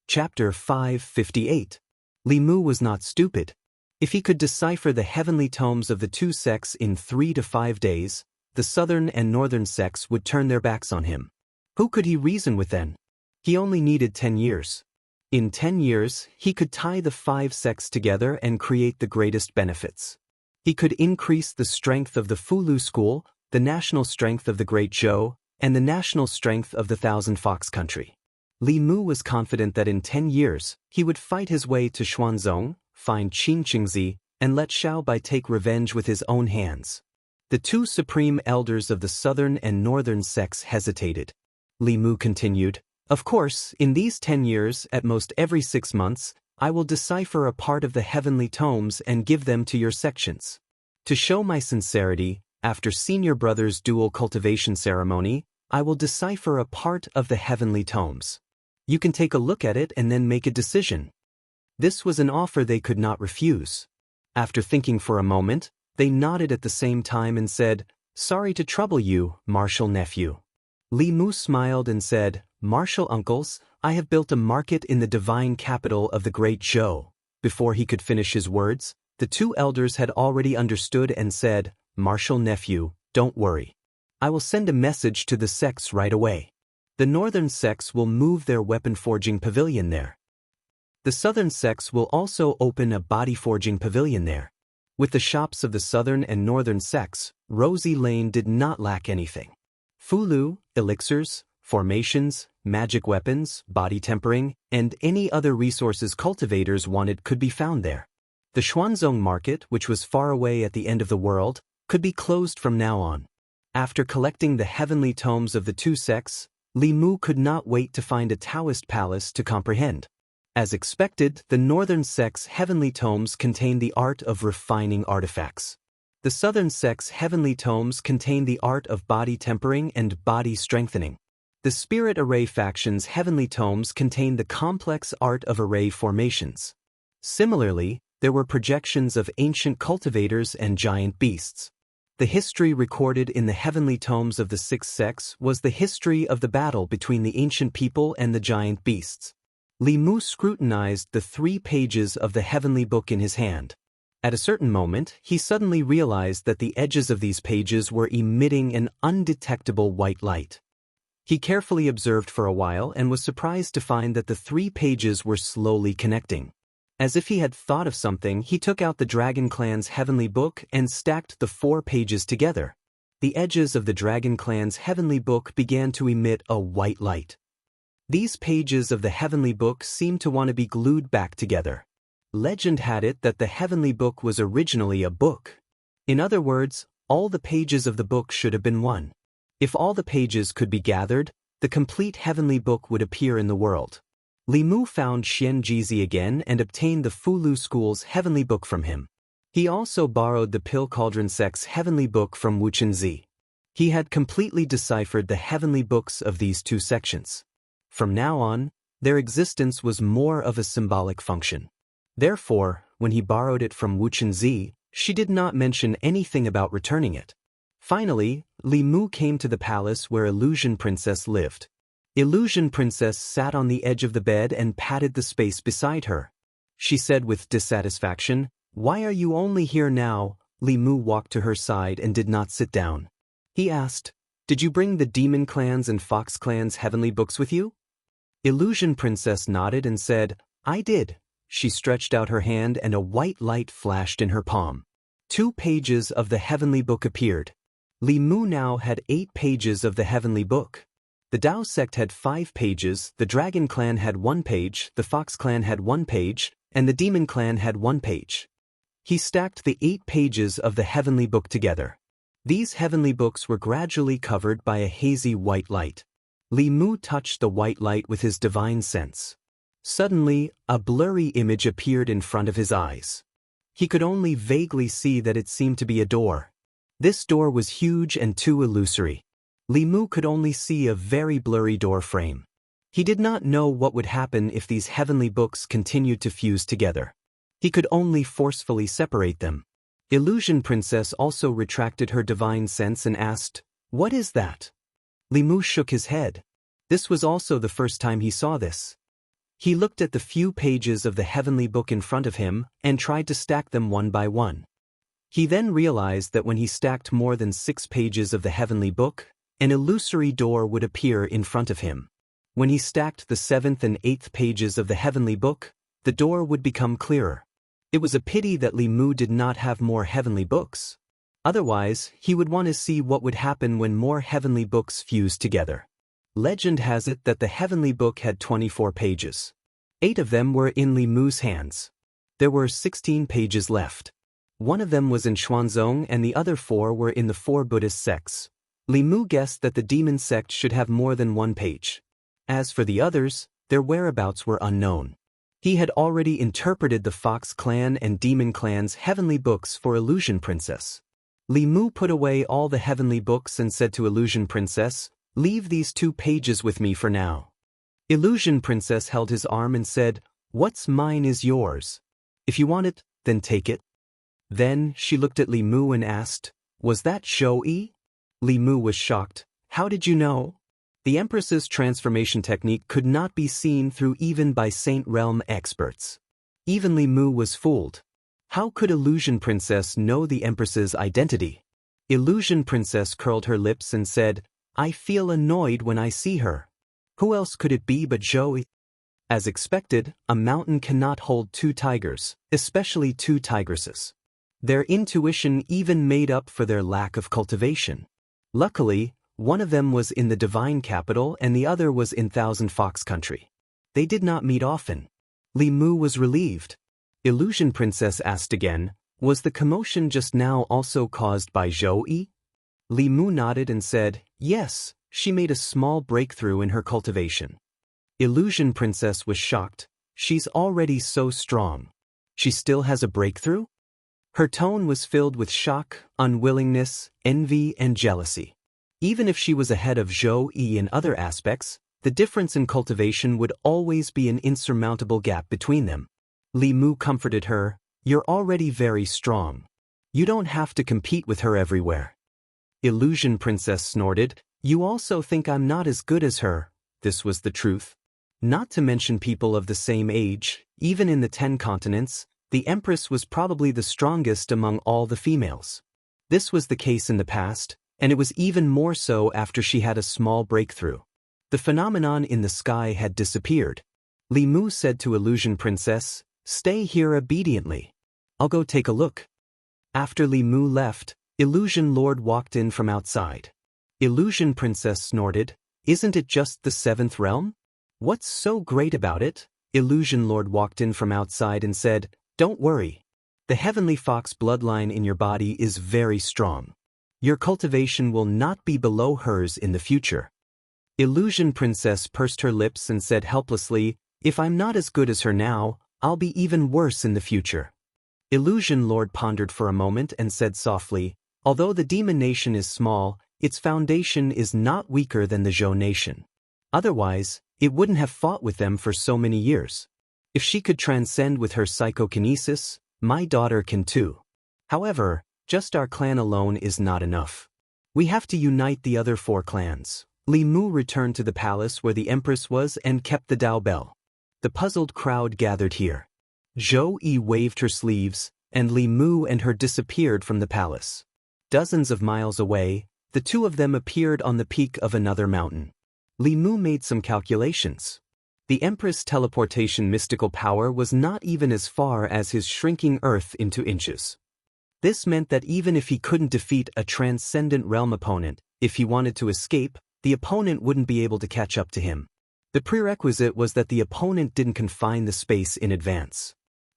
Chapter 558. Li Mu was not stupid. If he could decipher the heavenly tomes of the two sects in 3 to 5 days, the southern and northern sects would turn their backs on him. Who could he reason with then? He only needed 10 years. In 10 years, he could tie the 5 sects together and create the greatest benefits. He could increase the strength of the Fulu School, the national strength of the Great Zhou, and the national strength of the Thousand Fox Country. Li Mu was confident that in 10 years, he would fight his way to Xuanzong, find Qingqingzi, and let Xiaobai take revenge with his own hands. The two supreme elders of the southern and northern sects hesitated. Li Mu continued, "Of course, in these 10 years, at most every 6 months, I will decipher a part of the heavenly tomes and give them to your sections. To show my sincerity, after senior brother's dual cultivation ceremony, I will decipher a part of the heavenly tomes. You can take a look at it and then make a decision." This was an offer they could not refuse. After thinking for a moment, they nodded at the same time and said, "Sorry to trouble you, martial nephew." Li Mu smiled and said, "Martial uncles, I have built a market in the divine capital of the Great Zhou." Before he could finish his words, the two elders had already understood and said, "Martial nephew, don't worry. I will send a message to the sects right away. The northern sects will move their weapon forging pavilion there. The southern sects will also open a body forging pavilion there." With the shops of the southern and northern sects, Rosy Lane did not lack anything. Fulu, elixirs, formations, magic weapons, body tempering, and any other resources cultivators wanted could be found there. The Xuanzong market, which was far away at the end of the world, could be closed from now on. After collecting the heavenly tomes of the two sects, Li Mu could not wait to find a Daoist palace to comprehend. As expected, the northern sect's heavenly tomes contain the art of refining artifacts. The southern sect's heavenly tomes contain the art of body tempering and body strengthening. The Spirit Array faction's heavenly tomes contained the complex art of array formations. Similarly, there were projections of ancient cultivators and giant beasts. The history recorded in the heavenly tomes of the Sixth Sex was the history of the battle between the ancient people and the giant beasts. Li Mu scrutinized the 3 pages of the heavenly book in his hand. At a certain moment, he suddenly realized that the edges of these pages were emitting an undetectable white light. He carefully observed for a while and was surprised to find that the 3 pages were slowly connecting. As if he had thought of something, he took out the Dragon Clan's heavenly book and stacked the 4 pages together. The edges of the Dragon Clan's heavenly book began to emit a white light. These pages of the heavenly book seemed to want to be glued back together. Legend had it that the heavenly book was originally a book. In other words, all the pages of the book should have been one. If all the pages could be gathered, the complete heavenly book would appear in the world. Li Mu found Xianxia again and obtained the Fulu School's heavenly book from him. He also borrowed the Pill Cauldron Sect's heavenly book from Wuxia. He had completely deciphered the heavenly books of these 2 sections. From now on, their existence was more of a symbolic function. Therefore, when he borrowed it from Wuxia, she did not mention anything about returning it. Finally, Li Mu came to the palace where Illusion Princess lived. Illusion Princess sat on the edge of the bed and patted the space beside her. She said with dissatisfaction, "Why are you only here now?" Li Mu walked to her side and did not sit down. He asked, "Did you bring the Demon Clan's and Fox Clan's heavenly books with you?" Illusion Princess nodded and said, "I did." She stretched out her hand and a white light flashed in her palm. 2 pages of the heavenly book appeared. Li Mu now had 8 pages of the heavenly book. The Dao sect had 5 pages, the Dragon Clan had 1 page, the Fox Clan had 1 page, and the Demon Clan had 1 page. He stacked the 8 pages of the heavenly book together. These heavenly books were gradually covered by a hazy white light. Li Mu touched the white light with his divine sense. Suddenly, a blurry image appeared in front of his eyes. He could only vaguely see that it seemed to be a door. This door was huge and too illusory. Li Mu could only see a very blurry door frame. He did not know what would happen if these heavenly books continued to fuse together. He could only forcefully separate them. Illusion Princess also retracted her divine sense and asked, "What is that?" Li Mu shook his head. This was also the first time he saw this. He looked at the few pages of the heavenly book in front of him and tried to stack them one by one. He then realized that when he stacked more than 6 pages of the heavenly book, an illusory door would appear in front of him. When he stacked the 7th and 8th pages of the heavenly book, the door would become clearer. It was a pity that Li Mu did not have more heavenly books. Otherwise, he would want to see what would happen when more heavenly books fused together. Legend has it that the heavenly book had 24 pages. 8 of them were in Li Mu's hands. There were 16 pages left. 1 of them was in Xuanzong and the other 4 were in the 4 Buddhist sects. Li Mu guessed that the demon sect should have more than 1 page. As for the others, their whereabouts were unknown. He had already interpreted the Fox Clan and Demon Clan's heavenly books for Illusion Princess. Li Mu put away all the heavenly books and said to Illusion Princess, "Leave these 2 pages with me for now." Illusion Princess held his arm and said, "What's mine is yours. If you want it, then take it." Then she looked at Li Mu and asked, "Was that Zhou-Yi?" Li Mu was shocked. "How did you know?" The Empress's transformation technique could not be seen through even by Saint Realm experts. Even Li Mu was fooled. How could Illusion Princess know the Empress's identity? Illusion Princess curled her lips and said, "I feel annoyed when I see her. Who else could it be but Zhou-Yi?" As expected, a mountain cannot hold 2 tigers, especially 2 tigresses. Their intuition even made up for their lack of cultivation. Luckily, one of them was in the Divine Capital and the other was in Thousand Fox Country. They did not meet often. Li Mu was relieved. Illusion Princess asked again, "Was the commotion just now also caused by Zhou-Yi?" Li Mu nodded and said, "Yes, she made a small breakthrough in her cultivation." Illusion Princess was shocked. "She's already so strong. She still has a breakthrough?" Her tone was filled with shock, unwillingness, envy, and jealousy. Even if she was ahead of Zhou Yi in other aspects, the difference in cultivation would always be an insurmountable gap between them. Li Mu comforted her, "You're already very strong. You don't have to compete with her everywhere." Illusion Princess snorted, "You also think I'm not as good as her." This was the truth. Not to mention people of the same age, even in the 10 continents, the Empress was probably the strongest among all the females. This was the case in the past, and it was even more so after she had a small breakthrough. The phenomenon in the sky had disappeared. Li Mu said to Illusion Princess, "Stay here obediently. I'll go take a look." After Li Mu left, Illusion Lord walked in from outside. Illusion Princess snorted, "Isn't it just the 7th realm? What's so great about it?" Illusion Lord walked in from outside and said, "Don't worry. The Heavenly Fox bloodline in your body is very strong. Your cultivation will not be below hers in the future." Illusion Princess pursed her lips and said helplessly, "If I'm not as good as her now, I'll be even worse in the future." Illusion Lord pondered for a moment and said softly, "Although the Demon Nation is small, its foundation is not weaker than the Zhou Nation. Otherwise, it wouldn't have fought with them for so many years. If she could transcend with her psychokinesis, my daughter can too. However, just our clan alone is not enough. We have to unite the other 4 clans." Li Mu returned to the palace where the Empress was and kept the Dao bell. The puzzled crowd gathered here. Zhou Yi waved her sleeves, and Li Mu and her disappeared from the palace. Dozens of miles away, the two of them appeared on the peak of another mountain. Li Mu made some calculations. The Empress' teleportation mystical power was not even as far as his shrinking Earth into inches. This meant that even if he couldn't defeat a transcendent realm opponent, if he wanted to escape, the opponent wouldn't be able to catch up to him. The prerequisite was that the opponent didn't confine the space in advance.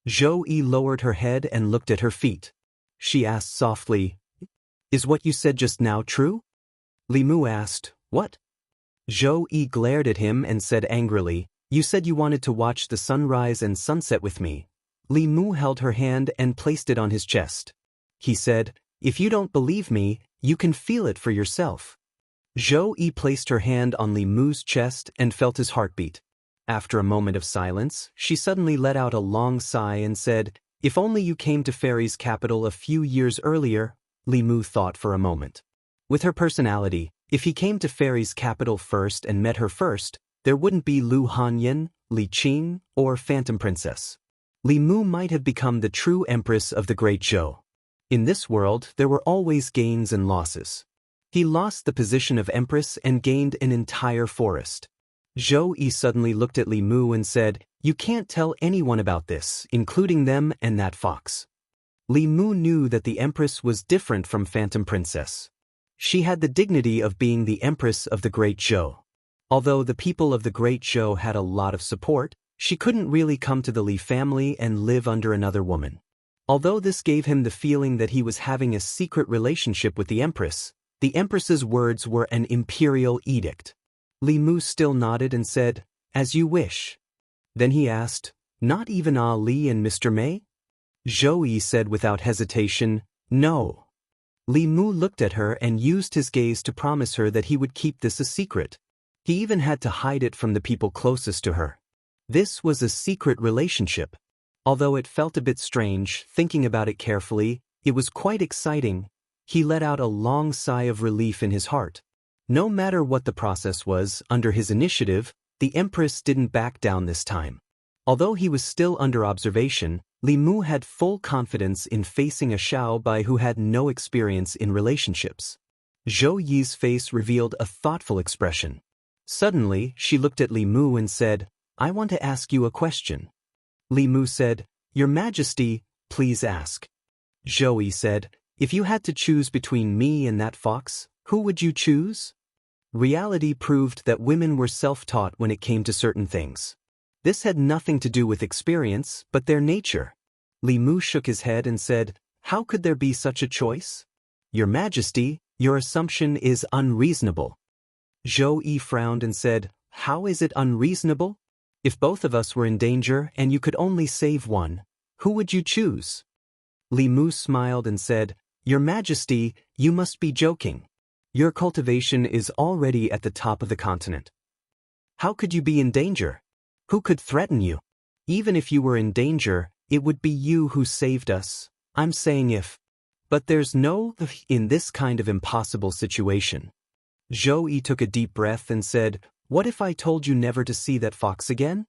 Zhou Yi lowered her head and looked at her feet. She asked softly, "Is what you said just now true?" Li Mu asked, "What?" Zhou Yi glared at him and said angrily, "You said you wanted to watch the sunrise and sunset with me." Li Mu held her hand and placed it on his chest. He said, "If you don't believe me, you can feel it for yourself." Zhou Yi placed her hand on Li Mu's chest and felt his heartbeat. After a moment of silence, she suddenly let out a long sigh and said, "If only you came to Fairy's capital a few years earlier." Li Mu thought for a moment. With her personality, if he came to Fairy's capital first and met her first, there wouldn't be Lu Hanyan, Li Qing, or Phantom Princess. Li Mu might have become the true Empress of the Great Zhou. In this world, there were always gains and losses. He lost the position of Empress and gained an entire forest. Zhou Yi suddenly looked at Li Mu and said, "You can't tell anyone about this, including them and that fox." Li Mu knew that the Empress was different from Phantom Princess. She had the dignity of being the Empress of the Great Zhou. Although the people of the Great Zhou had a lot of support, she couldn't really come to the Li family and live under another woman. Although this gave him the feeling that he was having a secret relationship with the Empress's words were an imperial edict. Li Mu still nodded and said, "As you wish." Then he asked, "Not even Ali and Mr. Mei?" Zhou Yi said without hesitation, "No." Li Mu looked at her and used his gaze to promise her that he would keep this a secret. He even had to hide it from the people closest to her. This was a secret relationship. Although it felt a bit strange, thinking about it carefully, it was quite exciting. He let out a long sigh of relief in his heart. No matter what the process was, under his initiative, the Empress didn't back down this time. Although he was still under observation, Li Mu had full confidence in facing a Xiaobai who had no experience in relationships. Zhou Yi's face revealed a thoughtful expression. Suddenly, she looked at Li Mu and said, "I want to ask you a question." Li Mu said, "Your Majesty, please ask." Zhou Yi said, "If you had to choose between me and that fox, who would you choose?" Reality proved that women were self-taught when it came to certain things. This had nothing to do with experience, but their nature. Li Mu shook his head and said, "How could there be such a choice? Your Majesty, your assumption is unreasonable." Zhou Yi frowned and said, "How is it unreasonable? If both of us were in danger and you could only save one, who would you choose?" Li Mu smiled and said, "Your Majesty, you must be joking." Your cultivation is already at the top of the continent. How could you be in danger? Who could threaten you? Even if you were in danger, it would be you who saved us. I'm saying if. But there's no if in this kind of impossible situation. Zhou Yi took a deep breath and said, "What if I told you never to see that fox again?"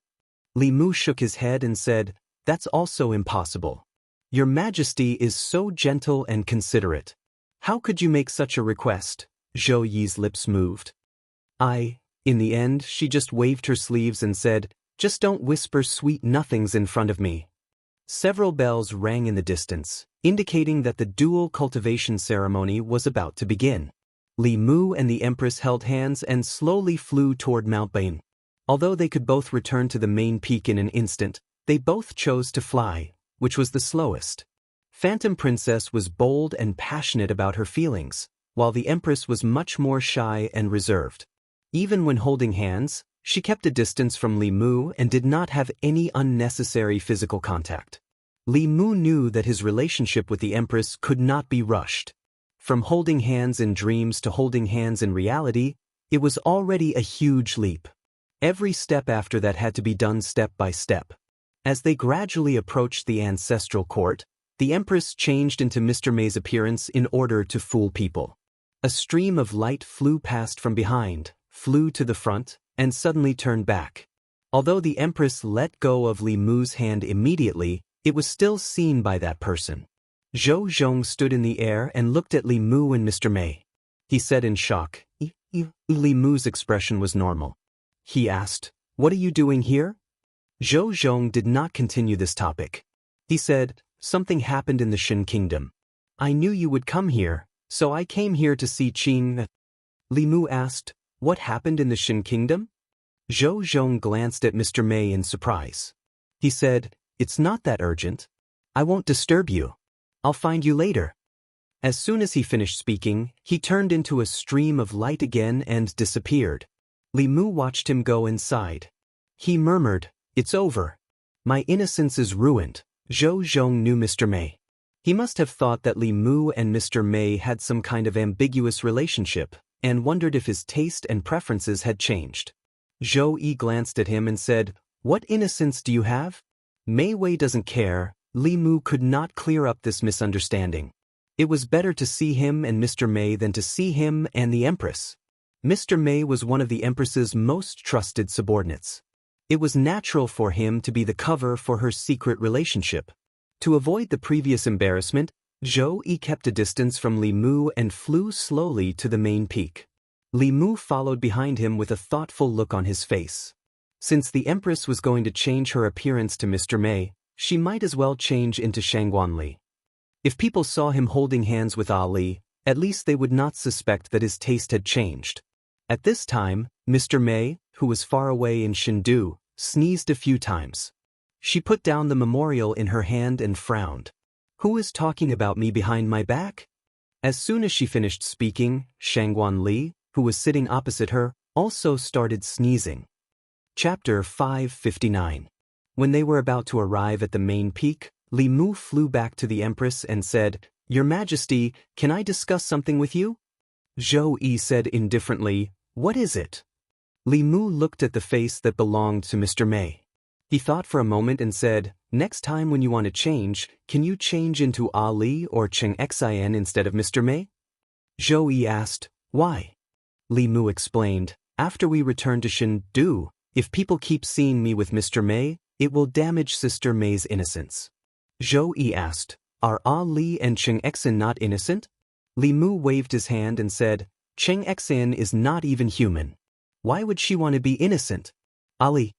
Li Mu shook his head and said, "That's also impossible. Your Majesty is so gentle and considerate. How could you make such a request?" Zhou Yi's lips moved. In the end, she just waved her sleeves and said, "Just don't whisper sweet nothings in front of me." Several bells rang in the distance, indicating that the dual cultivation ceremony was about to begin. Li Mu and the Empress held hands and slowly flew toward Mount Bain. Although they could both return to the main peak in an instant, they both chose to fly, which was the slowest. Phantom Princess was bold and passionate about her feelings, while the Empress was much more shy and reserved. Even when holding hands, she kept a distance from Li Mu and did not have any unnecessary physical contact. Li Mu knew that his relationship with the Empress could not be rushed. From holding hands in dreams to holding hands in reality, it was already a huge leap. Every step after that had to be done step by step. As they gradually approached the ancestral court, the Empress changed into Mr. May's appearance in order to fool people. A stream of light flew past from behind, flew to the front, and suddenly turned back. Although the Empress let go of Li Mu's hand immediately, it was still seen by that person. Zhou Zhong stood in the air and looked at Li Mu and Mr. May. He said in shock. Li Mu's expression was normal. He asked, "What are you doing here?" Zhou Zhong did not continue this topic. He said, "Something happened in the Shin Kingdom. I knew you would come here, so I came here to see Qing." Li Mu asked, "What happened in the Shin Kingdom?" Zhou Zhong glanced at Mr. May in surprise. He said, "It's not that urgent. I won't disturb you. I'll find you later." As soon as he finished speaking, he turned into a stream of light again and disappeared. Li Mu watched him go inside. He murmured, "It's over. My innocence is ruined." Zhou Zhong knew Mr. May. He must have thought that Li Mu and Mr. May had some kind of ambiguous relationship, and wondered if his taste and preferences had changed. Zhou Yi glanced at him and said, "What innocence do you have?" Mei Wei doesn't care. Li Mu could not clear up this misunderstanding. It was better to see him and Mr. May than to see him and the Empress. Mr. May was one of the Empress's most trusted subordinates. It was natural for him to be the cover for her secret relationship. To avoid the previous embarrassment, Zhou Yi kept a distance from Li Mu and flew slowly to the main peak. Li Mu followed behind him with a thoughtful look on his face. Since the Empress was going to change her appearance to Mr. May, she might as well change into Shangguan Li. If people saw him holding hands with Ali, at least they would not suspect that his taste had changed. At this time, Mr. May, who was far away in Shindu, sneezed a few times. She put down the memorial in her hand and frowned. "Who is talking about me behind my back?" As soon as she finished speaking, Shangguan Li, who was sitting opposite her, also started sneezing. Chapter 559. When they were about to arrive at the main peak, Li Mu flew back to the Empress and said, "Your Majesty, can I discuss something with you?" Zhou Yi said indifferently, "What is it?" Li Mu looked at the face that belonged to Mr. May. He thought for a moment and said, "Next time when you want to change, can you change into Ali or Xianxia instead of Mr. May?" Zhou Yi asked, "Why?" Li Mu explained, "After we return to Shindu, if people keep seeing me with Mr. May, it will damage Sister May's innocence." Zhou Yi asked, "Are Ali and Xianxia not innocent?" Li Mu waved his hand and said, "Xianxia is not even human. Why would she want to be innocent? Ali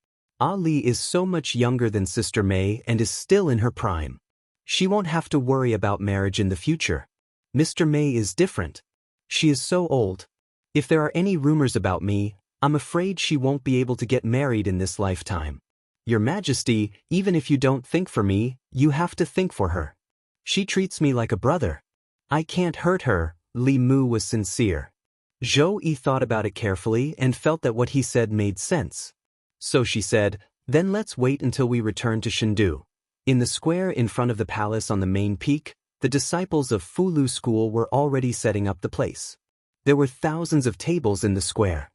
is so much younger than Sister May and is still in her prime. She won't have to worry about marriage in the future. Mr. May is different. She is so old. If there are any rumors about me, I'm afraid she won't be able to get married in this lifetime. Your Majesty, even if you don't think for me, you have to think for her. She treats me like a brother. I can't hurt her." Li Mu was sincere. Zhou Yi thought about it carefully and felt that what he said made sense. So she said, "Then let's wait until we return to Shindu." In the square in front of the palace on the main peak, the disciples of Fulu School were already setting up the place. There were thousands of tables in the square.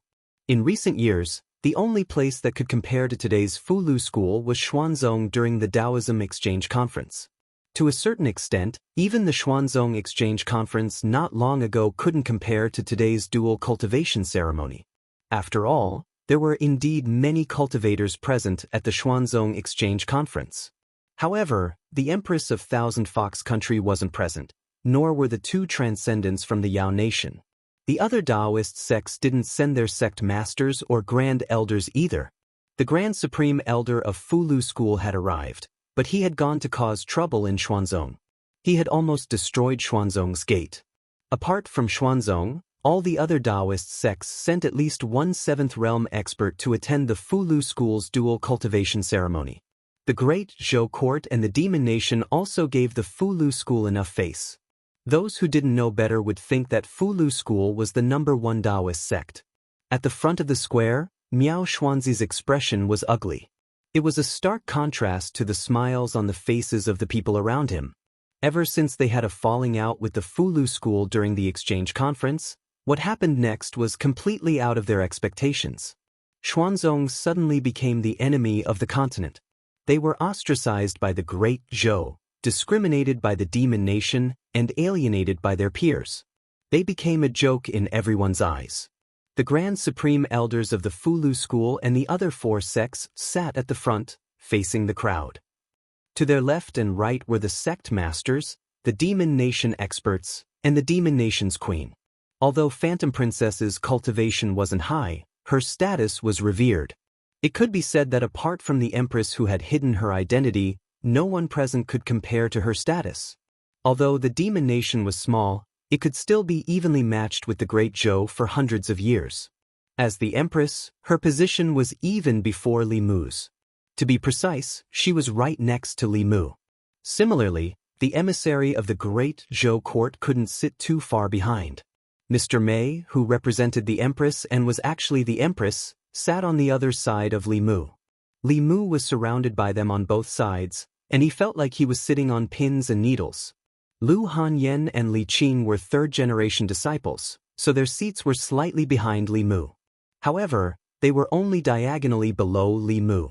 In recent years, the only place that could compare to today's Fulu School was Xuanzong during the Taoism Exchange Conference. To a certain extent, even the Xuanzong Exchange Conference not long ago couldn't compare to today's dual cultivation ceremony. After all, there were indeed many cultivators present at the Xuanzong Exchange Conference. However, the Empress of Thousand Fox Country wasn't present, nor were the two transcendents from the Yao Nation. The other Daoist sects didn't send their sect masters or grand elders either. The Grand Supreme Elder of Fulu School had arrived, but he had gone to cause trouble in Xuanzong. He had almost destroyed Xuanzong's gate. Apart from Xuanzong, all the other Daoist sects sent at least one seventh realm expert to attend the Fulu School's dual cultivation ceremony. The Great Zhou Court and the Demon Nation also gave the Fulu School enough face. Those who didn't know better would think that Fulu School was the #1 Daoist sect. At the front of the square, Miao Xuanzi's expression was ugly. It was a stark contrast to the smiles on the faces of the people around him. Ever since they had a falling out with the Fulu School during the exchange conference, what happened next was completely out of their expectations. Xuanzong suddenly became the enemy of the continent. They were ostracized by the Great Zhou, discriminated by the Demon Nation, and alienated by their peers. They became a joke in everyone's eyes. The Grand Supreme Elders of the Fulu School and the other 4 sects sat at the front, facing the crowd. To their left and right were the sect masters, the Demon Nation experts, and the Demon Nation's queen. Although Phantom Princess's cultivation wasn't high, her status was revered. It could be said that apart from the Empress who had hidden her identity, no one present could compare to her status. Although the Demon Nation was small, it could still be evenly matched with the Great Zhou for hundreds of years. As the Empress, her position was even before Li Mu's. To be precise, she was right next to Li Mu. Similarly, the emissary of the Great Zhou Court couldn't sit too far behind. Mr. Mei, who represented the Empress and was actually the Empress, sat on the other side of Li Mu. Li Mu was surrounded by them on both sides, and he felt like he was sitting on pins and needles. Lu Hanyan and Li Qin were third-generation disciples, so their seats were slightly behind Li Mu. However, they were only diagonally below Li Mu.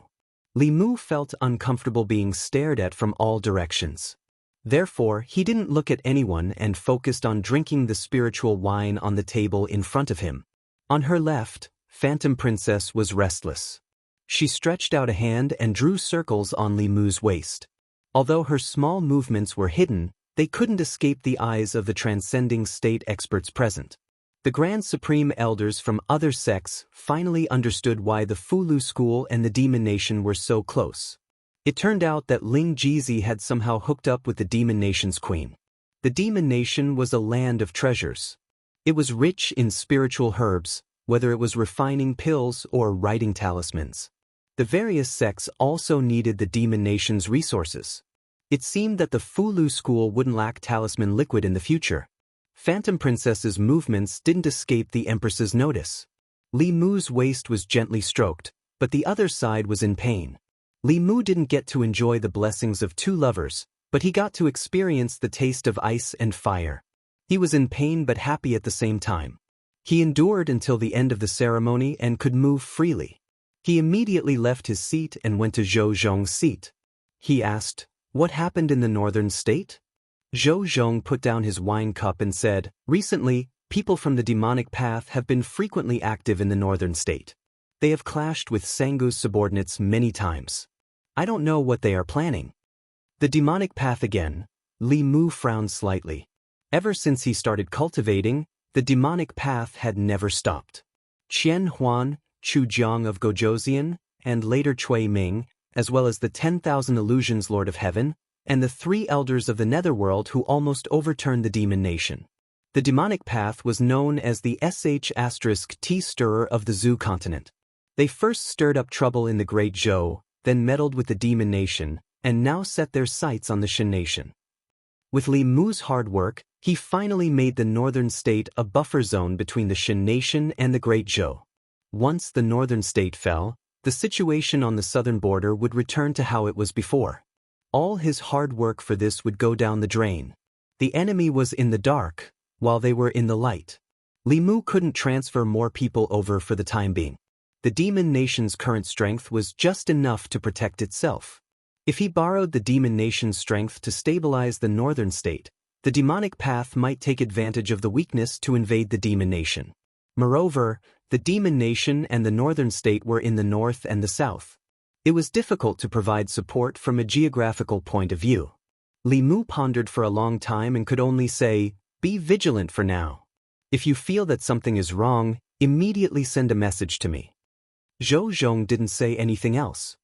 Li Mu felt uncomfortable being stared at from all directions. Therefore, he didn't look at anyone and focused on drinking the spiritual wine on the table in front of him. On her left, Phantom Princess was restless. She stretched out a hand and drew circles on Li Mu's waist. Although her small movements were hidden, they couldn't escape the eyes of the transcending state experts present. The Grand Supreme Elders from other sects finally understood why the Fulu School and the Demon Nation were so close. It turned out that Ling Jizi had somehow hooked up with the Demon Nation's queen. The Demon Nation was a land of treasures. It was rich in spiritual herbs, whether it was refining pills or writing talismans. The various sects also needed the Demon Nation's resources. It seemed that the Fulu School wouldn't lack talisman liquid in the future. Phantom Princess's movements didn't escape the Empress's notice. Li Mu's waist was gently stroked, but the other side was in pain. Li Mu didn't get to enjoy the blessings of 2 lovers, but he got to experience the taste of ice and fire. He was in pain but happy at the same time. He endured until the end of the ceremony and could move freely. He immediately left his seat and went to Zhou Zhong's seat. He asked, "What happened in the northern state?" Zhou Zhong put down his wine cup and said, "Recently, people from the demonic path have been frequently active in the northern state. They have clashed with Sangu's subordinates many times. I don't know what they are planning." The demonic path again. Li Mu frowned slightly. Ever since he started cultivating, the demonic path had never stopped. Qian Huan, Chu Jiang of Gojozian, and later Cui Ming, as well as the 10,000 Illusions Lord of Heaven, and the 3 elders of the Netherworld who almost overturned the Demon Nation. The demonic path was known as the *T Stirrer of the Zhu continent. They first stirred up trouble in the Great Zhou, then meddled with the Demon Nation, and now set their sights on the Shin Nation. With Li Mu's hard work, he finally made the northern state a buffer zone between the Shin Nation and the Great Zhou. Once the northern state fell, the situation on the southern border would return to how it was before. All his hard work for this would go down the drain. The enemy was in the dark, while they were in the light. Li Mu couldn't transfer more people over for the time being. The demon nation's current strength was just enough to protect itself. If he borrowed the demon nation's strength to stabilize the northern state, the demonic path might take advantage of the weakness to invade the demon nation. Moreover, the demon nation and the northern state were in the north and the south. It was difficult to provide support from a geographical point of view. Li Mu pondered for a long time and could only say, "Be vigilant for now. If you feel that something is wrong, immediately send a message to me." Zhou Zhong didn't say anything else.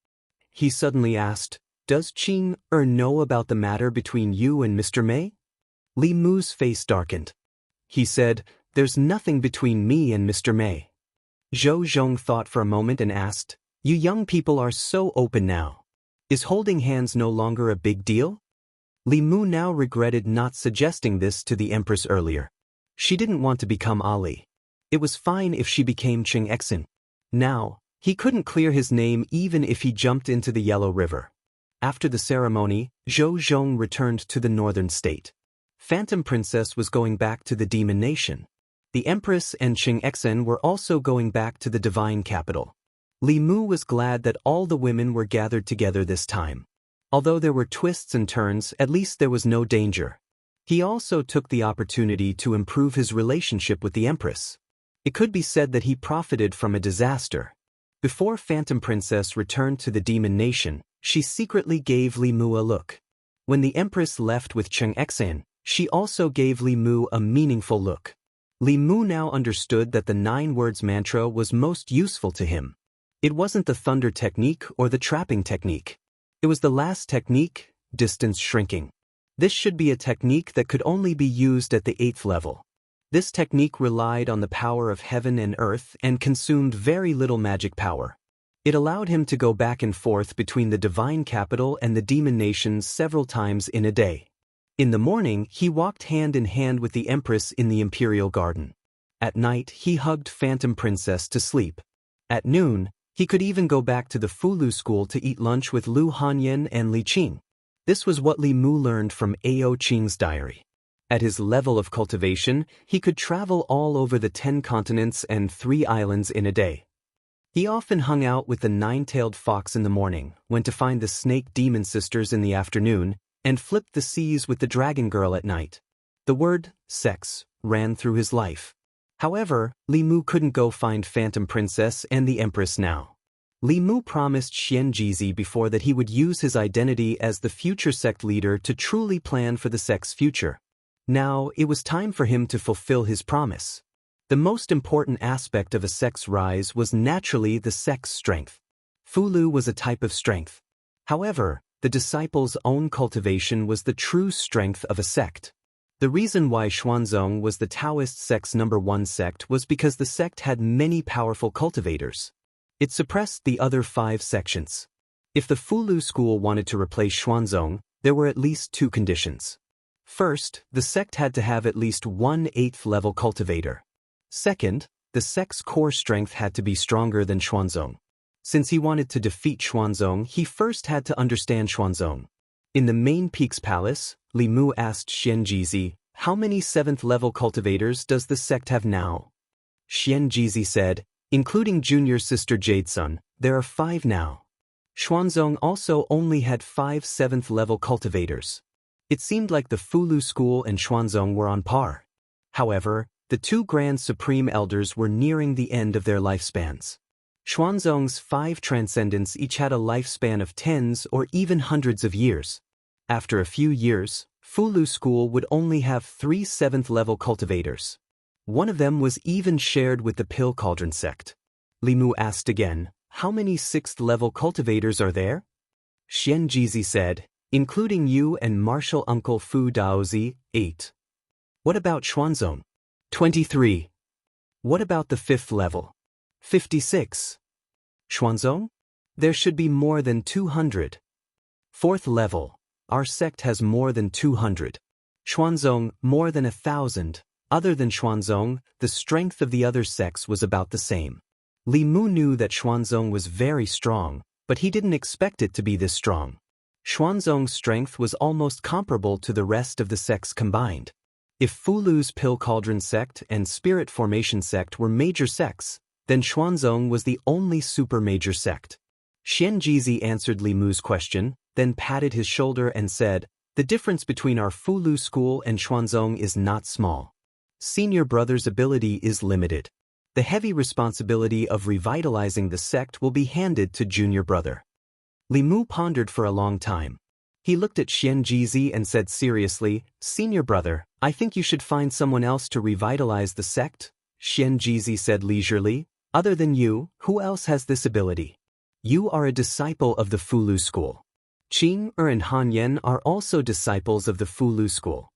He suddenly asked, "Does Qing know about the matter between you and Mr. Mei?" Li Mu's face darkened. He said, "There's nothing between me and Mr. Mei." Zhou Zhong thought for a moment and asked, "You young people are so open now. Is holding hands no longer a big deal?" Li Mu now regretted not suggesting this to the Empress earlier. She didn't want to become Ali. It was fine if she became Xianxia. Now, he couldn't clear his name even if he jumped into the Yellow River. After the ceremony, Zhou Zhong returned to the northern state. Phantom Princess was going back to the demon nation. The Empress and Xianxia were also going back to the divine capital. Li Mu was glad that all the women were gathered together this time. Although there were twists and turns, at least there was no danger. He also took the opportunity to improve his relationship with the Empress. It could be said that he profited from a disaster. Before Phantom Princess returned to the demon nation, she secretly gave Li Mu a look. When the Empress left with Xianxia, she also gave Li Mu a meaningful look. Li Mu now understood that the 9 words mantra was most useful to him. It wasn't the thunder technique or the trapping technique. It was the last technique, distance shrinking. This should be a technique that could only be used at the 8th level. This technique relied on the power of heaven and earth and consumed very little magic power. It allowed him to go back and forth between the divine capital and the demon nations several times in a day. In the morning, he walked hand in hand with the Empress in the Imperial Garden. At night, he hugged Phantom Princess to sleep. At noon, he could even go back to the Fulu school to eat lunch with Lu Hanyan and Li Qing. This was what Li Mu learned from Ao Qing's diary. At his level of cultivation, he could travel all over the 10 continents and 3 islands in a day. He often hung out with the 9-tailed fox in the morning, went to find the snake demon sisters in the afternoon, and flipped the seas with the dragon girl at night. The word, sex, ran through his life. However, Li Mu couldn't go find Phantom Princess and the Empress now. Li Mu promised Xianxia before that he would use his identity as the future sect leader to truly plan for the sect's future. Now, it was time for him to fulfill his promise. The most important aspect of a sect's rise was naturally the sect's strength. Fulu was a type of strength. However, the disciples' own cultivation was the true strength of a sect. The reason why Xuanzong was the Taoist sect's #1 sect was because the sect had many powerful cultivators. It suppressed the other 5 sections. If the Fulu school wanted to replace Xuanzong, there were at least 2 conditions. First, the sect had to have at least 1 8th level cultivator. Second, the sect's core strength had to be stronger than Xuanzong. Since he wanted to defeat Xuanzong, he first had to understand Xuanzong. In the main peak's palace, Li Mu asked Xianxia, "How many 7th level cultivators does the sect have now?" Xianxia said, "Including junior sister Jadesun, there are 5 now." Xuanzong also only had 5 7th level cultivators. It seemed like the Fulu school and Xuanzong were on par. However, the 2 Grand Supreme Elders were nearing the end of their lifespans. Xuanzong's 5 transcendents each had a lifespan of tens or even hundreds of years. After a few years, Fulu school would only have 3 7th level cultivators. One of them was even shared with the Pill Cauldron sect. Li Mu asked again, "How many 6th level cultivators are there?" Xianxia said, "Including you and martial uncle Fu Daozi, 8. What about Xuanzong?" 23. What about the 5th level? 56. Xuanzong? There should be more than 200. 4th level. Our sect has more than 200. Xuanzong, more than 1,000. Other than Xuanzong, the strength of the other sects was about the same. Li Mu knew that Xuanzong was very strong, but he didn't expect it to be this strong. Xuanzong's strength was almost comparable to the rest of the sects combined. If Fulu's Pill Cauldron sect and Spirit Formation sect were major sects, then Xuanzong was the only super major sect. Xianxia answered Li Mu's question, then patted his shoulder and said, "The difference between our Fulu school and Xuanzong is not small. Senior brother's ability is limited. The heavy responsibility of revitalizing the sect will be handed to junior brother." Li Mu pondered for a long time. He looked at Xianxia and said seriously, "Senior brother, I think you should find someone else to revitalize the sect." Xianxia said leisurely, "Other than you, who else has this ability? You are a disciple of the Fulu school. Qing and Han Yan are also disciples of the Fulu school.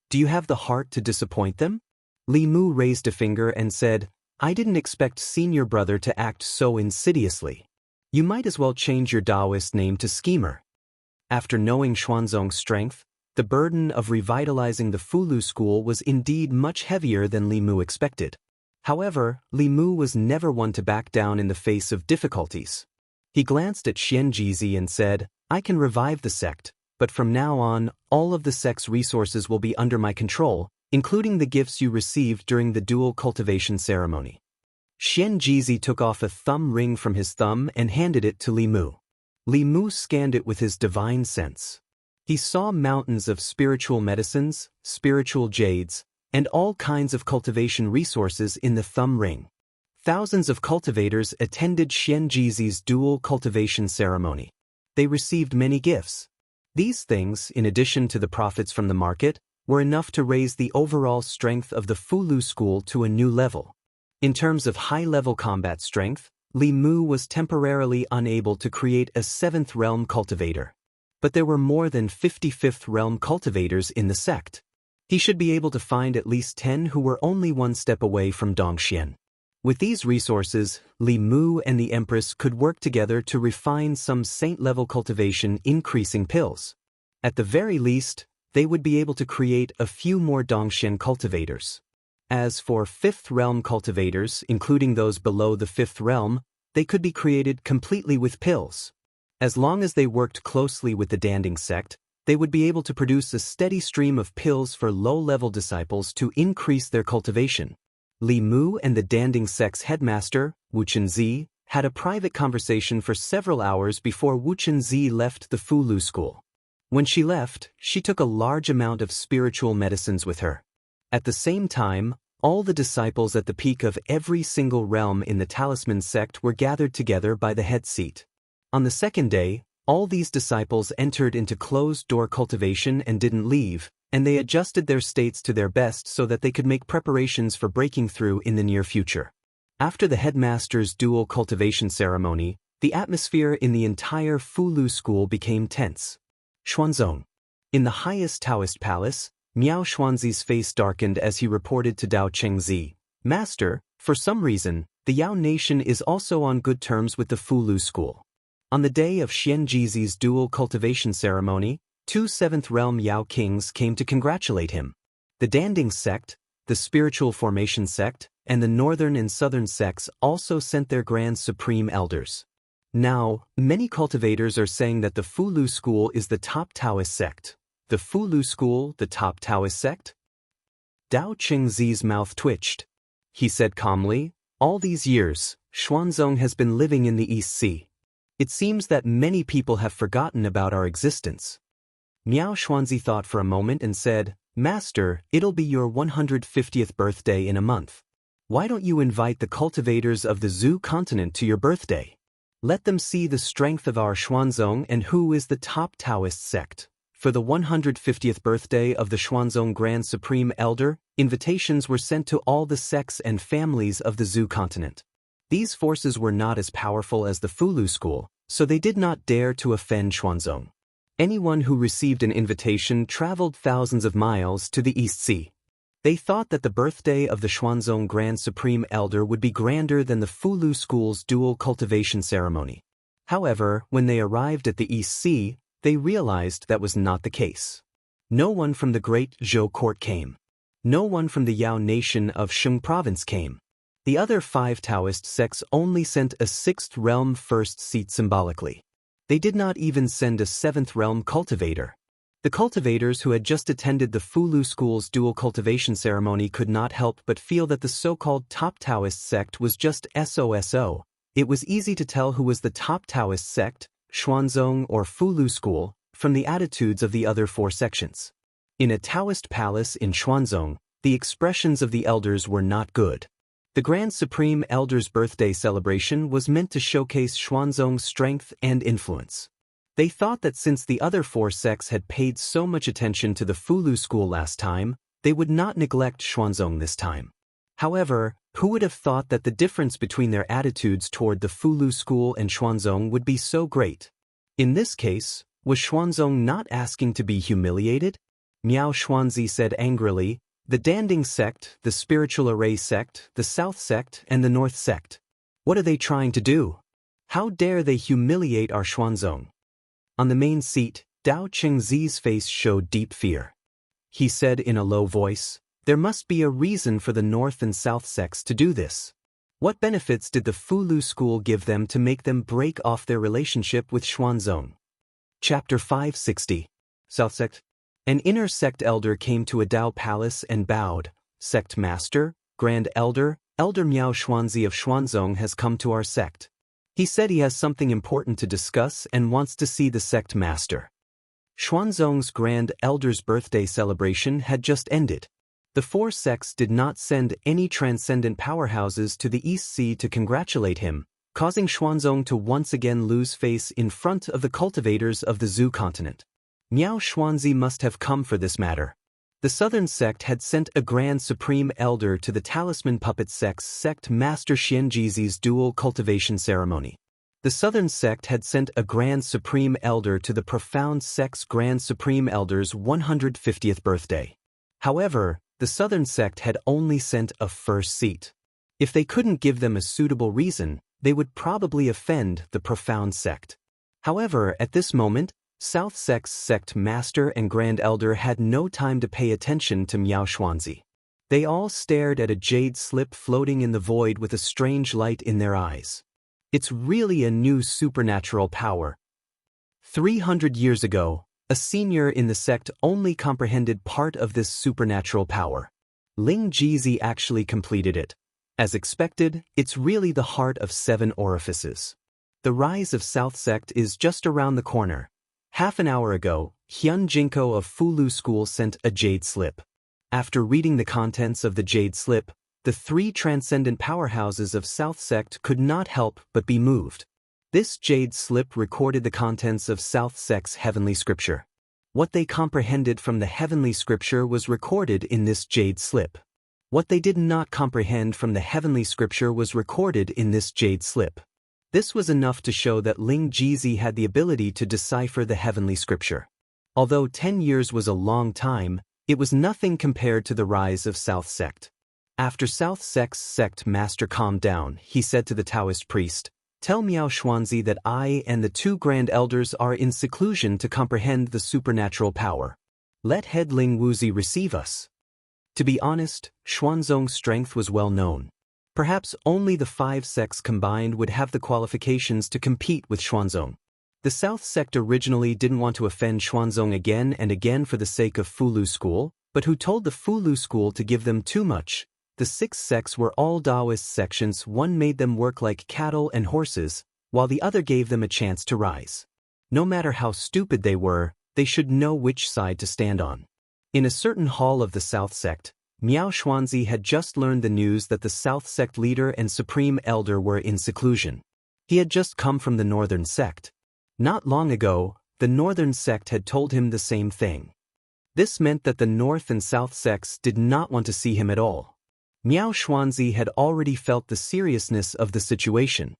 Do you have the heart to disappoint them?" Li Mu raised a finger and said, "I didn't expect senior brother to act so insidiously. You might as well change your Daoist name to Schemer." After knowing Xuanzong's strength, the burden of revitalizing the Fulu school was indeed much heavier than Li Mu expected. However, Li Mu was never one to back down in the face of difficulties. He glanced at Xianxia and said, "I can revive the sect, but from now on, all of the sect's resources will be under my control, including the gifts you received during the dual cultivation ceremony." Xianxia took off a thumb ring from his thumb and handed it to Li Mu. Li Mu scanned it with his divine sense. He saw mountains of spiritual medicines, spiritual jades, and all kinds of cultivation resources in the thumb ring. Thousands of cultivators attended Xianxia's dual cultivation ceremony. They received many gifts. These things, in addition to the profits from the market, were enough to raise the overall strength of the Fulu school to a new level. In terms of high-level combat strength, Li Mu was temporarily unable to create a 7th realm cultivator. But there were more than 55th realm cultivators in the sect. He should be able to find at least 10 who were only one step away from Dongxian. With these resources, Li Mu and the Empress could work together to refine some saint-level cultivation increasing pills. At the very least, they would be able to create a few more Dongxian cultivators. As for 5th realm cultivators, including those below the 5th realm, they could be created completely with pills. As long as they worked closely with the Danding sect, they would be able to produce a steady stream of pills for low-level disciples to increase their cultivation. Li Mu and the Danding sect's headmaster, Wuxia, had a private conversation for several hours before Wuxia left the Fulu school. When she left, she took a large amount of spiritual medicines with her. At the same time, all the disciples at the peak of every single realm in the Talisman sect were gathered together by the head seat. On the second day, all these disciples entered into closed-door cultivation and didn't leave, and they adjusted their states to their best so that they could make preparations for breaking through in the near future. After the headmaster's dual cultivation ceremony, the atmosphere in the entire Fulu school became tense. Xuanzong. In the highest Taoist palace, Miao Xuanzi's face darkened as he reported to Dao Chengzi, "Master, for some reason, the Yao nation is also on good terms with the Fulu school." On the day of Xianxia's dual cultivation ceremony, 2 7th realm Yao kings came to congratulate him. The Danding sect, the Spiritual Formation sect, and the northern and southern sects also sent their grand supreme elders. Now, many cultivators are saying that the Fulu school is the top Taoist sect. The Fulu school, the top Taoist sect? Dao Chengzi's mouth twitched. He said calmly, "All these years, Xuanzong has been living in the East Sea. It seems that many people have forgotten about our existence." Miao Xuanzi thought for a moment and said, "Master, it'll be your 150th birthday in a month. Why don't you invite the cultivators of the Zhu continent to your birthday? Let them see the strength of our Xuanzong and who is the top Taoist sect." For the 150th birthday of the Xuanzong Grand Supreme Elder, invitations were sent to all the sects and families of the Zhu continent. These forces were not as powerful as the Fulu school, so they did not dare to offend Xuanzong. Anyone who received an invitation traveled thousands of miles to the East Sea. They thought that the birthday of the Xuanzong Grand Supreme Elder would be grander than the Fulu school's dual cultivation ceremony. However, when they arrived at the East Sea, they realized that was not the case. No one from the great Zhou court came. No one from the Yao nation of Sheng province came. The other 5 Taoist sects only sent a 6th realm first seat symbolically. They did not even send a 7th realm cultivator. The cultivators who had just attended the Fulu school's dual cultivation ceremony could not help but feel that the so-called top Taoist sect was just SOSO. It was easy to tell who was the top Taoist sect, Xuanzong or Fulu school, from the attitudes of the other four sections. In a Taoist palace in Xuanzong, the expressions of the elders were not good. The Grand Supreme Elder's birthday celebration was meant to showcase Xuanzong's strength and influence. They thought that since the other four sects had paid so much attention to the Fulu school last time, they would not neglect Xuanzong this time. However, who would have thought that the difference between their attitudes toward the Fulu school and Xuanzong would be so great? In this case, was Xuanzong not asking to be humiliated? Miao Xuanzi said angrily, "The Danding sect, the Spiritual Array sect, the South sect, and the North sect. What are they trying to do? How dare they humiliate our Xuanzong?" On the main seat, Dao Chengzi's face showed deep fear. He said in a low voice, "There must be a reason for the North and South sects to do this. What benefits did the Fulu school give them to make them break off their relationship with Xuanzong?" Chapter 560. South Sect. An inner sect elder came to a Dao palace and bowed. "Sect Master, Grand Elder, Elder Miao Xuanzi of Xuanzong has come to our sect. He said he has something important to discuss and wants to see the sect master." Xuanzong's Grand Elder's birthday celebration had just ended. The four sects did not send any transcendent powerhouses to the East Sea to congratulate him, causing Xuanzong to once again lose face in front of the cultivators of the Zhu continent. Miao Xuanzi must have come for this matter. The Southern sect had sent a Grand Supreme Elder to the Talisman Puppet sect's Sect Master Xianjizi's dual cultivation ceremony. The Southern sect had sent a Grand Supreme Elder to the Profound sect's Grand Supreme Elder's 150th birthday. However, the Southern sect had only sent a first seat. If they couldn't give them a suitable reason, they would probably offend the Profound sect. However, at this moment, South sect's sect master and Grand Elder had no time to pay attention to Miao Xuanzi. They all stared at a jade slip floating in the void with a strange light in their eyes. It's really a new supernatural power. 300 years ago, a senior in the sect only comprehended part of this supernatural power. Ling Jizi actually completed it. As expected, it's really the heart of 7 orifices. The rise of South sect is just around the corner. Half an hour ago, Hyun Jinko of Fulu School sent a jade slip. After reading the contents of the jade slip, the 3 transcendent powerhouses of South sect could not help but be moved. This jade slip recorded the contents of South sect's heavenly scripture. What they comprehended from the heavenly scripture was recorded in this jade slip. What they did not comprehend from the heavenly scripture was recorded in this jade slip. This was enough to show that Ling Jizi had the ability to decipher the heavenly scripture. Although 10 years was a long time, it was nothing compared to the rise of South sect. After South sect's sect master calmed down, he said to the Taoist priest, "Tell Miao Xuanzi that I and the 2 Grand Elders are in seclusion to comprehend the supernatural power. Let head Ling Wuzi receive us." To be honest, Xuanzong's strength was well known. Perhaps only the 5 sects combined would have the qualifications to compete with Xuanzong. The South sect originally didn't want to offend Xuanzong again and again for the sake of Fulu school, but who told the Fulu school to give them too much. The 6 sects were all Daoist sections. One made them work like cattle and horses, while the other gave them a chance to rise. No matter how stupid they were, they should know which side to stand on. In a certain hall of the South sect, Miao Xuanzi had just learned the news that the South sect leader and Supreme Elder were in seclusion. He had just come from the Northern sect. Not long ago, the Northern sect had told him the same thing. This meant that the North and South sects did not want to see him at all. Miao Xuanzi had already felt the seriousness of the situation.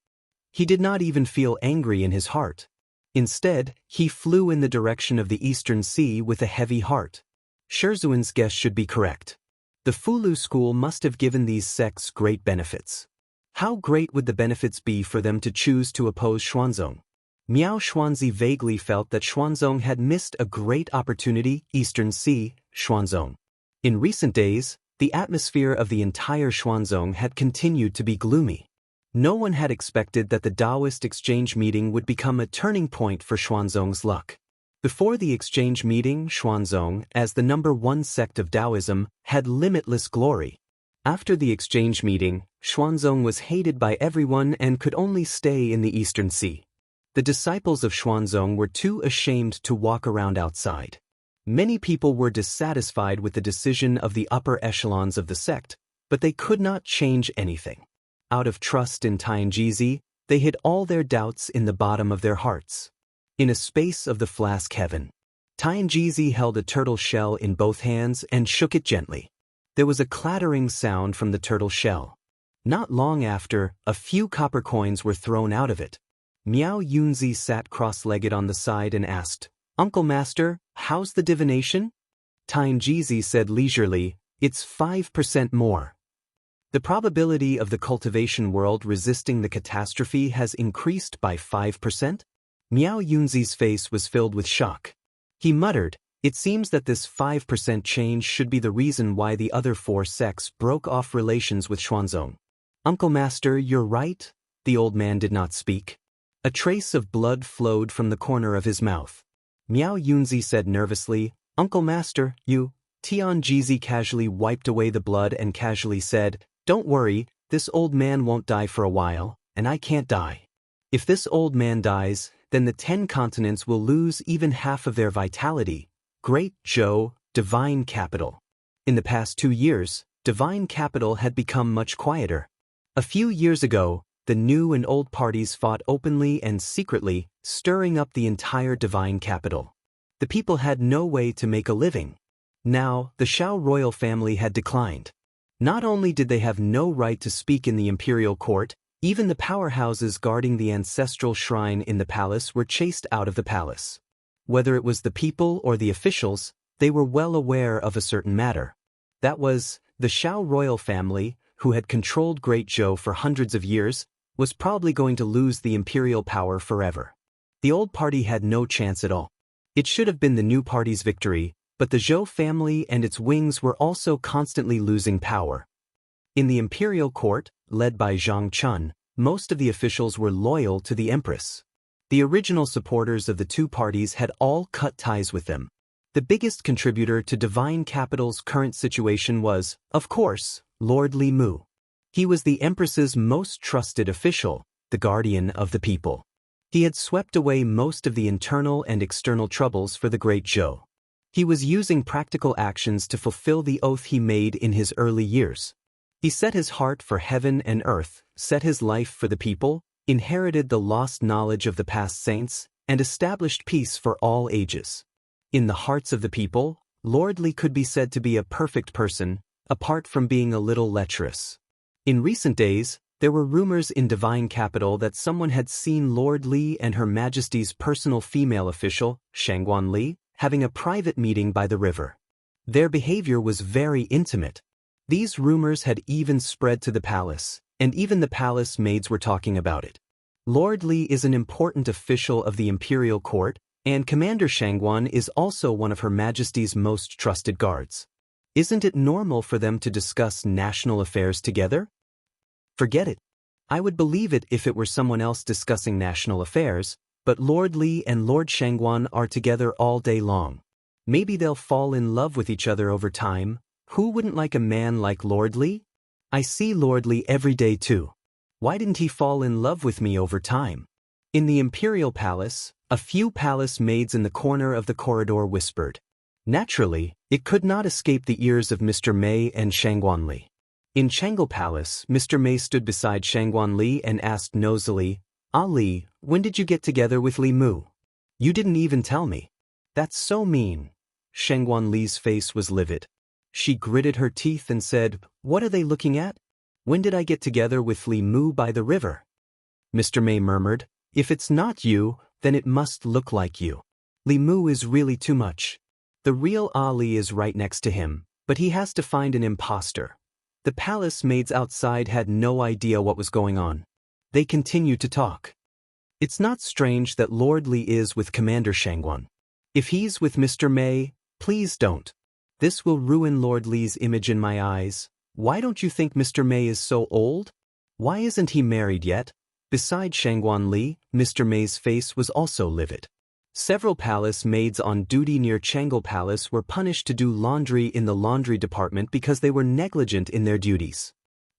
He did not even feel angry in his heart. Instead, he flew in the direction of the Eastern Sea with a heavy heart. Sherzuan's guess should be correct. The Fulu school must have given these sects great benefits. How great would the benefits be for them to choose to oppose Xuanzong? Miao Xuanzi vaguely felt that Xuanzong had missed a great opportunity. Eastern Sea, Xuanzong. In recent days, the atmosphere of the entire Xuanzong had continued to be gloomy. No one had expected that the Daoist exchange meeting would become a turning point for Xuanzong's luck. Before the exchange meeting, Xuanzong, as the #1 sect of Taoism, had limitless glory. After the exchange meeting, Xuanzong was hated by everyone and could only stay in the Eastern Sea. The disciples of Xuanzong were too ashamed to walk around outside. Many people were dissatisfied with the decision of the upper echelons of the sect, but they could not change anything. Out of trust in Tianjizi, they hid all their doubts in the bottom of their hearts. In a space of the flask heaven, Tianjizi held a turtle shell in both hands and shook it gently. There was a clattering sound from the turtle shell. Not long after, a few copper coins were thrown out of it. Miao Yunzi sat cross-legged on the side and asked, "Uncle Master, how's the divination?" Tianjizi said leisurely, "It's 5% more." The probability of the cultivation world resisting the catastrophe has increased by 5%? Miao Yunzi's face was filled with shock. He muttered, "It seems that this 5% change should be the reason why the other 4 sects broke off relations with Xuanzong." "Uncle Master, you're right." The old man did not speak. A trace of blood flowed from the corner of his mouth. Miao Yunzi said nervously, "Uncle Master, you..." Tianjizi casually wiped away the blood and casually said, "Don't worry, this old man won't die for a while, and I can't die. If this old man dies, then the 10 continents will lose even half of their vitality. Great Zhou, divine capital." In the past 2 years, divine capital had become much quieter. A few years ago, the new and old parties fought openly and secretly, stirring up the entire divine capital. The people had no way to make a living. Now, the Shao royal family had declined. Not only did they have no right to speak in the imperial court, even the powerhouses guarding the ancestral shrine in the palace were chased out of the palace. Whether it was the people or the officials, they were well aware of a certain matter. That was, the Shao royal family, who had controlled Great Zhou for hundreds of years, was probably going to lose the imperial power forever. The old party had no chance at all. It should have been the new party's victory, but the Zhou family and its wings were also constantly losing power. In the imperial court, led by Zhang Chun, most of the officials were loyal to the empress. The original supporters of the two parties had all cut ties with them. The biggest contributor to divine capital's current situation was, of course, Lord Li Mu. He was the empress's most trusted official, the guardian of the people. He had swept away most of the internal and external troubles for the Great Zhou. He was using practical actions to fulfill the oath he made in his early years. He set his heart for heaven and earth, set his life for the people, inherited the lost knowledge of the past saints, and established peace for all ages. In the hearts of the people, Lord Li could be said to be a perfect person, apart from being a little lecherous. In recent days, there were rumors in divine capital that someone had seen Lord Li and Her Majesty's personal female official, Shangguan Li, having a private meeting by the river. Their behavior was very intimate. These rumors had even spread to the palace, and even the palace maids were talking about it. Lord Li is an important official of the imperial court, and Commander Shangguan is also one of Her Majesty's most trusted guards. Isn't it normal for them to discuss national affairs together? Forget it. I would believe it if it were someone else discussing national affairs, but Lord Li and Lord Shangguan are together all day long. Maybe they'll fall in love with each other over time. Who wouldn't like a man like Lord Li? I see Lord Li every day too. Why didn't he fall in love with me over time? In the imperial palace, a few palace maids in the corner of the corridor whispered. Naturally, it could not escape the ears of Mr. Mei and Shangguan Li. In Chang'e Palace, Mr. Mei stood beside Shangguan Li and asked nosily, "Ah Li, when did you get together with Li Mu? You didn't even tell me." "That's so mean." Shangguan Li's face was livid. She gritted her teeth and said, "What are they looking at? When did I get together with Li Mu by the river?" Mr. Mei murmured, "If it's not you, then it must look like you. Li Mu is really too much. The real Ali is right next to him, but he has to find an imposter." The palace maids outside had no idea what was going on. They continued to talk. It's not strange that Lord Li is with Commander Shangguan. If he's with Mr. Mei, please don't. This will ruin Lord Li's image in my eyes. Why don't you think Mr. Mei is so old? Why isn't he married yet? Beside Shangguan Li, Mr. Mei's face was also livid. Several palace maids on duty near Changle Palace were punished to do laundry in the laundry department because they were negligent in their duties.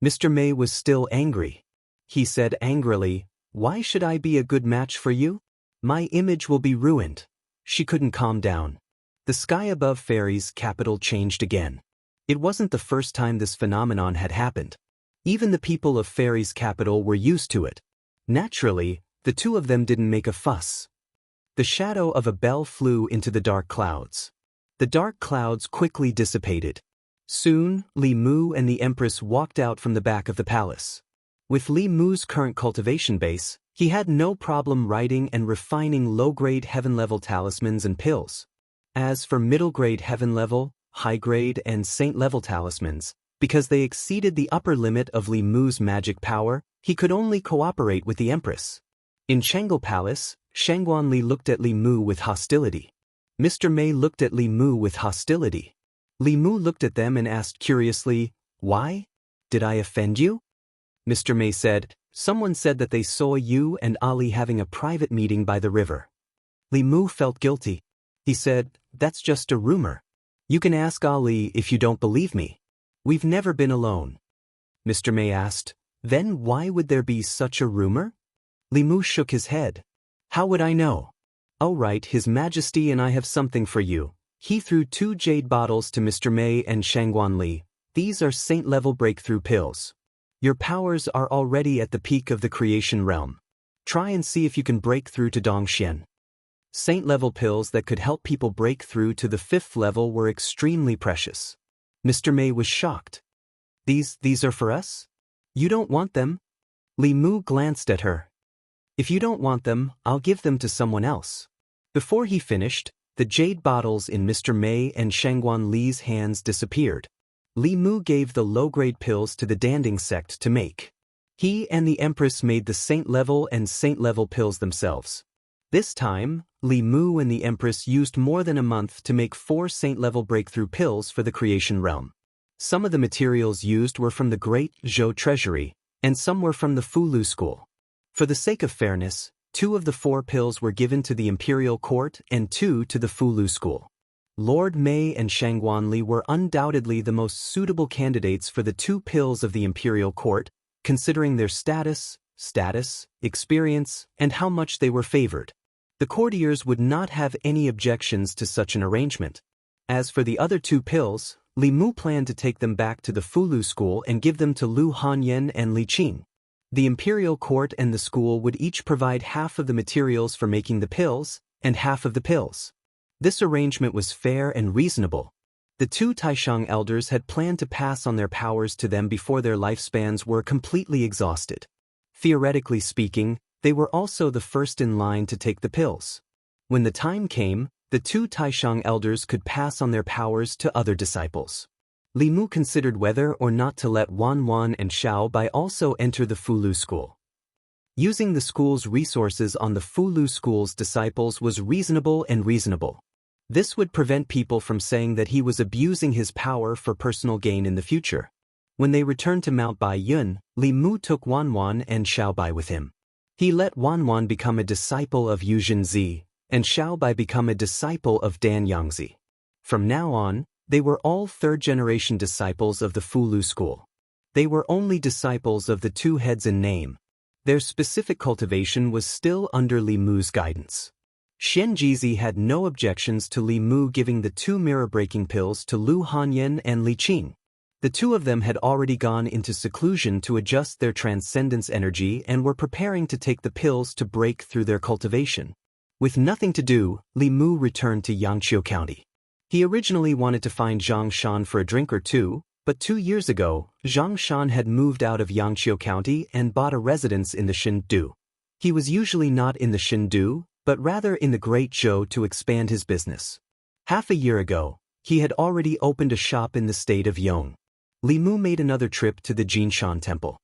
Mr. May was still angry. He said angrily, "Why should I be a good match for you? My image will be ruined." She couldn't calm down. The sky above Fairy's capital changed again. It wasn't the first time this phenomenon had happened. Even the people of Fairy's capital were used to it. Naturally, the two of them didn't make a fuss. The shadow of a bell flew into the dark clouds. The dark clouds quickly dissipated. Soon, Li Mu and the Empress walked out from the back of the palace. With Li Mu's current cultivation base, he had no problem writing and refining low-grade heaven-level talismans and pills. As for middle-grade heaven-level, high-grade, and saint-level talismans, because they exceeded the upper limit of Li Mu's magic power, he could only cooperate with the Empress. In Changle Palace, Shangguan Li looked at Li Mu with hostility. Mr. May looked at Li Mu with hostility. Li Mu looked at them and asked curiously, "Why? Did I offend you?" Mr. May said, "Someone said that they saw you and Ali having a private meeting by the river." Li Mu felt guilty. He said, "That's just a rumor. You can ask Ali if you don't believe me. We've never been alone." Mr. May asked, "Then why would there be such a rumor?" Li Mu shook his head. "How would I know?" "Oh right, His Majesty and I have something for you." He threw 2 jade bottles to Mr. May and Shangguan Li. "These are saint-level breakthrough pills. Your powers are already at the peak of the creation realm. Try and see if you can break through to Dongxian." Saint-level pills that could help people break through to the 5th level were extremely precious. Mr. May was shocked. These are for us? You don't want them?" Li Mu glanced at her. "If you don't want them, I'll give them to someone else." Before he finished, the jade bottles in Mr. May and Shangguan Li's hands disappeared. Li Mu gave the low-grade pills to the Danding sect to make. He and the Empress made the saint-level and saint-level pills themselves. This time, Li Mu and the Empress used more than a month to make 4 saint-level breakthrough pills for the creation realm. Some of the materials used were from the Great Zhou Treasury, and some were from the Fulu School. For the sake of fairness, 2 of the 4 pills were given to the Imperial Court and 2 to the Fulu School. Lord Mei and Shangguan Li were undoubtedly the most suitable candidates for the 2 pills of the Imperial Court, considering their status, experience, and how much they were favored. The courtiers would not have any objections to such an arrangement. As for the other 2 pills, Li Mu planned to take them back to the Fulu School and give them to Lu Hanyan and Li Qing. The Imperial Court and the school would each provide half of the materials for making the pills, and half of the pills. This arrangement was fair and reasonable. The 2 Taishang elders had planned to pass on their powers to them before their lifespans were completely exhausted. Theoretically speaking, they were also the first in line to take the pills. When the time came, the 2 Taishang elders could pass on their powers to other disciples. Li Mu considered whether or not to let Wan and Xiao Bai also enter the Fulu School. Using the school's resources on the Fulu School's disciples was reasonable. This would prevent people from saying that he was abusing his power for personal gain in the future. When they returned to Mount Bai Yun, Li Mu took Wan and Xiao Bai with him. He let Wan become a disciple of Yu Zhenzi, and Xiao Bai become a disciple of Dan Yangzi. From now on, they were all 3rd-generation disciples of the Fulu School. They were only disciples of the 2 heads in name. Their specific cultivation was still under Li Mu's guidance. Xianjizi had no objections to Li Mu giving the 2 mirror-breaking pills to Lu Hanyan and Li Qing. The 2 of them had already gone into seclusion to adjust their transcendence energy and were preparing to take the pills to break through their cultivation. With nothing to do, Li Mu returned to Yangqiu County. He originally wanted to find Zhang Shan for a drink or 2, but 2 years ago, Zhang Shan had moved out of Yangqiu County and bought a residence in the Shindu. He was usually not in the Shindu, but rather in the Great Zhou to expand his business. Half a year ago, he had already opened a shop in the state of Yong. Li Mu made another trip to the Jinshan Temple.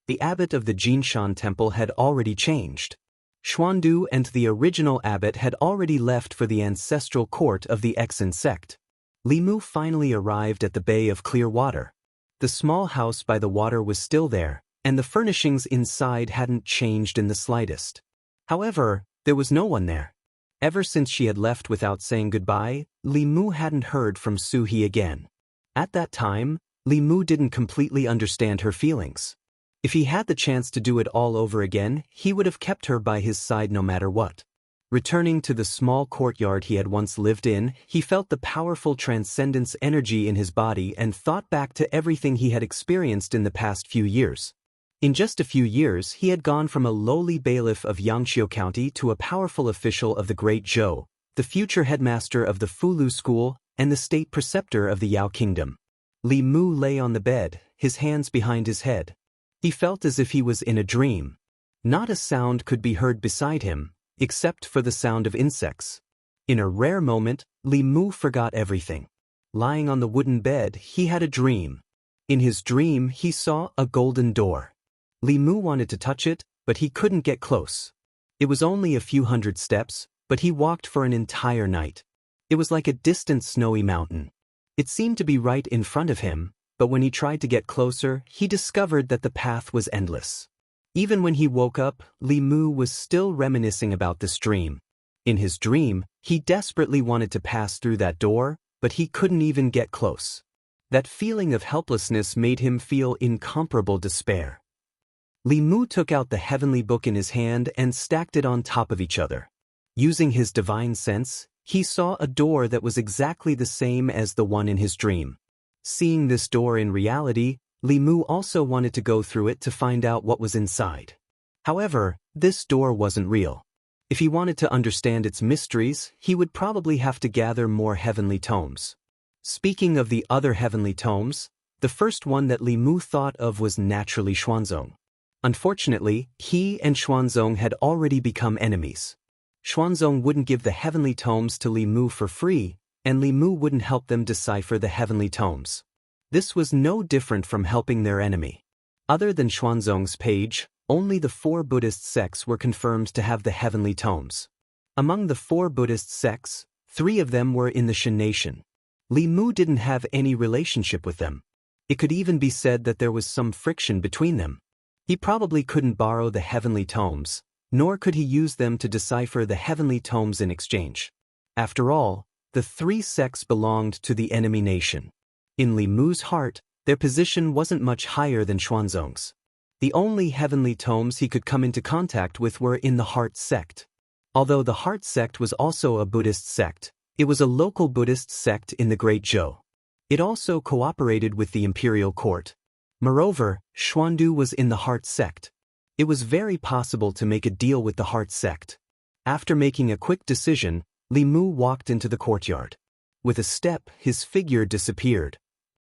The abbot of the Jinshan Temple had already changed. Xuandu and the original abbot had already left for the ancestral court of the Exan sect. Li Mu finally arrived at the Bay of Clear Water. The small house by the water was still there, and the furnishings inside hadn't changed in the slightest. However, there was no one there. Ever since she had left without saying goodbye, Li Mu hadn't heard from Su He again. At that time, Li Mu didn't completely understand her feelings. If he had the chance to do it all over again, he would have kept her by his side no matter what. Returning to the small courtyard he had once lived in, he felt the powerful transcendence energy in his body and thought back to everything he had experienced in the past few years. In just a few years, he had gone from a lowly bailiff of Yangqiu County to a powerful official of the Great Zhou, the future headmaster of the Fulu School, and the state preceptor of the Yao Kingdom. Li Mu lay on the bed, his hands behind his head. He felt as if he was in a dream. Not a sound could be heard beside him, except for the sound of insects. In a rare moment, Li Mu forgot everything. Lying on the wooden bed, he had a dream. In his dream, he saw a golden door. Li Mu wanted to touch it, but he couldn't get close. It was only a few hundred steps, but he walked for an entire night. It was like a distant snowy mountain. It seemed to be right in front of him, but when he tried to get closer, he discovered that the path was endless. Even when he woke up, Li Mu was still reminiscing about this dream. In his dream, he desperately wanted to pass through that door, but he couldn't even get close. That feeling of helplessness made him feel incomparable despair. Li Mu took out the heavenly book in his hand and stacked it on top of each other. Using his divine sense, he saw a door that was exactly the same as the one in his dream. Seeing this door in reality, Li Mu also wanted to go through it to find out what was inside. However, this door wasn't real. If he wanted to understand its mysteries, he would probably have to gather more heavenly tomes. Speaking of the other heavenly tomes, the first one that Li Mu thought of was naturally Xuanzong. Unfortunately, he and Xuanzong had already become enemies. Xuanzong wouldn't give the heavenly tomes to Li Mu for free, and Li Mu wouldn't help them decipher the heavenly tomes. This was no different from helping their enemy. Other than Xuanzong's page, only the 4 Buddhist sects were confirmed to have the heavenly tomes. Among the 4 Buddhist sects, 3 of them were in the Shan nation. Li Mu didn't have any relationship with them. It could even be said that there was some friction between them. He probably couldn't borrow the heavenly tomes, nor could he use them to decipher the heavenly tomes in exchange. After all, the 3 sects belonged to the enemy nation. In Li Mu's heart, their position wasn't much higher than Xuanzong's. The only heavenly tomes he could come into contact with were in the Heart sect. Although the Heart sect was also a Buddhist sect, it was a local Buddhist sect in the Great Zhou. It also cooperated with the imperial court. Moreover, Xuandu was in the Heart sect. It was very possible to make a deal with the Heart sect. After making a quick decision, Li Mu walked into the courtyard. With a step, his figure disappeared.